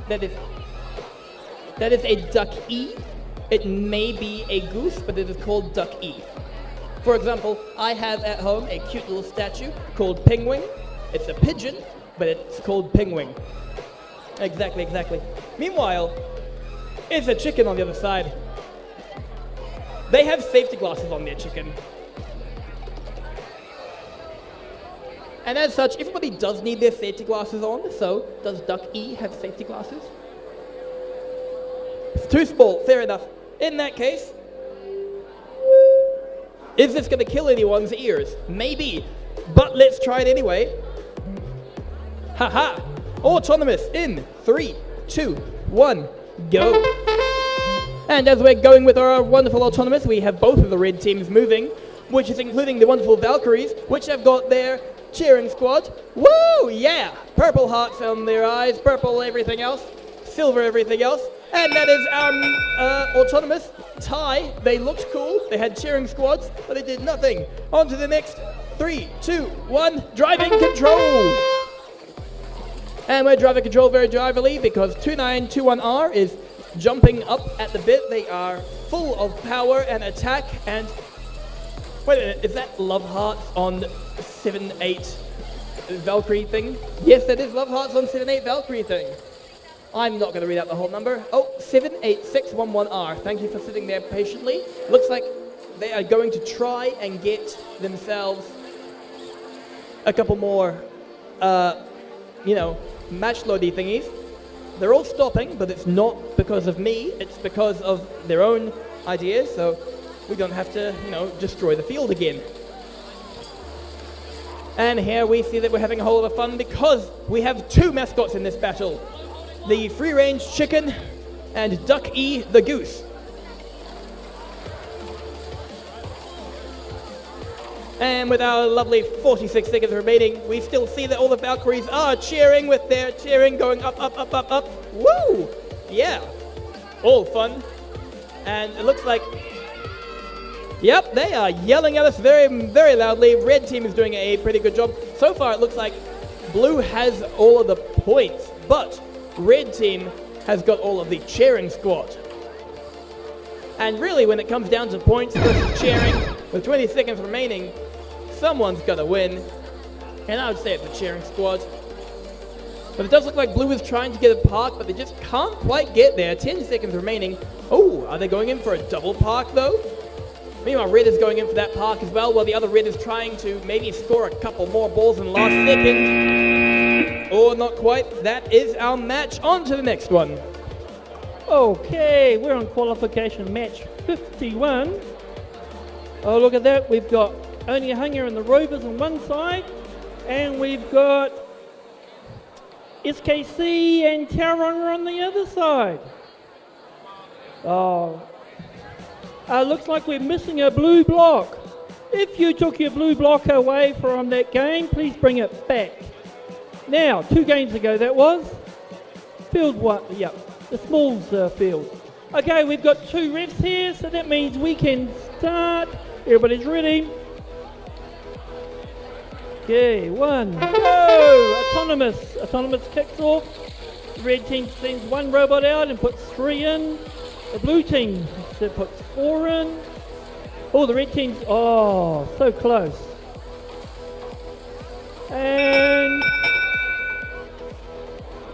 That is a duck-e. It may be a goose, but it is called duck-e. For example, I have at home a cute little statue called Penguin. It's a pigeon, but it's called Penguin. Exactly. Meanwhile, it's a chicken on the other side. They have safety glasses on their chicken. And as such, everybody does need their safety glasses on, so does Duck-E have safety glasses? It's too small, fair enough. In that case, is this going to kill anyone's ears? Maybe, but let's try it anyway. Haha! Autonomous in 3, 2, 1, go! And as we're going with our wonderful autonomous, we have both of the red teams moving, which is including the wonderful Valkyries, which have got their cheering squad. Woo! Yeah! Purple hearts on their eyes, purple everything else, silver everything else. And that is our autonomous tie. They looked cool. They had cheering squads, but they did nothing. On to the next. 3, 2, 1, driving control. And we're driving control very driverly because 2921R is jumping up at the bit. They are full of power and attack. And wait a minute, is that love hearts on 7-8 Valkyrie thing? Yes, that is love hearts on 7-8 Valkyrie thing. I'm not going to read out the whole number. Oh, 78611R. Thank you for sitting there patiently. Looks like they are going to try and get themselves a couple more, match loady thingies. They're all stopping, but it's not because of me. It's because of their own ideas, so we don't have to, destroy the field again. And here we see that we're having a whole lot of fun because we have 2 mascots in this battle. The free-range chicken and Duck-E the goose. And with our lovely 46 seconds remaining, we still see that all the Valkyries are cheering with their cheering going up, up, up, up, up. Woo! Yeah. All fun. And it looks like, yep, they are yelling at us very, very loudly. Red team is doing a pretty good job. So far, it looks like blue has all of the points, but red team has got all of the cheering squad. And really, when it comes down to points versus cheering, with 20 seconds remaining, someone's got to win. And I would say it's the cheering squad. But it does look like blue is trying to get a park, but they just can't quite get there. 10 seconds remaining. Oh, are they going in for a double park, though? Meanwhile, red is going in for that park as well, while the other red is trying to maybe score a couple more balls in the last second. Or not quite. That is our match. On to the next one. Okay, we're on qualification match 51. Oh, look at that. We've got Only Hunger and the Rovers on one side, and we've got SKC and Tauranga on the other side. Oh, looks like we're missing a blue block. If you took your blue block away from that game, please bring it back. Now, 2 games ago that was. Field 1, yep, the Smalls field. Okay, we've got 2 refs here, so that means we can start. Everybody's ready. Okay, 1, go! Autonomous kicks off. The red team sends 1 robot out and puts 3 in. The blue team puts 4 in. Oh, the red team's, so close. And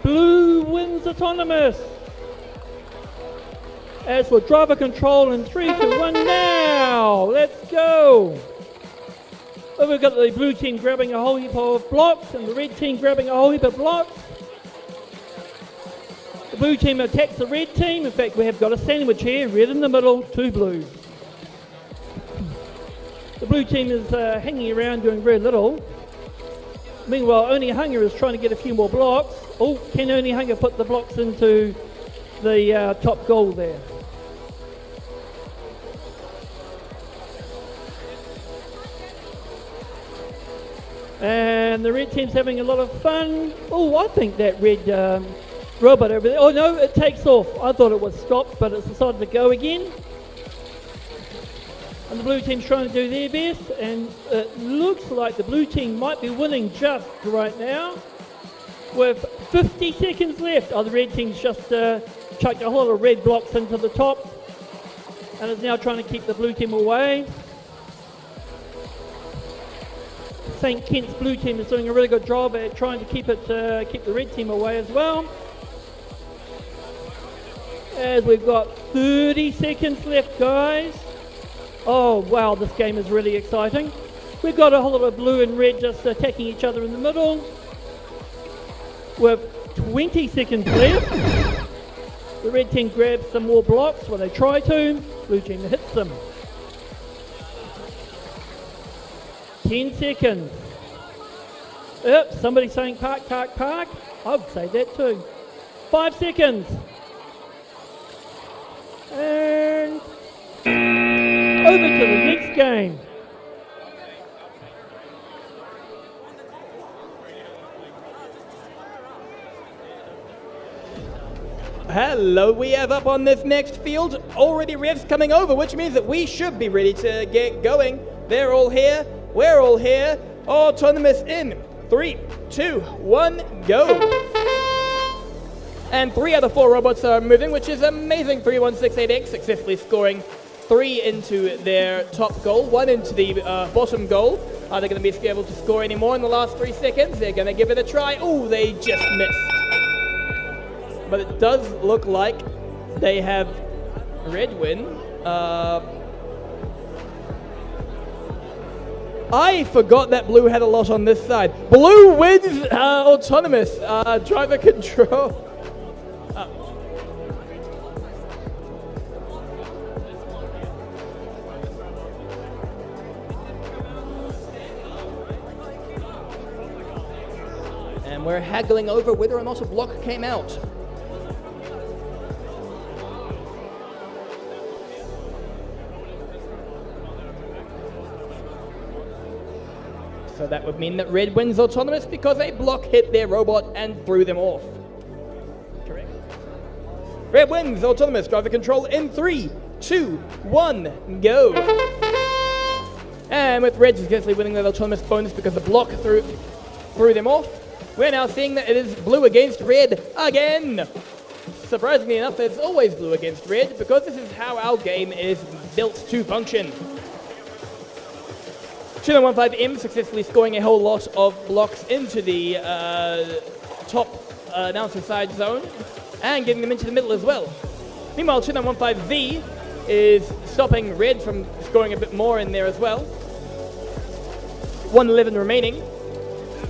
blue wins autonomous. As for driver control in 3, 2, 1, now! Let's go! Oh, we've got the blue team grabbing a whole heap of blocks and the red team grabbing a whole heap of blocks. The blue team attacks the red team. In fact, we have got a sandwich here, red in the middle, 2 blues. The blue team is hanging around doing very little. Meanwhile, Only Hunger is trying to get a few more blocks. Oh, can Only Hunger put the blocks into the top goal there? And the red team's having a lot of fun. Oh, I think that red robot over there. Oh no, it takes off. I thought it was stopped, but it's decided to go again. And the blue team's trying to do their best, and it looks like the blue team might be winning just right now. With 50 seconds left. Oh, the red team's just chucked a whole lot of red blocks into the top and is now trying to keep the blue team away. St. Kent's blue team is doing a really good job at trying to keep the red team away as well. As we've got 30 seconds left, guys. Oh wow, this game is really exciting. We've got a whole lot of blue and red just attacking each other in the middle. With 20 seconds left, the red team grabs some more blocks, well they try to, blue team hits them. 10 seconds. Oops, somebody's saying park, park, park. I would say that too. 5 seconds. And over to the next game. Hello, we have up on this next field already revs coming over, which means that we should be ready to get going. They're all here, we're all here. Autonomous in 3, 2, 1, go. And 3 out of 4 robots are moving, which is amazing. 3168X successfully scoring 3 into their top goal, 1 into the bottom goal. Are they going to be able to score any more in the last 3 seconds? They're going to give it a try. Oh, they just missed. But it does look like they have red win. I forgot that blue had a lot on this side. Blue wins autonomous driver control. And we're haggling over whether or not a block came out. So that would mean that red wins autonomous because a block hit their robot and threw them off. Correct. Red wins autonomous driver control in 3, 2, 1, go. And with red successfully winning that autonomous bonus because the block threw them off, we're now seeing that it is blue against red again. Surprisingly enough, it's always blue against red because this is how our game is built to function. 2915M successfully scoring a whole lot of blocks into the top announcer side zone and getting them into the middle as well. Meanwhile, 2915V is stopping red from scoring a bit more in there as well. 111 remaining.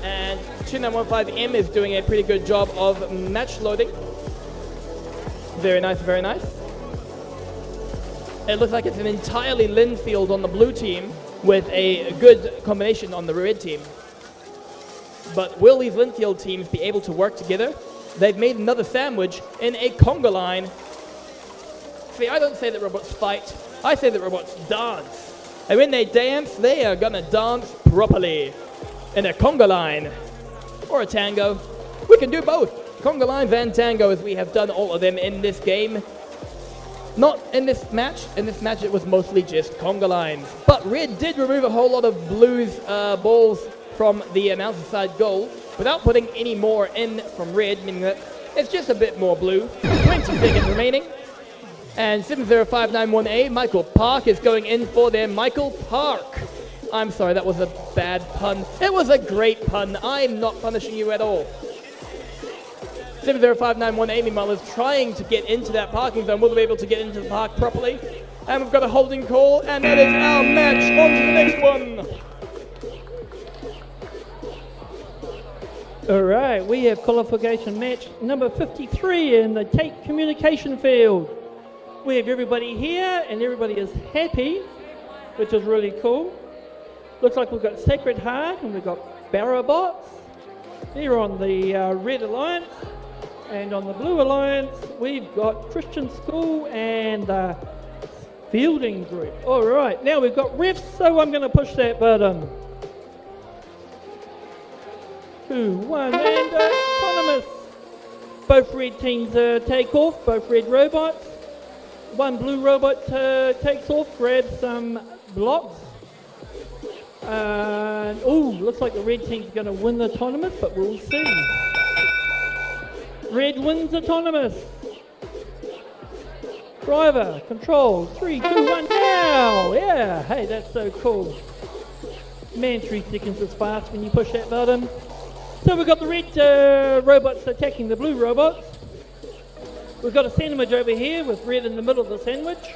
And 2915M is doing a pretty good job of match loading. Very nice, very nice. It looks like it's an entirely Lin field on the blue team with a good combination on the red team. But will these Linfield teams be able to work together? They've made another sandwich in a conga line. See, I don't say that robots fight, I say that robots dance. And when they dance, they are gonna dance properly. In a conga line, or a tango. We can do both, conga lines and tango, as we have done all of them in this game. Not in this match. In this match, it was mostly just conga lines. But red did remove a whole lot of blue's balls from the announcer side goal without putting any more in from red, meaning that it's just a bit more blue. 20 seconds remaining. And 70591A, Michael Park, is going in for their Michael Park. I'm sorry, that was a bad pun. It was a great pun. I'm not punishing you at all. 70591A, meanwhile, is trying to get into that parking zone. Will they be able to get into the park properly? And we've got a holding call, and that is our match. On to the next one. All right, we have qualification match number 53 in the Tate communication field. We have everybody here, and everybody is happy, which is really cool. Looks like we've got Sacred Heart, and we've got Barrabots. They're on the Red Alliance. And on the Blue Alliance, we've got Christian School and the Fielding Group. All right, now we've got refs, so I'm going to push that button. 2, 1, and autonomous. Both red teams take off, both red robots. One blue robot takes off, grabs some blocks. Looks like the red team's going to win the autonomous, but we'll see. Red wins autonomous. Driver, control, 3, 2, 1, now! Yeah, hey, that's so cool. Man, 3 seconds is fast when you push that button. So we've got the red robots attacking the blue robots. We've got a sandwich over here with red in the middle of the sandwich.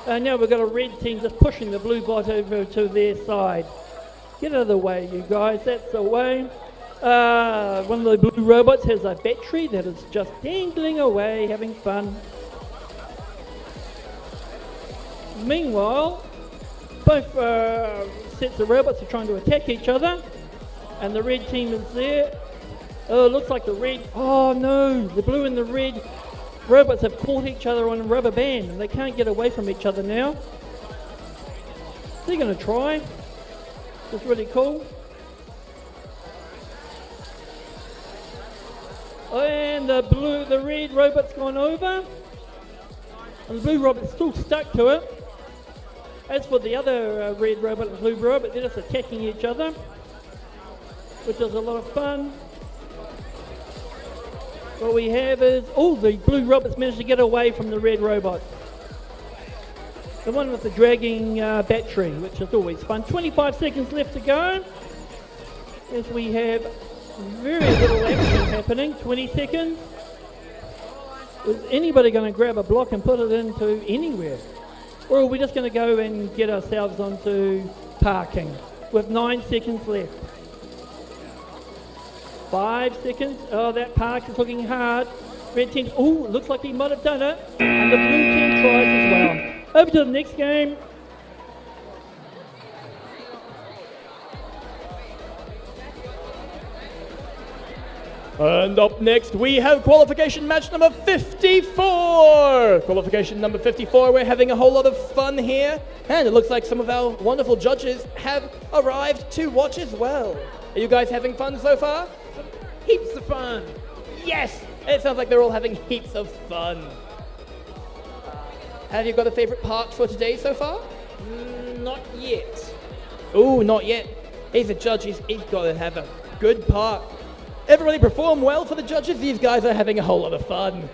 Now we've got a red team just pushing the blue bot over to their side. Get out of the way, you guys, that's the way. One of the blue robots has a battery that is just dangling away, having fun. Meanwhile, both sets of robots are trying to attack each other, and the red team is there. Oh, it looks like the red, oh no, the blue and the red robots have caught each other on a rubber band, and they can't get away from each other now. They're going to try. It's really cool. And the red robot's gone over, and the blue robot's still stuck to it. As for the other red robot and blue robot, they're just attacking each other, which is a lot of fun. What we have is, the blue robot's managed to get away from the red robot. The one with the dragging battery, which is always fun. 25 seconds left to go, as we have very little action happening. 20 seconds. Is anybody going to grab a block and put it into anywhere? Or are we just going to go and get ourselves onto parking with 9 seconds left? 5 seconds. Oh, that park is looking hard. Red team, looks like he might have done it. And the blue team tries as well. Over to the next game. And up next, we have qualification match number 54. Qualification number 54, we're having a whole lot of fun here. And it looks like some of our wonderful judges have arrived to watch as well. Are you guys having fun so far? Heaps of fun. Yes, it sounds like they're all having heaps of fun. Have you got a favorite part for today so far? Not yet. Ooh, not yet. He's a judge, he's got to have a good part. Everybody perform well for the judges. These guys are having a whole lot of fun.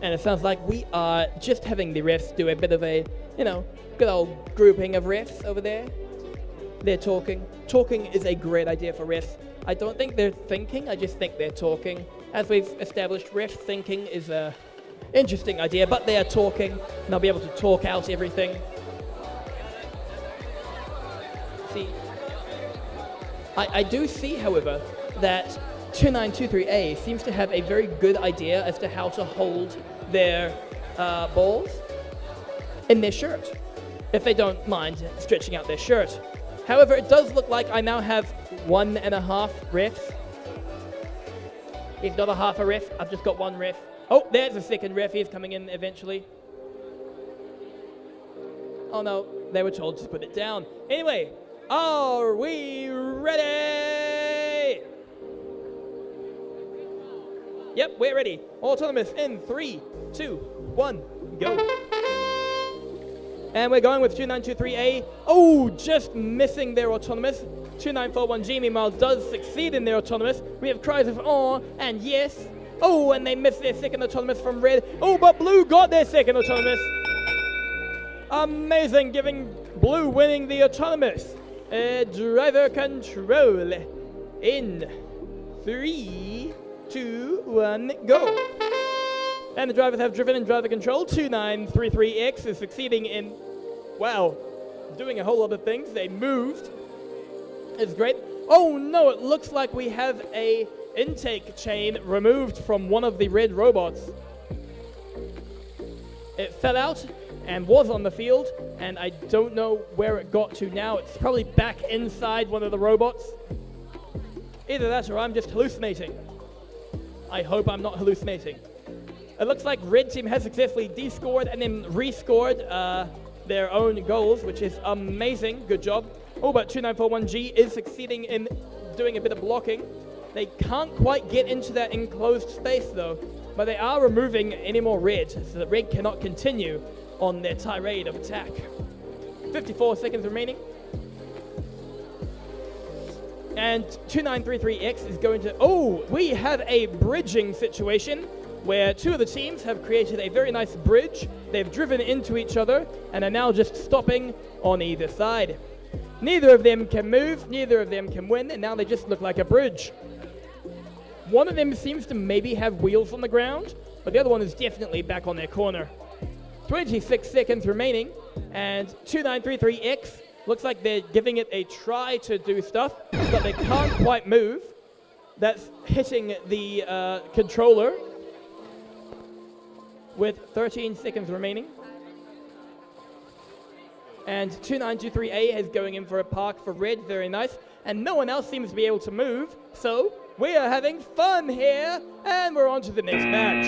And it sounds like we are just having the refs do a bit of a, good old grouping of refs over there. They're talking. Talking is a great idea for refs. I don't think they're thinking, I just think they're talking. As we've established, ref thinking is a interesting idea, but they are talking, and they'll be able to talk out everything. See, I do see, however, that 2923A seems to have a very good idea as to how to hold their balls in their shirt, if they don't mind stretching out their shirt. However, it does look like I now have 1.5 refs. He's not a half a ref, I've just got one ref. Oh, there's a second ref, he's coming in eventually. Oh no, they were told to put it down. Anyway, are we ready? Yep, we're ready. Autonomous in 3, 2, 1, go. And we're going with 2923A. Oh, just missing their autonomous. 2941G, meanwhile, does succeed in their autonomous. We have cries of "aw" and "yes." Oh, and they missed their second autonomous from red. Oh, but blue got their second autonomous. Amazing, giving blue winning the autonomous. Driver control in 3, 2, 1, go. And the drivers have driven in driver control. 2933X is succeeding in, wow, doing a whole lot of things. They moved. It's great. Oh no, it looks like we have a intake chain removed from one of the red robots. It fell out and was on the field, and I don't know where it got to now. It's probably back inside one of the robots. Either that or I'm just hallucinating. I hope I'm not hallucinating. It looks like red team has successfully descored and then rescored their own goals, which is amazing. Good job. Oh, but 2941G is succeeding in doing a bit of blocking. They can't quite get into that enclosed space though, but they are removing any more red, so that red cannot continue on their tirade of attack. 54 seconds remaining. And 2933X is going to, oh, we have a bridging situation where two of the teams have created a very nice bridge. They've driven into each other and are now just stopping on either side. Neither of them can move, neither of them can win, and now they just look like a bridge. One of them seems to maybe have wheels on the ground, but the other one is definitely back on their corner. 26 seconds remaining, and 2933X looks like they're giving it a try to do stuff, but they can't quite move. That's hitting the controller with 13 seconds remaining. And 2923A is going in for a park for red, very nice. And no one else seems to be able to move, so we are having fun here, and we're on to the next match.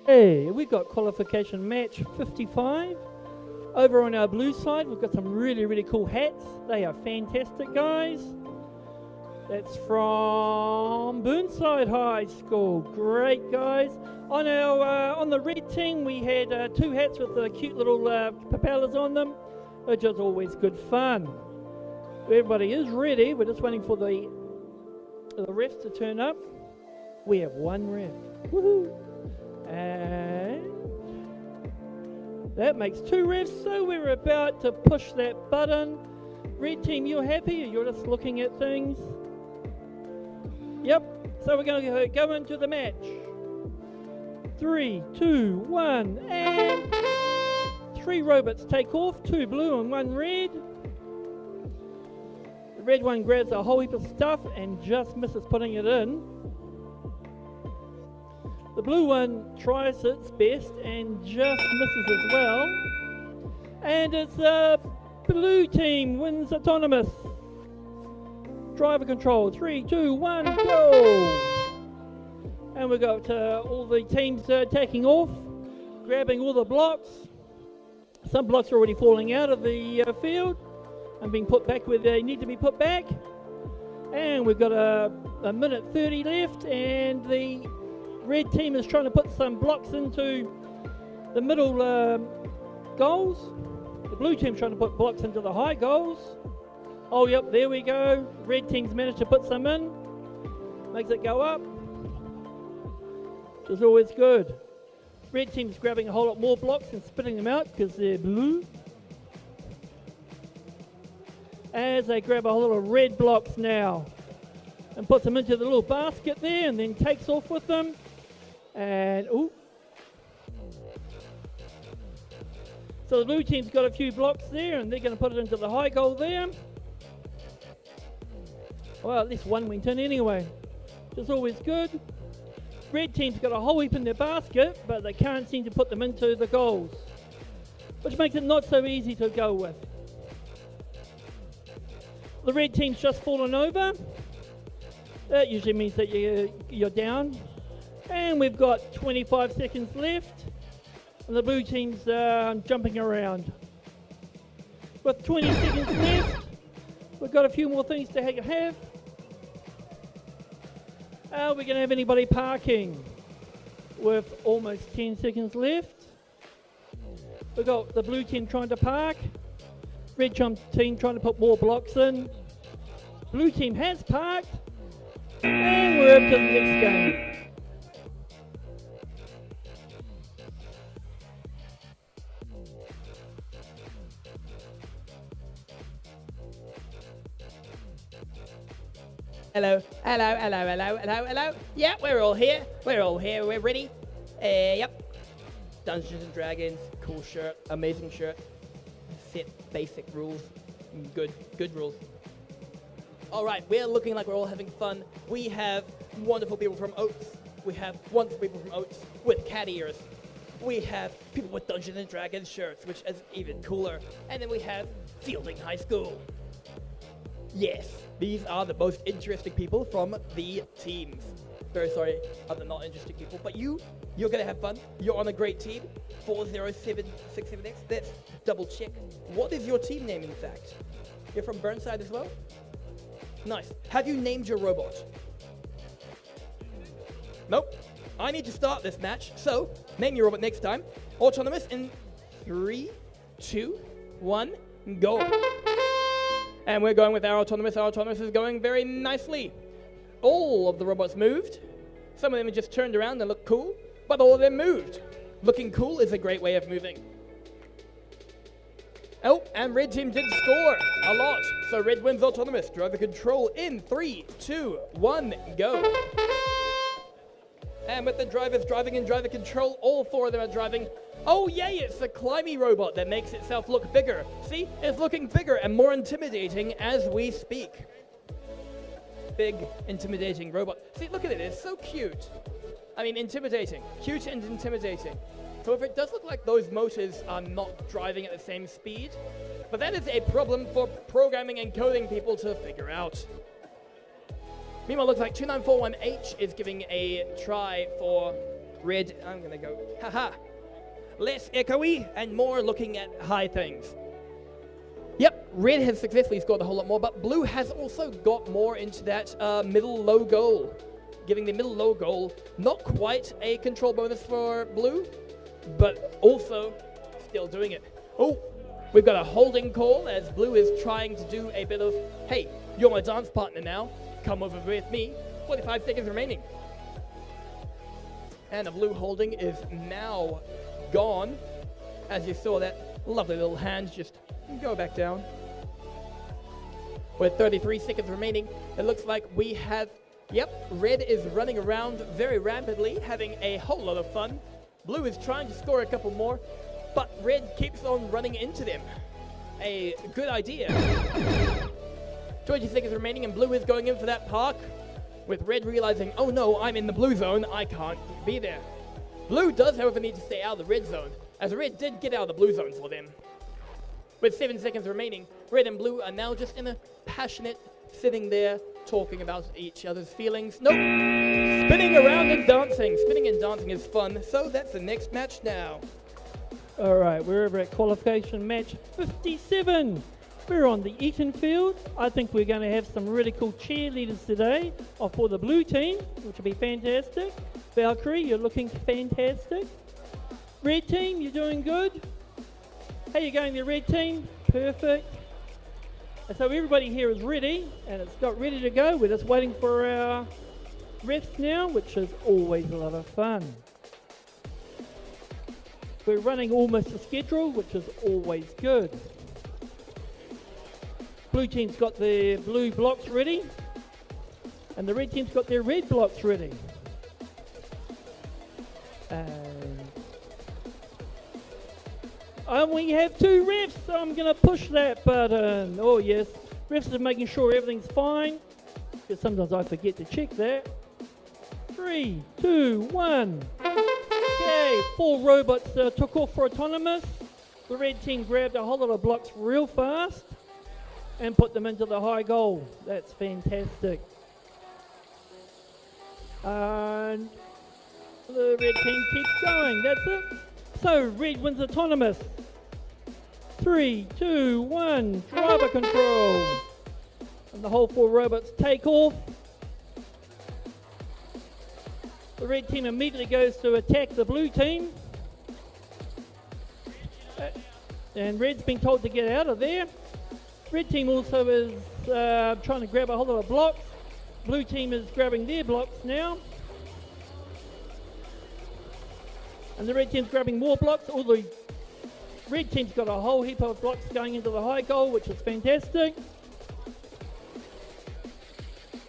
Hey, we've got qualification match 55. Over on our blue side, we've got some really, really cool hats. They are fantastic, guys. That's from Burnside High School. Great, guys. On our on the red team, we had 2 hats with the cute little propellers on them, which is always good fun. Everybody is ready. We're just waiting for the refs to turn up. We have 1 ref. Woohoo! And that makes 2 refs, so we're about to push that button. Red team, you're happy, or you're just looking at things? Yep, so we're going to go into the match. 3, 2, 1, and 3 robots take off, 2 blue and 1 red. The red one grabs a whole heap of stuff and just misses putting it in. The blue one tries its best and just misses as well. And it's the blue team wins autonomous. Driver control, 3, 2, 1, go! And we've got all the teams taking off, grabbing all the blocks. Some blocks are already falling out of the field and being put back where they need to be put back. And we've got a minute 30 left, and the red team is trying to put some blocks into the middle goals. The blue team's trying to put blocks into the high goals. Oh, yep, there we go. Red team's managed to put some in. Makes it go up, which is always good. Red team's grabbing a whole lot more blocks and spitting them out because they're blue. As they grab a whole lot of red blocks now and puts them into the little basket there and then takes off with them. And, ooh. So the blue team's got a few blocks there and they're going to put it into the high goal there. Well, at least one went in anyway, which is always good. Red team's got a whole heap in their basket, but they can't seem to put them into the goals, which makes it not so easy to go with. The red team's just fallen over. That usually means that you're down. And we've got 25 seconds left, and the blue team's jumping around. With 20 seconds left, We've got a few more things to have. Are we going to have anybody parking? With almost 10 seconds left. We've got the blue team trying to park. Red team trying to put more blocks in. Blue team has parked. And we're up to the next game. Hello, hello, hello, hello, hello, hello. Yeah, we're all here. We're ready. Yep. Dungeons and Dragons, cool shirt, amazing shirt. Set basic rules. Good rules. All right, we're looking like we're all having fun. We have wonderful people from Oats. We have wonderful people from Oats with cat ears. We have people with Dungeons and Dragons shirts, which is even cooler. And then we have Fielding High School. Yes, these are the most interesting people from the teams. Very sorry, other not interesting people, but you're gonna have fun. You're on a great team. 40767X. Let's double check. What is your team name, in fact? You're from Burnside as well? Nice. Have you named your robot? Nope. I need to start this match, so name your robot next time. Autonomous in 3, 2, 1, go. And we're going with our autonomous. Our autonomous is going very nicely. All of the robots moved. Some of them just turned around and looked cool, but all of them moved. Looking cool is a great way of moving. Oh, and red team did score a lot. So red wins autonomous. Driver control in 3, 2, 1, go. And with the drivers driving in driver control, all 4 of them are driving. Oh yay, it's the climby robot that makes itself look bigger. See, it's looking bigger and more intimidating as we speak. Big, intimidating robot. See, look at it, it's so cute. I mean, intimidating. Cute and intimidating. However, it does look like those motors are not driving at the same speed. But that is a problem for programming and coding people to figure out. Meanwhile, it looks like 2941H is giving a try for red. I'm gonna go, haha. Less echoey and more looking at high things. Yep, red has successfully scored a whole lot more, but blue has also got more into that middle low goal. Giving the middle low goal not quite a control bonus for blue, but also still doing it. Oh, we've got a holding call as blue is trying to do a bit of, hey, you're my dance partner now, come over with me. 45 seconds remaining. And the blue holding is now gone, as you saw that lovely little hand just go back down. With 33 seconds remaining, it looks like we have, yep, red is running around very rapidly, having a whole lot of fun. Blue is trying to score a couple more, but red keeps on running into them. A good idea. 20 seconds remaining and blue is going in for that park, with red realizing, oh no, I'm in the blue zone, I can't be there. Blue does, however, need to stay out of the red zone, as red did get out of the blue zone for them. With 7 seconds remaining, red and blue are now just in a passionate sitting there talking about each other's feelings. Nope, spinning around and dancing. Spinning and dancing is fun, so that's the next match now. All right, we're over at qualification match 57. We're on the Eaton field. I think we're going to have some really cool cheerleaders today for the blue team, which will be fantastic. Valkyrie, you're looking fantastic. Red team, you're doing good. How you going there, red team? Perfect. And so everybody here is ready, and it's got ready to go. We're just waiting for our refs now, which is always a lot of fun. We're running almost a schedule, which is always good. Blue team's got their blue blocks ready, and the red team's got their red blocks ready. And we have 2 refs, so I'm going to push that button. Oh yes, refs are making sure everything's fine, because sometimes I forget to check that. 3, 2, 1. Okay, 4 robots took off for autonomous. The red team grabbed a whole lot of blocks real fast and put them into the high goal. That's fantastic. And the red team keeps going. That's it. So red wins autonomous. 3, 2, 1. Driver control. And the whole 4 robots take off. The red team immediately goes to attack the blue team. And red's been told to get out of there. Red team also is trying to grab a whole lot of blocks. Blue team is grabbing their blocks now. And the red team's grabbing more blocks. All the red team's got a whole heap of blocks going into the high goal, which is fantastic.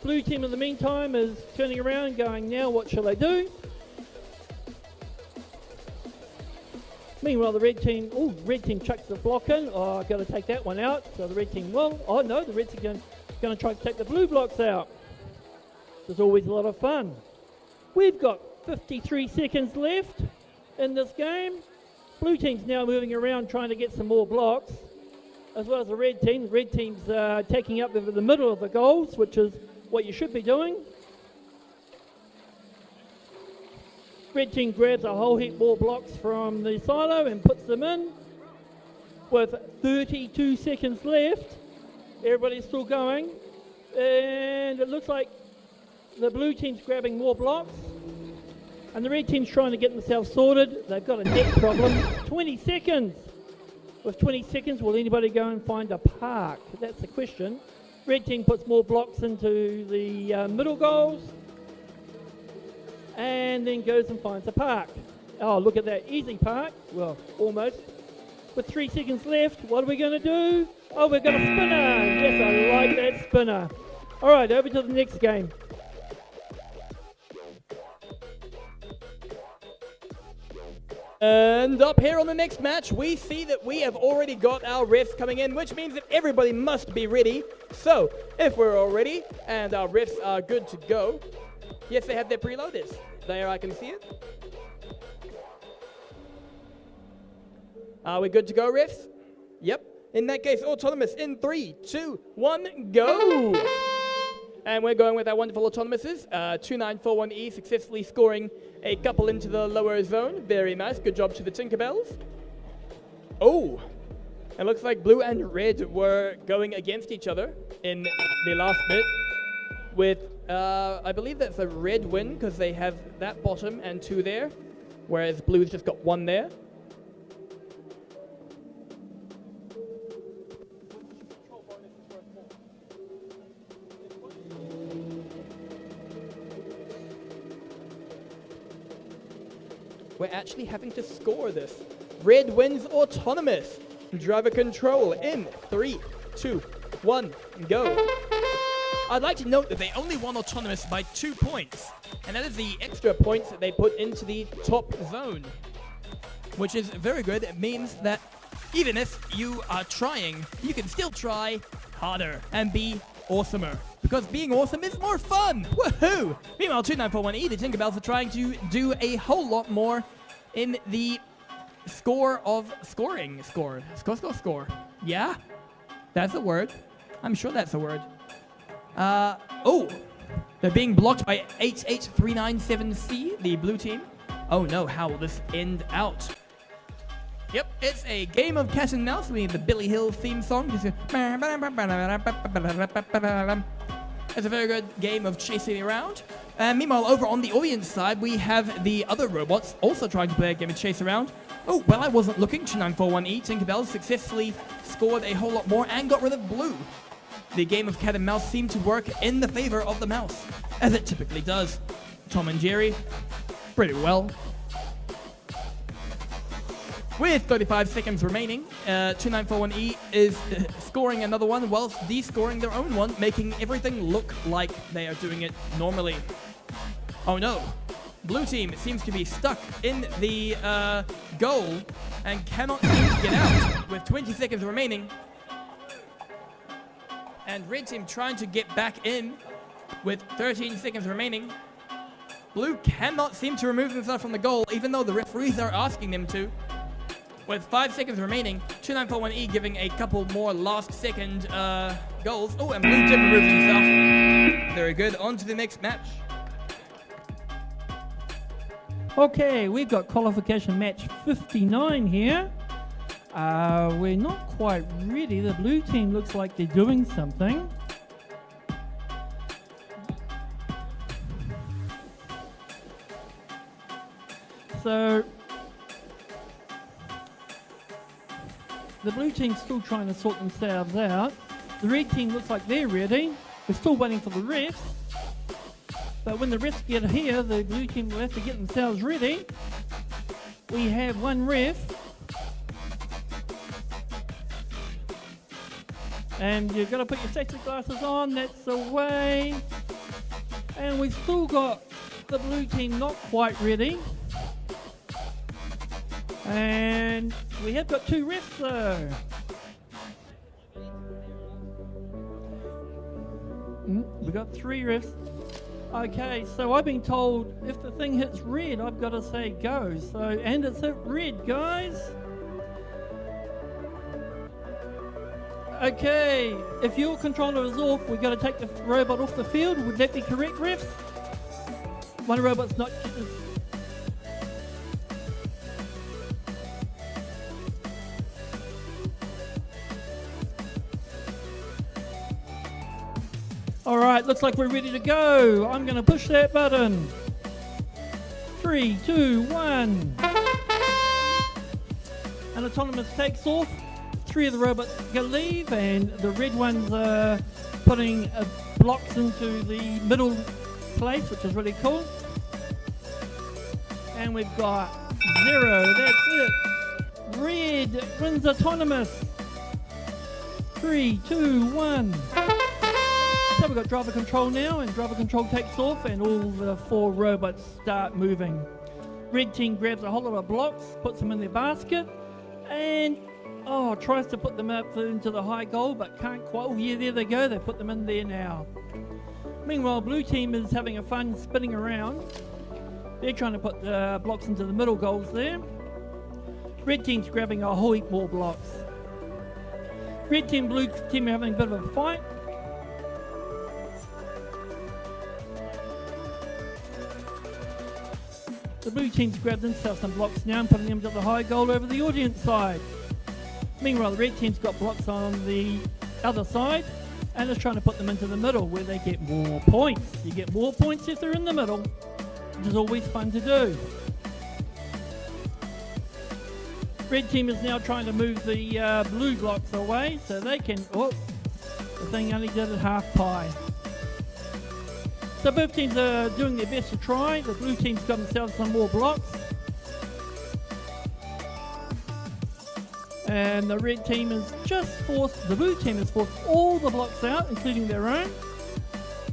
Blue team in the meantime is turning around and going, now what shall I do? Meanwhile, the red team chucks the block in. Oh, I've got to take that one out. So the red team will. Oh no, the red team going to try to take the blue blocks out. There's always a lot of fun. We've got 53 seconds left in this game. Blue team's now moving around trying to get some more blocks, as well as the red team. The red team's taking up the middle of the goals, which is what you should be doing. Red team grabs a whole heap more blocks from the silo and puts them in. With 32 seconds left, everybody's still going. And it looks like the blue team's grabbing more blocks. And the red team's trying to get themselves sorted. They've got a net problem. 20 seconds. With 20 seconds, will anybody go and find a park? That's the question. Red team puts more blocks into the middle goals. And then goes and finds a park. Oh, look at that, easy park. Well, almost. With 3 seconds left, what are we going to do? Oh, we're going to spinner. Yes, I like that spinner. All right, over to the next game. And up here on the next match, we see that we have already got our refs coming in, which means that everybody must be ready. So, if we're all ready and our refs are good to go, yes, they have their preloaders. There, I can see it. Are we good to go, refs? Yep. In that case, autonomous in 3, 2, 1, go! And we're going with our wonderful autonomouses. 2941E successfully scoring a couple into the lower zone. Very nice. Good job to the Tinkerbells. Oh! It looks like blue and red were going against each other in the last bit. With, I believe that's a red win because they have that bottom and 2 there, whereas blue's just got 1 there. We're actually having to score this. Red wins autonomous. Driver control in 3, 2, 1, go. I'd like to note that they only won autonomous by 2 points, and that is the extra points that they put into the top zone, which is very good. It means that even if you are trying, you can still try harder and be awesomer, because being awesome is more fun. Woohoo! Meanwhile, 2941E, the Tinkerbells are trying to do a whole lot more in the score. Yeah? That's a word. I'm sure that's a word. Oh, they're being blocked by 88397C, the blue team. Oh no, how will this end out? Yep, it's a game of cat and mouse. We need the Billy Hill theme song. It's a very good game of chasing around. Meanwhile, over on the audience side, we have the other robots also trying to play a game of chase around. Oh, well, I wasn't looking. 2941E, Tinkerbell successfully scored a whole lot more and got rid of blue. The game of cat and mouse seemed to work in the favor of the mouse, as it typically does. Tom and Jerry, pretty well. With 35 seconds remaining, 2941E is scoring another one whilst de-scoring their own one, making everything look like they are doing it normally. Oh no. Blue team seems to be stuck in the goal and cannot seem to get out with 20 seconds remaining. And red team trying to get back in with 13 seconds remaining. Blue cannot seem to remove themselves from the goal, even though the referees are asking them to. With 5 seconds remaining, 2941E giving a couple more last-second goals. Oh, and blue did remove himself. Very good. On to the next match. Okay, we've got qualification match 59 here. We're not quite ready. The blue team looks like they're doing something. so the blue team's still trying to sort themselves out. The red team looks like they're ready. We're still waiting for the refs. But when the refs get here, the blue team will have to get themselves ready. We have one ref. And you've got to put your safety glasses on, that's the way. And we've still got the blue team not quite ready. And we have got two refs though. We've got three refs. Okay, so I've been told if the thing hits red, I've got to say go. So, and it's hit red, guys. Okay, if your controller is off, we've got to take the robot off the field. Would that be correct, refs? One robot's not... Alright, looks like we're ready to go. I'm going to push that button. 3, 2, 1. And autonomous takes off. 3 of the robots can leave, and the red ones are putting blocks into the middle place, which is really cool. And we've got 0, that's it. Red wins autonomous. 3, 2, 1. So we've got driver control now, and driver control takes off, and all the 4 robots start moving. Red team grabs a whole lot of blocks, puts them in their basket, and tries to put them up into the high goal, but can't quite. Oh yeah, there they go. They put them in there now. Meanwhile, blue team is having a fun spinning around. They're trying to put the blocks into the middle goals there. Red team's grabbing a whole heap more blocks. Red team, blue team are having a bit of a fight. The blue team's grabbed themselves some blocks now and putting them to the high goal over the audience side. Meanwhile, the red team's got blocks on the other side and is trying to put them into the middle where they get more points. You get more points if they're in the middle, which is always fun to do. Red team is now trying to move the blue blocks away so they can... Oh, the thing only did it half pie. So both teams are doing their best to try. The blue team's got themselves some more blocks. And the red team is the blue team has forced all the blocks out, including their own,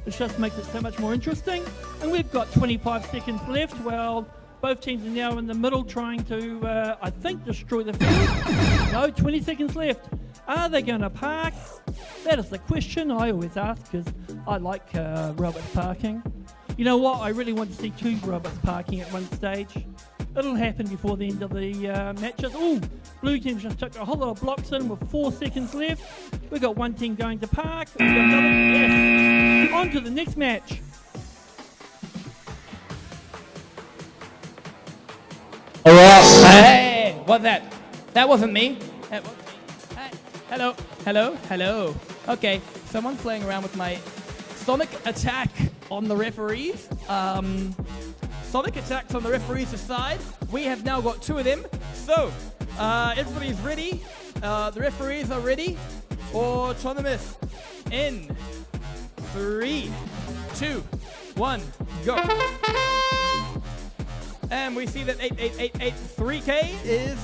which just makes it so much more interesting. And we've got 25 seconds left. Well, both teams are now in the middle trying to, I think, destroy the field. No, 20 seconds left. Are they going to park? That is the question I always ask, because I like robots parking. You know what? I really want to see 2 robots parking at one stage. It'll happen before the end of the matches. Oh, blue team's just took a whole lot of blocks in with 4 seconds left. We've got one team going to park. We've got another. Yes. On to the next match. All right. Hey, what's that? That wasn't me. That wasn't me. Hey, hello, hello, hello. Okay, someone's playing around with my sonic attack on the referees. Sonic attacks on the referees aside, we have now got 2 of them. So, everybody's ready. The referees are ready. Autonomous in 3, 2, 1, go. And we see that 8883K is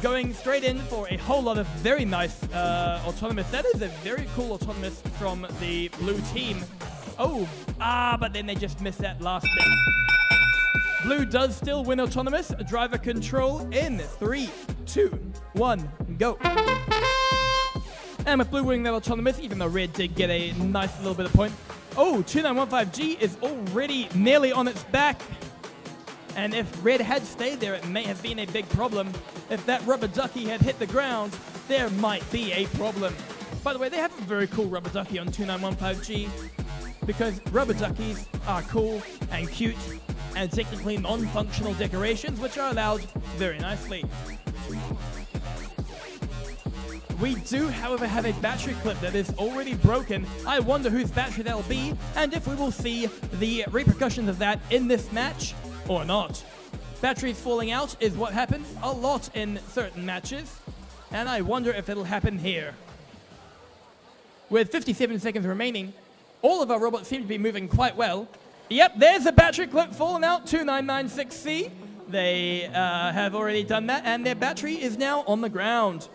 going straight in for a whole lot of very nice autonomous. That is a very cool autonomous from the blue team. Oh, but then they just missed that last bit. Blue does still win autonomous. Driver control in 3, 2, 1, go. And with blue winning that autonomous, even though red did get a nice little bit of point. Oh, 2915G is already nearly on its back. And if red had stayed there, it may have been a big problem. If that rubber ducky had hit the ground, there might be a problem. By the way, they have a very cool rubber ducky on 2915G because rubber duckies are cool and cute and technically non-functional decorations which are allowed very nicely. We do, however, have a battery clip that is already broken. I wonder whose battery that'll be and if we will see the repercussions of that in this match or not. Batteries falling out is what happens a lot in certain matches, and I wonder if it'll happen here. With 57 seconds remaining, all of our robots seem to be moving quite well. Yep, there's a battery clip falling out, 2996C. They have already done that, and their battery is now on the ground.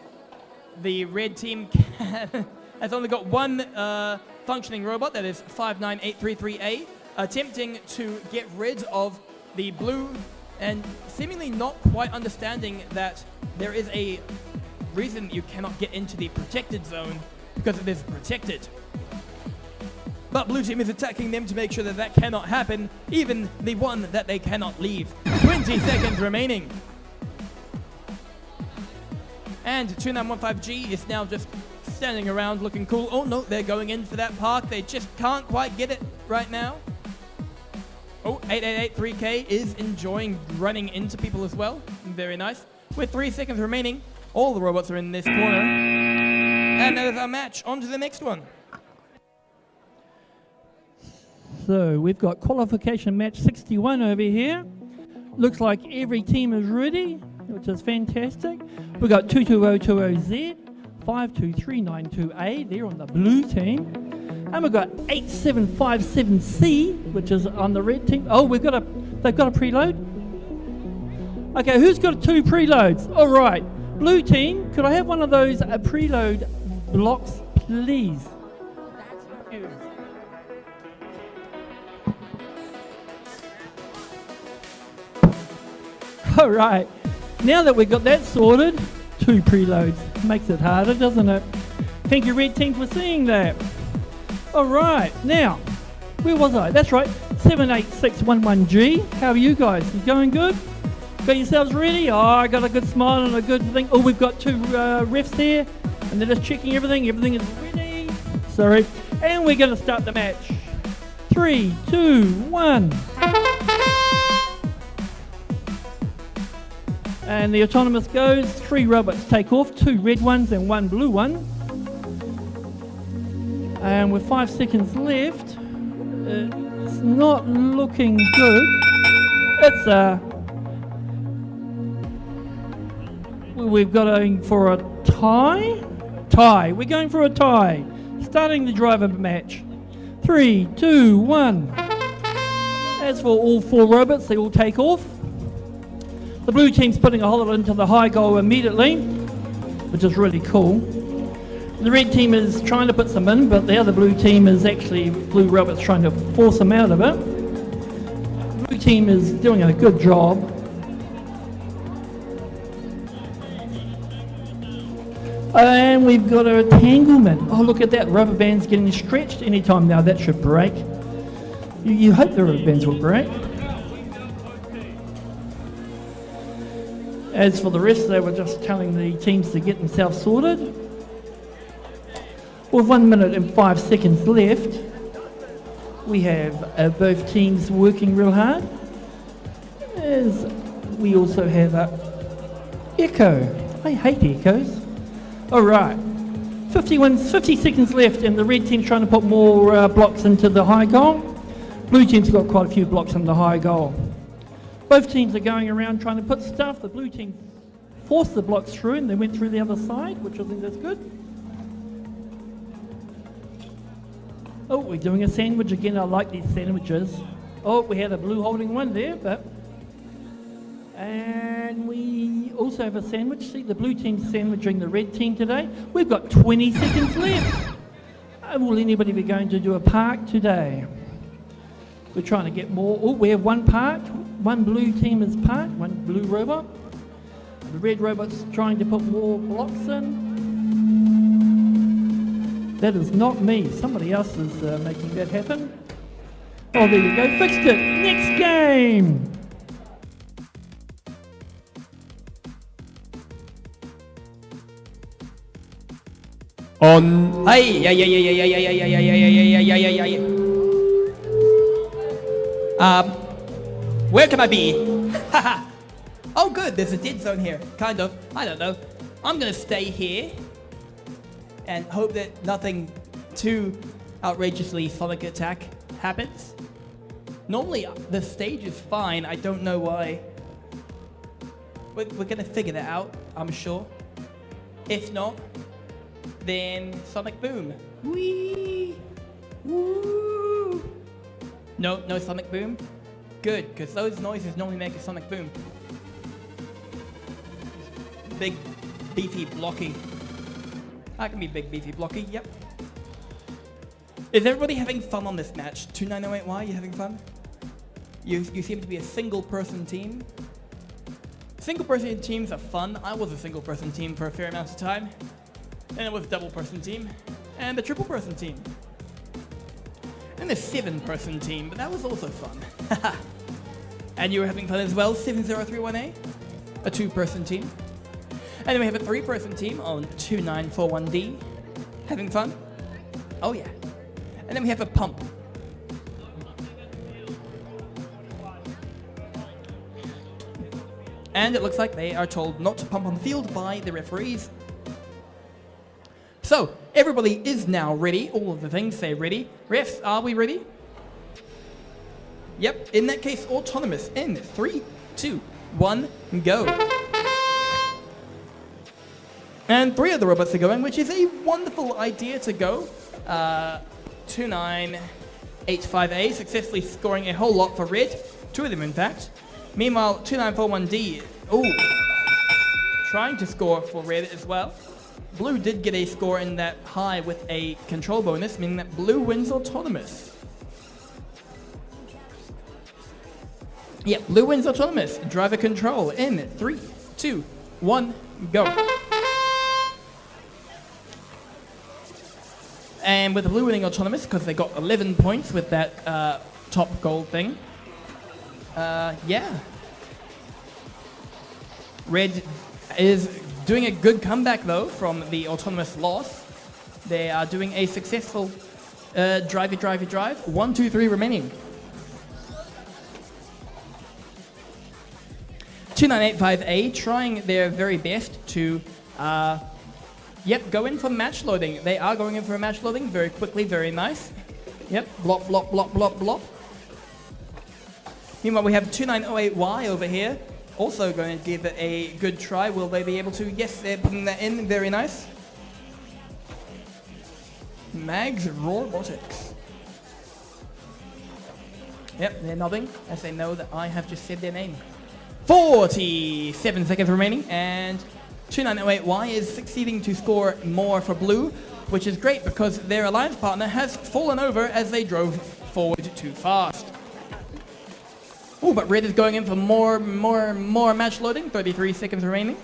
The red team has only got one functioning robot, that is 59833A, attempting to get rid of the blue and seemingly not quite understanding that there is a reason you cannot get into the protected zone because it is protected. But blue team is attacking them to make sure that that cannot happen, even the one that they cannot leave. 20 seconds remaining. And 2915G is now just standing around looking cool. Oh no, they're going in for that park. They just can't quite get it right now. Oh, 8883K is enjoying running into people as well. Very nice. With 3 seconds remaining, all the robots are in this corner. And that is our match. On to the next one. So we've got qualification match 61 over here. Looks like every team is ready, which is fantastic. We've got 22020Z, 52392A, they're on the blue team. And we've got 8757C, which is on the red team. Oh, they've got a preload? Okay, who's got 2 preloads? All right, blue team, could I have one of those preload blocks, please? All right, now that we've got that sorted, 2 preloads. Makes it harder, doesn't it? Thank you, red team, for seeing that. All right, now, where was I? That's right, 78611G. How are you guys? You going good? Got yourselves ready? Oh, I got a good smile and a good thing. Oh, we've got 2 refs here, and they're just checking everything. Everything is ready. Sorry. And we're going to start the match. 3, 2, 1. And the autonomous goes. 3 robots take off, 2 red ones and 1 blue one. And with 5 seconds left, it's not looking good. It's we're going for a tie. We're going for a tie. Starting the driver match. 3, 2, 1. As for all 4 robots, they all take off. The blue team's putting a hole into the high goal immediately, which is really cool. The red team is trying to put some in, but the other blue team is actually, blue robots trying to force them out of it. The blue team is doing a good job. And we've got a entanglement. Oh, look at that, rubber band's getting stretched anytime now. That should break. You hope the rubber bands will break. As for the rest, they were just telling the teams to get themselves sorted. With 1 minute and 5 seconds left, we have both teams working real hard. As we also have echo. I hate echoes. All right, 50 seconds left, and the red team's trying to put more blocks into the high goal. Blue team's got quite a few blocks in the high goal. Both teams are going around trying to put stuff. The blue team forced the blocks through, and they went through the other side, which I think that's good. Oh, we're doing a sandwich again. I like these sandwiches. Oh, we had a blue holding one there, but... And we also have a sandwich. See, the blue team's sandwiching the red team today. We've got 20 seconds left. Will anybody be going to do a park today? We're trying to get more. Oh, we have 1 park. 1 blue team is parked, 1 blue robot. The red robot's trying to put more blocks in. That is not me. Somebody else is making that happen. Oh, there you go. Fixed it. Next game. On. Where can I be? Oh, good. There's a dead zone here. Kind of. I don't know. I'm gonna stay here and hope that nothing too outrageously Sonic attack happens. Normally, the stage is fine. I don't know why We're going to figure that out, I'm sure. If not, then Sonic Boom. Whee! Woo! No Sonic Boom? Good, because those noises normally make a Sonic Boom. Big, beefy, blocky. I can be big, beefy, blocky, yep. Is everybody having fun on this match? 2908Y, you having fun? You seem to be a single-person team. Single-person teams are fun. I was a single-person team for a fair amount of time. Then it was a double-person team. And a triple-person team. And a 7-person team, but that was also fun. And you were having fun as well, 7031A? A 2-person team. And then we have a 3-person team on 2941D. Having fun? Oh yeah. And then we have a pump. And it looks like they are told not to pump on the field by the referees. So, everybody is now ready. All of the things say ready. Refs, are we ready? Yep, in that case, autonomous. In 3, 2, 1, go. And 3 of the robots are going, which is a wonderful idea to go. 2985A successfully scoring a whole lot for red. 2 of them, in fact. Meanwhile, 2941D, trying to score for red as well. Blue did get a score in that high with a control bonus, meaning that blue wins autonomous. Yep, blue wins autonomous. Driver control in 3, 2, 1, go. And with the blue winning autonomous, because they got 11 points with that top gold thing. Yeah. Red is doing a good comeback though from the autonomous loss. They are doing a successful drive. 1, 2, 3 remaining. 2985A trying their very best to go in for match loading. They are going in for a match loading very quickly, very nice. Yep, blop, blop, blop, blop, blop. Meanwhile, we have 2908Y over here, also going to give it a good try. Will they be able to? Yes, they're putting that in. Very nice. Mags Robotics. Yep, they're nodding as they know that I have just said their name. 47 seconds remaining, and 2908Y is succeeding to score more for blue, which is great because their alliance partner has fallen over as they drove forward too fast. Oh, but red is going in for more match loading. 33 seconds remaining.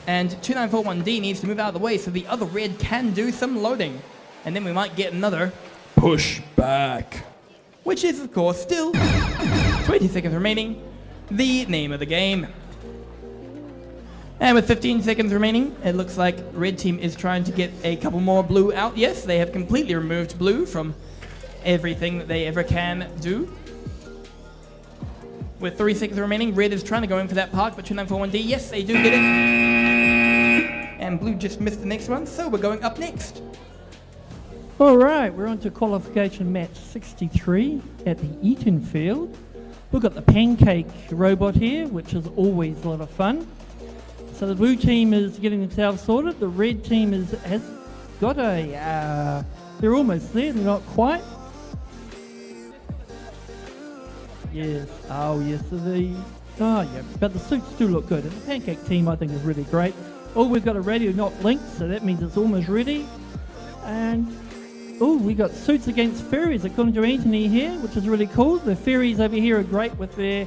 And 2941D needs to move out of the way so the other red can do some loading. And then we might get another push back. Which is, of course, still 20 seconds remaining. The name of the game. And with 15 seconds remaining, it looks like red team is trying to get a couple more blue out. Yes, they have completely removed blue from everything that they ever can do. With 3 seconds remaining, red is trying to go in for that park, but 2941D, yes, they do get it. And blue just missed the next one, so we're going up next. All right, we're on to qualification match 63 at the Eaton Field. We've got the pancake robot here, which is always a lot of fun. So the blue team is getting themselves sorted. The red team has got a, they're almost there, they're not quite. Yes, oh yes, but the suits do look good. And the pancake team I think is really great. Oh, we've got a radio not linked, so that means it's almost ready. And, oh, we got suits against fairies according to Anthony here, which is really cool. The fairies over here are great with their,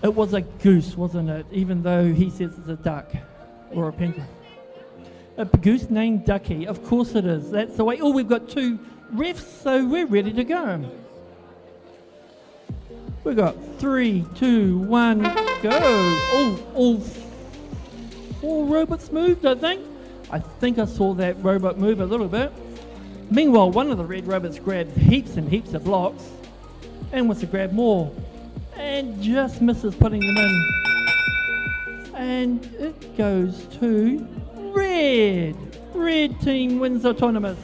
it was a goose, wasn't it? Even though he says it's a duck or a penguin. A goose named Ducky, of course it is. That's the way. Oh, we've got 2 refs, so we're ready to go. We've got 3, 2, 1, go. All 4 robots moved, I think. I think I saw that robot move a little bit. Meanwhile, one of the red robots grabbed heaps and heaps of blocks and wants to grab more. And just misses putting them in. And it goes to red. Red team wins autonomous.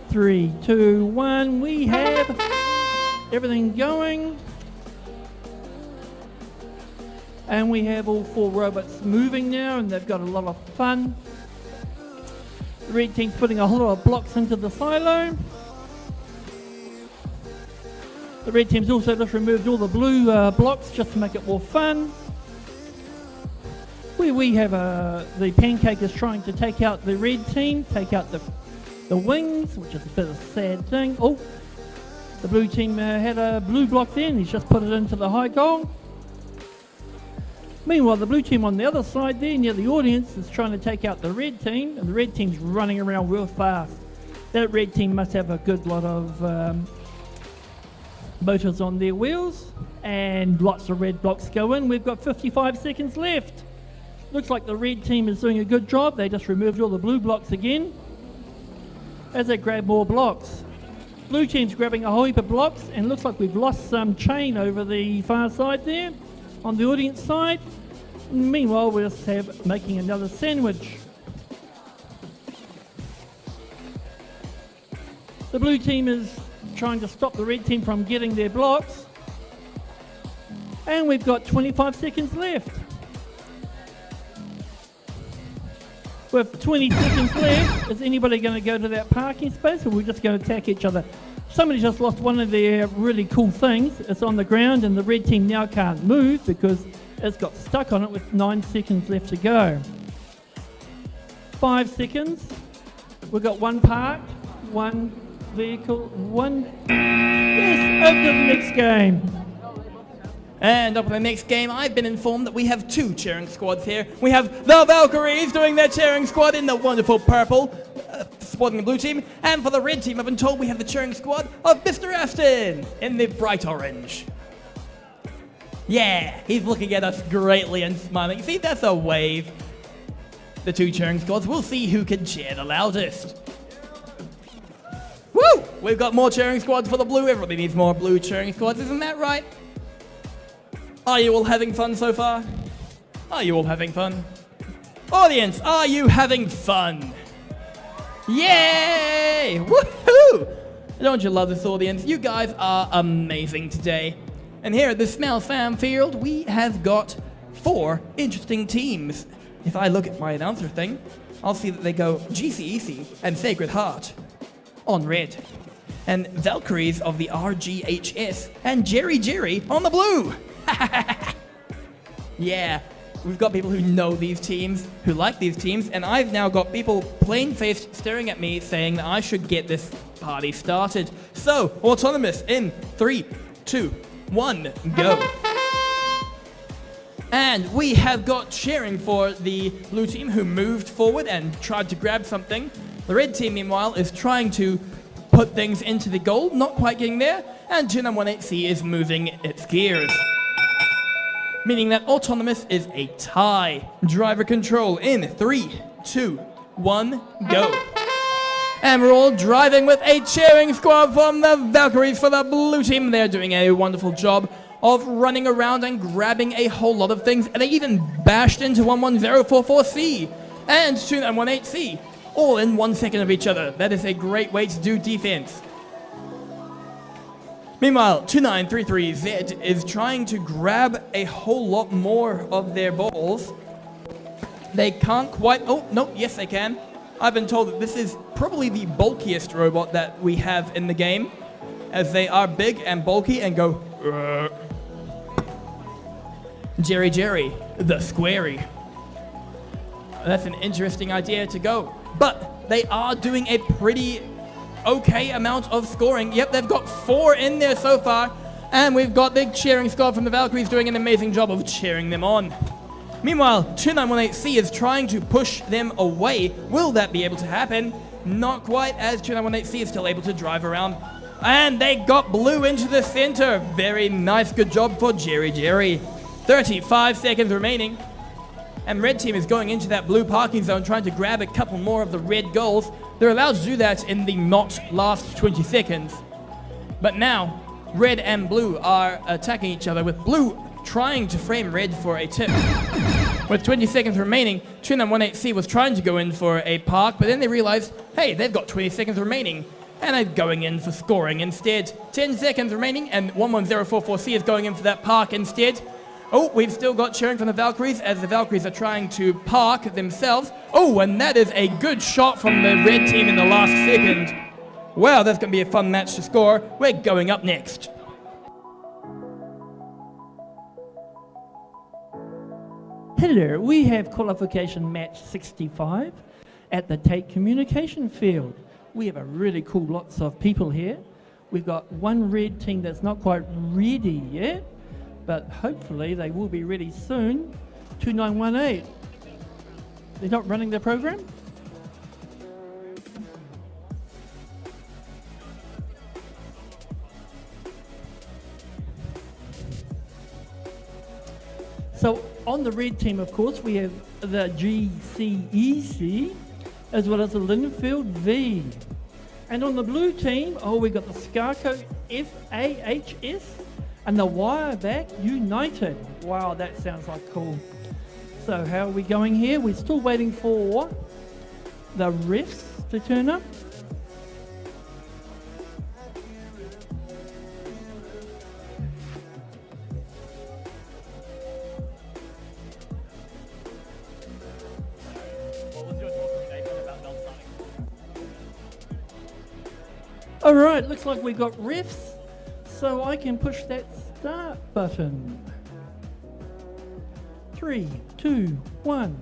3, 2, 1, we have everything going. And we have all 4 robots moving now, and they've got a lot of fun. The red team's putting a whole lot of blocks into the silo. The red team's also just removed all the blue blocks just to make it more fun. We have the pancake is trying to take out the red team, take out the wings, which is a bit of a sad thing. Oh, the blue team had a blue block there, and he's just put it into the high goal. Meanwhile, the blue team on the other side there, near the audience, is trying to take out the red team, and the red team's running around real fast. That red team must have a good lot of motors on their wheels, and lots of red blocks go in. We've got 55 seconds left. Looks like the red team is doing a good job. They just removed all the blue blocks again as they grab more blocks. Blue team's grabbing a whole heap of blocks, and looks like we've lost some chain over the far side there on the audience side. Meanwhile, we're just making another sandwich. The blue team is trying to stop the red team from getting their blocks, and we've got 25 seconds left. With 20 seconds left, is anybody going to go to that parking space, or are we just going to attack each other? Somebody just lost one of their really cool things. It's on the ground, and the red team now can't move because it's got stuck on it with 9 seconds left to go. 5 seconds. We've got one parked, one vehicle, one... Yes, up to the next game. And up in the next game, I've been informed that we have 2 cheering squads here. We have the Valkyries doing their cheering squad in the wonderful purple, supporting the blue team. And for the red team, I've been told we have the cheering squad of Mr. Aston in the bright orange. Yeah, he's looking at us greatly and smiling. See, that's a wave. The 2 cheering squads, we'll see who can cheer the loudest. Woo! We've got more cheering squads for the blue. Everybody needs more blue cheering squads, isn't that right? Are you all having fun so far? Are you all having fun? Audience, are you having fun? Yay! Woohoo! Don't you love this audience? You guys are amazing today. And here at the Smell Fam Field, we have got 4 interesting teams. If I look at my announcer thing, I'll see that they go GCEC and Sacred Heart on red, and Valkyries of the RGHS and Jerry on the blue. Yeah, we've got people who know these teams, who like these teams, and I've now got people plain-faced staring at me saying that I should get this party started. So, Autonomous in 3, 2, 1, go. And we have got cheering for the blue team who moved forward and tried to grab something. The red team, meanwhile, is trying to put things into the goal, not quite getting there, and 2918C is moving its gears, meaning that Autonomous is a tie. Driver control in 3, 2, 1, go. And we're all driving with a cheering squad from the Valkyries for the blue team. They're doing a wonderful job of running around and grabbing a whole lot of things, and they even bashed into 11044C and 2918C, all in 1 second of each other. That is a great way to do defense. Meanwhile, 2933Z is trying to grab a whole lot more of their balls. They can't quite... Oh, no, yes they can. I've been told that this is probably the bulkiest robot that we have in the game, as they are big and bulky and go... Jerry, the squarey. That's an interesting idea to go. But they are doing a pretty okay amount of scoring. Yep, they've got 4 in there so far. And we've got the cheering squad from the Valkyries doing an amazing job of cheering them on. Meanwhile, 2918C is trying to push them away. Will that be able to happen? Not quite, as 2918C is still able to drive around. And they got blue into the center. Very nice, good job for Jerry. 35 seconds remaining. And red team is going into that blue parking zone trying to grab a couple more of the red goals. They're allowed to do that in the not last 20 seconds. But now, red and blue are attacking each other, with blue trying to frame red for a tip. With 20 seconds remaining, 2918C was trying to go in for a park, but then they realized, hey, they've got 20 seconds remaining, and they're going in for scoring instead. 10 seconds remaining, and 11044C is going in for that park instead. Oh, we've still got cheering from the Valkyries as the Valkyries are trying to park themselves. Oh, and that is a good shot from the red team in the last second. Wow, that's going to be a fun match to score. We're going up next. Hello, we have qualification match 65 at the Tate Communication Field. We have a really cool lots of people here. We've got one red team that's not quite ready yet, but hopefully they will be ready soon. 2918. They're not running their program? So on the red team, of course, we have the GCEC as well as the Linfield V. And on the blue team, we got the Scarco FAHS and the Wireback United. Wow, that sounds like cool. So how are we going here? We're still waiting for the refs to turn up. All right, looks like we got refs, so I can push that start button. 3, 2, 1.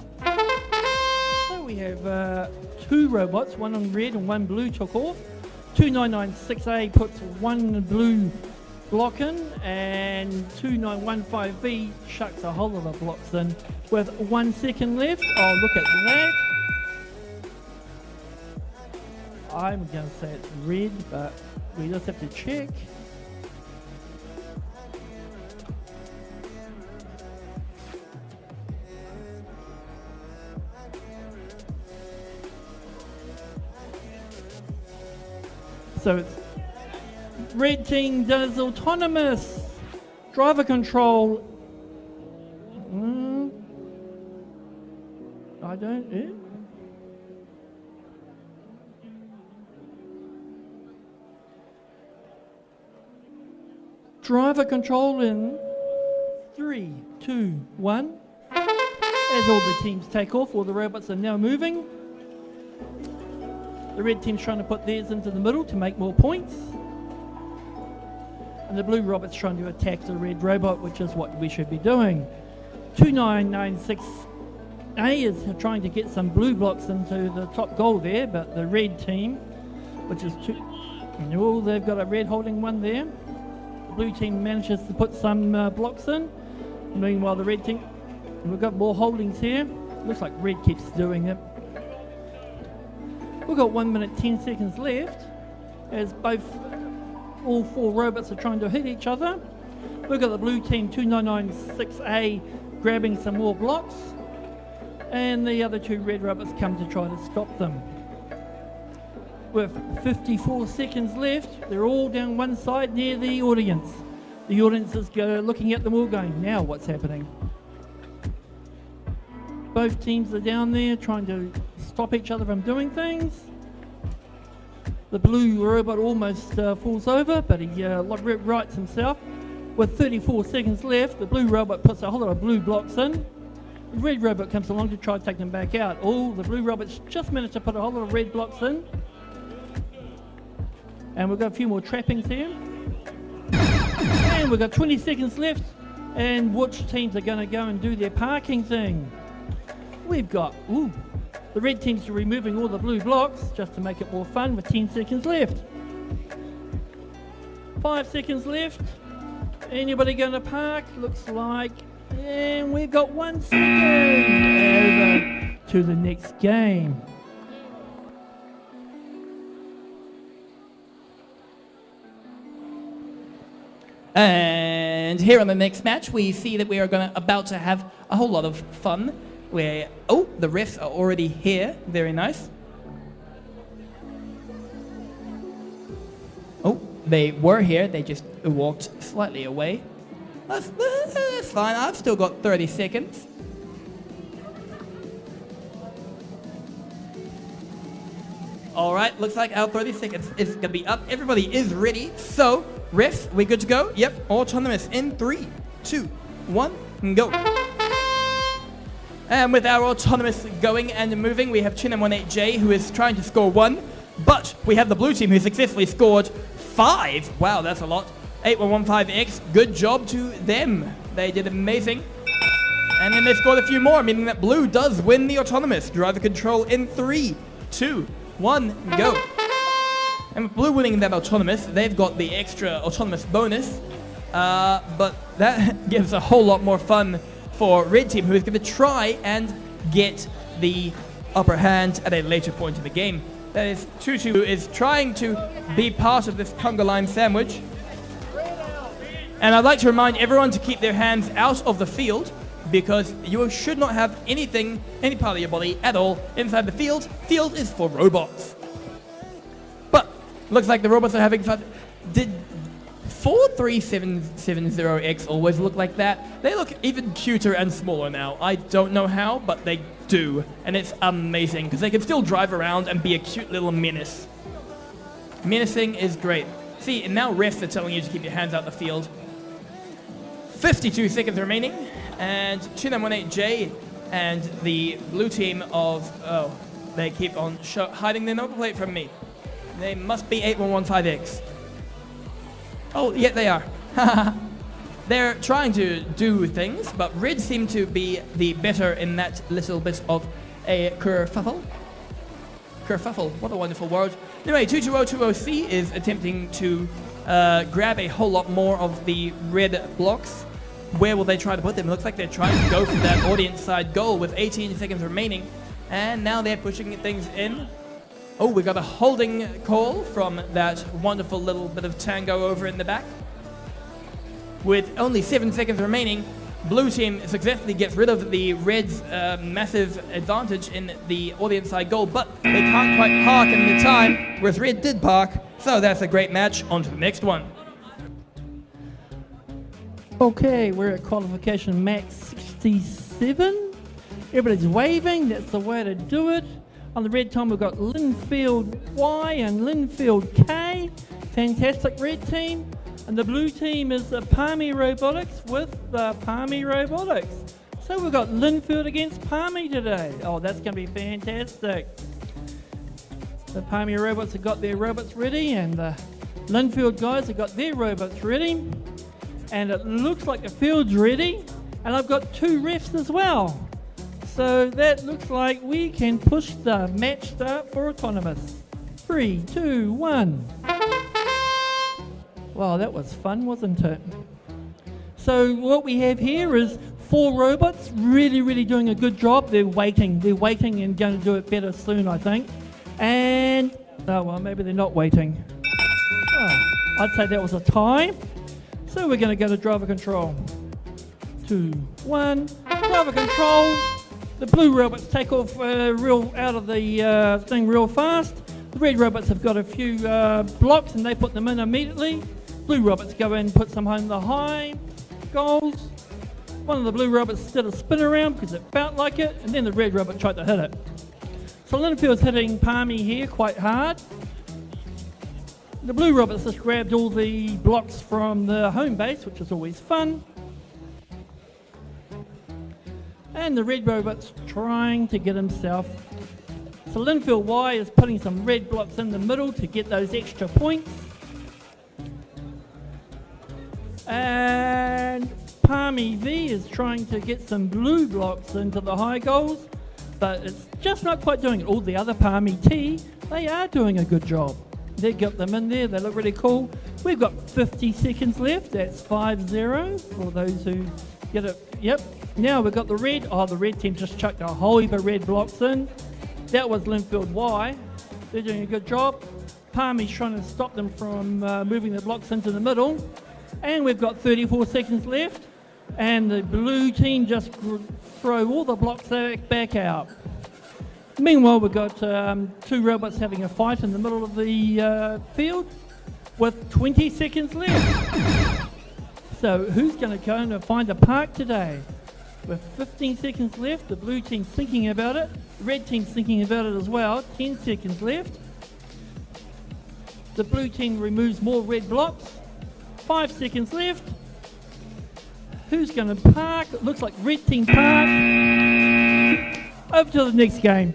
So we have 2 robots, one on red and one blue took off. 2996A puts one blue block in, and 2915V shucks a whole lot of blocks in with 1 second left. Oh, look at that. I'm going to say it's red, but we just have to check. So it's red team does autonomous driver control. I don't. Driver control in 3, 2, 1. As all the teams take off, all the robots are now moving. The red team's trying to put theirs into the middle to make more points. And the blue robot's trying to attack the red robot, which is what we should be doing. 2996A is trying to get some blue blocks into the top goal there, but the red team, which is they've got a red holding one there. Blue team manages to put some blocks in. Meanwhile, the red team, we've got more holdings here. Looks like red keeps doing it. We've got 1 minute 10 seconds left as all 4 robots are trying to hit each other. We've got the blue team 2996A grabbing some more blocks, and the other 2 red robots come to try to stop them. With 54 seconds left, they're all down one side near the audience. The audience is looking at them all going, now what's happening? Both teams are down there trying to stop each other from doing things. The blue robot almost falls over, but he rights himself. With 34 seconds left, the blue robot puts a whole lot of blue blocks in. The red robot comes along to try to take them back out. The blue robots just managed to put a whole lot of red blocks in. And we've got a few more trappings here. And we've got 20 seconds left. And which teams are going to go and do their parking thing? We've got, the red teams are removing all the blue blocks just to make it more fun with 10 seconds left. 5 seconds left. Anybody going to park? Looks like, and we've got 1 second. Over to the next game. And here on the next match, we see that we are about to have a whole lot of fun. Where the refs are already here. Very nice. They were here. They just walked slightly away. That's fine. I've still got 30 seconds. All right. Looks like our 30 seconds is going to be up. Everybody is ready. So, refs, we good to go? Yep. Autonomous in 3, 2, 1. go. And with our autonomous going and moving, we have Chinam18J who is trying to score 1, but we have the blue team who successfully scored 5. Wow, that's a lot. 8115X, good job to them. They did amazing. And then they scored a few more, meaning that blue does win the autonomous. Driver control in 3, 2, 1, go. And with blue winning that autonomous, they've got the extra autonomous bonus. But that gives a whole lot more fun for red team, who is going to try and get the upper hand at a later point in the game. That is Tutu, who is trying to be part of this conga line sandwich. And I'd like to remind everyone to keep their hands out of the field, because you should not have anything, any part of your body at all inside the field. Field is for robots. But looks like the robots are having fun. Did 43770X always look like that? They look even cuter and smaller now. I don't know how, but they do. And it's amazing, because they can still drive around and be a cute little menace. Menacing is great. See, and now refs are telling you to keep your hands out the field. 52 seconds remaining, and Chinam18J and the blue team of... Oh, they keep on hiding their number plate from me. They must be 8115X. Oh, yeah, they are. They're trying to do things, but red seem to be the better in that little bit of a kerfuffle. Kerfuffle, what a wonderful word. Anyway, 22020C is attempting to grab a whole lot more of the red blocks. Where will they try to put them? It looks like they're trying to go for that audience side goal with 18 seconds remaining. And now they're pushing things in. Oh, we got a holding call from that wonderful little bit of tango over in the back. With only 7 seconds remaining, blue team successfully gets rid of the red's massive advantage in the audience side goal, but they can't quite park in the time, whereas red did park, so that's a great match. On to the next one. Okay, we're at qualification match 67. Everybody's waving, that's the way to do it. On the red team, we've got Linfield Y and Linfield K. Fantastic red team. And the blue team is the Palmy Robotics with the Palmy Robotics. So we've got Linfield against Palmy today. Oh, that's going to be fantastic. The Palmy robots have got their robots ready, and the Linfield guys have got their robots ready. And it looks like the field's ready. And I've got 2 refs as well. So that looks like we can push the match start for autonomous. 3, 2, 1. Wow, that was fun, wasn't it? So what we have here is 4 robots really doing a good job. They're waiting and going to do it better soon, I think. And, oh well, maybe they're not waiting. Oh, I'd say that was a tie. So we're going to go to driver control. 2, 1, driver control. The blue robots take off out of the thing real fast. The red robots have got a few blocks and they put them in immediately. Blue robots go in and put some home the high goals. One of the blue robots did a spin around because it felt like it, and then the red robot tried to hit it. So Linfield's hitting Palmy here quite hard. The blue robots just grabbed all the blocks from the home base, which is always fun. And the red robot's trying to get himself. So Linfield Y is putting some red blocks in the middle to get those extra points. And Palmy V is trying to get some blue blocks into the high goals, but it's just not quite doing it. All the other Palmy T, they are doing a good job. They got them in there, they look really cool. We've got 50 seconds left, that's 5-0 for those who get it. Yep, now we've got the red. Oh, the red team just chucked a whole heap of red blocks in. That was Linfield Y. They're doing a good job. Palmy's trying to stop them from moving the blocks into the middle. And we've got 34 seconds left. And the blue team just throw all the blocks back out. Meanwhile, we've got 2 robots having a fight in the middle of the field with 20 seconds left. So who's going to go and find a park today? With 15 seconds left, the blue team's thinking about it. The red team's thinking about it as well. 10 seconds left. The blue team removes more red blocks. 5 seconds left. Who's going to park? It looks like red team park. Over to the next game.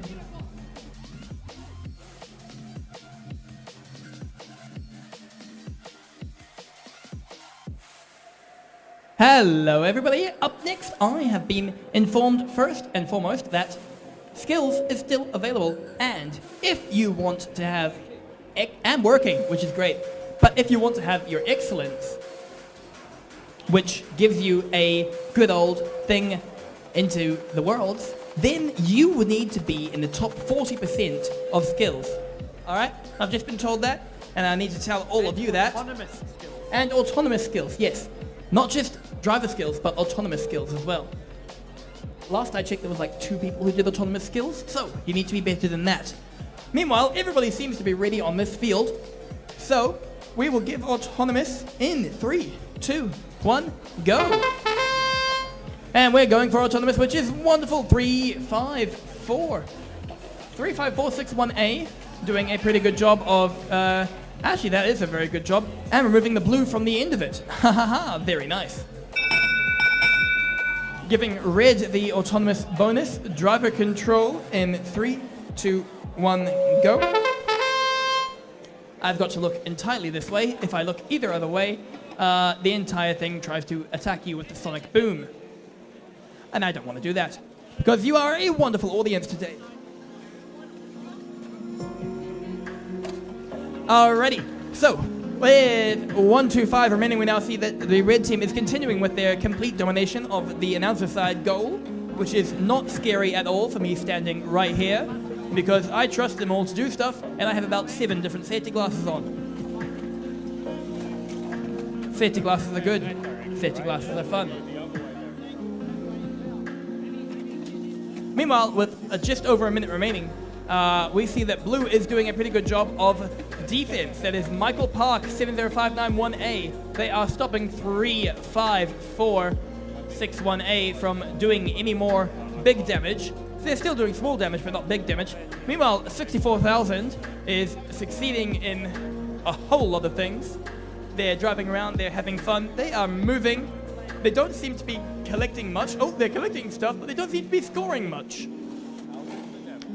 Hello everybody, up next I have been informed first and foremost that Skills is still available, and if you want to have, and working, which is great, but if you want to have your excellence, which gives you a good old thing into the world, then you would need to be in the top 40% of skills. Alright, I've just been told that, and I need to tell all of you that. Autonomous skills. And autonomous skills, yes. Not just driver skills, but autonomous skills as well. Last I checked, there was like 2 people who did autonomous skills, so you need to be better than that. Meanwhile, everybody seems to be ready on this field, so we will give autonomous in 3, 2, 1, go! And we're going for autonomous, which is wonderful. 35461A, doing a pretty good job of, actually that is a very good job, and removing the blue from the end of it. Ha ha ha, very nice. Giving red the autonomous bonus, driver control in 3, 2, 1, go. I've got to look entirely this way. If I look either other way, the entire thing tries to attack you with the sonic boom. And I don't want to do that, because you are a wonderful audience today. Alrighty, so with 1-2-5 remaining, we now see that the red team is continuing with their complete domination of the announcer side goal, which is not scary at all for me standing right here, because I trust them all to do stuff, and I have about 7 different safety glasses on. Safety glasses are good. Safety glasses are fun. Meanwhile, with just over a minute remaining, we see that blue is doing a pretty good job of defense. That is Michael Park, 70591A. They are stopping 35461A from doing any more big damage. They're still doing small damage, but not big damage. Meanwhile, 64,000 is succeeding in a whole lot of things. They're driving around, they're having fun, they are moving. They don't seem to be collecting much. Oh, they're collecting stuff, but they don't seem to be scoring much.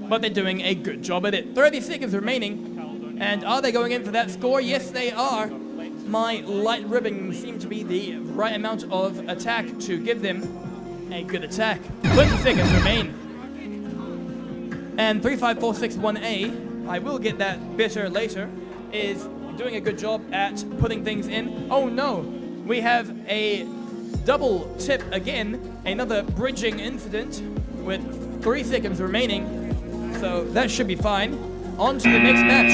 But they're doing a good job at it. 30 seconds remaining. And are they going in for that score? Yes, they are. My light ribbon seemed to be the right amount of attack to give them a good attack. 20 seconds remain. And 35461A, I will get that better later, is doing a good job at putting things in. Oh no, we have a double tip again, another bridging incident with 3 seconds remaining, so that should be fine. On to the next match.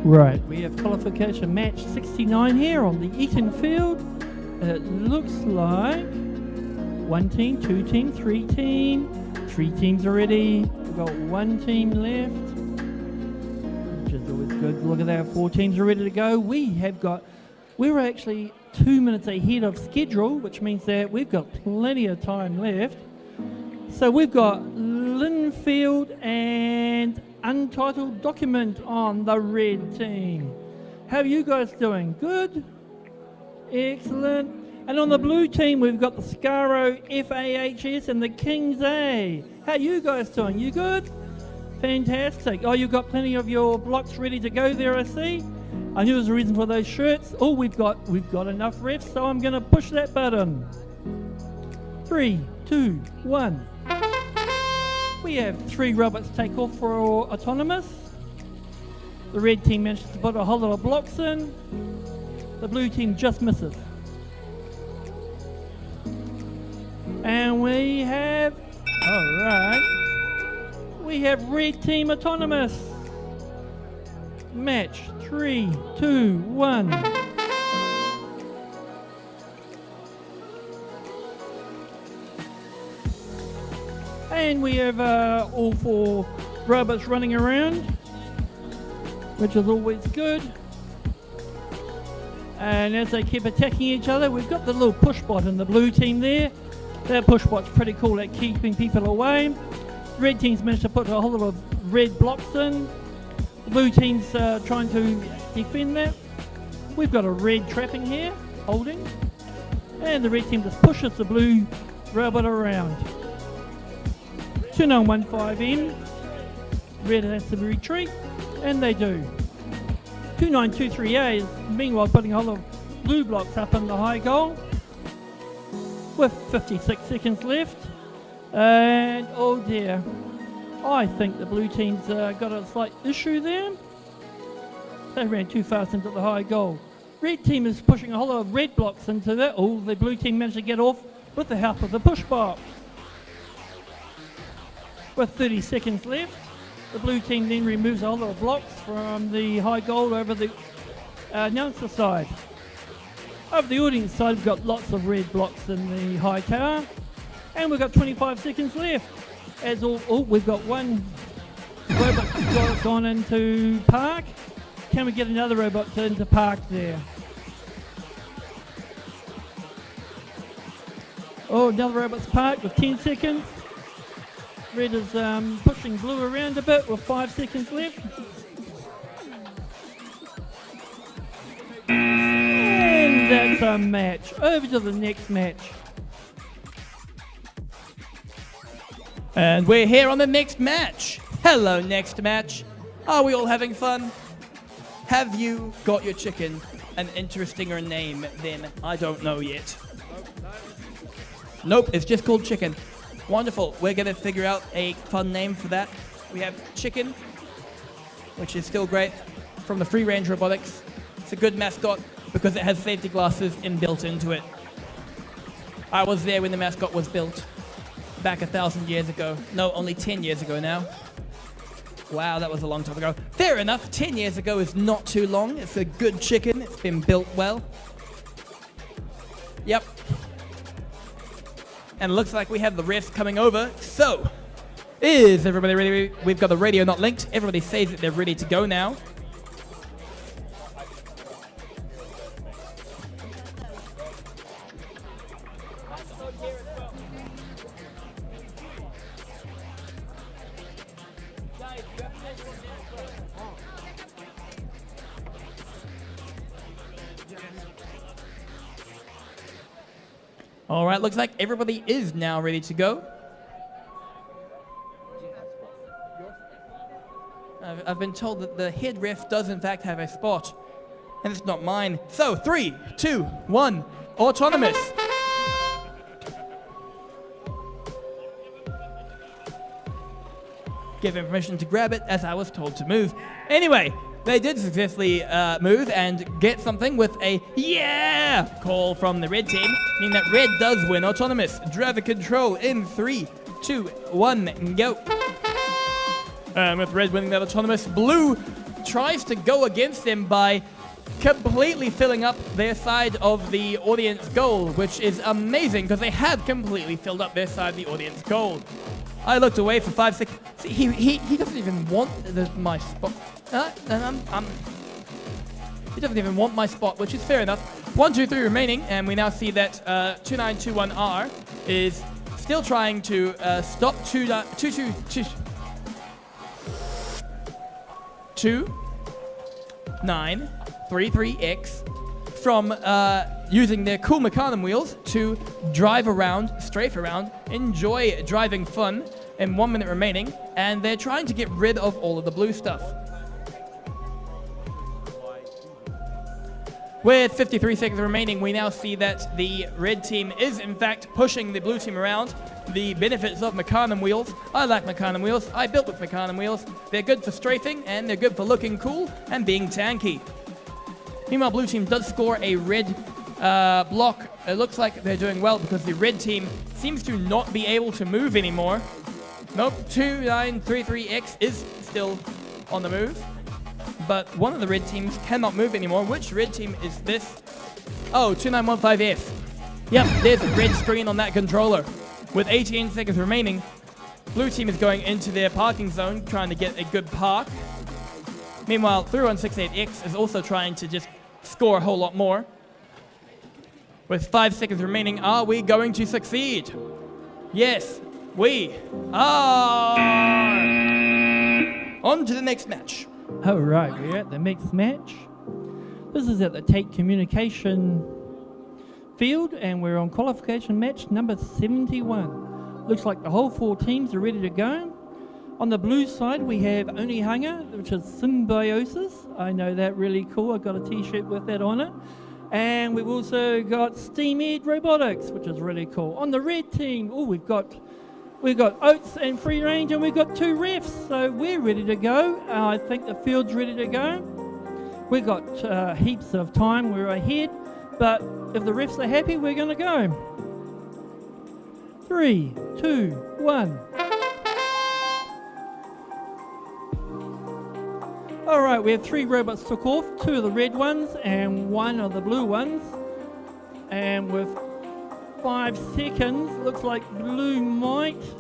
Right, we have qualification match 69 here on the Eaton field. It looks like 1 team, 2 team, 3 team, 3 teams already. We've got 1 team left, which is always good. Look at that, 4 teams are ready to go. We're actually 2 minutes ahead of schedule, which means that we've got plenty of time left. So we've got Linfield and Untitled Document on the red team. How are you guys doing? Good? Excellent. And on the blue team, we've got the Scaro FAHS and the Kings A. How are you guys doing? You good? Fantastic. Oh, you've got plenty of your blocks ready to go there, I see. I knew there was a reason for those shirts. Oh, we've got enough refs, so I'm going to push that button. 3, 2, 1. We have 3 robots take off for autonomous. The red team manages to put a whole lot of blocks in. The blue team just misses. And we have, we have red team autonomous. Match 3, 2, 1. And we have all 4 robots running around, which is always good. And as they keep attacking each other, we've got the little push bot in the blue team there. That push bot's pretty cool at keeping people away. The red team's managed to put a whole lot of red blocks in. The blue team's trying to defend that. We've got a red trapping here, holding, and the red team just pushes the blue robot around. 2915M, red has to retreat, and they do. 2923A is meanwhile putting a whole lot of blue blocks up in the high goal with 56 seconds left. And oh dear, I think the blue team's got a slight issue there. They ran too fast into the high goal. Red team is pushing a whole lot of red blocks into that. Oh, the blue team managed to get off with the help of the push bar. With 30 seconds left, the blue team then removes a whole lot of blocks from the high goal over the announcer side. Over the audience side, we've got lots of red blocks in the high tower. And we've got 25 seconds left. As we've got one robot gone into park. Can we get another robot into park there? Oh, another robot's parked with 10 seconds. Red is pushing blue around a bit with 5 seconds left. And that's a match. Over to the next match. And we're here on the next match. Hello, next match. Are we all having fun? Have you got your chicken an interestinger name then? I don't know yet. Nope, it's just called chicken. Wonderful. We're going to figure out a fun name for that. We have chicken, which is still great, from the Free Range Robotics. It's a good mascot because it has safety glasses inbuilt into it. I was there when the mascot was built. Back 1,000 years ago. No, only 10 years ago now. Wow, that was a long time ago. Fair enough, 10 years ago is not too long. It's a good chicken. It's been built well. Yep. And it looks like we have the refs coming over. So, is everybody ready? We've got the radio not linked. Everybody says that they're ready to go now. All right, looks like everybody is now ready to go. I've been told that the head ref does in fact have a spot, and it's not mine. So, 3, 2, 1, autonomous. Give him permission to grab it, as I was told to move. Anyway, they did successfully move and get something with a yeah call from the red team, meaning that red does win autonomous. Driver control in 3, 2, 1, go. With red winning that autonomous, blue tries to go against them by completely filling up their side of the audience goal, which is amazing because they have completely filled up their side of the audience goal. I looked away for 5 seconds. He doesn't even want my spot. He doesn't even want my spot, which is fair enough. 1, 2, 3 remaining, and we now see that 2921R is still trying to stop 2933X from using their cool Mecanum wheels to drive around, strafe around, enjoy driving fun in 1 minute remaining, and they're trying to get rid of all of the blue stuff. With 53 seconds remaining, we now see that the red team is in fact pushing the blue team around. The benefits of Mecanum wheels. I like Mecanum wheels. I built with Mecanum wheels. They're good for strafing, and they're good for looking cool and being tanky. Meanwhile, blue team does score a red block. It looks like they're doing well because the red team seems to not be able to move anymore. Nope, 2933X is still on the move. But one of the red teams cannot move anymore. Which red team is this? Oh, 2915F. Yep, there's a red screen on that controller. With 18 seconds remaining, blue team is going into their parking zone, trying to get a good park. Meanwhile, 3168X is also trying to just score a whole lot more. With 5 seconds remaining, are we going to succeed? Yes, we are. On to the next match. All right, we're at the next match. This is at the Tate Communication field, and we're on qualification match number 71. Looks like the whole 4 teams are ready to go. On the blue side, we have Onehunga, which is Symbiosis. I know that, really cool. I've got a t-shirt with that on it. And we've also got Steam Ed Robotics, which is really cool. On the red team, we've got Oats and Free Range, and we've got 2 refs, so we're ready to go. I think the field's ready to go. We've got heaps of time, we're ahead, but if the refs are happy, we're going to go. 3, 2, 1. All right, we have 3 robots took off, 2 of the red ones and 1 of the blue ones. And with 5 seconds, looks like blue might just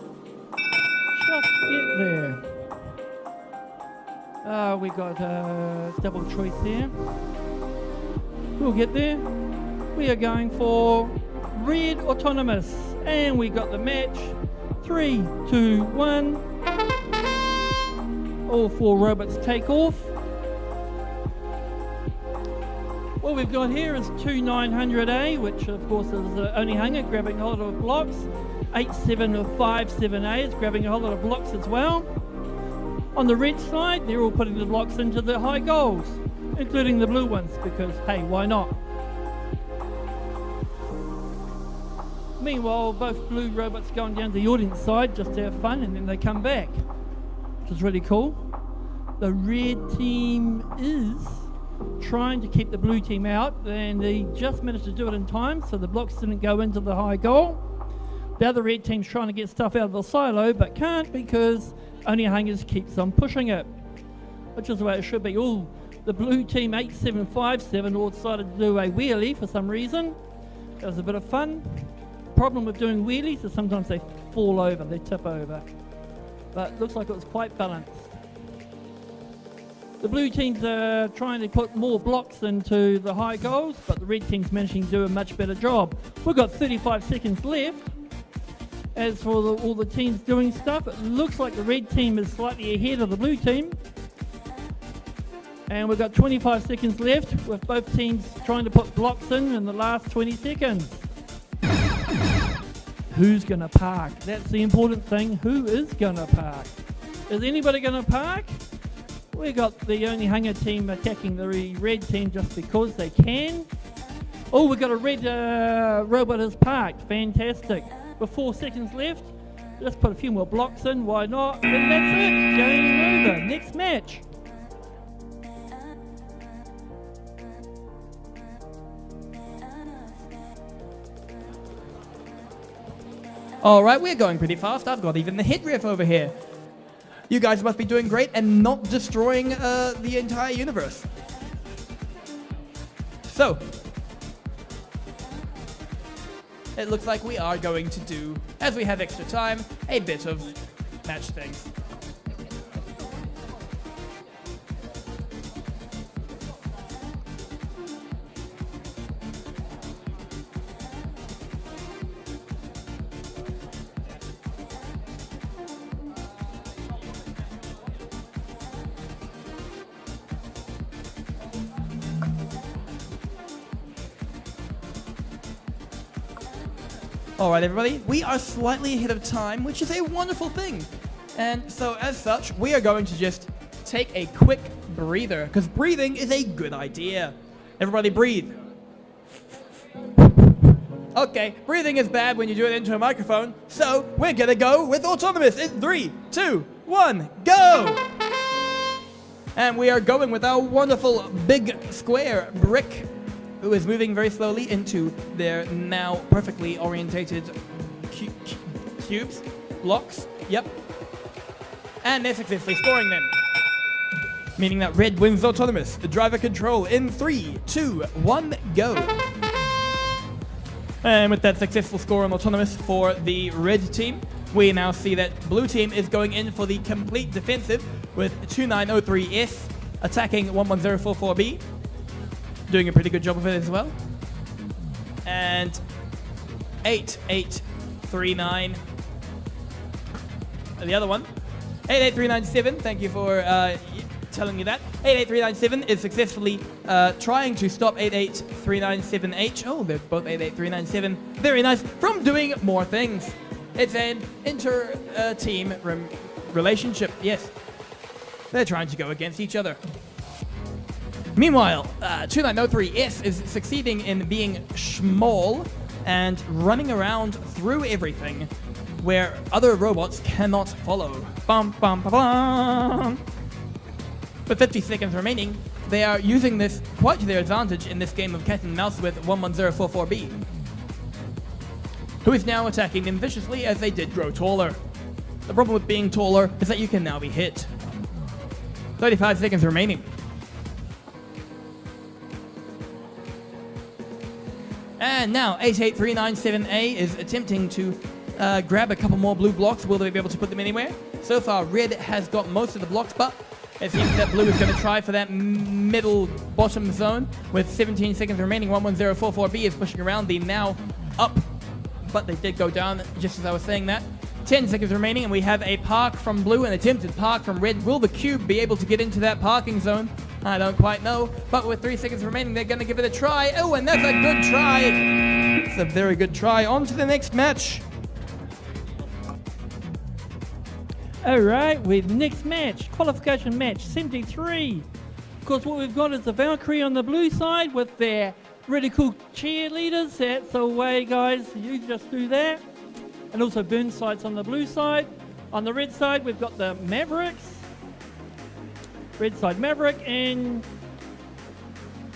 get there. We got a double choice here. We'll get there. We are going for red autonomous, and we got the match. 3, 2, 1. All 4 robots take off. What we've got here is 2900A, which of course is Onehunga grabbing a lot of blocks. 8757A is grabbing a whole lot of blocks as well. On the red side, they're all putting the blocks into the high goals, including the blue ones, because hey, why not? Meanwhile, both blue robots going down to the audience side just to have fun, and then they come back, which is really cool. The red team is trying to keep the blue team out, and they just managed to do it in time, so the blocks didn't go into the high goal. The other red team's trying to get stuff out of the silo, but can't because Onehunga keeps on pushing it, which is the way it should be. The blue team 8757 all decided to do a wheelie for some reason. It was a bit of fun. Problem with doing wheelies is sometimes they fall over, they tip over. But it looks like it was quite balanced. The blue team's trying to put more blocks into the high goals, but the red team's managing to do a much better job. We've got 35 seconds left. As for all the teams doing stuff, it looks like the red team is slightly ahead of the blue team. And we've got 25 seconds left with both teams trying to put blocks in the last 20 seconds. Who's going to park? That's the important thing. Who is going to park? Is anybody going to park? We got the Onehunga team attacking the red team just because they can. We've got a red robot has parked. Fantastic. With 4 seconds left, let's put a few more blocks in. Why not? And that's it. Game over. Next match. Alright, we're going pretty fast. I've got even the hit ref over here. You guys must be doing great and not destroying the entire universe. So, it looks like we are going to do, as we have extra time, a bit of match things. Alright everybody, we are slightly ahead of time, which is a wonderful thing. And so as such, we are going to just take a quick breather, because breathing is a good idea. Everybody breathe. Okay, breathing is bad when you do it into a microphone, so we're gonna go with autonomous in 3, 2, 1, go! And we are going with our wonderful big square brick, who is moving very slowly into their now perfectly orientated cubes, blocks, yep. And they're successfully scoring them. Meaning that red wins autonomous. The driver control in 3, 2, 1, go. And with that successful score on autonomous for the red team, we now see that blue team is going in for the complete defensive with 2903S attacking 11044B. Doing a pretty good job of it as well. And 8839, the other one, 88397, thank you for telling you that. 88397 is successfully trying to stop 88397H. Oh, they're both 88397. Very nice. From doing more things. It's an inter-team relationship. Yes. They're trying to go against each other. Meanwhile, 2903S is succeeding in being small and running around through everything where other robots cannot follow. Bum, bum, bum, bum. With 50 seconds remaining, they are using this quite to their advantage in this game of cat and mouse with 11044B, who is now attacking them viciously as they did grow taller. The problem with being taller is that you can now be hit. 35 seconds remaining. And now 88397A is attempting to grab a couple more blue blocks. Will they be able to put them anywhere? So far, red has got most of the blocks, but it seems that blue is going to try for that middle bottom zone with 17 seconds remaining. 11044B is pushing around the now up, but they did go down just as I was saying that. 10 seconds remaining, and we have a park from blue, an attempted park from red. Will the cube be able to get into that parking zone? I don't quite know, but with 3 seconds remaining, they're going to give it a try. Oh, and that's a good try. It's a very good try. On to the next match. Alright, with next match, qualification match 73. Of course, what we've got is the Valkyrie on the blue side with their really cool cheerleaders. That's the way, guys. You just do that. And also burn sights on the blue side. On the red side, we've got the Mavericks. Red side Maverick and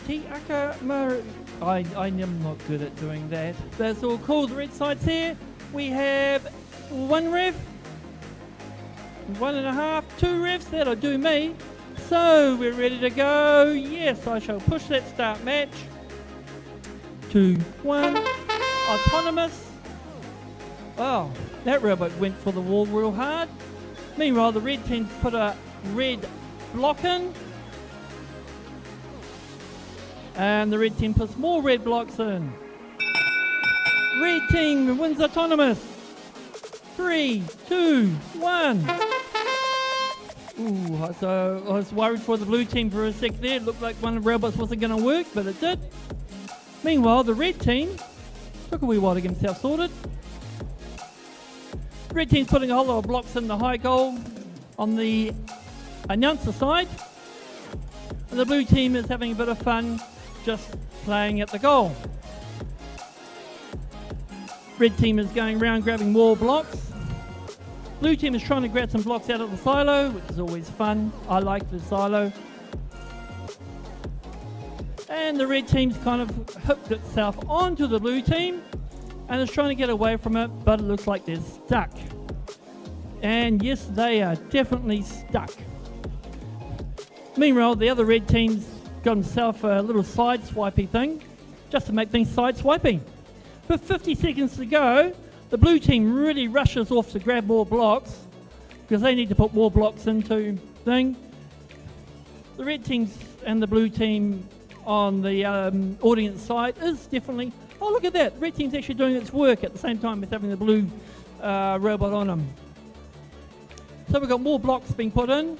Tiaka Mar. I am not good at doing that. That's all cool. The red side's here. We have one ref. 1.5, 2 refs, that'll do me. So we're ready to go. Yes, I shall push that start match. 2, 1, autonomous. Oh, that robot went for the wall real hard. Meanwhile, the red team put a red block in. And the red team puts more red blocks in. Red team wins autonomous. 3, 2, 1. Ooh, so I was worried for the blue team for a sec there. It looked like one of the robots wasn't going to work, but it did. Meanwhile, the red team took a wee while to get himself sorted. The red team's putting a whole lot of blocks in the high goal on the announcer side. And the blue team is having a bit of fun just playing at the goal. Red team is going around grabbing more blocks. Blue team is trying to grab some blocks out of the silo, which is always fun. I like the silo. And the red team's kind of hooked itself onto the blue team and is trying to get away from it, but it looks like they're stuck. And yes, they are definitely stuck. Meanwhile, the other red team's got himself a little side swipey thing, just to make things side swiping. With 50 seconds to go, the blue team really rushes off to grab more blocks because they need to put more blocks into thing. The red team and the blue team on the audience side is definitely... Oh, look at that. The red team's actually doing its work at the same time as having the blue robot on them. So we've got more blocks being put in.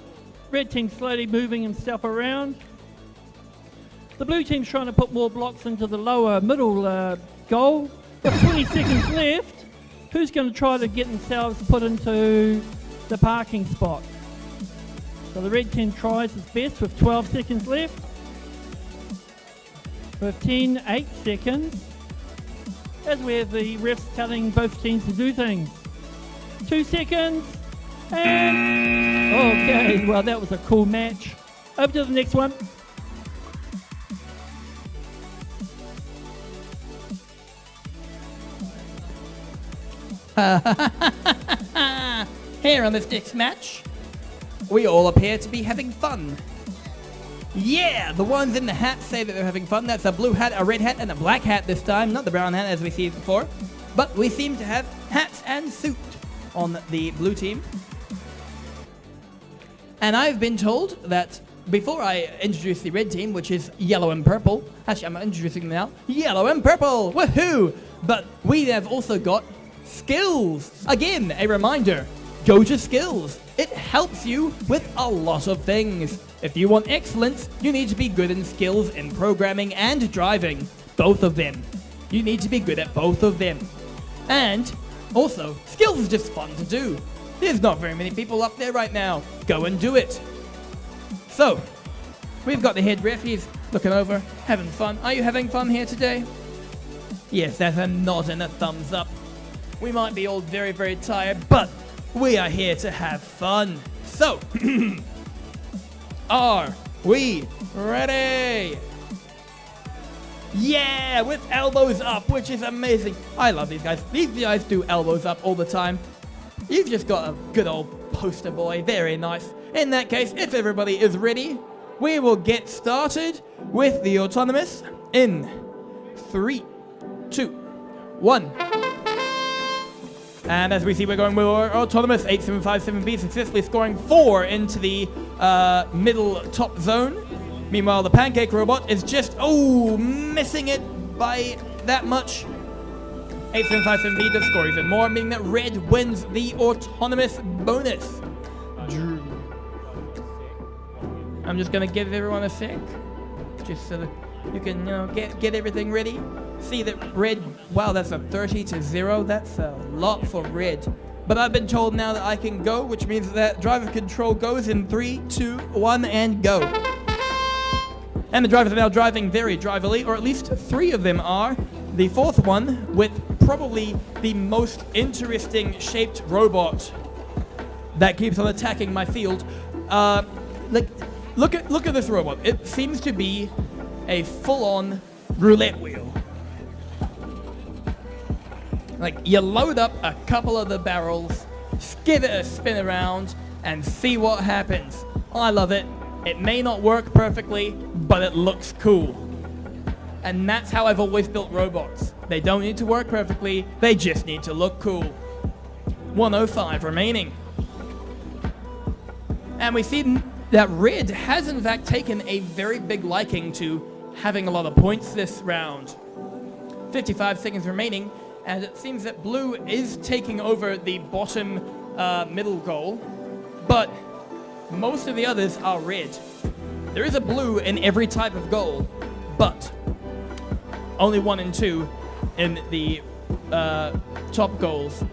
Red team slowly moving himself around. The blue team's trying to put more blocks into the lower middle goal. Got 20 seconds left. Who's going to try to get themselves put into the parking spot? So the red team tries its best with 12 seconds left. 15, 8 seconds. As we have the refs telling both teams to do things. 2 seconds. And... Okay, well that was a cool match. Over to the next one. Here on this next match, we all appear to be having fun. Yeah, the ones in the hat say that they're having fun. That's a blue hat, a red hat, and a black hat this time. Not the brown hat as we see before. But we seem to have hats and suit on the blue team. And I've been told that before I introduce the red team, which is yellow and purple. Actually, I'm introducing them now. Yellow and purple! Woohoo! But we have also got skills. Again, a reminder. go to skills. It helps you with a lot of things. If you want excellence, you need to be good in skills in programming and driving. Both of them. You need to be good at both of them. And also, skills is just fun to do. There's not very many people up there right now. Go and do it. So, we've got the head ref. He's looking over, having fun. Are you having fun here today? Yes, that's a nod and a thumbs up. We might be all very, very tired, but we are here to have fun. So, are we ready? Yeah, with elbows up, which is amazing. I love these guys. These guys do elbows up all the time. You've just got a good old poster boy. Very nice. In that case, if everybody is ready, we will get started with the autonomous in 3, 2, 1. And as we see, we're going with our autonomous 8757B, successfully scoring 4 into the middle top zone. Meanwhile, the pancake robot is just, missing it by that much. 8757B does score even more, meaning that red wins the autonomous bonus. I'm just going to give everyone a sec, just so that you can, get everything ready. See that red, wow, that's a 30-0. That's a lot for red. But I've been told now that I can go, which means that driver control goes in 3, 2, 1, and go. And the drivers are now driving very driverly, or at least 3 of them are. The 4th one, with probably the most interesting shaped robot that keeps on attacking my field. Look at this robot. It seems to be a full-on roulette wheel. Like, you load up a couple of the barrels, give it a spin around, and see what happens. I love it. It may not work perfectly, but it looks cool. And that's how I've always built robots. They don't need to work perfectly, they just need to look cool. 105 remaining. And we see that red has in fact taken a very big liking to having a lot of points this round. 55 seconds remaining, and it seems that blue is taking over the bottom middle goal, but most of the others are red. There is a blue in every type of goal, but only 1 and 2 in the top goals.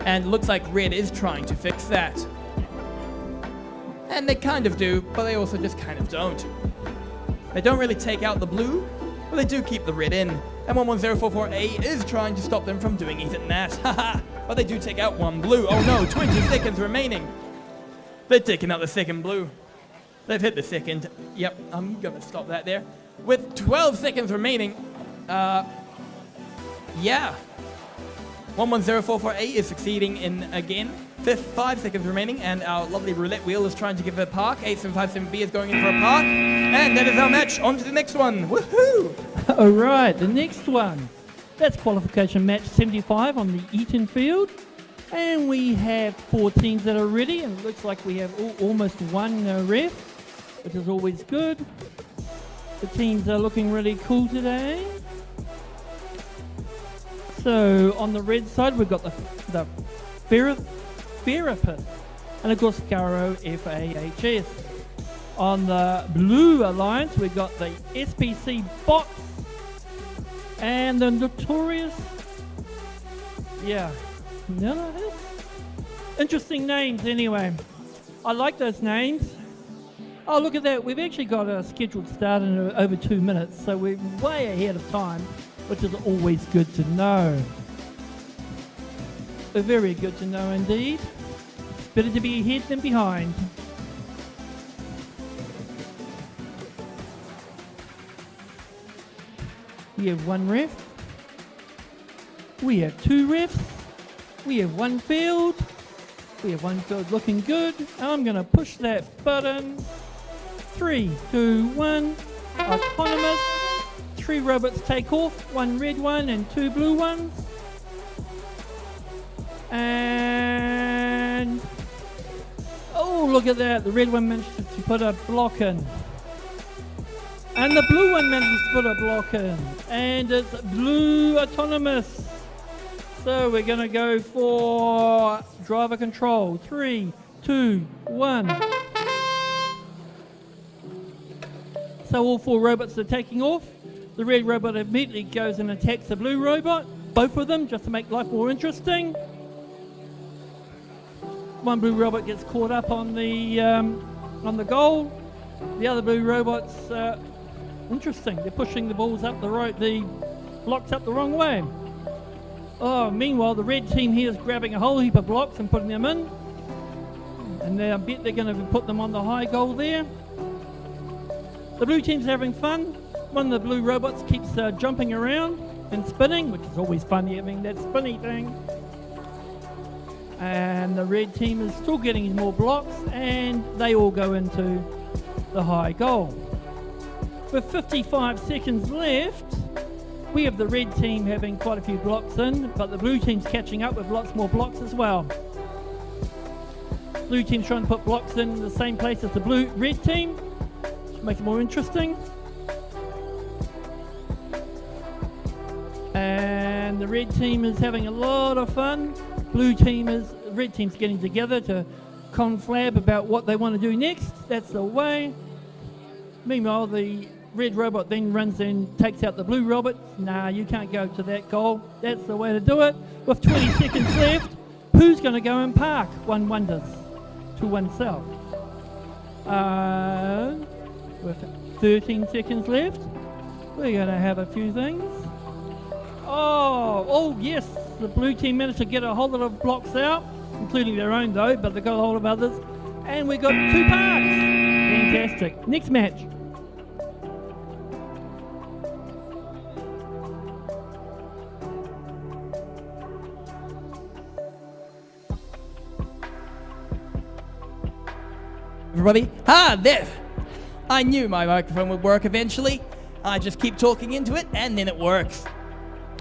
And it looks like red is trying to fix that. And they kind of do, but they also just kind of don't. They don't really take out the blue, but they do keep the red in. And 11044A is trying to stop them from doing even that. Haha! But they do take out 1 blue. Oh no, 20 seconds remaining. They're taking out the 2nd blue. They've hit the 2nd. Yep, I'm gonna stop that there. With 12 seconds remaining, yeah. 11044A is succeeding in again. 5 seconds remaining, and our lovely roulette wheel is trying to give it a park. 8757B is going in for a park. And that is our match. On to the next one. Woohoo! All right, the next one. That's qualification match 75 on the Eaton field. And we have 4 teams that are ready, and it looks like we have almost 1 ref, which is always good. The teams are looking really cool today. So on the red side, we've got the Therapist, and of course Garo FAHS. On the blue alliance, we've got the SPC Bots and the Notorious. Yeah, no, interesting names anyway. I like those names. Oh, look at that. We've actually got a scheduled start in over 2 minutes, so we're way ahead of time, which is always good to know. Very good to know indeed. It's better to be ahead than behind. We have 1 ref. We have 2 refs. We have 1 field. We have 1 field looking good. I'm going to push that button. 3, 2, 1. Autonomous. 3 robots take off. 1 red one and 2 blue ones. And oh, look at that. The red one managed to put a block in. And the blue one managed to put a block in. And it's blue autonomous. So we're going to go for driver control. 3, 2, 1. So all 4 robots are taking off. The red robot immediately goes and attacks the blue robot. Both of them, just to make life more interesting. One blue robot gets caught up on the goal. The other blue robot's interesting. They're pushing the balls up the blocks up the wrong way. Oh, meanwhile, the red team here is grabbing a whole heap of blocks and putting them in. And I bet they're going to put them on the high goal there. The blue team's having fun. One of the blue robots keeps jumping around and spinning, which is always fun, having that spinny thing. And the red team is still getting more blocks, and they all go into the high goal. With 55 seconds left, we have the red team having quite a few blocks in, but the blue team's catching up with lots more blocks as well. Blue team's trying to put blocks in the same place as the red team, which makes it more interesting. And the red team is having a lot of fun. Red team's getting together to conflab about what they want to do next. That's the way. Meanwhile, the red robot then runs and takes out the blue robot. Nah, you can't go to that goal. That's the way to do it. With 20 seconds left, who's going to go and park? One wonders to oneself. With 13 seconds left, we're going to have a few things. Oh yes, the blue team managed to get a whole lot of blocks out, including their own though, but they got a whole lot of others. And we got 2 parks. Fantastic. Next match. Everybody, there! I knew my microphone would work eventually. I just keep talking into it and then it works.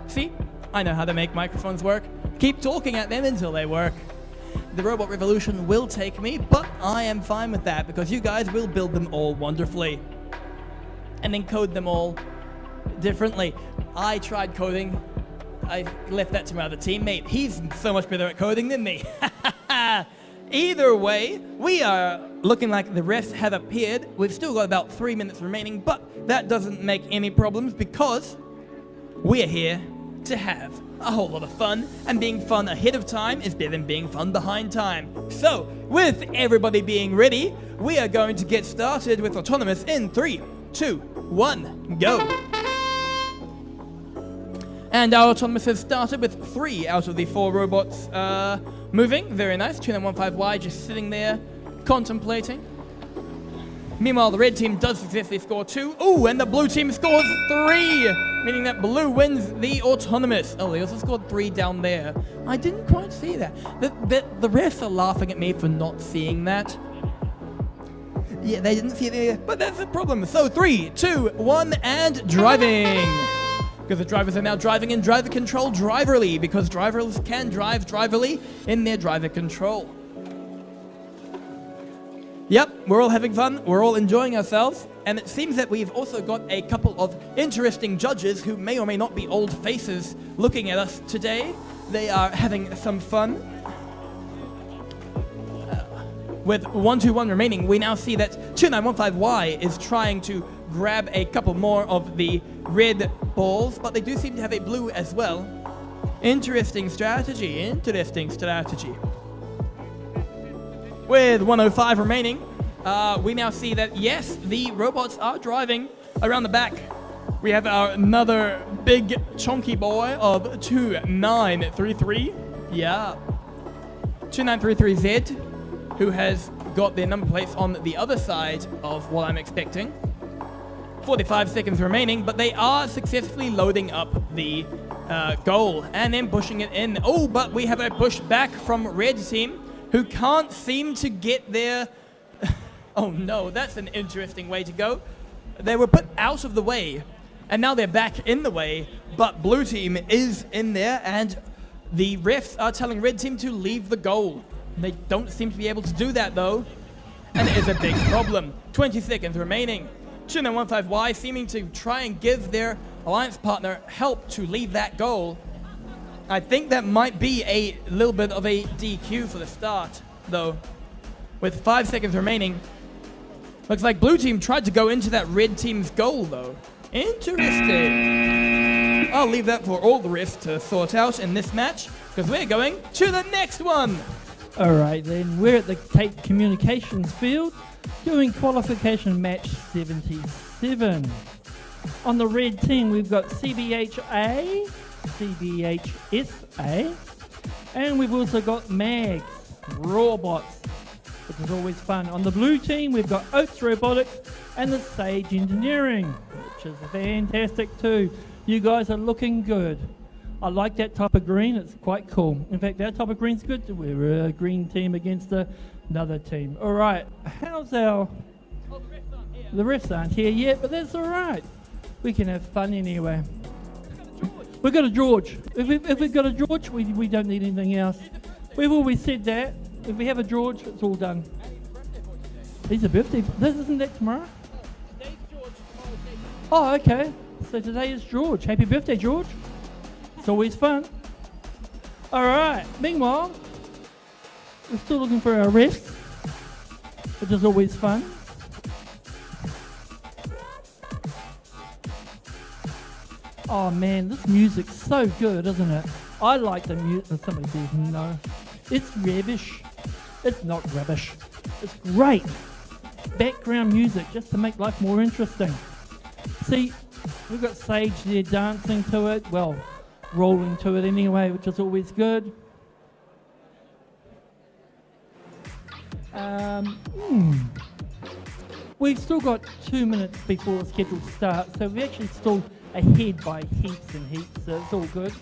See, I know how to make microphones work. Keep talking at them until they work. The robot revolution will take me, but I am fine with that because you guys will build them all wonderfully. And then code them all differently. I tried coding. I left that to my other teammate. He's so much better at coding than me. Either way, we are looking like the refs have appeared. We've still got about 3 minutes remaining, but that doesn't make any problems because we're here to have a whole lot of fun, and being fun ahead of time is better than being fun behind time. So, with everybody being ready, we are going to get started with Autonomous in 3, 2, 1, go! And our Autonomous has started with 3 out of the 4 robots moving. Very nice. 2915Y just sitting there, contemplating. Meanwhile, the red team does successfully score 2. Ooh, and the blue team scores 3, meaning that blue wins the Autonomous. Oh, they also scored 3 down there. I didn't quite see that. The refs are laughing at me for not seeing that. Yeah, they didn't see it there, but that's the problem. So 3, 2, 1, and driving. Because the drivers are now driving in driver control driverly, because drivers can drive driverly in their driver control. Yep, we're all having fun, we're all enjoying ourselves, and it seems that we've also got a couple of interesting judges who may or may not be old faces looking at us today. They are having some fun. With 1-2-1 remaining, we now see that 2915Y is trying to grab a couple more of the red balls, but they do seem to have a blue as well. Interesting strategy, interesting strategy. With 105 remaining, we now see that, yes, the robots are driving around the back. We have another big chunky boy of 2933. Yeah. 2933Z, who has got their number plates on the other side of what I'm expecting. 45 seconds remaining, but they are successfully loading up the goal and then pushing it in. Oh, but we have a push back from red team, who can't seem to get there. Oh no, that's an interesting way to go. They were put out of the way, and now they're back in the way, but blue team is in there, and the refs are telling red team to leave the goal. They don't seem to be able to do that though, and it is a big problem. 20 seconds remaining. 2915Y seeming to try and give their alliance partner help to leave that goal. I think that might be a little bit of a DQ for the start, though. With 5 seconds remaining. Looks like blue team tried to go into that red team's goal, though. Interesting. I'll leave that for all the refs to sort out in this match, because we're going to the next one. All right, then we're at the Tate Communications field doing qualification match 77. On the red team, we've got CBHA, CBHSA, and we've also got MAGs, Robots, which is always fun. On the blue team, we've got Oats Robotics and the Sage Engineering, which is fantastic too. You guys are looking good. I like that type of green, it's quite cool. In fact, that type of green's good. We're a green team against another team. All right, how's our... The refs aren't here yet, but that's all right. We can have fun anyway. We've got a George. If we've got a George, we don't need anything else. We've always said that. If we have a George, it's all done. He's a birthday. Isn't that tomorrow? Oh, okay. So today is George. Happy birthday, George. It's always fun. All right. Meanwhile, we're still looking for our refs, which is always fun. Oh man, this music's so good, isn't it? I like the music. Somebody says no. It's rubbish. It's not rubbish. It's great. Background music just to make life more interesting. See, we've got Sage there dancing to it. Well, rolling to it anyway, which is always good. We've still got 2 minutes before the schedule starts, so we're actually still ahead by heaps and heaps, so it's all good.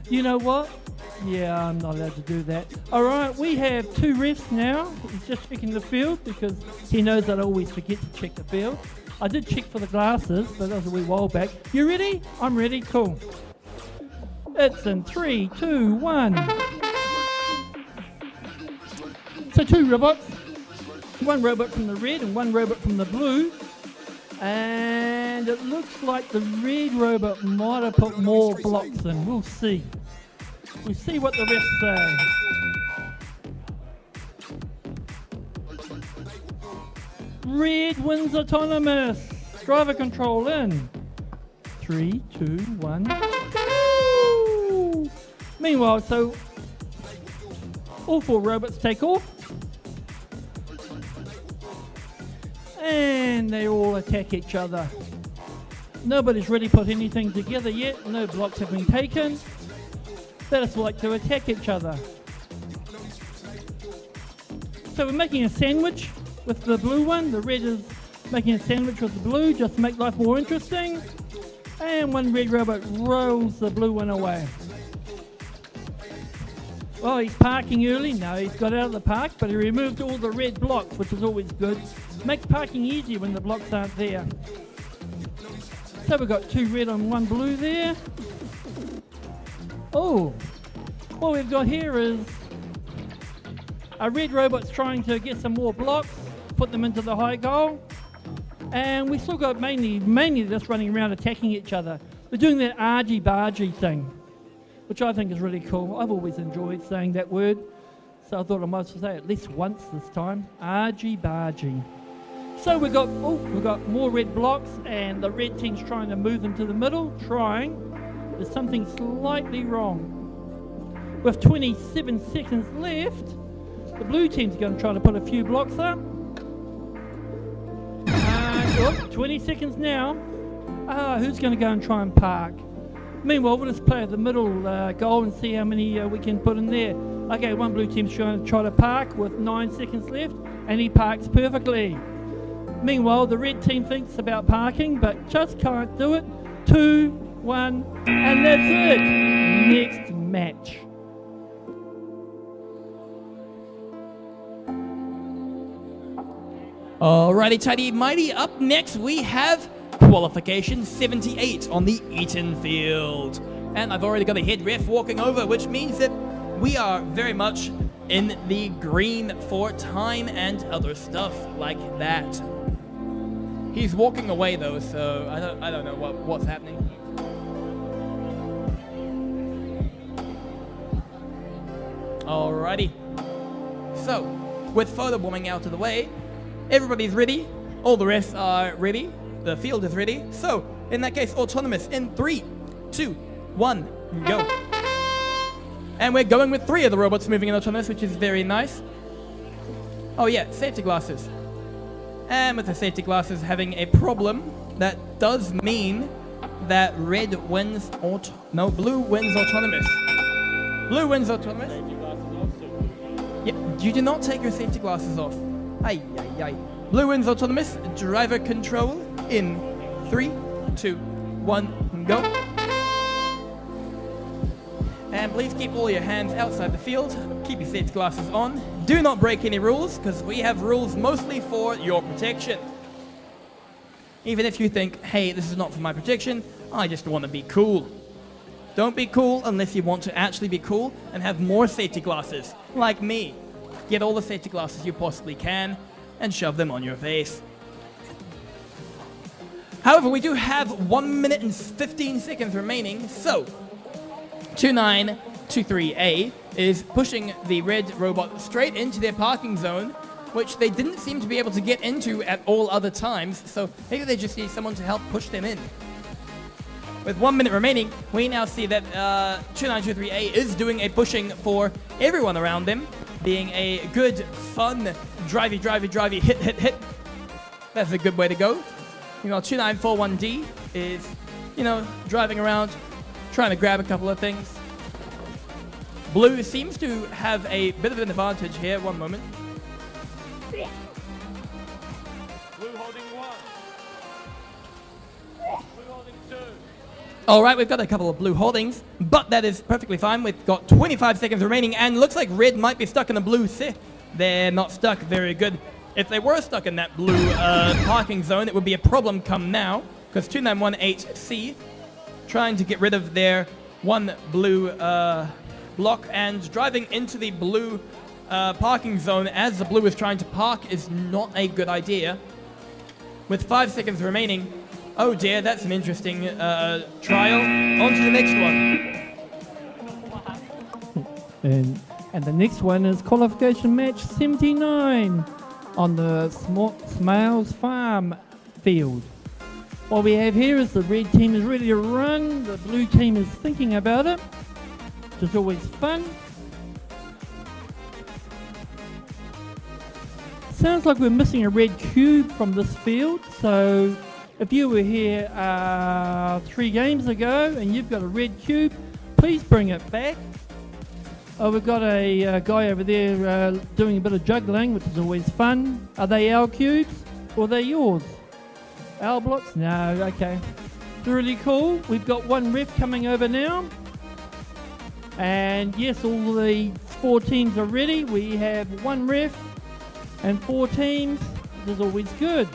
You know what? Yeah, I'm not allowed to do that. All right, we have 2 refs now. He's just checking the field because he knows that I always forget to check the field. I did check for the glasses, but that was a wee while back. You ready? I'm ready. Cool. It's in 3, 2, 1. So 2 robots. 1 robot from the red and 1 robot from the blue. And it looks like the red robot might have put more blocks in. We'll see. We'll see what the refs say. Red wins autonomous. Driver control in. 3, 2, 1. Go! Meanwhile, so all 4 robots take off. And they all attack each other. Nobody's really put anything together yet. No blocks have been taken. They just like to attack each other. So we're making a sandwich with the blue one. The red is making a sandwich with the blue just to make life more interesting. And 1 red robot rolls the blue one away. Well, he's parking early. No, he's got out of the park, but he removed all the red blocks, which is always good. Makes parking easier when the blocks aren't there. So we've got 2 red and 1 blue there. Oh, what we've got here is a red robot's trying to get some more blocks, put them into the high goal. And we still got mainly just running around attacking each other. We're doing that argy-bargy thing, which I think is really cool. I've always enjoyed saying that word, so I thought I might as well say it at least once this time. Argy-bargy. So we've got more red blocks, and the red team's trying to move them to the middle. There's something slightly wrong. With 27 seconds left, the blue team's going to try to put a few blocks up. 20 seconds now. Who's going to go and try and park? Meanwhile, we'll just play at the middle goal and see how many we can put in there. Okay, 1 blue team's trying to try to park with 9 seconds left, and he parks perfectly. Meanwhile, the red team thinks about parking, but just can't do it. 2, 1, and that's it. Next match. Alrighty, tidy mighty. Up next, we have Qualification 78 on the Eaton field. And I've already got a head ref walking over, which means that we are very much in the green for time and other stuff like that. He's walking away though, so I don't know what's happening. Alrighty. So, with photo bombing out of the way, everybody's ready. All the rest are ready. The field is ready. So, in that case, autonomous in 3, 2, 1, go. And we're going with 3 of the robots moving in autonomous, which is very nice. Oh yeah, safety glasses. And with the safety glasses having a problem, that does mean that red wins blue wins autonomous. Blue wins autonomous. Yeah, you do not take your safety glasses off. Ay, ay, ay. Blue wins autonomous. Driver control in 3, 2, 1, go. And please keep all your hands outside the field. Keep your safety glasses on. Do not break any rules, because we have rules mostly for your protection. Even if you think, hey, this is not for my protection, I just want to be cool. Don't be cool unless you want to actually be cool and have more safety glasses, like me. Get all the safety glasses you possibly can and shove them on your face. However, we do have 1 minute and 15 seconds remaining, so 2923A is pushing the red robot straight into their parking zone, which they didn't seem to be able to get into at all other times, so maybe they just need someone to help push them in. With 1 minute remaining, we now see that 2923A is doing a pushing for everyone around them, being a good, fun, drivey, hit. That's a good way to go. 2941D is, driving around, trying to grab a couple of things. Blue seems to have a bit of an advantage here. One moment. Blue holding 1. Blue holding 2. All right, we've got a couple of blue holdings, but that is perfectly fine. We've got 25 seconds remaining, and looks like red might be stuck in a blue set. They're not stuck. Very good. If they were stuck in that blue parking zone, it would be a problem come now, because 2918C trying to get rid of their one blue block and driving into the blue parking zone as the blue is trying to park is not a good idea. With 5 seconds remaining, oh dear, that's an interesting trial. On to the next one. And the next one is Qualification Match 79 on the Smails Farm field. What we have here is the red team is ready to run, the blue team is thinking about it, which is always fun. Sounds like we're missing a red cube from this field, so if you were here 3 games ago and you've got a red cube, please bring it back. Oh, we've got a guy over there doing a bit of juggling, which is always fun. Are they our cubes or are they yours? Our blocks? No, okay. It's really cool. We've got 1 ref coming over now. And yes, all the 4 teams are ready. We have 1 ref and 4 teams. This is always good.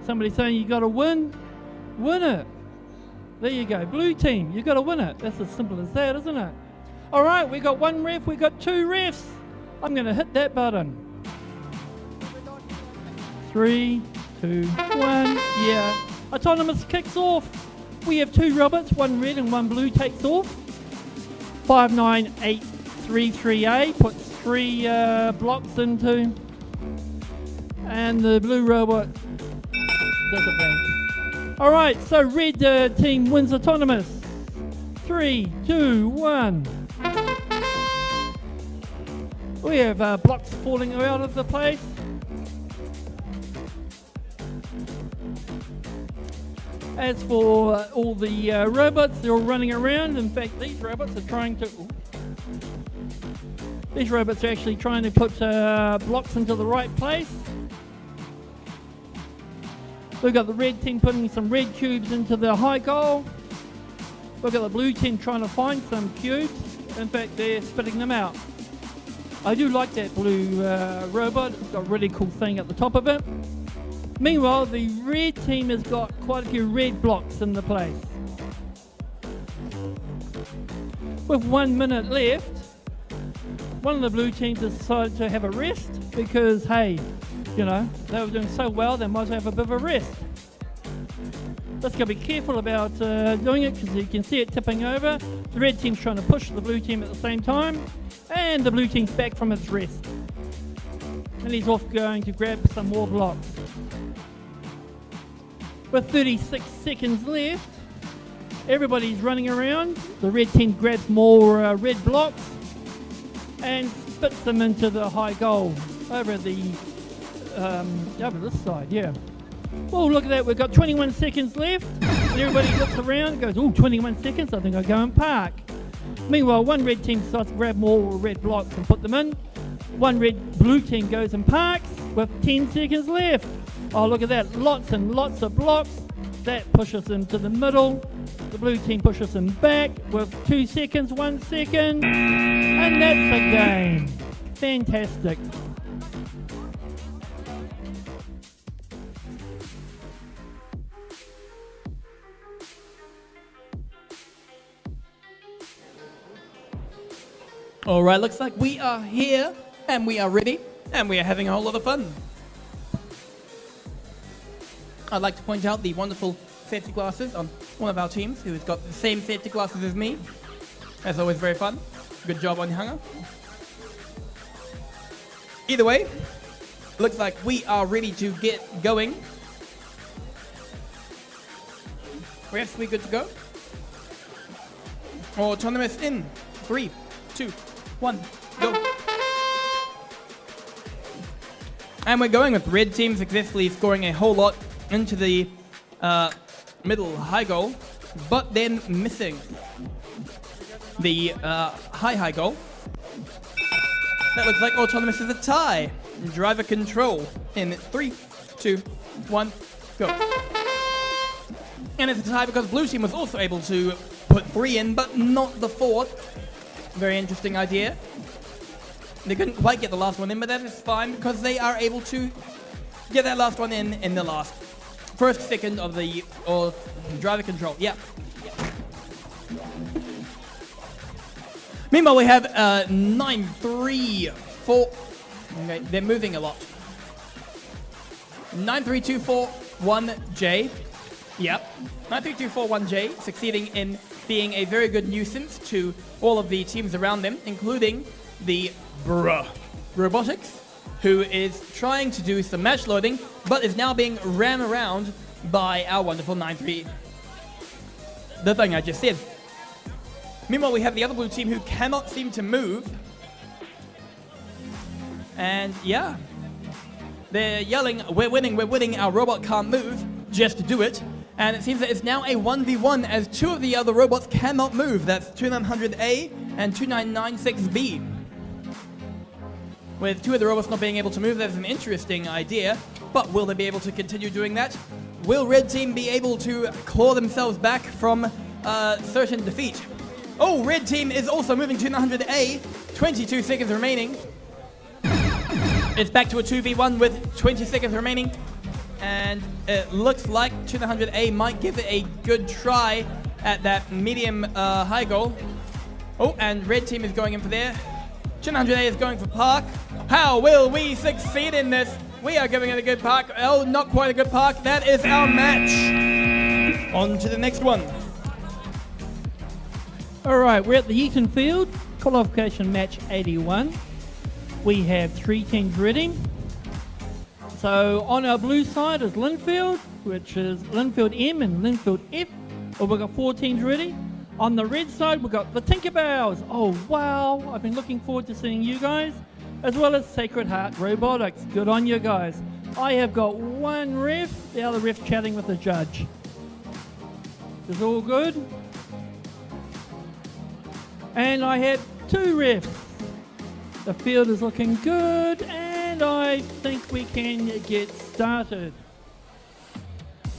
Somebody saying you got to win it. There you go, blue team, you got to win it. That's as simple as that, isn't it? All right, we got 1 ref, we got 2 refs. I'm going to hit that button. 3, 2, 1, yeah. Autonomous kicks off. We have 2 robots, 1 red and 1 blue takes off. 59833A puts 3 blocks into, and the blue robot does a blank. All right, so red team wins autonomous. 3, 2, 1. We have blocks falling out of the place. As for all the robots, they're all running around. In fact, these robots are trying to... These robots are actually trying to put blocks into the right place. We've got the red team putting some red cubes into the high goal. We've got the blue team trying to find some cubes. In fact, they're spitting them out. I do like that blue robot. It's got a really cool thing at the top of it. Meanwhile, the red team has got quite a few red blocks in the place. With 1 minute left, one of the blue teams has decided to have a rest because, hey, you know, they were doing so well, they might as well have a bit of a rest. Just got to be careful about doing it because you can see it tipping over. The red team's trying to push the blue team at the same time, and the blue team's back from its rest. And he's off going to grab some more blocks. With 36 seconds left, everybody's running around. The red team grabs more red blocks and spits them into the high goal over the over this side, yeah. Oh, look at that, we've got 21 seconds left. And everybody looks around and goes, oh, 21 seconds, I think I'll go and park. Meanwhile, one red team starts to grab more red blocks and put them in. One blue team goes and parks with 10 seconds left. Oh, look at that, lots and lots of blocks. That pushes them to the middle. The blue team pushes them back with 2 seconds, 1 second. And that's the game. Fantastic. All right, looks like we are here and we are ready and we are having a whole lot of fun. I'd like to point out the wonderful safety glasses on one of our teams who has got the same safety glasses as me. That's always very fun. Good job on Hunga. Either way, looks like we are ready to get going. Refs, we good to go? Autonomous in 3, 2, 1, go. And we're going with red team successfully scoring a whole lot into the middle high goal, but then missing the high goal. That looks like autonomous is a tie. Driver control in 3, 2, 1, go. And it's a tie because blue team was also able to put 3 in, but not the 4th. Very interesting idea. They couldn't quite get the last one in, but that is fine because they are able to get that last one in the last first second of the driver control. Yeah. Meanwhile, we have 9-3-4. Okay, they're moving a lot. 9-3-2-4-1-J. Yep. 9-3-2-4-1-J, succeeding in being a very good nuisance to all of the teams around them, including the Robotics, who is trying to do some match loading, but is now being ran around by our wonderful 9-3. The thing I just said. Meanwhile, we have the other blue team who cannot seem to move. And yeah, they're yelling, we're winning, our robot can't move, just do it. And it seems that it's now a 1v1 as 2 of the other robots cannot move. That's 2900A and 2996B. With 2 of the robots not being able to move, that's an interesting idea. But will they be able to continue doing that? Will red team be able to claw themselves back from certain defeat? Oh, red team is also moving 2900A. 22 seconds remaining. It's back to a 2v1 with 20 seconds remaining. And it looks like 2900A might give it a good try at that medium high goal. Oh, and red team is going in for there. 2900A is going for park. How will we succeed in this? We are giving it a good park. Oh, not quite a good park. That is our match. On to the next one. All right, we're at the Eaton Field, qualification match 81. We have 3 teams ready. So on our blue side is Linfield, which is Linfield M and Linfield F. Well, we've got 4 teams ready. On the red side, we've got the Tinkerbells. Oh, wow. I've been looking forward to seeing you guys, as well as Sacred Heart Robotics. Good on you guys. I have got 1 ref, the other ref chatting with the judge. Is all good? And I have 2 refs. The field is looking good, and I think we can get started.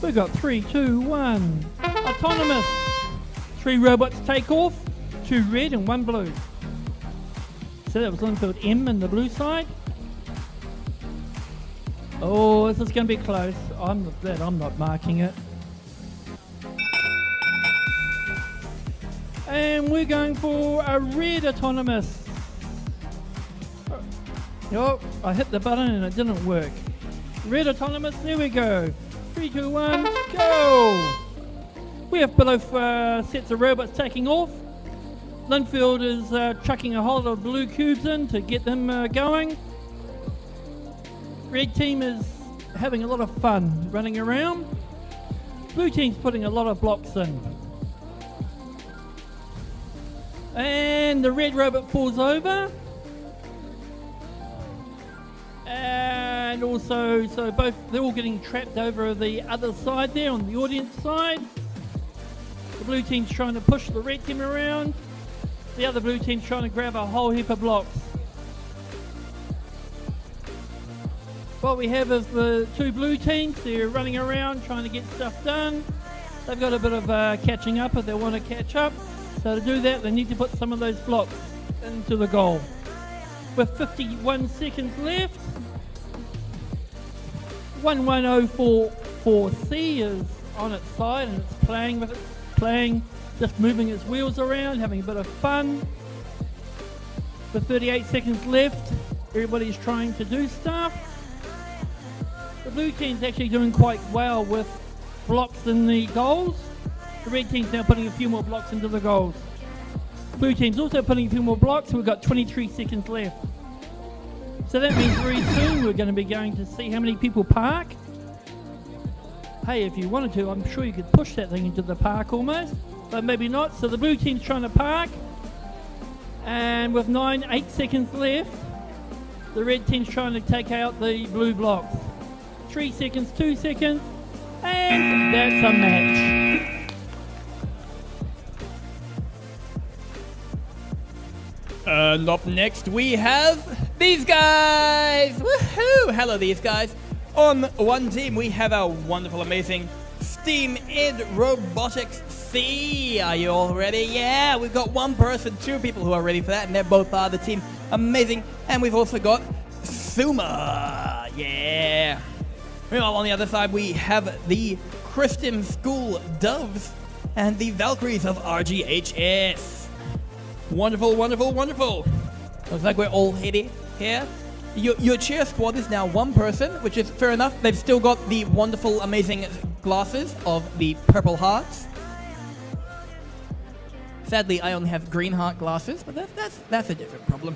We've got 3, 2, 1. Autonomous. 3 robots take off, 2 red and 1 blue. So that was Linfield M in the blue side. Oh, this is going to be close. I'm glad I'm not marking it. And we're going for a red autonomous. Oh, I hit the button and it didn't work. Red autonomous, there we go. 3, 2, 1, go! We have both sets of robots taking off. Linfield is chucking a whole lot of blue cubes in to get them going. Red team is having a lot of fun running around. Blue team's putting a lot of blocks in. And the red robot falls over. And also, so both, they're all getting trapped over the other side there on the audience side. The blue team's trying to push the red team around. The other blue team's trying to grab a whole heap of blocks. What we have is the two blue teams. They're running around trying to get stuff done. They've got a bit of catching up if they want to catch up. So to do that, they need to put some of those blocks into the goal. With 51 seconds left, 11044C is on its side and it's playing with it, just moving its wheels around, having a bit of fun. With 38 seconds left, everybody's trying to do stuff. The blue team's actually doing quite well with blocks in the goals. The red team's now putting a few more blocks into the goals. Blue team's also putting a few more blocks. We've got 23 seconds left. So that means very soon we're going to be going to see how many people park. Hey, if you wanted to, I'm sure you could push that thing into the park almost, but maybe not. So the blue team's trying to park. And with 8 seconds left, the red team's trying to take out the blue blocks. 3 seconds, 2 seconds, and that's a match. And up next we have these guys! Woohoo! Hello, these guys. On one team we have our wonderful, amazing Steam Ed Robotics C. Are you all ready? Yeah, we've got one person, 2 people who are ready for that, and they're both part of the team. Amazing. And we've also got Suma. Yeah. Meanwhile, on the other side we have the Christian School Doves and the Valkyries of RGHS. Wonderful, wonderful, wonderful. Looks like we're all heady here. Your cheer squad is now one person, which is fair enough. They've still got the wonderful, amazing glasses of the purple hearts. Sadly, I only have green heart glasses, but that's a different problem.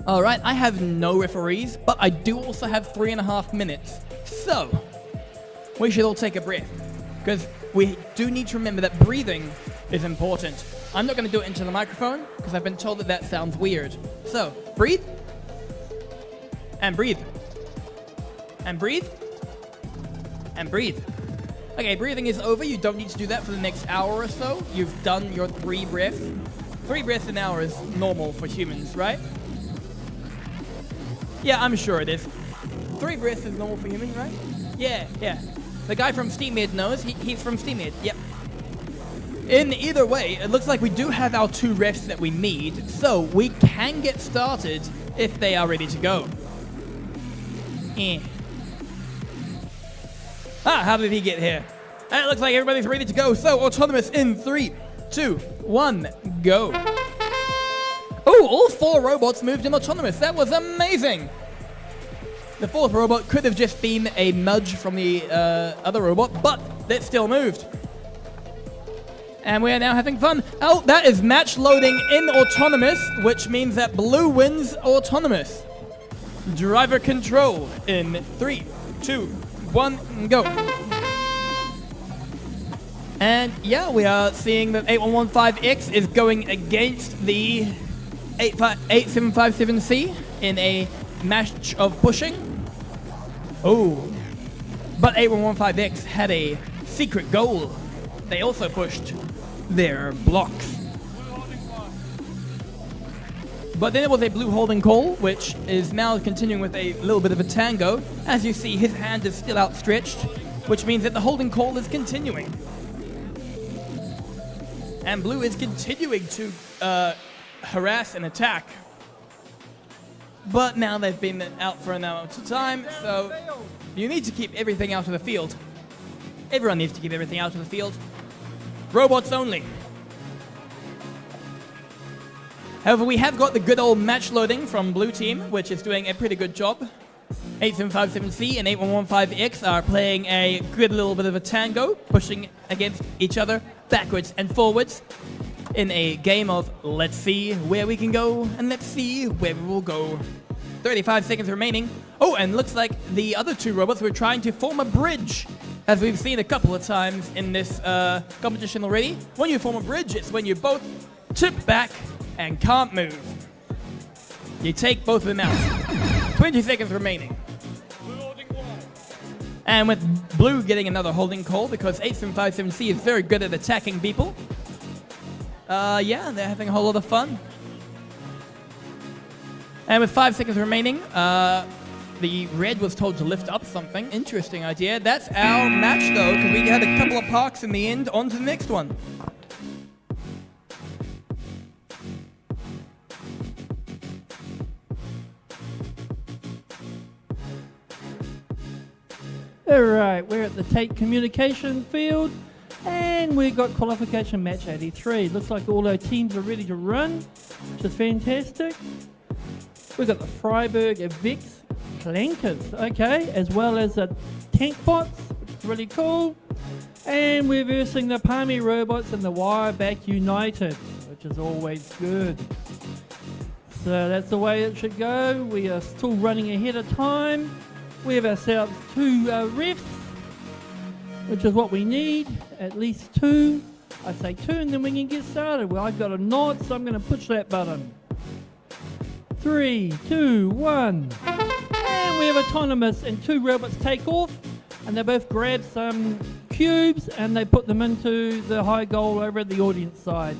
All right, I have no referees, but I do also have 3.5 minutes. So, we should all take a breath, because we do need to remember that breathing is important. I'm not going to do it into the microphone, because I've been told that that sounds weird. So, breathe, and breathe, and breathe, and breathe. Okay, breathing is over. You don't need to do that for the next hour or so. You've done your 3 breaths. 3 breaths an hour is normal for humans, right? Yeah, I'm sure it is. 3 breaths is normal for humans, right? Yeah. The guy from SteamEd knows. He's from SteamEd, yep. In either way, it looks like we do have our 2 refs that we need, so we can get started if they are ready to go. How did he get here? And it looks like everybody's ready to go, so autonomous in 3, 2, 1, go. Oh, all 4 robots moved in autonomous. That was amazing. The 4th robot could have just been a nudge from the other robot, but it still moved. And we are now having fun. Oh, that is match loading in autonomous, which means that blue wins autonomous. Driver control in 3, 2, 1, go. And yeah, we are seeing that 8115X is going against the 8757C in a match of pushing. Oh, but 8115X had a secret goal. They also pushed their blocks. But then it was a blue holding call, which is now continuing with a little bit of a tango. As you see, his hand is still outstretched, which means that the holding call is continuing. And blue is continuing to harass and attack but now they've been out for an hour at a time, so you need to keep everything out of the field. Everyone needs to keep everything out of the field. Robots only. However, we have got the good old match loading from Blue Team, which is doing a pretty good job. 8757C and 8115X are playing a good little bit of a tango, pushing against each other backwards and forwards in a game of let's see where we can go and let's see where we will go. 35 seconds remaining. Oh, and looks like the other two robots were trying to form a bridge, as we've seen a couple of times in this competition already. When you form a bridge, it's when you both tip back and can't move. You take both of them out. 20 seconds remaining. And with Blue getting another holding call because 8757C is very good at attacking people. Yeah, they're having a whole lot of fun. And with 5 seconds remaining, the red was told to lift up something. Interesting idea. That's our match though, because we had a couple of parks in the end. On to the next one. Alright, we're at the Tate Communication field and we've got qualification match 83. Looks like all our teams are ready to run, which is fantastic. We've got the Freiburg Vex Clankers, okay, as well as the Tankbots, which is really cool. And we're versing the Palmy Robots and the Wireback United, which is always good. So that's the way it should go. We are still running ahead of time. We have ourselves 2 refs, which is what we need, at least 2. I say 2 and then we can get started. Well, I've got a nod, so I'm going to push that button. 3, 2, 1. And we have autonomous and 2 robots take off and they both grab some cubes and they put them into the high goal over at the audience side.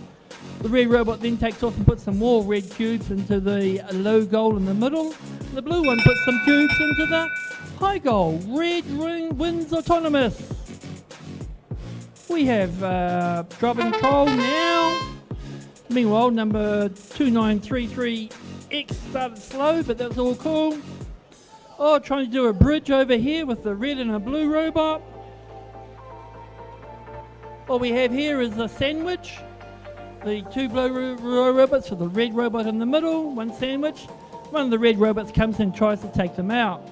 The red robot then takes off and puts some more red cubes into the low goal in the middle. The blue one puts some cubes into the high goal. Red ring wins autonomous. We have driver control now. Meanwhile, number 2933X started slow, but that's all cool. Oh, trying to do a bridge over here with the red and a blue robot. What we have here is a sandwich. The 2 blue robots with the red robot in the middle, 1 sandwich. One of the red robots comes and tries to take them out.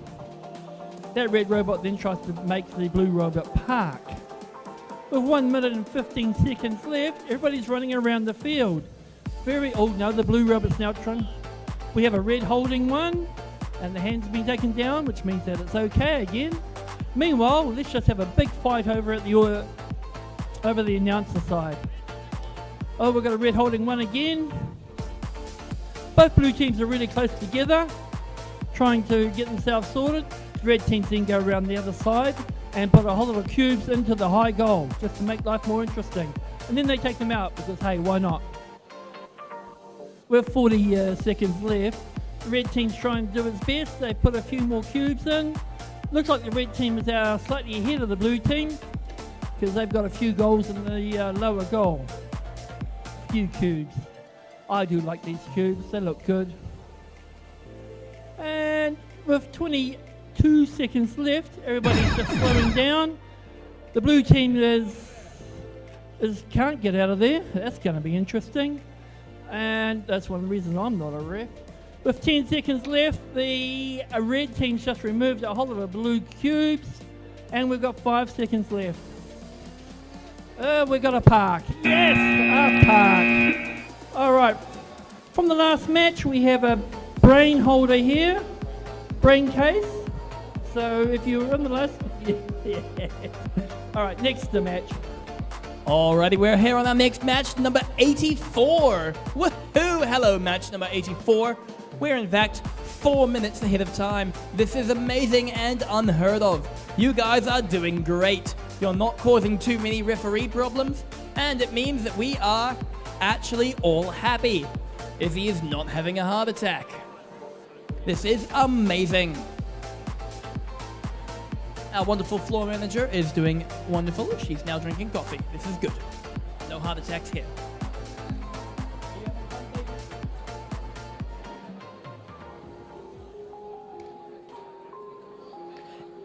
That red robot then tries to make the blue robot park. With 1 minute and 15 seconds left, everybody's running around the field. No, the blue robot's now trying. We have a red holding one, and the hand's been taken down, which means that it's okay again. Meanwhile, let's just have a big fight over the announcer side. Oh, we've got a red holding one again. Both blue teams are really close together, trying to get themselves sorted. Red teams then go around the other side and put a whole lot of cubes into the high goal, just to make life more interesting. And then they take them out, because hey, why not? With 40 seconds left, the red team's trying to do its best. They put a few more cubes in. Looks like the red team is slightly ahead of the blue team, because they've got a few goals in the lower goal. Few cubes. I do like these cubes, they look good. And with 22 seconds left, everybody's just slowing down. The blue team can't get out of there. That's going to be interesting. And that's one of the reasons I'm not a ref. With 10 seconds left, the red team's just removed a whole lot of blue cubes. And we've got 5 seconds left. We've got a park. Yes, a park. All right. From the last match, we have a brain holder here, brain case. So if you were on the last, yeah. All right, next the match. Alrighty, we're here on our next match, number 84. Woohoo! Hello, match number 84. We're in fact 4 minutes ahead of time. This is amazing and unheard of. You guys are doing great. You're not causing too many referee problems, and it means that we are actually all happy. Izzy is not having a heart attack. This is amazing. Our wonderful floor manager is doing wonderful. She's now drinking coffee. This is good. No heart attacks here.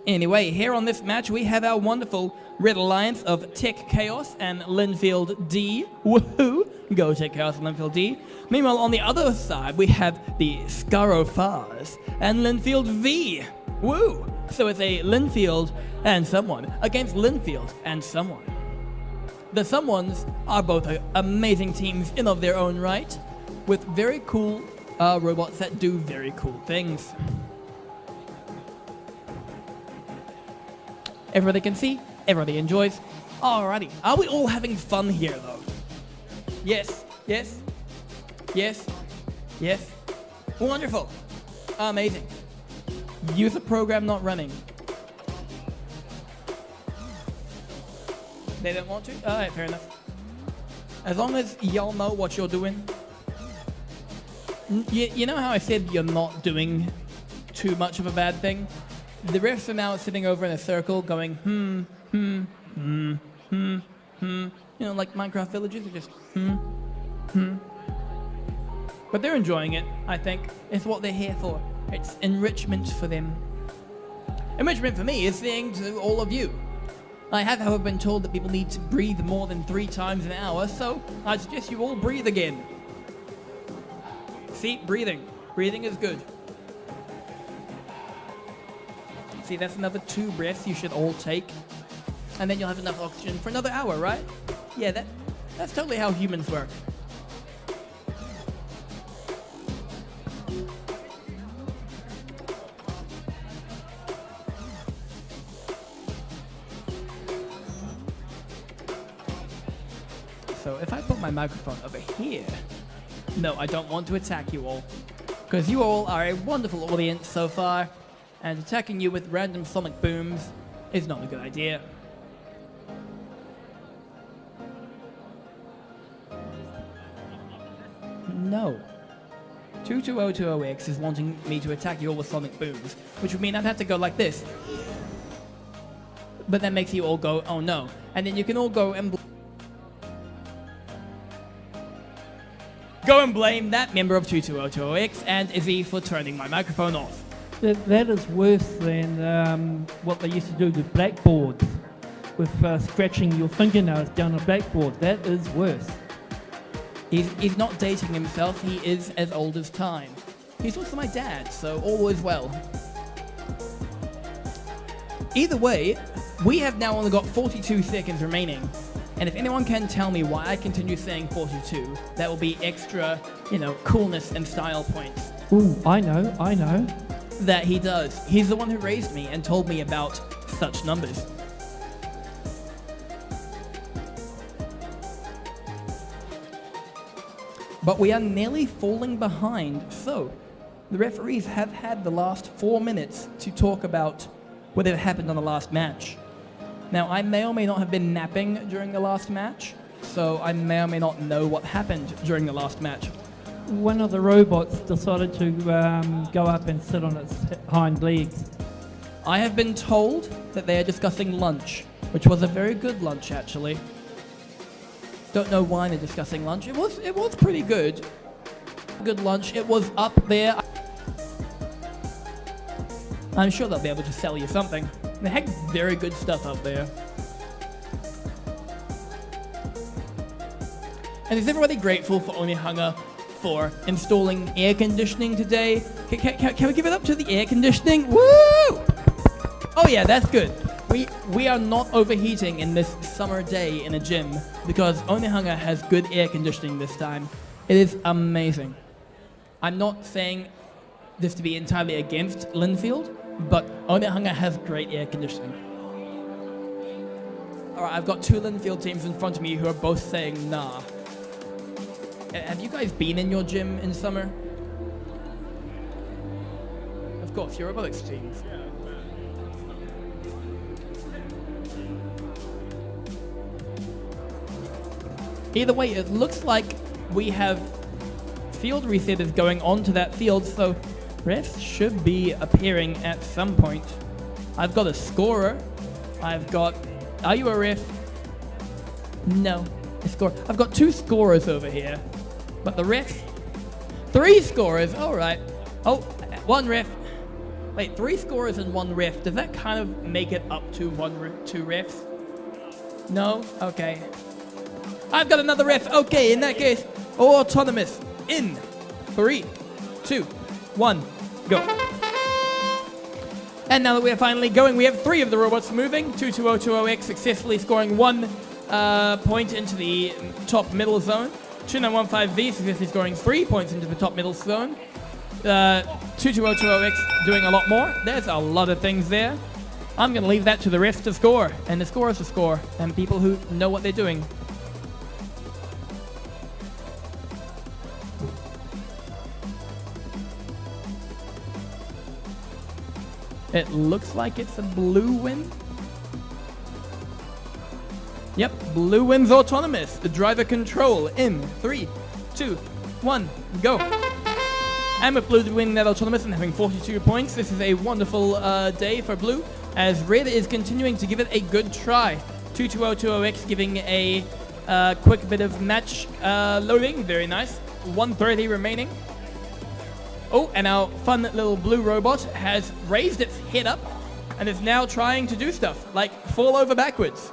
Anyway, here on this match, we have our wonderful Red Alliance of Tech Chaos and Linfield D. Woohoo! Go Tech Chaos and Linfield D. Meanwhile, on the other side, we have the Scarofars and Linfield V. Woo! So it's a Linfield and someone against Linfield and someone. The someones are both amazing teams in of their own right, with very cool robots that do very cool things. Everybody can see, everybody enjoys. Alrighty, are we all having fun here though? Yes, yes, yes, yes. Wonderful, amazing. User program not running. They don't want to? Alright, fair enough. As long as y'all know what you're doing. You know how I said you're not doing too much of a bad thing? The refs are now sitting over in a circle going, you know, like Minecraft villages are just, But they're enjoying it, I think. It's what they're here for. It's enrichment for them. Enrichment for me is saying to all of you. I have, however, been told that people need to breathe more than 3 times an hour, so I suggest you all breathe again. See, breathing. Breathing is good. See, that's another 2 breaths you should all take. And then you'll have enough oxygen for another hour, right? Yeah, that's totally how humans work. So if I put my microphone over here... No, I don't want to attack you all. Because you all are a wonderful audience so far. And attacking you with random sonic booms is not a good idea. No. 22020X is wanting me to attack you all with sonic booms, which would mean I'd have to go like this. But that makes you all go, oh no. And then you can all go and blame that member of 22020X and Izzy for turning my microphone off. That is worse than what they used to do with blackboards, with scratching your fingernails down a blackboard. That is worse. He's not dating himself, he is as old as time. He's also my dad, so all is well. Either way, we have now only got 42 seconds remaining. And if anyone can tell me why I continue saying 42, that will be extra, you know, coolness and style points. Ooh, I know. That he does. He's the one who raised me and told me about such numbers. But we are nearly falling behind, so the referees have had the last 4 minutes to talk about what had happened on the last match. Now, I may or may not have been napping during the last match, so I may or may not know what happened during the last match. One of the robots decided to go up and sit on its hind legs. I have been told that they are discussing lunch, which was a very good lunch, actually. Don't know why they're discussing lunch. It was pretty good. Good lunch. It was up there. I'm sure they'll be able to sell you something. They had very good stuff up there. And is everybody grateful for Onihanga for installing air conditioning today? Can we give it up to the air conditioning? Woo! Oh yeah, that's good. We are not overheating in this summer day in a gym because Onihanga has good air conditioning this time. It is amazing. I'm not saying this to be entirely against Linfield, but Onihanga has great air conditioning. Alright, I've got 2 Linfield teams in front of me who are both saying nah. Have you guys been in your gym in summer? Of course, your robotics teams. Either way, it looks like we have field resetters going onto that field, so refs should be appearing at some point. I've got a scorer. Are you a ref? No, a scorer. I've got 2 scorers over here, but the refs, 3 scorers, all right. Oh, 1 ref. Wait, 3 scorers and 1 ref. Does that kind of make it up to 2 refs? No? Okay. I've got another ref. Okay, in that case, autonomous. In 3, 2, 1, go. And now that we're finally going, we have 3 of the robots moving. 22020X successfully scoring 1 point into the top middle zone. 2915V successfully scoring 3 points into the top middle zone. 22020X doing a lot more. There's a lot of things there. I'm going to leave that to the refs to score, and the scorers to score, and people who know what they're doing. It looks like it's a blue win. Yep, blue wins autonomous. The driver control in 3, 2, 1, go. And with blue winning that autonomous and having 42 points, this is a wonderful day for blue, as red is continuing to give it a good try. 22020X giving a quick bit of match loading, very nice. 130 remaining. Oh, and our fun little blue robot has raised its head up and is now trying to do stuff, like fall over backwards.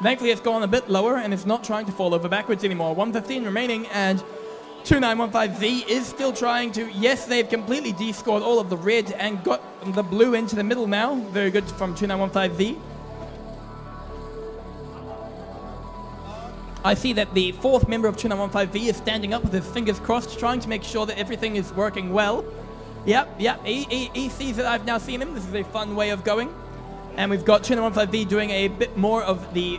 Thankfully, it's gone a bit lower and it's not trying to fall over backwards anymore. 115 remaining, and 2915V is still trying to... Yes, they've completely descored all of the red and got the blue into the middle now. Very good from 2915V. I see that the 4th member of 2915V is standing up with his fingers crossed, trying to make sure that everything is working well. Yep, he sees that I've now seen him. This is a fun way of going. And we've got 2915V doing a bit more of the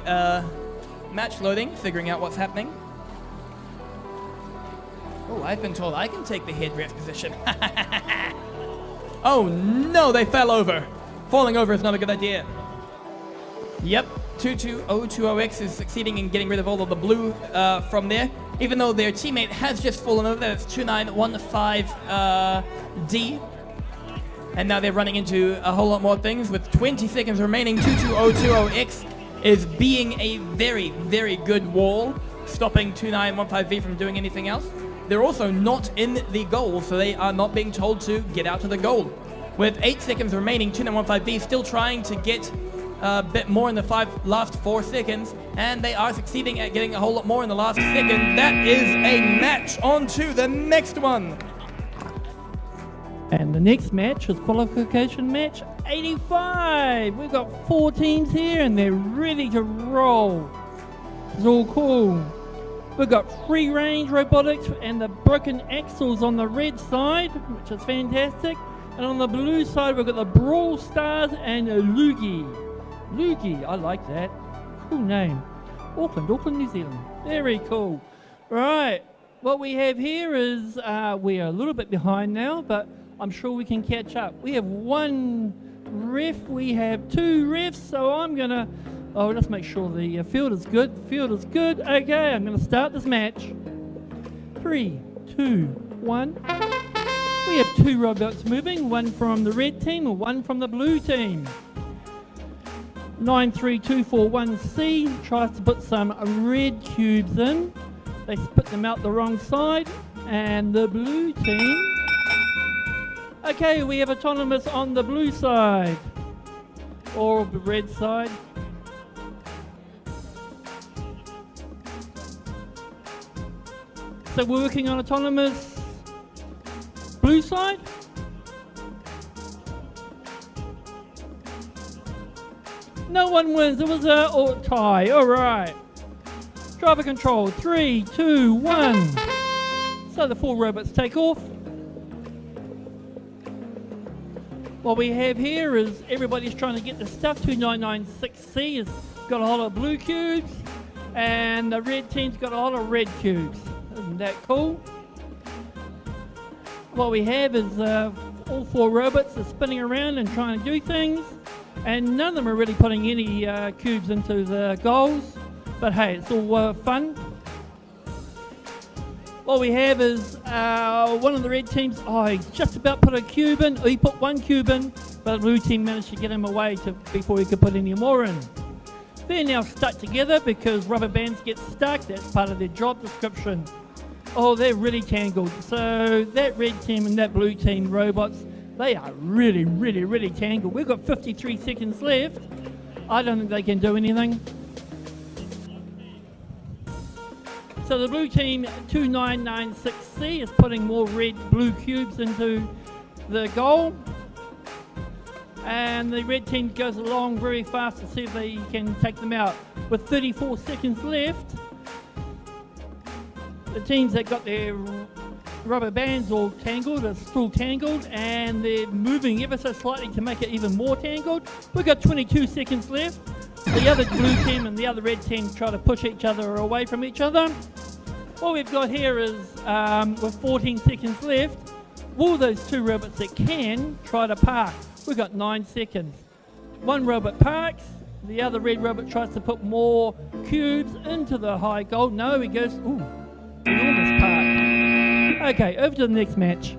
match loading, figuring out what's happening. Oh, I've been told I can take the head ref position. Oh no, they fell over. Falling over is not a good idea. Yep, 22020X is succeeding in getting rid of all of the blue from there, even though their teammate has just fallen over. That's 2915D. And now they're running into a whole lot more things. With 20 seconds remaining, 22020X is being a very, very good wall, stopping 2915V from doing anything else. They're also not in the goal, so they are not being told to get out of the goal. With 8 seconds remaining, 2915V still trying to get a bit more in the last 4 seconds, and they are succeeding at getting a whole lot more in the last second. That is a match. On to the next one. And the next match is Qualification Match 85. We've got 4 teams here and they're ready to roll. It's all cool. We've got free range robotics and the broken axles on the red side, which is fantastic. And on the blue side, we've got the Brawl Stars and Loogie. Loogie, I like that. Cool name. Auckland, New Zealand. Very cool. Right, what we have here is, we are a little bit behind now, but I'm sure we can catch up. We have 1 ref, we have 2 refs, so I'm gonna, let's make sure the field is good. Field is good. Okay, I'm gonna start this match. 3, 2, 1. We have 2 robots moving, 1 from the red team and 1 from the blue team. 93241C tries to put some red cubes in. They spit them out the wrong side, and the blue team... Okay, we have autonomous on the blue side, or the red side. So we're working on autonomous blue side. No one wins, it was a tie, all right. Driver control, 3, 2, 1. So the 4 robots take off. What we have here is everybody's trying to get the stuff. 2996C has got a lot of blue cubes, and the red team's got a lot of red cubes. Isn't that cool? What we have is all 4 robots are spinning around and trying to do things, and none of them are really putting any cubes into the goals. But hey, it's all fun. What we have is one of the red teams, he's just about put a cube in. He put 1 cube in, but the blue team managed to get him away before he could put any more in. They're now stuck together because rubber bands get stuck. That's part of their job description. Oh, they're really tangled. So that red team and that blue team robots, they are really, really, really tangled. We've got 53 seconds left. I don't think they can do anything. So the blue team 2996C is putting more red-blue cubes into the goal. And the red team goes along very fast to see if they can take them out. With 34 seconds left, the teams that got their rubber bands all tangled are still tangled, and they're moving ever so slightly to make it even more tangled. We've got 22 seconds left. The other blue team and the other red team try to push each other away from each other. What we've got here is, with 14 seconds left, will those two robots that can try to park? We've got 9 seconds. One robot parks, the other red robot tries to put more cubes into the high goal. No, he goes, ooh, he almost parked. Okay, over to the next match.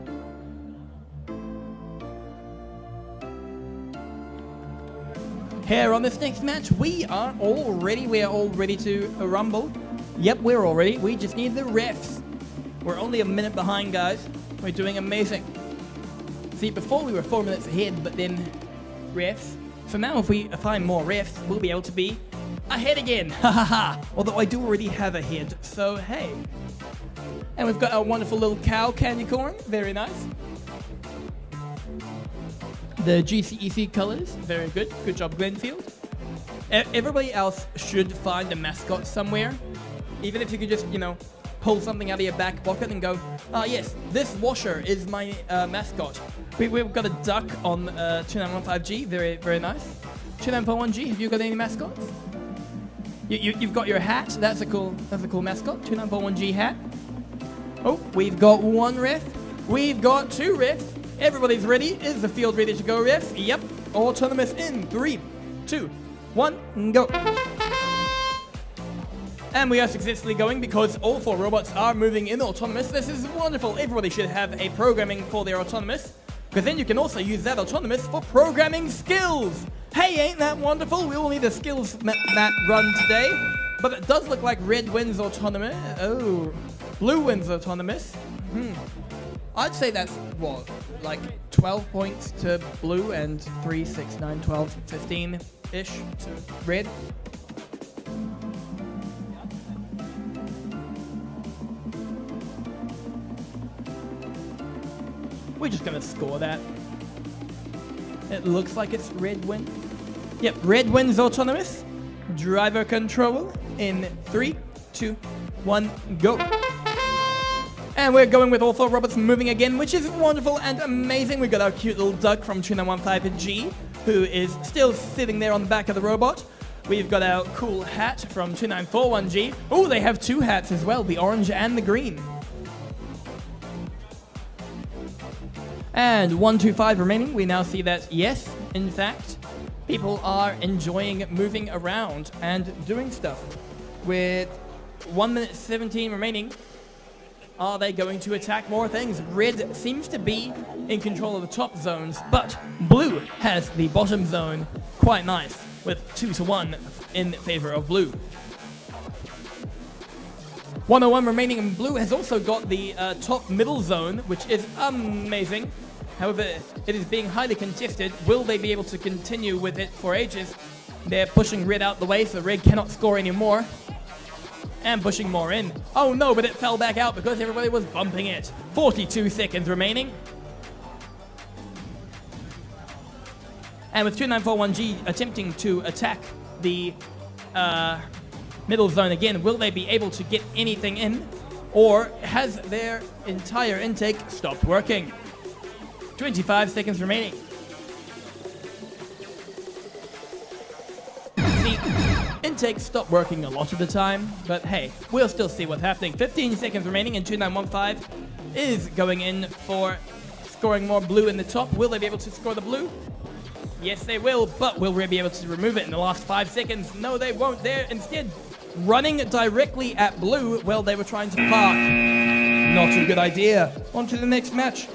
Here on this next match, we are all ready to rumble. Yep, we're all ready. We just need the refs. We're only a minute behind, guys. We're doing amazing. See, before we were 4 minutes ahead, but then refs. So now if we find more refs, we'll be able to be ahead again. Ha ha ha. Although I do already have a head, so hey. And we've got our wonderful little cow candy corn. Very nice. The GCEC colors, very good. Good job, Glenfield. Everybody else should find a mascot somewhere. Even if you could just, pull something out of your back pocket and go, yes, this washer is my mascot. We've got a duck on 2915G, very, very nice. 2941G, have you got any mascots? You've got your hat, that's a cool mascot. 2941G hat. Oh, we've got one ref. We've got two refs. Everybody's ready. Is the field ready to go, ref? Yep. Autonomous in 3, 2, 1, go. And we are successfully going because all 4 robots are moving in autonomous. This is wonderful. Everybody should have a programming for their autonomous, because then you can also use that autonomous for programming skills. Hey, ain't that wonderful? We all need a skills mat run today. But it does look like red wins autonomous. Oh, blue wins autonomous. I'd say that's, what, like 12 points to blue and 3, 6, 9, 12, 15-ish to red. We're just going to score that. It looks like it's red win. Yep, red wins autonomous. Driver control in 3, 2, 1, go. And we're going with all 4 robots moving again, which is wonderful and amazing. We've got our cute little duck from 2915G, who is still sitting there on the back of the robot. We've got our cool hat from 2941G. Oh, they have 2 hats as well, the orange and the green. And 125 remaining. We now see that, yes, in fact, people are enjoying moving around and doing stuff. With 1 minute 17 remaining, are they going to attack more things? Red seems to be in control of the top zones, but blue has the bottom zone. Quite nice, with 2-1 in favor of blue. 101 remaining, and blue has also got the top middle zone, which is amazing. However, it is being highly contested. Will they be able to continue with it for ages? They're pushing red out the way, so red cannot score anymore. And pushing more in. Oh no, but it fell back out because everybody was bumping it. 42 seconds remaining. And with 2941G attempting to attack the middle zone again, will they be able to get anything in? Or has their entire intake stopped working? 25 seconds remaining. See, intakes stop working a lot of the time, but hey, we'll still see what's happening. 15 seconds remaining, and 2915 is going in for scoring more blue in the top. Will they be able to score the blue? Yes, they will, but will they be able to remove it in the last 5 seconds? No, they won't. They're instead running directly at blue while they were trying to park. Not a good idea. On to the next match.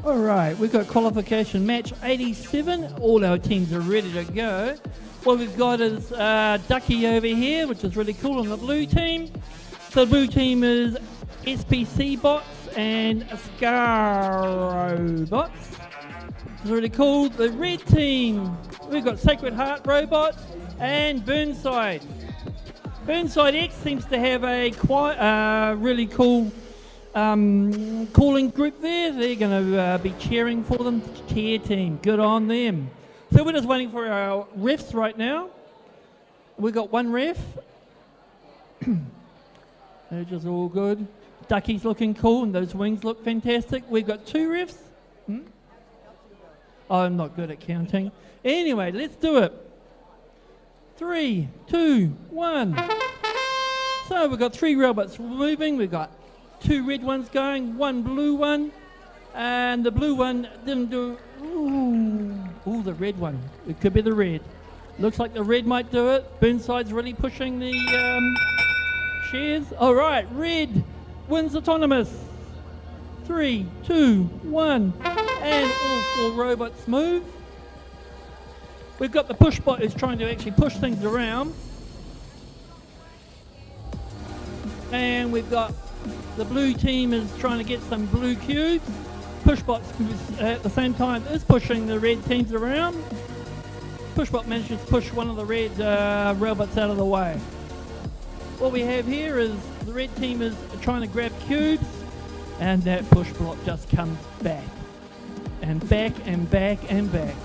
All right, we've got qualification match 87. All our teams are ready to go. What we've got is Ducky over here, which is really cool on the blue team. So the blue team is SPC bots and Scaro bots. It's really cool. The red team, we've got Sacred Heart robots and Burnside. Burnside X seems to have a quite really cool calling group there. They're going to be cheering for them. Cheer team, good on them. So we're just waiting for our refs right now. We've got one ref. They're just all good. Ducky's looking cool and those wings look fantastic. We've got two refs. I'm not good at counting. Anyway, let's do it. 3, 2, 1. So we've got 3 robots moving. We've got 2 red ones going, 1 blue one. And the blue one didn't do... Ooh, the red one. It could be the red. Looks like the red might do it. Burnside's really pushing the shares. All right, red wins autonomous. 3, 2, 1. And all 4 robots move. We've got the push bot who's trying to actually push things around. And we've got the blue team is trying to get some blue cubes. Pushbot at the same time is pushing the red teams around. Pushbot manages to push one of the red robots out of the way. What we have here is the red team is trying to grab cubes, and that pushbot just comes back. And back and back and back.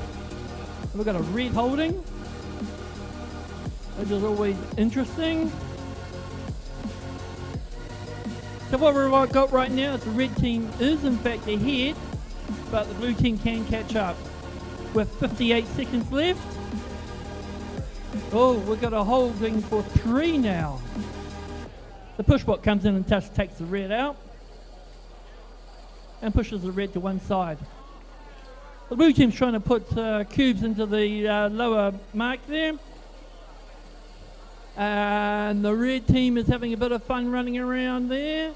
We've got a red holding, which is always interesting. So what we've got right now is the red team is in fact ahead, but the blue team can catch up with 58 seconds left. Oh, we've got a holding for 3 now. The pushbot comes in and just takes the red out and pushes the red to one side. The blue team's trying to put cubes into the lower mark there. And the red team is having a bit of fun running around there.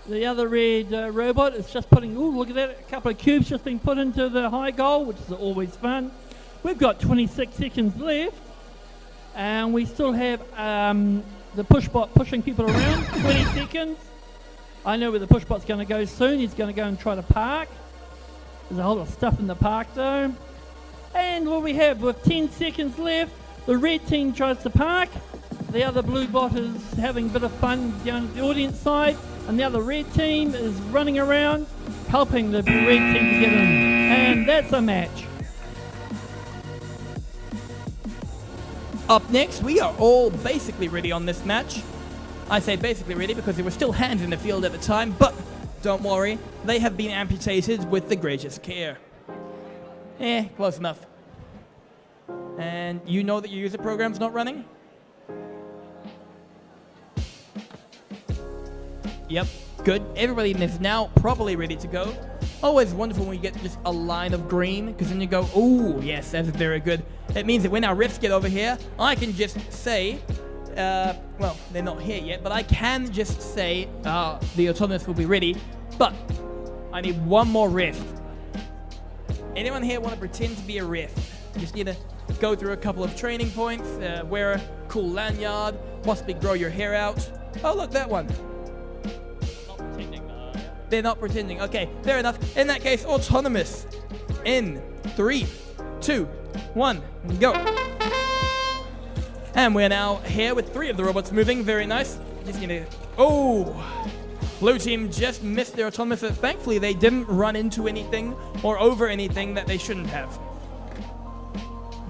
The other red robot is just putting, ooh, look at that, a couple of cubes just being put into the high goal, which is always fun. We've got 26 seconds left, and we still have the pushbot pushing people around, 20 seconds. I know where the pushbot's going to go soon. He's going to go and try to park. There's a whole lot of stuff in the park though. And what we have with 10 seconds left, the red team tries to park. The other blue bot is having a bit of fun down at the audience side. And the other red team is running around, helping the red team to get in. And that's a match. Up next, we are all basically ready on this match. I say basically ready because there were still hands in the field at the time, but don't worry, they have been amputated with the greatest care. Close enough. And you know that your user program's not running? Yep, good. Everybody is now probably ready to go. Always wonderful when you get just a line of green, because then you go, ooh, yes, that's very good. It means that when our refs get over here, I can just say, well, they're not here yet, but I can just say the autonomous will be ready, but I need one more ref. Anyone here want to pretend to be a ref? You just need to go through a couple of training points, wear a cool lanyard, possibly grow your hair out. Oh, look, that one. They're not pretending. Okay, fair enough. In that case, autonomous. In 3, 2, 1, go. And we're now here with 3 of the robots moving. Very nice. Just need to... Oh! Blue team just missed their autonomous. Thankfully, they didn't run into anything or over anything that they shouldn't have.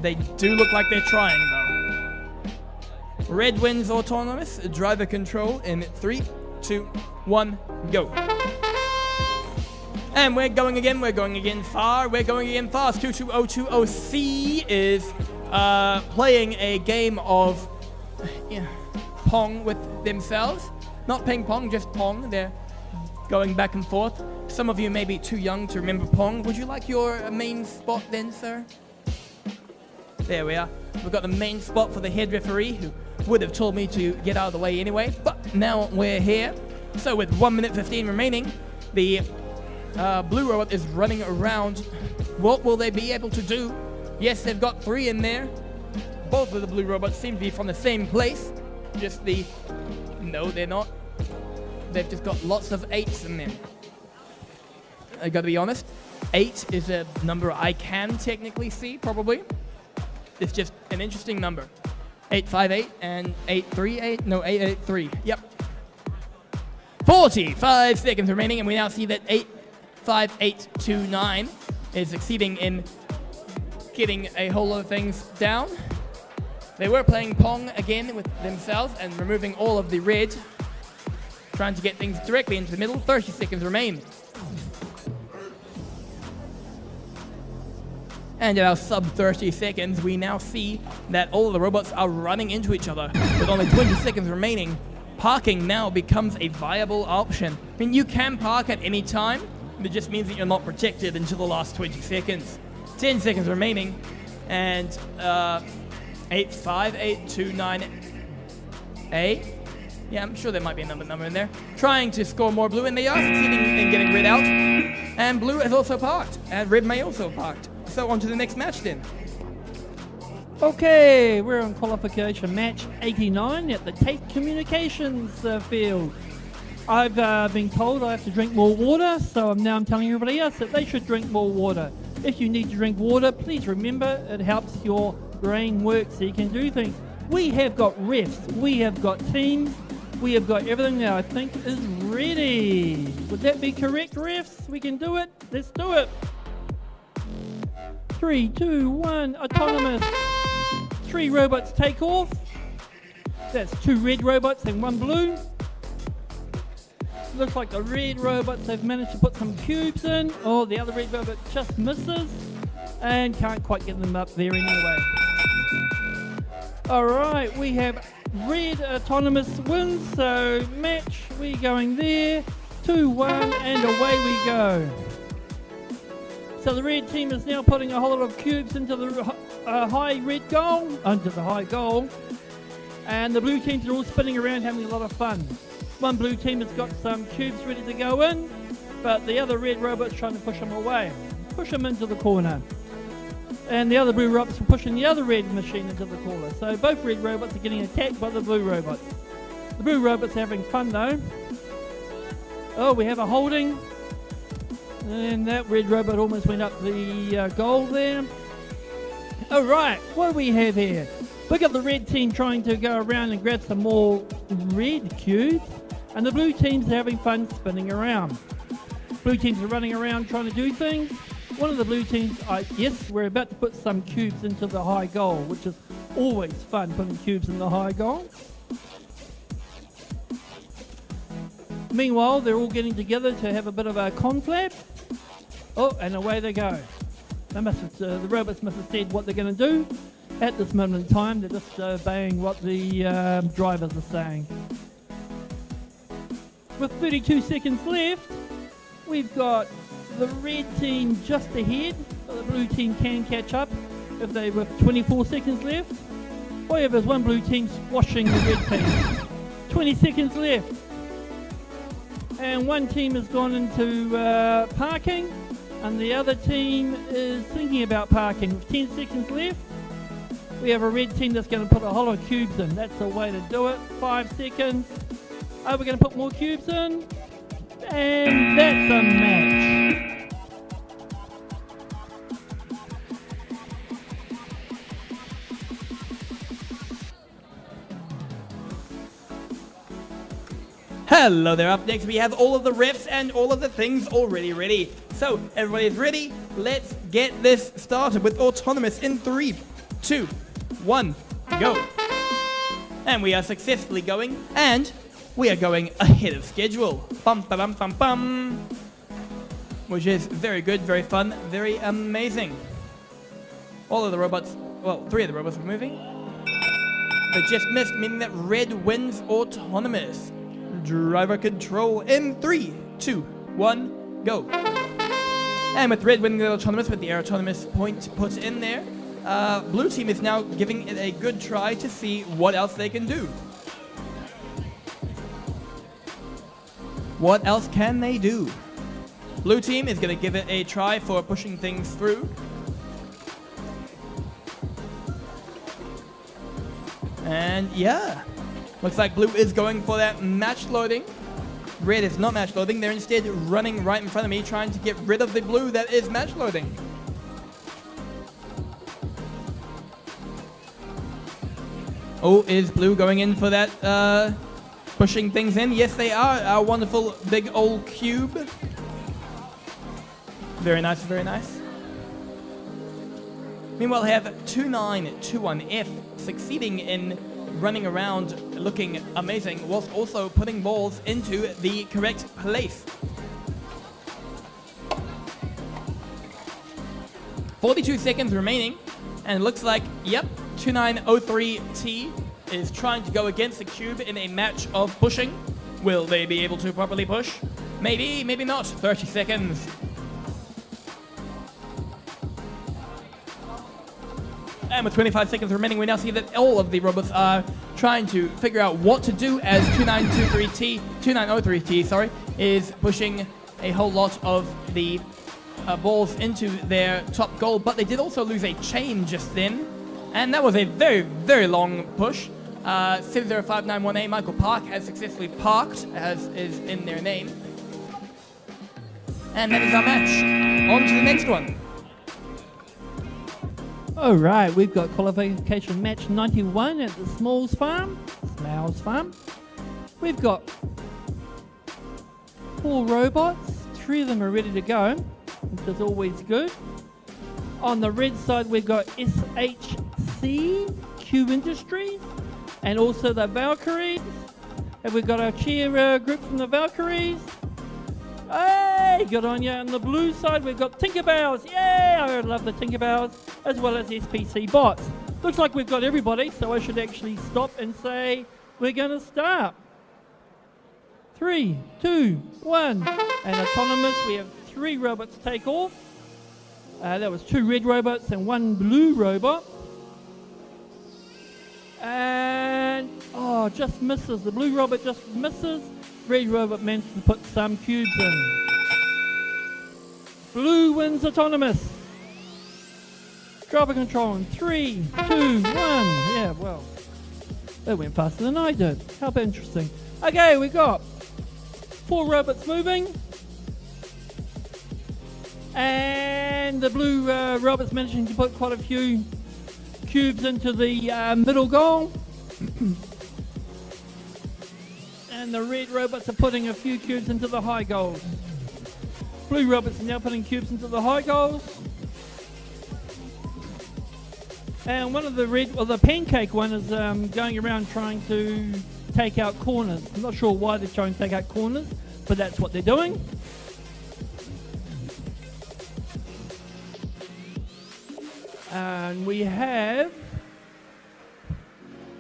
They do look like they're trying, though. Red wins autonomous. Driver control in 3, 2, 1, go. And we're going again far, we're going again fast. 22020C is playing a game of Pong with themselves. Not ping pong, just Pong. They're going back and forth. Some of you may be too young to remember Pong. Would you like your main spot then, sir? There we are. We've got the main spot for the head referee, who would have told me to get out of the way anyway, but now we're here. So with 1 minute 15 remaining, the blue robot is running around. What will they be able to do? Yes, they've got 3 in there. Both of the blue robots seem to be from the same place. just the... No, they're not. They've just got lots of 8s in there. I gotta be honest. 8 is a number I can technically see, probably. It's just an interesting number. 858 and 838. No, 883. Yep. 45 seconds remaining, and we now see that 85829 is succeeding in getting a whole lot of things down. They were playing Pong again with themselves and removing all of the red, trying to get things directly into the middle. 30 seconds remain. And at our sub 30 seconds, we now see that all of the robots are running into each other. With only 20 seconds remaining, parking now becomes a viable option. I mean, you can park at any time, but it just means that you're not protected until the last 20 seconds. 10 seconds remaining, and 85829A. Yeah, I'm sure there might be another number in there. Trying to score more blue, and they are succeeding in getting red out. And blue has also parked, and red may also have parked. So on to the next match then. Okay, we're on qualification match 89 at the Tate Communications field. I've been told I have to drink more water, so now I'm telling everybody else that they should drink more water. If you need to drink water, please remember it helps your brain work so you can do things. We have got refs, we have got teams, we have got everything that I think is ready. Would that be correct, refs? We can do it? Let's do it. 3, 2, 1, autonomous. 3 robots take off. That's 2 red robots and 1 blue. Looks like the red robots have managed to put some cubes in. Oh, the other red robot just misses and can't quite get them up there anyway. Alright, we have red autonomous wins, so match, we going there. 2-1 and away we go. So the red team is now putting a whole lot of cubes into the high goal, and the blue teams are all spinning around having a lot of fun. One blue team has got some cubes ready to go in, but the other red robot's trying to push them away, push them into the corner. And the other blue robots are pushing the other red machine into the corner. So both red robots are getting attacked by the blue robots. The blue robots are having fun though. Oh, we have a holding. And that red robot almost went up the goal there. All right, what do we have here? We've got the red team trying to go around and grab some more red cubes, and the blue team's having fun spinning around. Blue teams are running around trying to do things. One of the blue teams, yes, we're about to put some cubes into the high goal, which is always fun, putting cubes in the high goal. Meanwhile, they're all getting together to have a bit of a conflab. Oh, and away they go. They must have, the robots must have said what they're going to do. At this moment in time, they're just obeying what the drivers are saying. With 32 seconds left, we've got the red team just ahead, but the blue team can catch up if they with 24 seconds left. However, there's one blue team squashing the red team. 20 seconds left. And one team has gone into parking, and the other team is thinking about parking. With 10 seconds left, we have a red team that's going to put a whole lot of cubes in. That's the way to do it. 5 seconds. Oh, we're going to put more cubes in. And that's a match. Hello there, up next we have all of the refs and all of the things already ready. So, everybody's ready? Let's get this started with autonomous in 3, 2, 1, go. And we are successfully going, and we are going ahead of schedule. Bum, ba, bum, bum, bum. Which is very good, very fun, very amazing. All of the robots, well, 3 of the robots are moving. They just missed, meaning that red wins autonomous. Driver control in 3, 2, 1, go. And with red winning the autonomous, with the air autonomous point put in there, blue team is now giving it a good try to see what else they can do. What else can they do? Blue team is going to give it a try for pushing things through. And yeah, Looks like blue is going for that match loading. Red is not match loading. They're instead running right in front of me, trying to get rid of the blue that is match loading. Oh, is blue going in for that, pushing things in? Yes, they are. Our wonderful big old cube. Very nice, very nice. Meanwhile, we have 2921F succeeding in running around looking amazing, whilst also putting balls into the correct place. 42 seconds remaining, and it looks like, yep, 2903T is trying to go against the cube in a match of pushing. Will they be able to properly push? Maybe, maybe not. 30 seconds. And with 25 seconds remaining, we now see that all of the robots are trying to figure out what to do, as 2903T is pushing a whole lot of the balls into their top goal. But they did also lose a chain just then, and that was a very, very long push. 70591A, Michael Park, has successfully parked, as is in their name. And that is our match. On to the next one. All right, we've got qualification match 91 at the Smalls Farm. We've got 4 robots. 3 of them are ready to go, which is always good. On the red side, we've got SHC, Q Industries, and also the Valkyries. And we've got our cheer group from the Valkyries. Hey, good on you. On the blue side, we've got Tinkerbells. Yay! I love the Tinkerbells, as well as SPC bots. Looks like we've got everybody, so I should actually stop and say we're going to start. 3, 2, 1. And autonomous, we have 3 robots take off. That was 2 red robots and 1 blue robot. And, oh, just misses. The blue robot just misses. Red robot managed to put some cubes in. Blue wins autonomous. Driver control in 3, 2, 1. Yeah, well, that went faster than I did. How interesting. Okay, we got 4 robots moving. And the blue robot's managing to put quite a few cubes into the middle goal. And the red robots are putting a few cubes into the high goals. Blue robots are now putting cubes into the high goals. And one of the the pancake one is going around trying to take out corners. I'm not sure why they're trying to take out corners, but that's what they're doing. And we have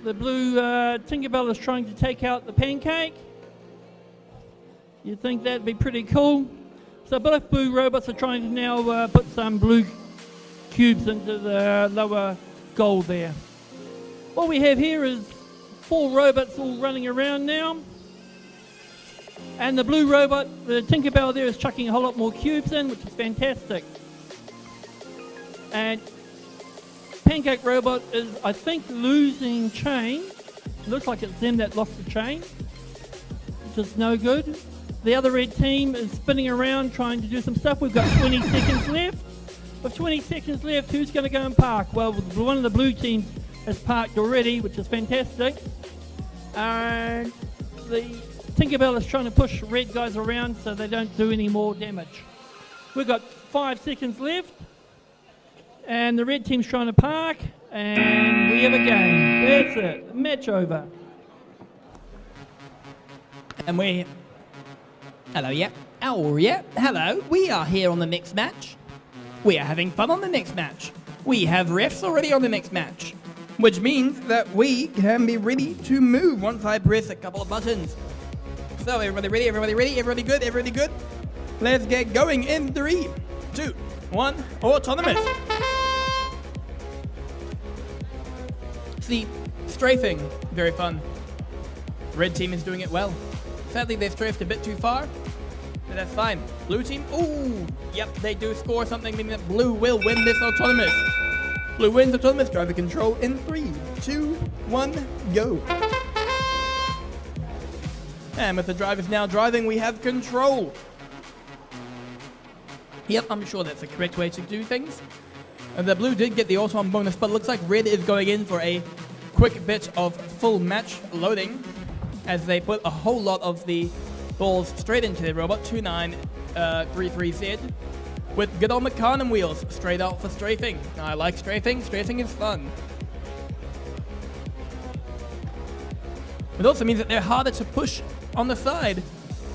the blue Tinkerbell is trying to take out the pancake. You'd think that'd be pretty cool. So both blue robots are trying to now put some blue cubes into the lower goal there. What we have here is 4 robots all running around now. And the blue robot, the Tinkerbell there, is chucking a whole lot more cubes in, which is fantastic. And Pancake Robot is, I think, losing chain. Looks like it's them that lost the chain, which is no good. The other red team is spinning around trying to do some stuff. We've got 20 seconds left. With 20 seconds left, who's going to go and park? Well, one of the blue teams has parked already, which is fantastic. And the Tinkerbell is trying to push red guys around so they don't do any more damage. We've got 5 seconds left. And the red team's trying to park, and we have a game. That's it. Match over. And we... Hello, yeah. Oh, yeah. Hello. We are here on the next match. We are having fun on the next match. We have refs already on the next match, which means that we can be ready to move once I press a couple of buttons. So, everybody ready? Everybody ready? Everybody good? Everybody good? Let's get going in 3, 2, 1. Autonomous. The strafing, very fun. Red team is doing it well. Sadly, they've strafed a bit too far, but that's fine. Blue team, ooh, yep, they do score something, meaning that blue will win this autonomous. Blue wins autonomous. Driver control in 3, 2, 1, go. And with the drivers now driving, we have control. Yep, I'm sure that's the correct way to do things. The blue did get the auto-on bonus, but it looks like red is going in for a quick bit of full match loading as they put a whole lot of the balls straight into their robot, 2933Z, with good old McCarnan wheels straight out for strafing. I like strafing. Strafing is fun. It also means that they're harder to push on the side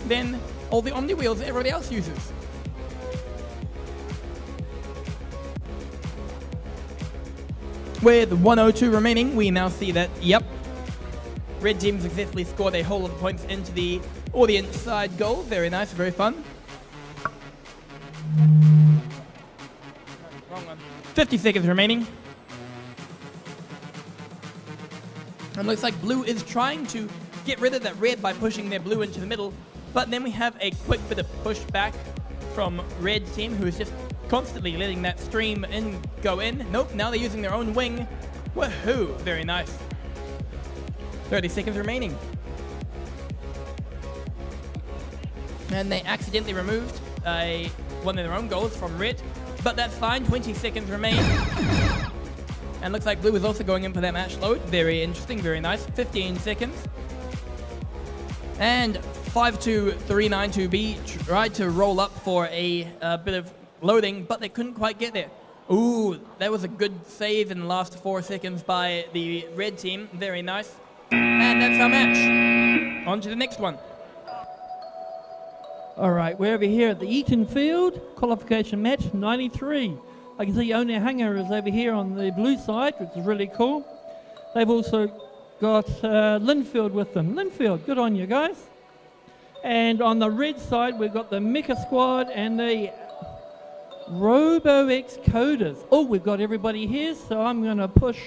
than all the Omni wheels that everybody else uses. With 102 remaining, we now see that, yep, red team successfully scored a whole lot of points into the audience side goal. Very nice, very fun. Wrong one. 50 seconds remaining. And looks like blue is trying to get rid of that red by pushing their blue into the middle. But then we have a quick bit of pushback from red team, who is just constantly letting that stream go in. Nope, now they're using their own wing. Woohoo, very nice. 30 seconds remaining. And they accidentally removed one of their own goals from red, but that's fine, 20 seconds remain. And looks like blue is also going in for that match load. Very interesting, very nice. 15 seconds. And 52392B tried to roll up for a bit of loading, but they couldn't quite get there. Ooh, that was a good save in the last 4 seconds by the red team. Very nice. And that's our match. On to the next one. All right, we're over here at the Eaton Field, qualification match 93. I can see One Hanger is over here on the blue side, which is really cool. They've also got Linfield with them. Linfield, good on you guys. And on the red side, we've got the Mecha Squad and the RoboX Coders. Oh, we've got everybody here, so I'm going to push.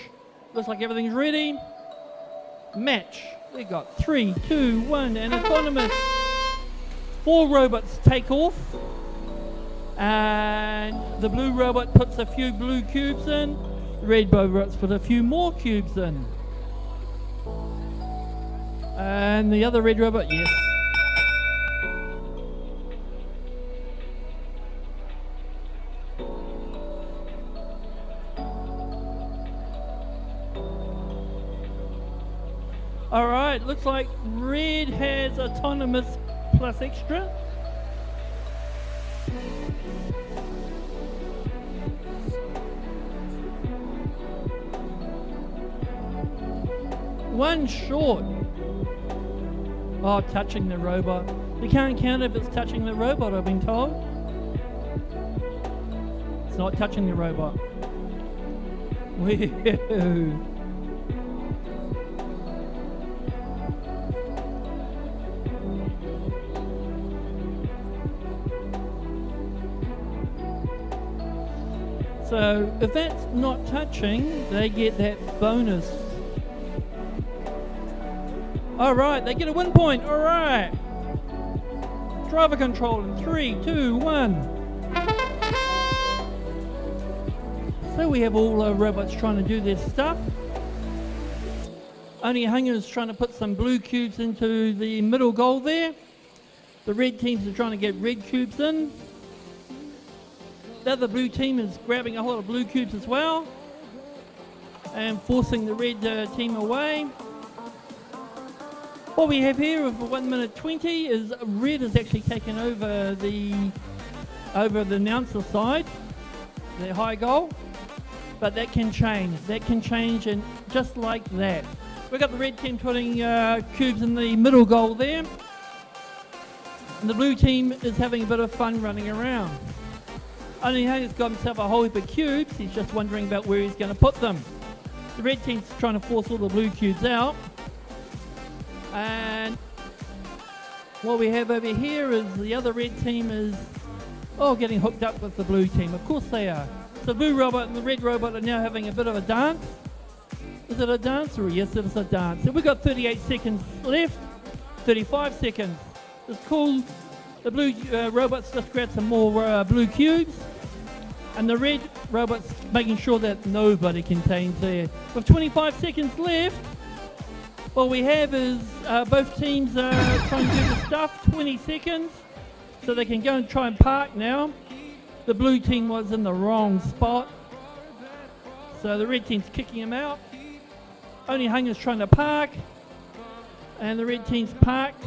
Looks like everything's ready. Match. We got 3, 2, 1, and autonomous. 4 robots take off. And the blue robot puts a few blue cubes in. The red robots put a few more cubes in. And the other red robot, yes. All right, looks like red has autonomous plus extra. One short. Oh, touching the robot. You can't count if it's touching the robot, I've been told. It's not touching the robot. Woo. So if that's not touching, they get that bonus. All right, they get a win point. All right. Driver control in 3, 2, 1. So we have all our robots trying to do their stuff. Only Hunger is trying to put some blue cubes into the middle goal there. The red teams are trying to get red cubes in. The other blue team is grabbing a whole lot of blue cubes as well and forcing the red team away. What we have here of 1 minute 20 is red is actually taken over the announcer side, their high goal, but that can change. That can change, and just like that. We've got the red team putting cubes in the middle goal there, and the blue team is having a bit of fun running around. Only Hayes got himself a whole heap of cubes. He's just wondering about where he's going to put them. The red team's trying to force all the blue cubes out. And what we have over here is the other red team is, getting hooked up with the blue team. Of course they are. So the blue robot and the red robot are now having a bit of a dance. Is it a dance? Or yes, it is a dance. So we've got 38 seconds left. 35 seconds. It's cool. The blue robots just grab some more blue cubes, and the red robots making sure that nobody contains there. With 25 seconds left, What we have is both teams are trying to do the stuff, 20 seconds, so they can go and try and park now. The blue team was in the wrong spot, so the red team's kicking him out. Only Hunger's trying to park, and the red team's parked.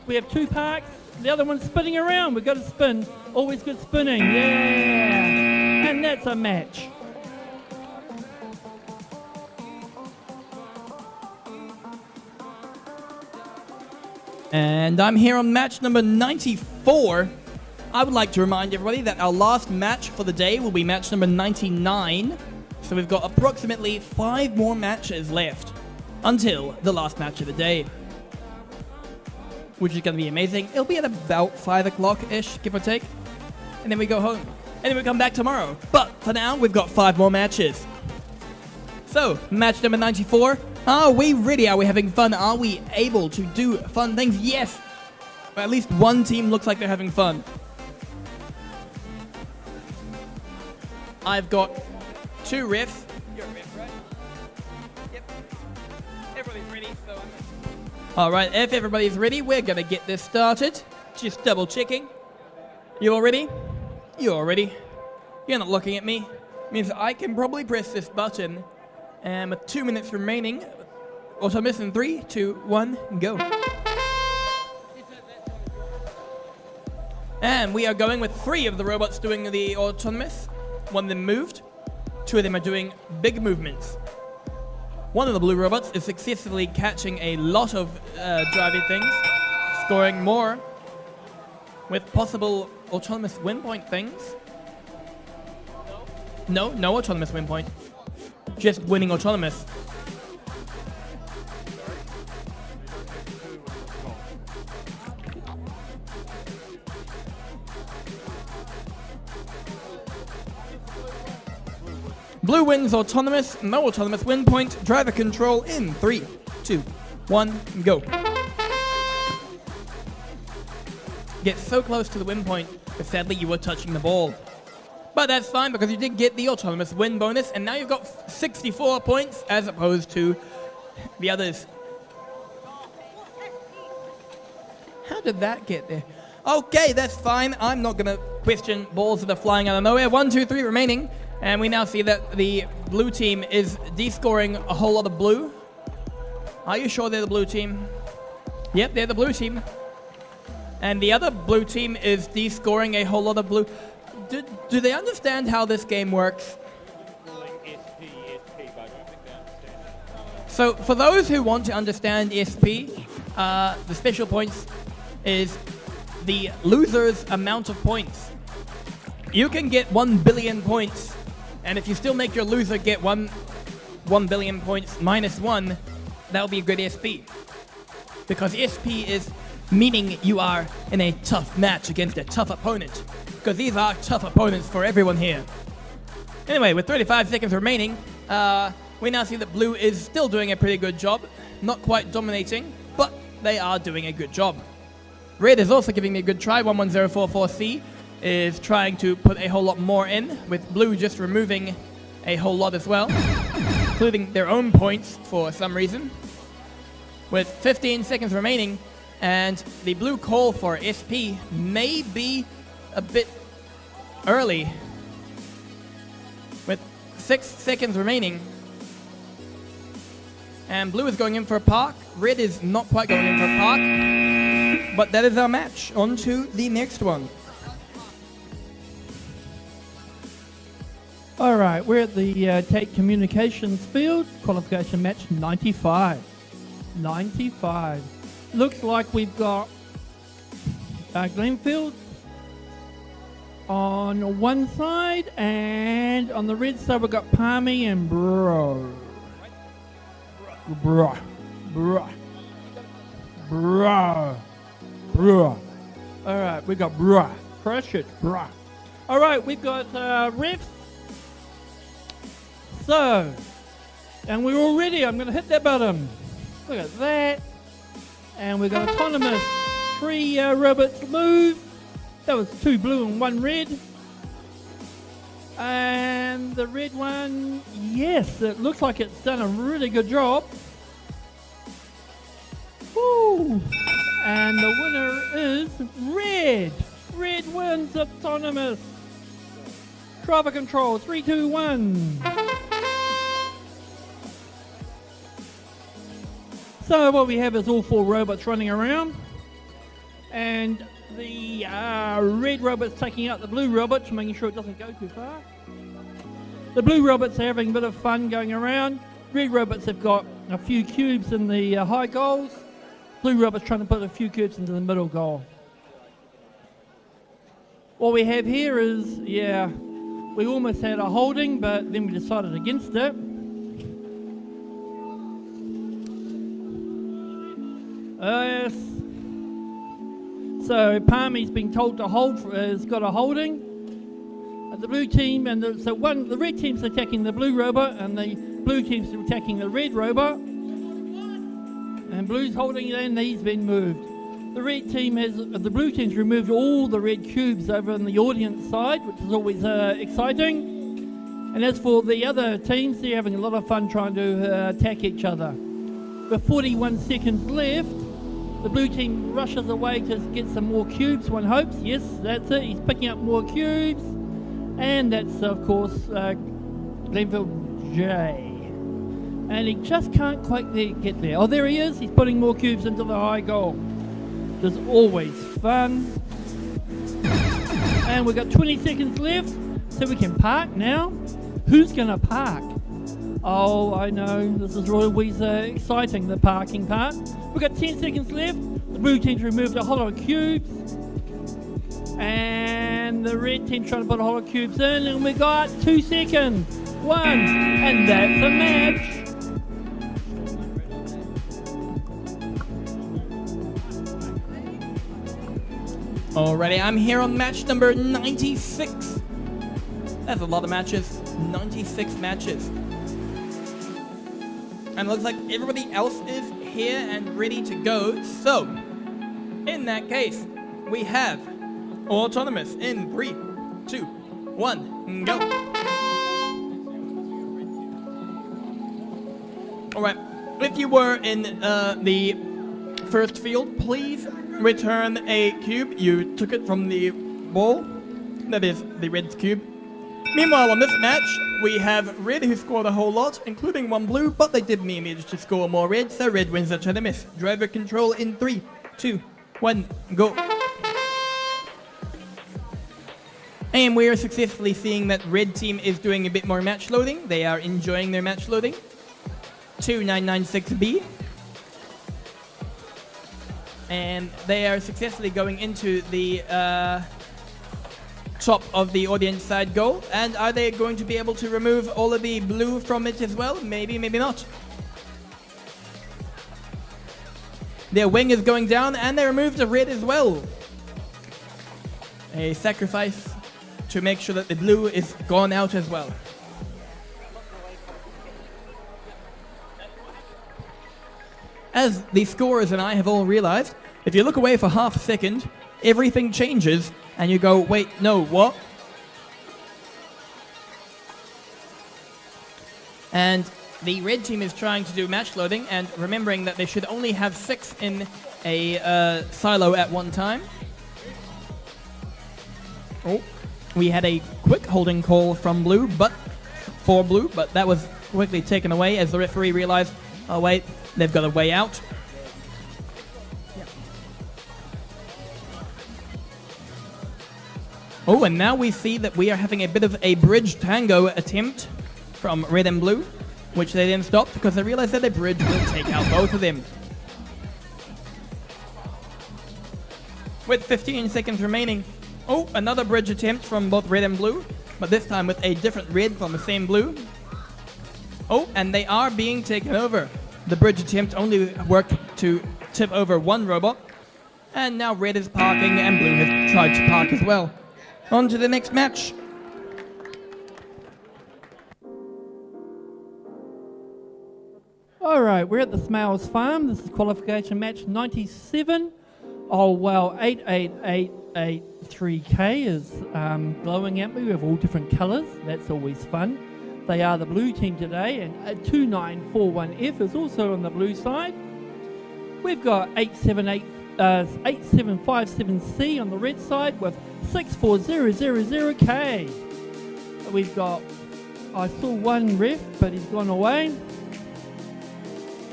We have 2 parks, the other one's spinning around. We've got to spin, always good spinning, yeah! And that's a match. And I'm here on match number 94. I would like to remind everybody that our last match for the day will be match number 99. So we've got approximately 5 more matches left until the last match of the day, which is going to be amazing. It'll be at about 5 o'clock-ish, give or take. And then we go home. And then we come back tomorrow. But for now, we've got 5 more matches. So, match number 94. Are we ready? Are we having fun? Are we able to do fun things? Yes! But at least one team looks like they're having fun. I've got 2 refs. You're a ref, right? Yep. Everybody's ready, so Alright, if everybody's ready, we're gonna get this started. Just double checking. You all ready? You all ready? You're not looking at me. Means I can probably press this button. And with 2 minutes remaining, autonomous in 3, 2, 1, go. And we are going with 3 of the robots doing the autonomous. 1 of them moved. 2 of them are doing big movements. 1 of the blue robots is successfully catching a lot of driving things, scoring more with possible autonomous win point things. No autonomous win point. Just winning autonomous. Blue wins autonomous, no autonomous win point, driver control in 3, 2, 1, go. Get so close to the win point, but sadly you were touching the ball. But that's fine because you did get the autonomous win bonus, and now you've got 64 points as opposed to the others. How did that get there? Okay, that's fine. I'm not going to question balls that are flying out of nowhere. 1, 2, 3 remaining. And we now see that the blue team is descoring a whole lot of blue. Are you sure they're the blue team? Yep, they're the blue team. And the other blue team is descoring a whole lot of blue. Do they understand how this game works? So for those who want to understand SP, the special points is the loser's amount of points. You can get 1 billion points, and if you still make your loser get 1 billion points minus 1, that'll be a good SP. Because SP is meaning you are in a tough match against a tough opponent. Because these are tough opponents for everyone here. Anyway, with 35 seconds remaining, we now see that blue is still doing a pretty good job. Not quite dominating, but they are doing a good job. Red is also giving me a good try. 11044C is trying to put a whole lot more in, with blue just removing a whole lot as well, including their own points for some reason. With 15 seconds remaining, and the blue call for SP may be a bit early. With 6 seconds remaining, and blue is going in for a park. Red is not quite going in for a park, but that is our match. On to the next one. All right, we're at the Tate Communications field, qualification match 95. 95. Looks like we've got Glenfield on one side, and on the red side we've got Palmy and Bro. All right, we got bruh. Crush it, bruh. All right, we've got refs. So, and we're all ready. I'm going to hit that button. Look at that. And we've got autonomous. 3 robots move. That was 2 blue and 1 red. And the red one, yes, it looks like it's done a really good job. And the winner is Red. Red wins autonomous. Traffic control, 3, 2, 1. So what we have is all 4 robots running around. And the red robot's taking out the blue robot, making sure it doesn't go too far. The blue robots are having a bit of fun going around. Red robots have got a few cubes in the high goals. Blue robots trying to put a few cubes into the middle goal. What we have here is, we almost had a holding, but then we decided against it. Yes. So Palmy's been told to hold, has got a holding. The blue team the red team's attacking the blue robot, and the blue team's attacking the red robot. And blue's holding it, and he's been moved. The blue team's removed all the red cubes over on the audience side, which is always exciting. And as for the other teams, they're having a lot of fun trying to attack each other. With 41 seconds left, the blue team rushes away to get some more cubes, one hopes. Yes, that's it. He's picking up more cubes. And that's, of course, Glenville J. And he just can't quite get there. Oh, there he is. He's putting more cubes into the high goal. There's always fun. And we've got 20 seconds left, so we can park now. Who's going to park? Oh, I know. This is always exciting, the parking part. We've got 10 seconds left. The blue team's removed a whole lot of cubes. And the red team's trying to put a whole lot of cubes in. And we got 2 seconds. 1. And that's a match. Alrighty, I'm here on match number 96. That's a lot of matches. 96 matches. And it looks like everybody else is here and ready to go. So, in that case, we have autonomous in 3, 2, 1, go. Alright, if you were in the first field, please return a cube. You took it from the ball. That is the red cube. Meanwhile, on this match, we have red who scored a whole lot, including 1 blue, but they did manage to score more red, so red wins the tournament. Driver control in 3, 2, 1, go. And we are successfully seeing that red team is doing a bit more match loading. They are enjoying their match loading. 2996B. And they are successfully going into the top of the audience side goal. And are they going to be able to remove all of the blue from it as well? Maybe, maybe not. Their wing is going down, and they removed the red as well. A sacrifice to make sure that the blue is gone out as well. As the scorers and I have all realized, if you look away for half a second, everything changes, and you go, wait, no, what? And the red team is trying to do match loading, and remembering that they should only have 6 in a silo at one time. Oh, we had a quick holding call from blue, for blue, but that was quickly taken away as the referee realized, oh wait, they've got a way out. Oh, and now we see that we are having a bit of a bridge tango attempt from red and blue, which they then stopped because they realized that a bridge will take out both of them. With 15 seconds remaining, oh, another bridge attempt from both red and blue, but this time with a different red from the same blue. Oh, and they are being taken over. The bridge attempt only worked to tip over 1 robot, and now red is parking and blue has tried to park as well. On to the next match. All right, we're at the Smiles Farm. This is qualification match 97. Oh, wow, 88883K is glowing at me with all different colours. That's always fun. They are the blue team today, and 2941F is also on the blue side. We've got 878 8757C on the red side with 64000K. We've got, I saw one ref, but he's gone away.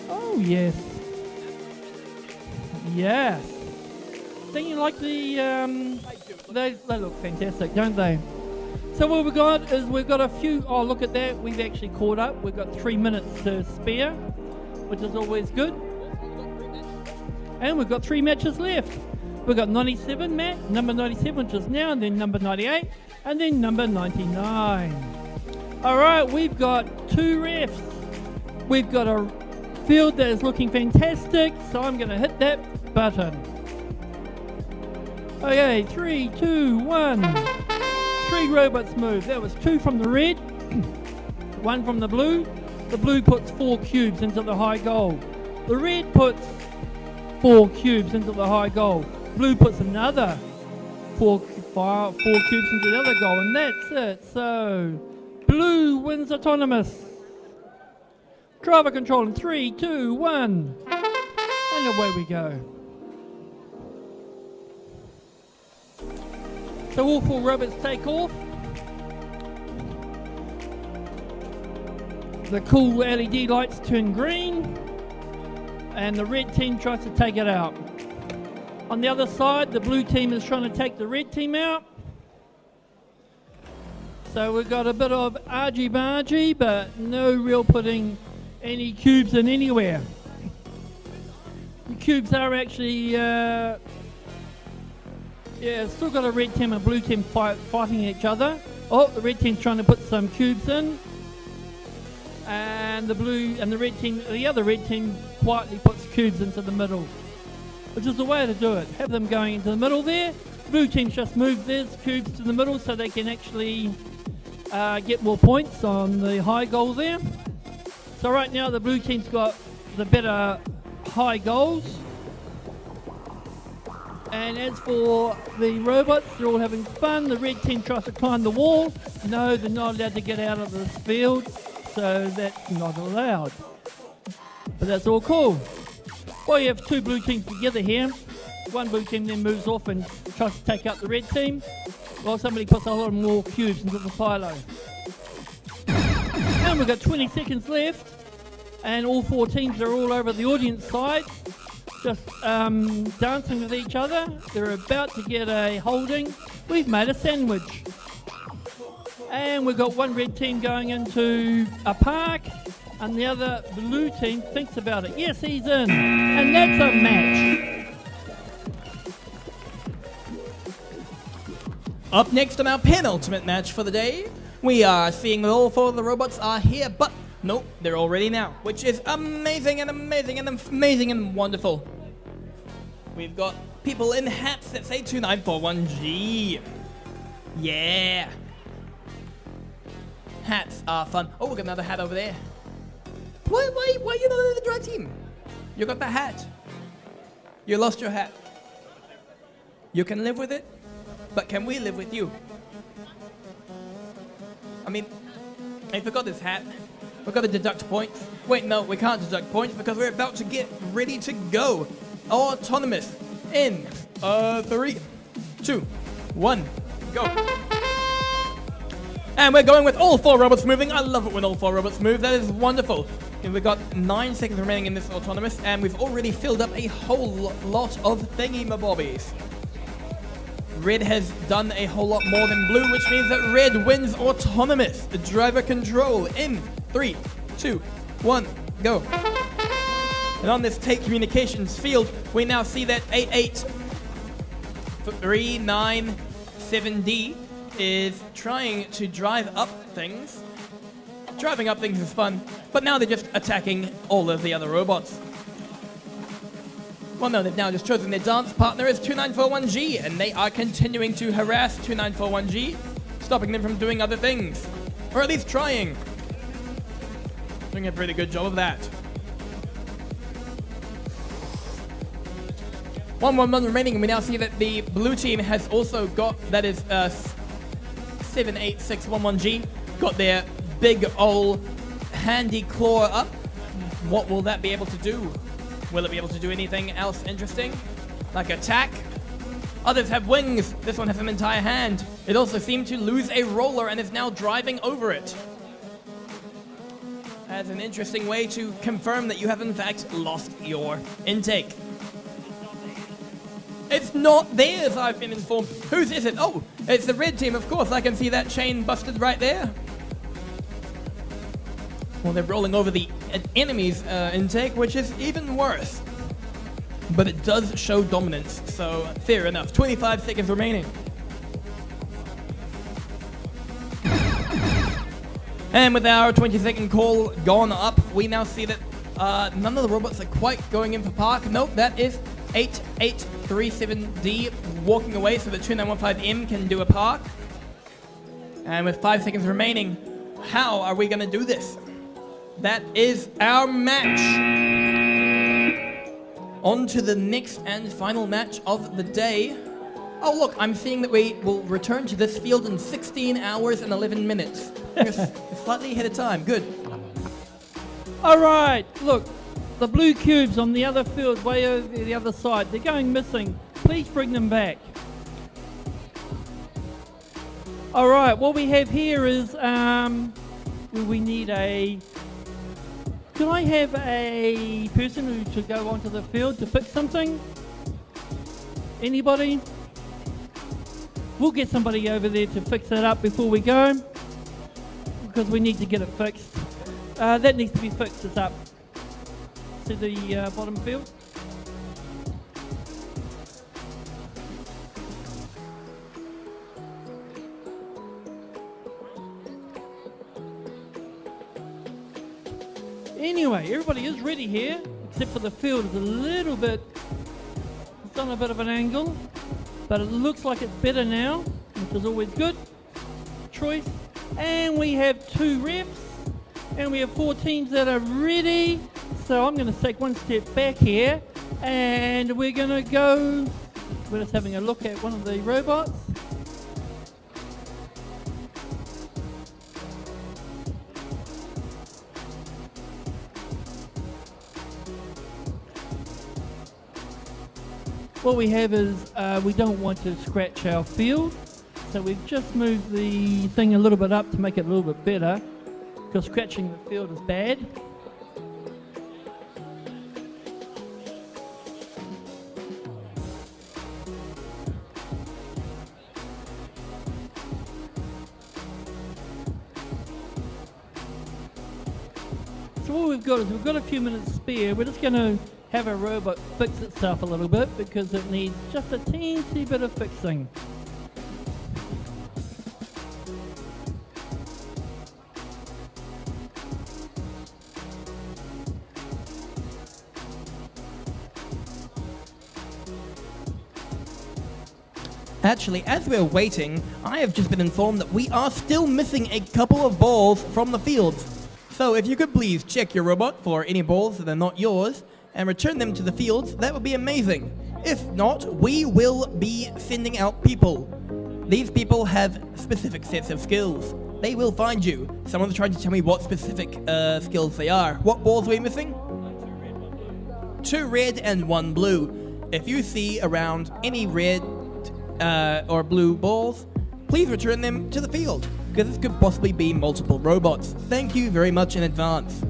Oh, yes. Yes. Don't you like the, they look fantastic, don't they? So what we've got is we've got a few, oh look at that, we've actually caught up. We've got 3 minutes to spare, which is always good. And we've got 3 matches left. We've got 97 number 97, which is now, and then number 98, and then number 99. All right, we've got 2 refs. We've got a field that is looking fantastic, so I'm going to hit that button. Okay, 3, 2, 1. 3 robots move. That was 2 from the red, 1 from the blue. The blue puts 4 cubes into the high goal. The red puts 4 cubes into the high goal. Blue puts another 4 cubes into the other goal, and that's it. So, blue wins autonomous. Driver control in 3, 2, 1. And away we go. So all 4 robots take off. The cool LED lights turn green, and the red team tries to take it out. On the other side, the blue team is trying to take the red team out. So we've got a bit of argy-bargy, but no real putting any cubes in anywhere. The cubes are actually, still got a red team and blue team fighting each other. Oh, the red team's trying to put some cubes in. And the blue and the red team, the other red team quietly puts cubes into the middle, which is the way to do it. Have them going into the middle there. Blue team just move their cubes to the middle so they can actually get more points on the high goal there. So right now the blue team's got the better high goals. And as for the robots, they're all having fun. The red team tries to climb the wall. No, they're not allowed to get out of this field, so that's not allowed. But that's all cool. Well, you have 2 blue teams together here. One blue team then moves off and tries to take out the red team, while somebody puts a lot more cubes into the silo. And we've got 20 seconds left, and all 4 teams are all over the audience side, just dancing with each other. They're about to get a holding. We've made a sandwich. And we've got one red team going into a park, and the other blue team thinks about it. Yes, he's in. And that's a match. Up next on our penultimate match for the day, we are seeing that all 4 of the robots are here, but nope, they're all ready now, which is amazing and amazing and amazing and wonderful. We've got people in hats that say 2941G. Yeah. Hats are fun. Oh, we got another hat over there. Why are you not in the drive team? You got the hat. You lost your hat. You can live with it, but can we live with you? I mean, I forgot this hat. We've got to deduct points. Wait, no, we can't deduct points because we're about to get ready to go. Autonomous in 3, 2, 1, go. And we're going with all 4 robots moving. I love it when all 4 robots move. That is wonderful. And we've got 9 seconds remaining in this autonomous, and we've already filled up a whole lot of thingy-mabobbies. Red has done a whole lot more than blue, which means that red wins autonomous. The driver control in 3, 2, 1, go. And on this Take Communications field, we now see that 88397D is trying to drive up things. Driving up things is fun, but now they're just attacking all of the other robots. Well, no, they've now just chosen their dance partner as 2941G, and they are continuing to harass 2941G, stopping them from doing other things. Or at least trying. Doing a pretty good job of that. 1 remaining, and we now see that the blue team has also got, that is 78611G, got their big ol' handy claw up. What will that be able to do? Will it be able to do anything else interesting? like attack. Others have wings. This one has an entire hand. It also seemed to lose a roller and is now driving over it. That's an interesting way to confirm that you have in fact lost your intake. It's not theirs, I've been informed. Whose is it? Oh, it's the red team, of course. I can see that chain busted right there. Well, they're rolling over the enemy's intake, which is even worse. But it does show dominance, so fair enough. 25 seconds remaining. And with our 20-second call gone up, we now see that none of the robots are quite going in for park. Nope, that is 8837D walking away so that 2915M can do a park. And with 5 seconds remaining, how are we going to do this? That is our match. On to the next and final match of the day. Oh look, I'm seeing that we will return to this field in 16 hours and 11 minutes. Just slightly ahead of time, good. All right, look, the blue cubes on the other field, way over the other side, they're going missing. Please bring them back. All right, what we have here is, we need a... Can I have a person who to go onto the field to fix something? Anybody? We'll get somebody over there to fix it up before we go, because we need to get it fixed. That needs to be fixed. It's up to the bottom field. Anyway, everybody is ready here, except for the field is a little bit, it's on a bit of an angle, but it looks like it's better now, which is always good. Choice. And we have 2 reps, and we have 4 teams that are ready. So I'm going to take one step back here, and we're going to go, we're just having a look at one of the robots. What we have is we don't want to scratch our field, so we've just moved the thing a little bit up to make it a little bit better, because scratching the field is bad. So what we've got is we've got a few minutes spare. We're just going to have a robot fix itself a little bit because it needs just a teensy bit of fixing. Actually, as we're waiting, I have just been informed that we are still missing a couple of balls from the fields. So if you could please check your robot for any balls that are not yours and return them to the fields, that would be amazing. If not, we will be sending out people. These people have specific sets of skills. They will find you. Someone's trying to tell me what specific skills they are. What balls are we missing? 2 red and 1 blue. If you see around any red or blue balls, please return them to the field, because this could possibly be multiple robots. Thank you very much in advance.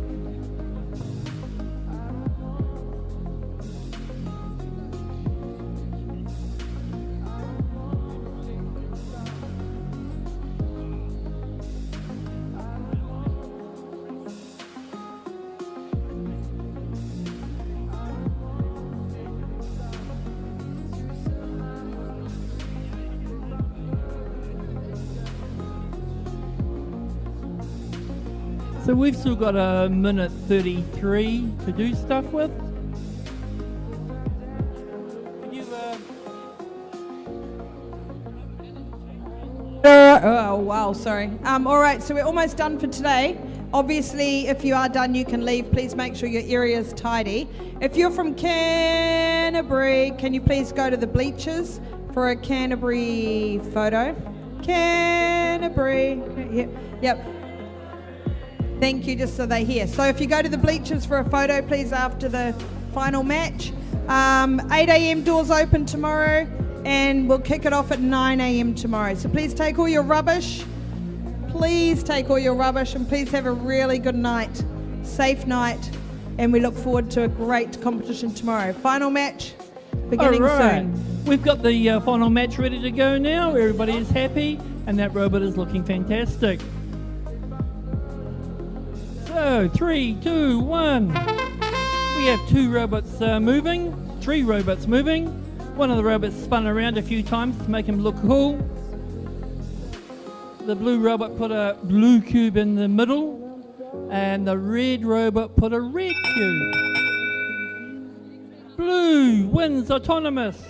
So we've still got a minute 33 to do stuff with. Can you, Oh, wow, sorry. All right, so we're almost done for today. Obviously, if you are done, you can leave. Please make sure your area is tidy. If you're from Canterbury, can you please go to the bleachers for a Canterbury photo? Canterbury. Yep. Thank you, just so they hear. So if you go to the bleachers for a photo, please, after the final match. 8 a.m. doors open tomorrow, and we'll kick it off at 9 a.m. tomorrow. So please take all your rubbish. Please take all your rubbish, and please have a really good night, safe night, and we look forward to a great competition tomorrow. Final match beginning soon. We've got the final match ready to go now. Everybody is happy, and that robot is looking fantastic. So, 3, 2, 1. We have 2 robots moving, 3 robots moving. One of the robots spun around a few times to make him look cool. The blue robot put a blue cube in the middle, and the red robot put a red cube. Blue wins autonomous.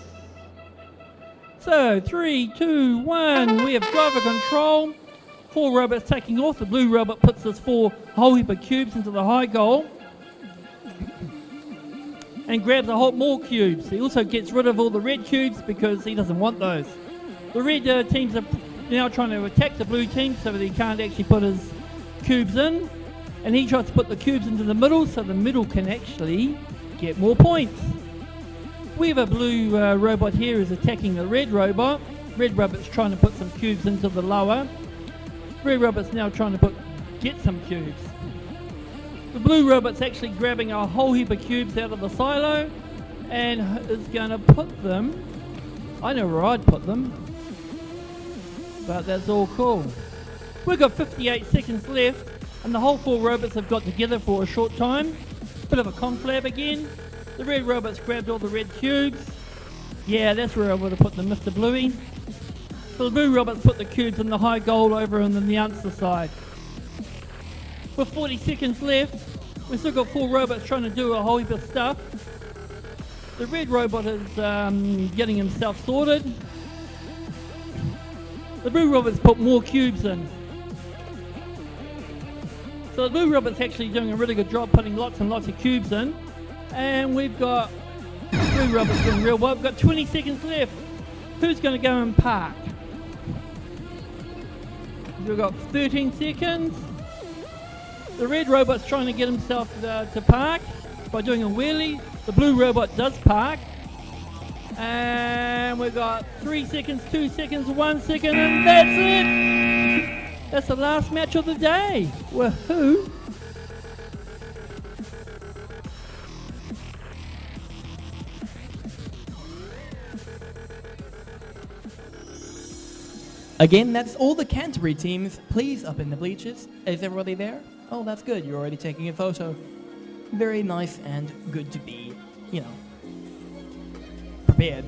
So, 3, 2, 1, we have driver control. 4 robots taking off. The blue robot puts his 4 whole heap of cubes into the high goal and grabs a whole more cubes. He also gets rid of all the red cubes because he doesn't want those. The red teams are now trying to attack the blue team so that he can't actually put his cubes in, and he tries to put the cubes into the middle so the middle can actually get more points. We have a blue robot here who's attacking the red robot. Red robot's trying to put some cubes into the lower. Red robot's now trying to get some cubes. The blue robot's actually grabbing a whole heap of cubes out of the silo and is going to put them. I know where I'd put them, but that's all cool. We've got 58 seconds left, and the whole 4 robots have got together for a short time. Bit of a conflab again. The red robot's grabbed all the red cubes. Yeah, that's where I would have put them, Mr. Bluey. So the blue robots put the cubes in the high goal over on the answer side. With 40 seconds left, we've still got 4 robots trying to do a whole heap of stuff. The red robot is getting himself sorted. The blue robot's put more cubes in. So the blue robot's actually doing a really good job putting lots and lots of cubes in. And we've got blue robots doing real well. We've got 20 seconds left. Who's going to go and park? We've got 13 seconds. The red robot's trying to get himself to park by doing a wheelie. The blue robot does park. And we've got 3 seconds, 2 seconds, 1 second, and that's it! That's the last match of the day. Woohoo! Again, that's all the Canterbury teams. Please, up in the bleachers. Is everybody there? Oh, that's good. You're already taking a photo. Very nice and good to be, prepared.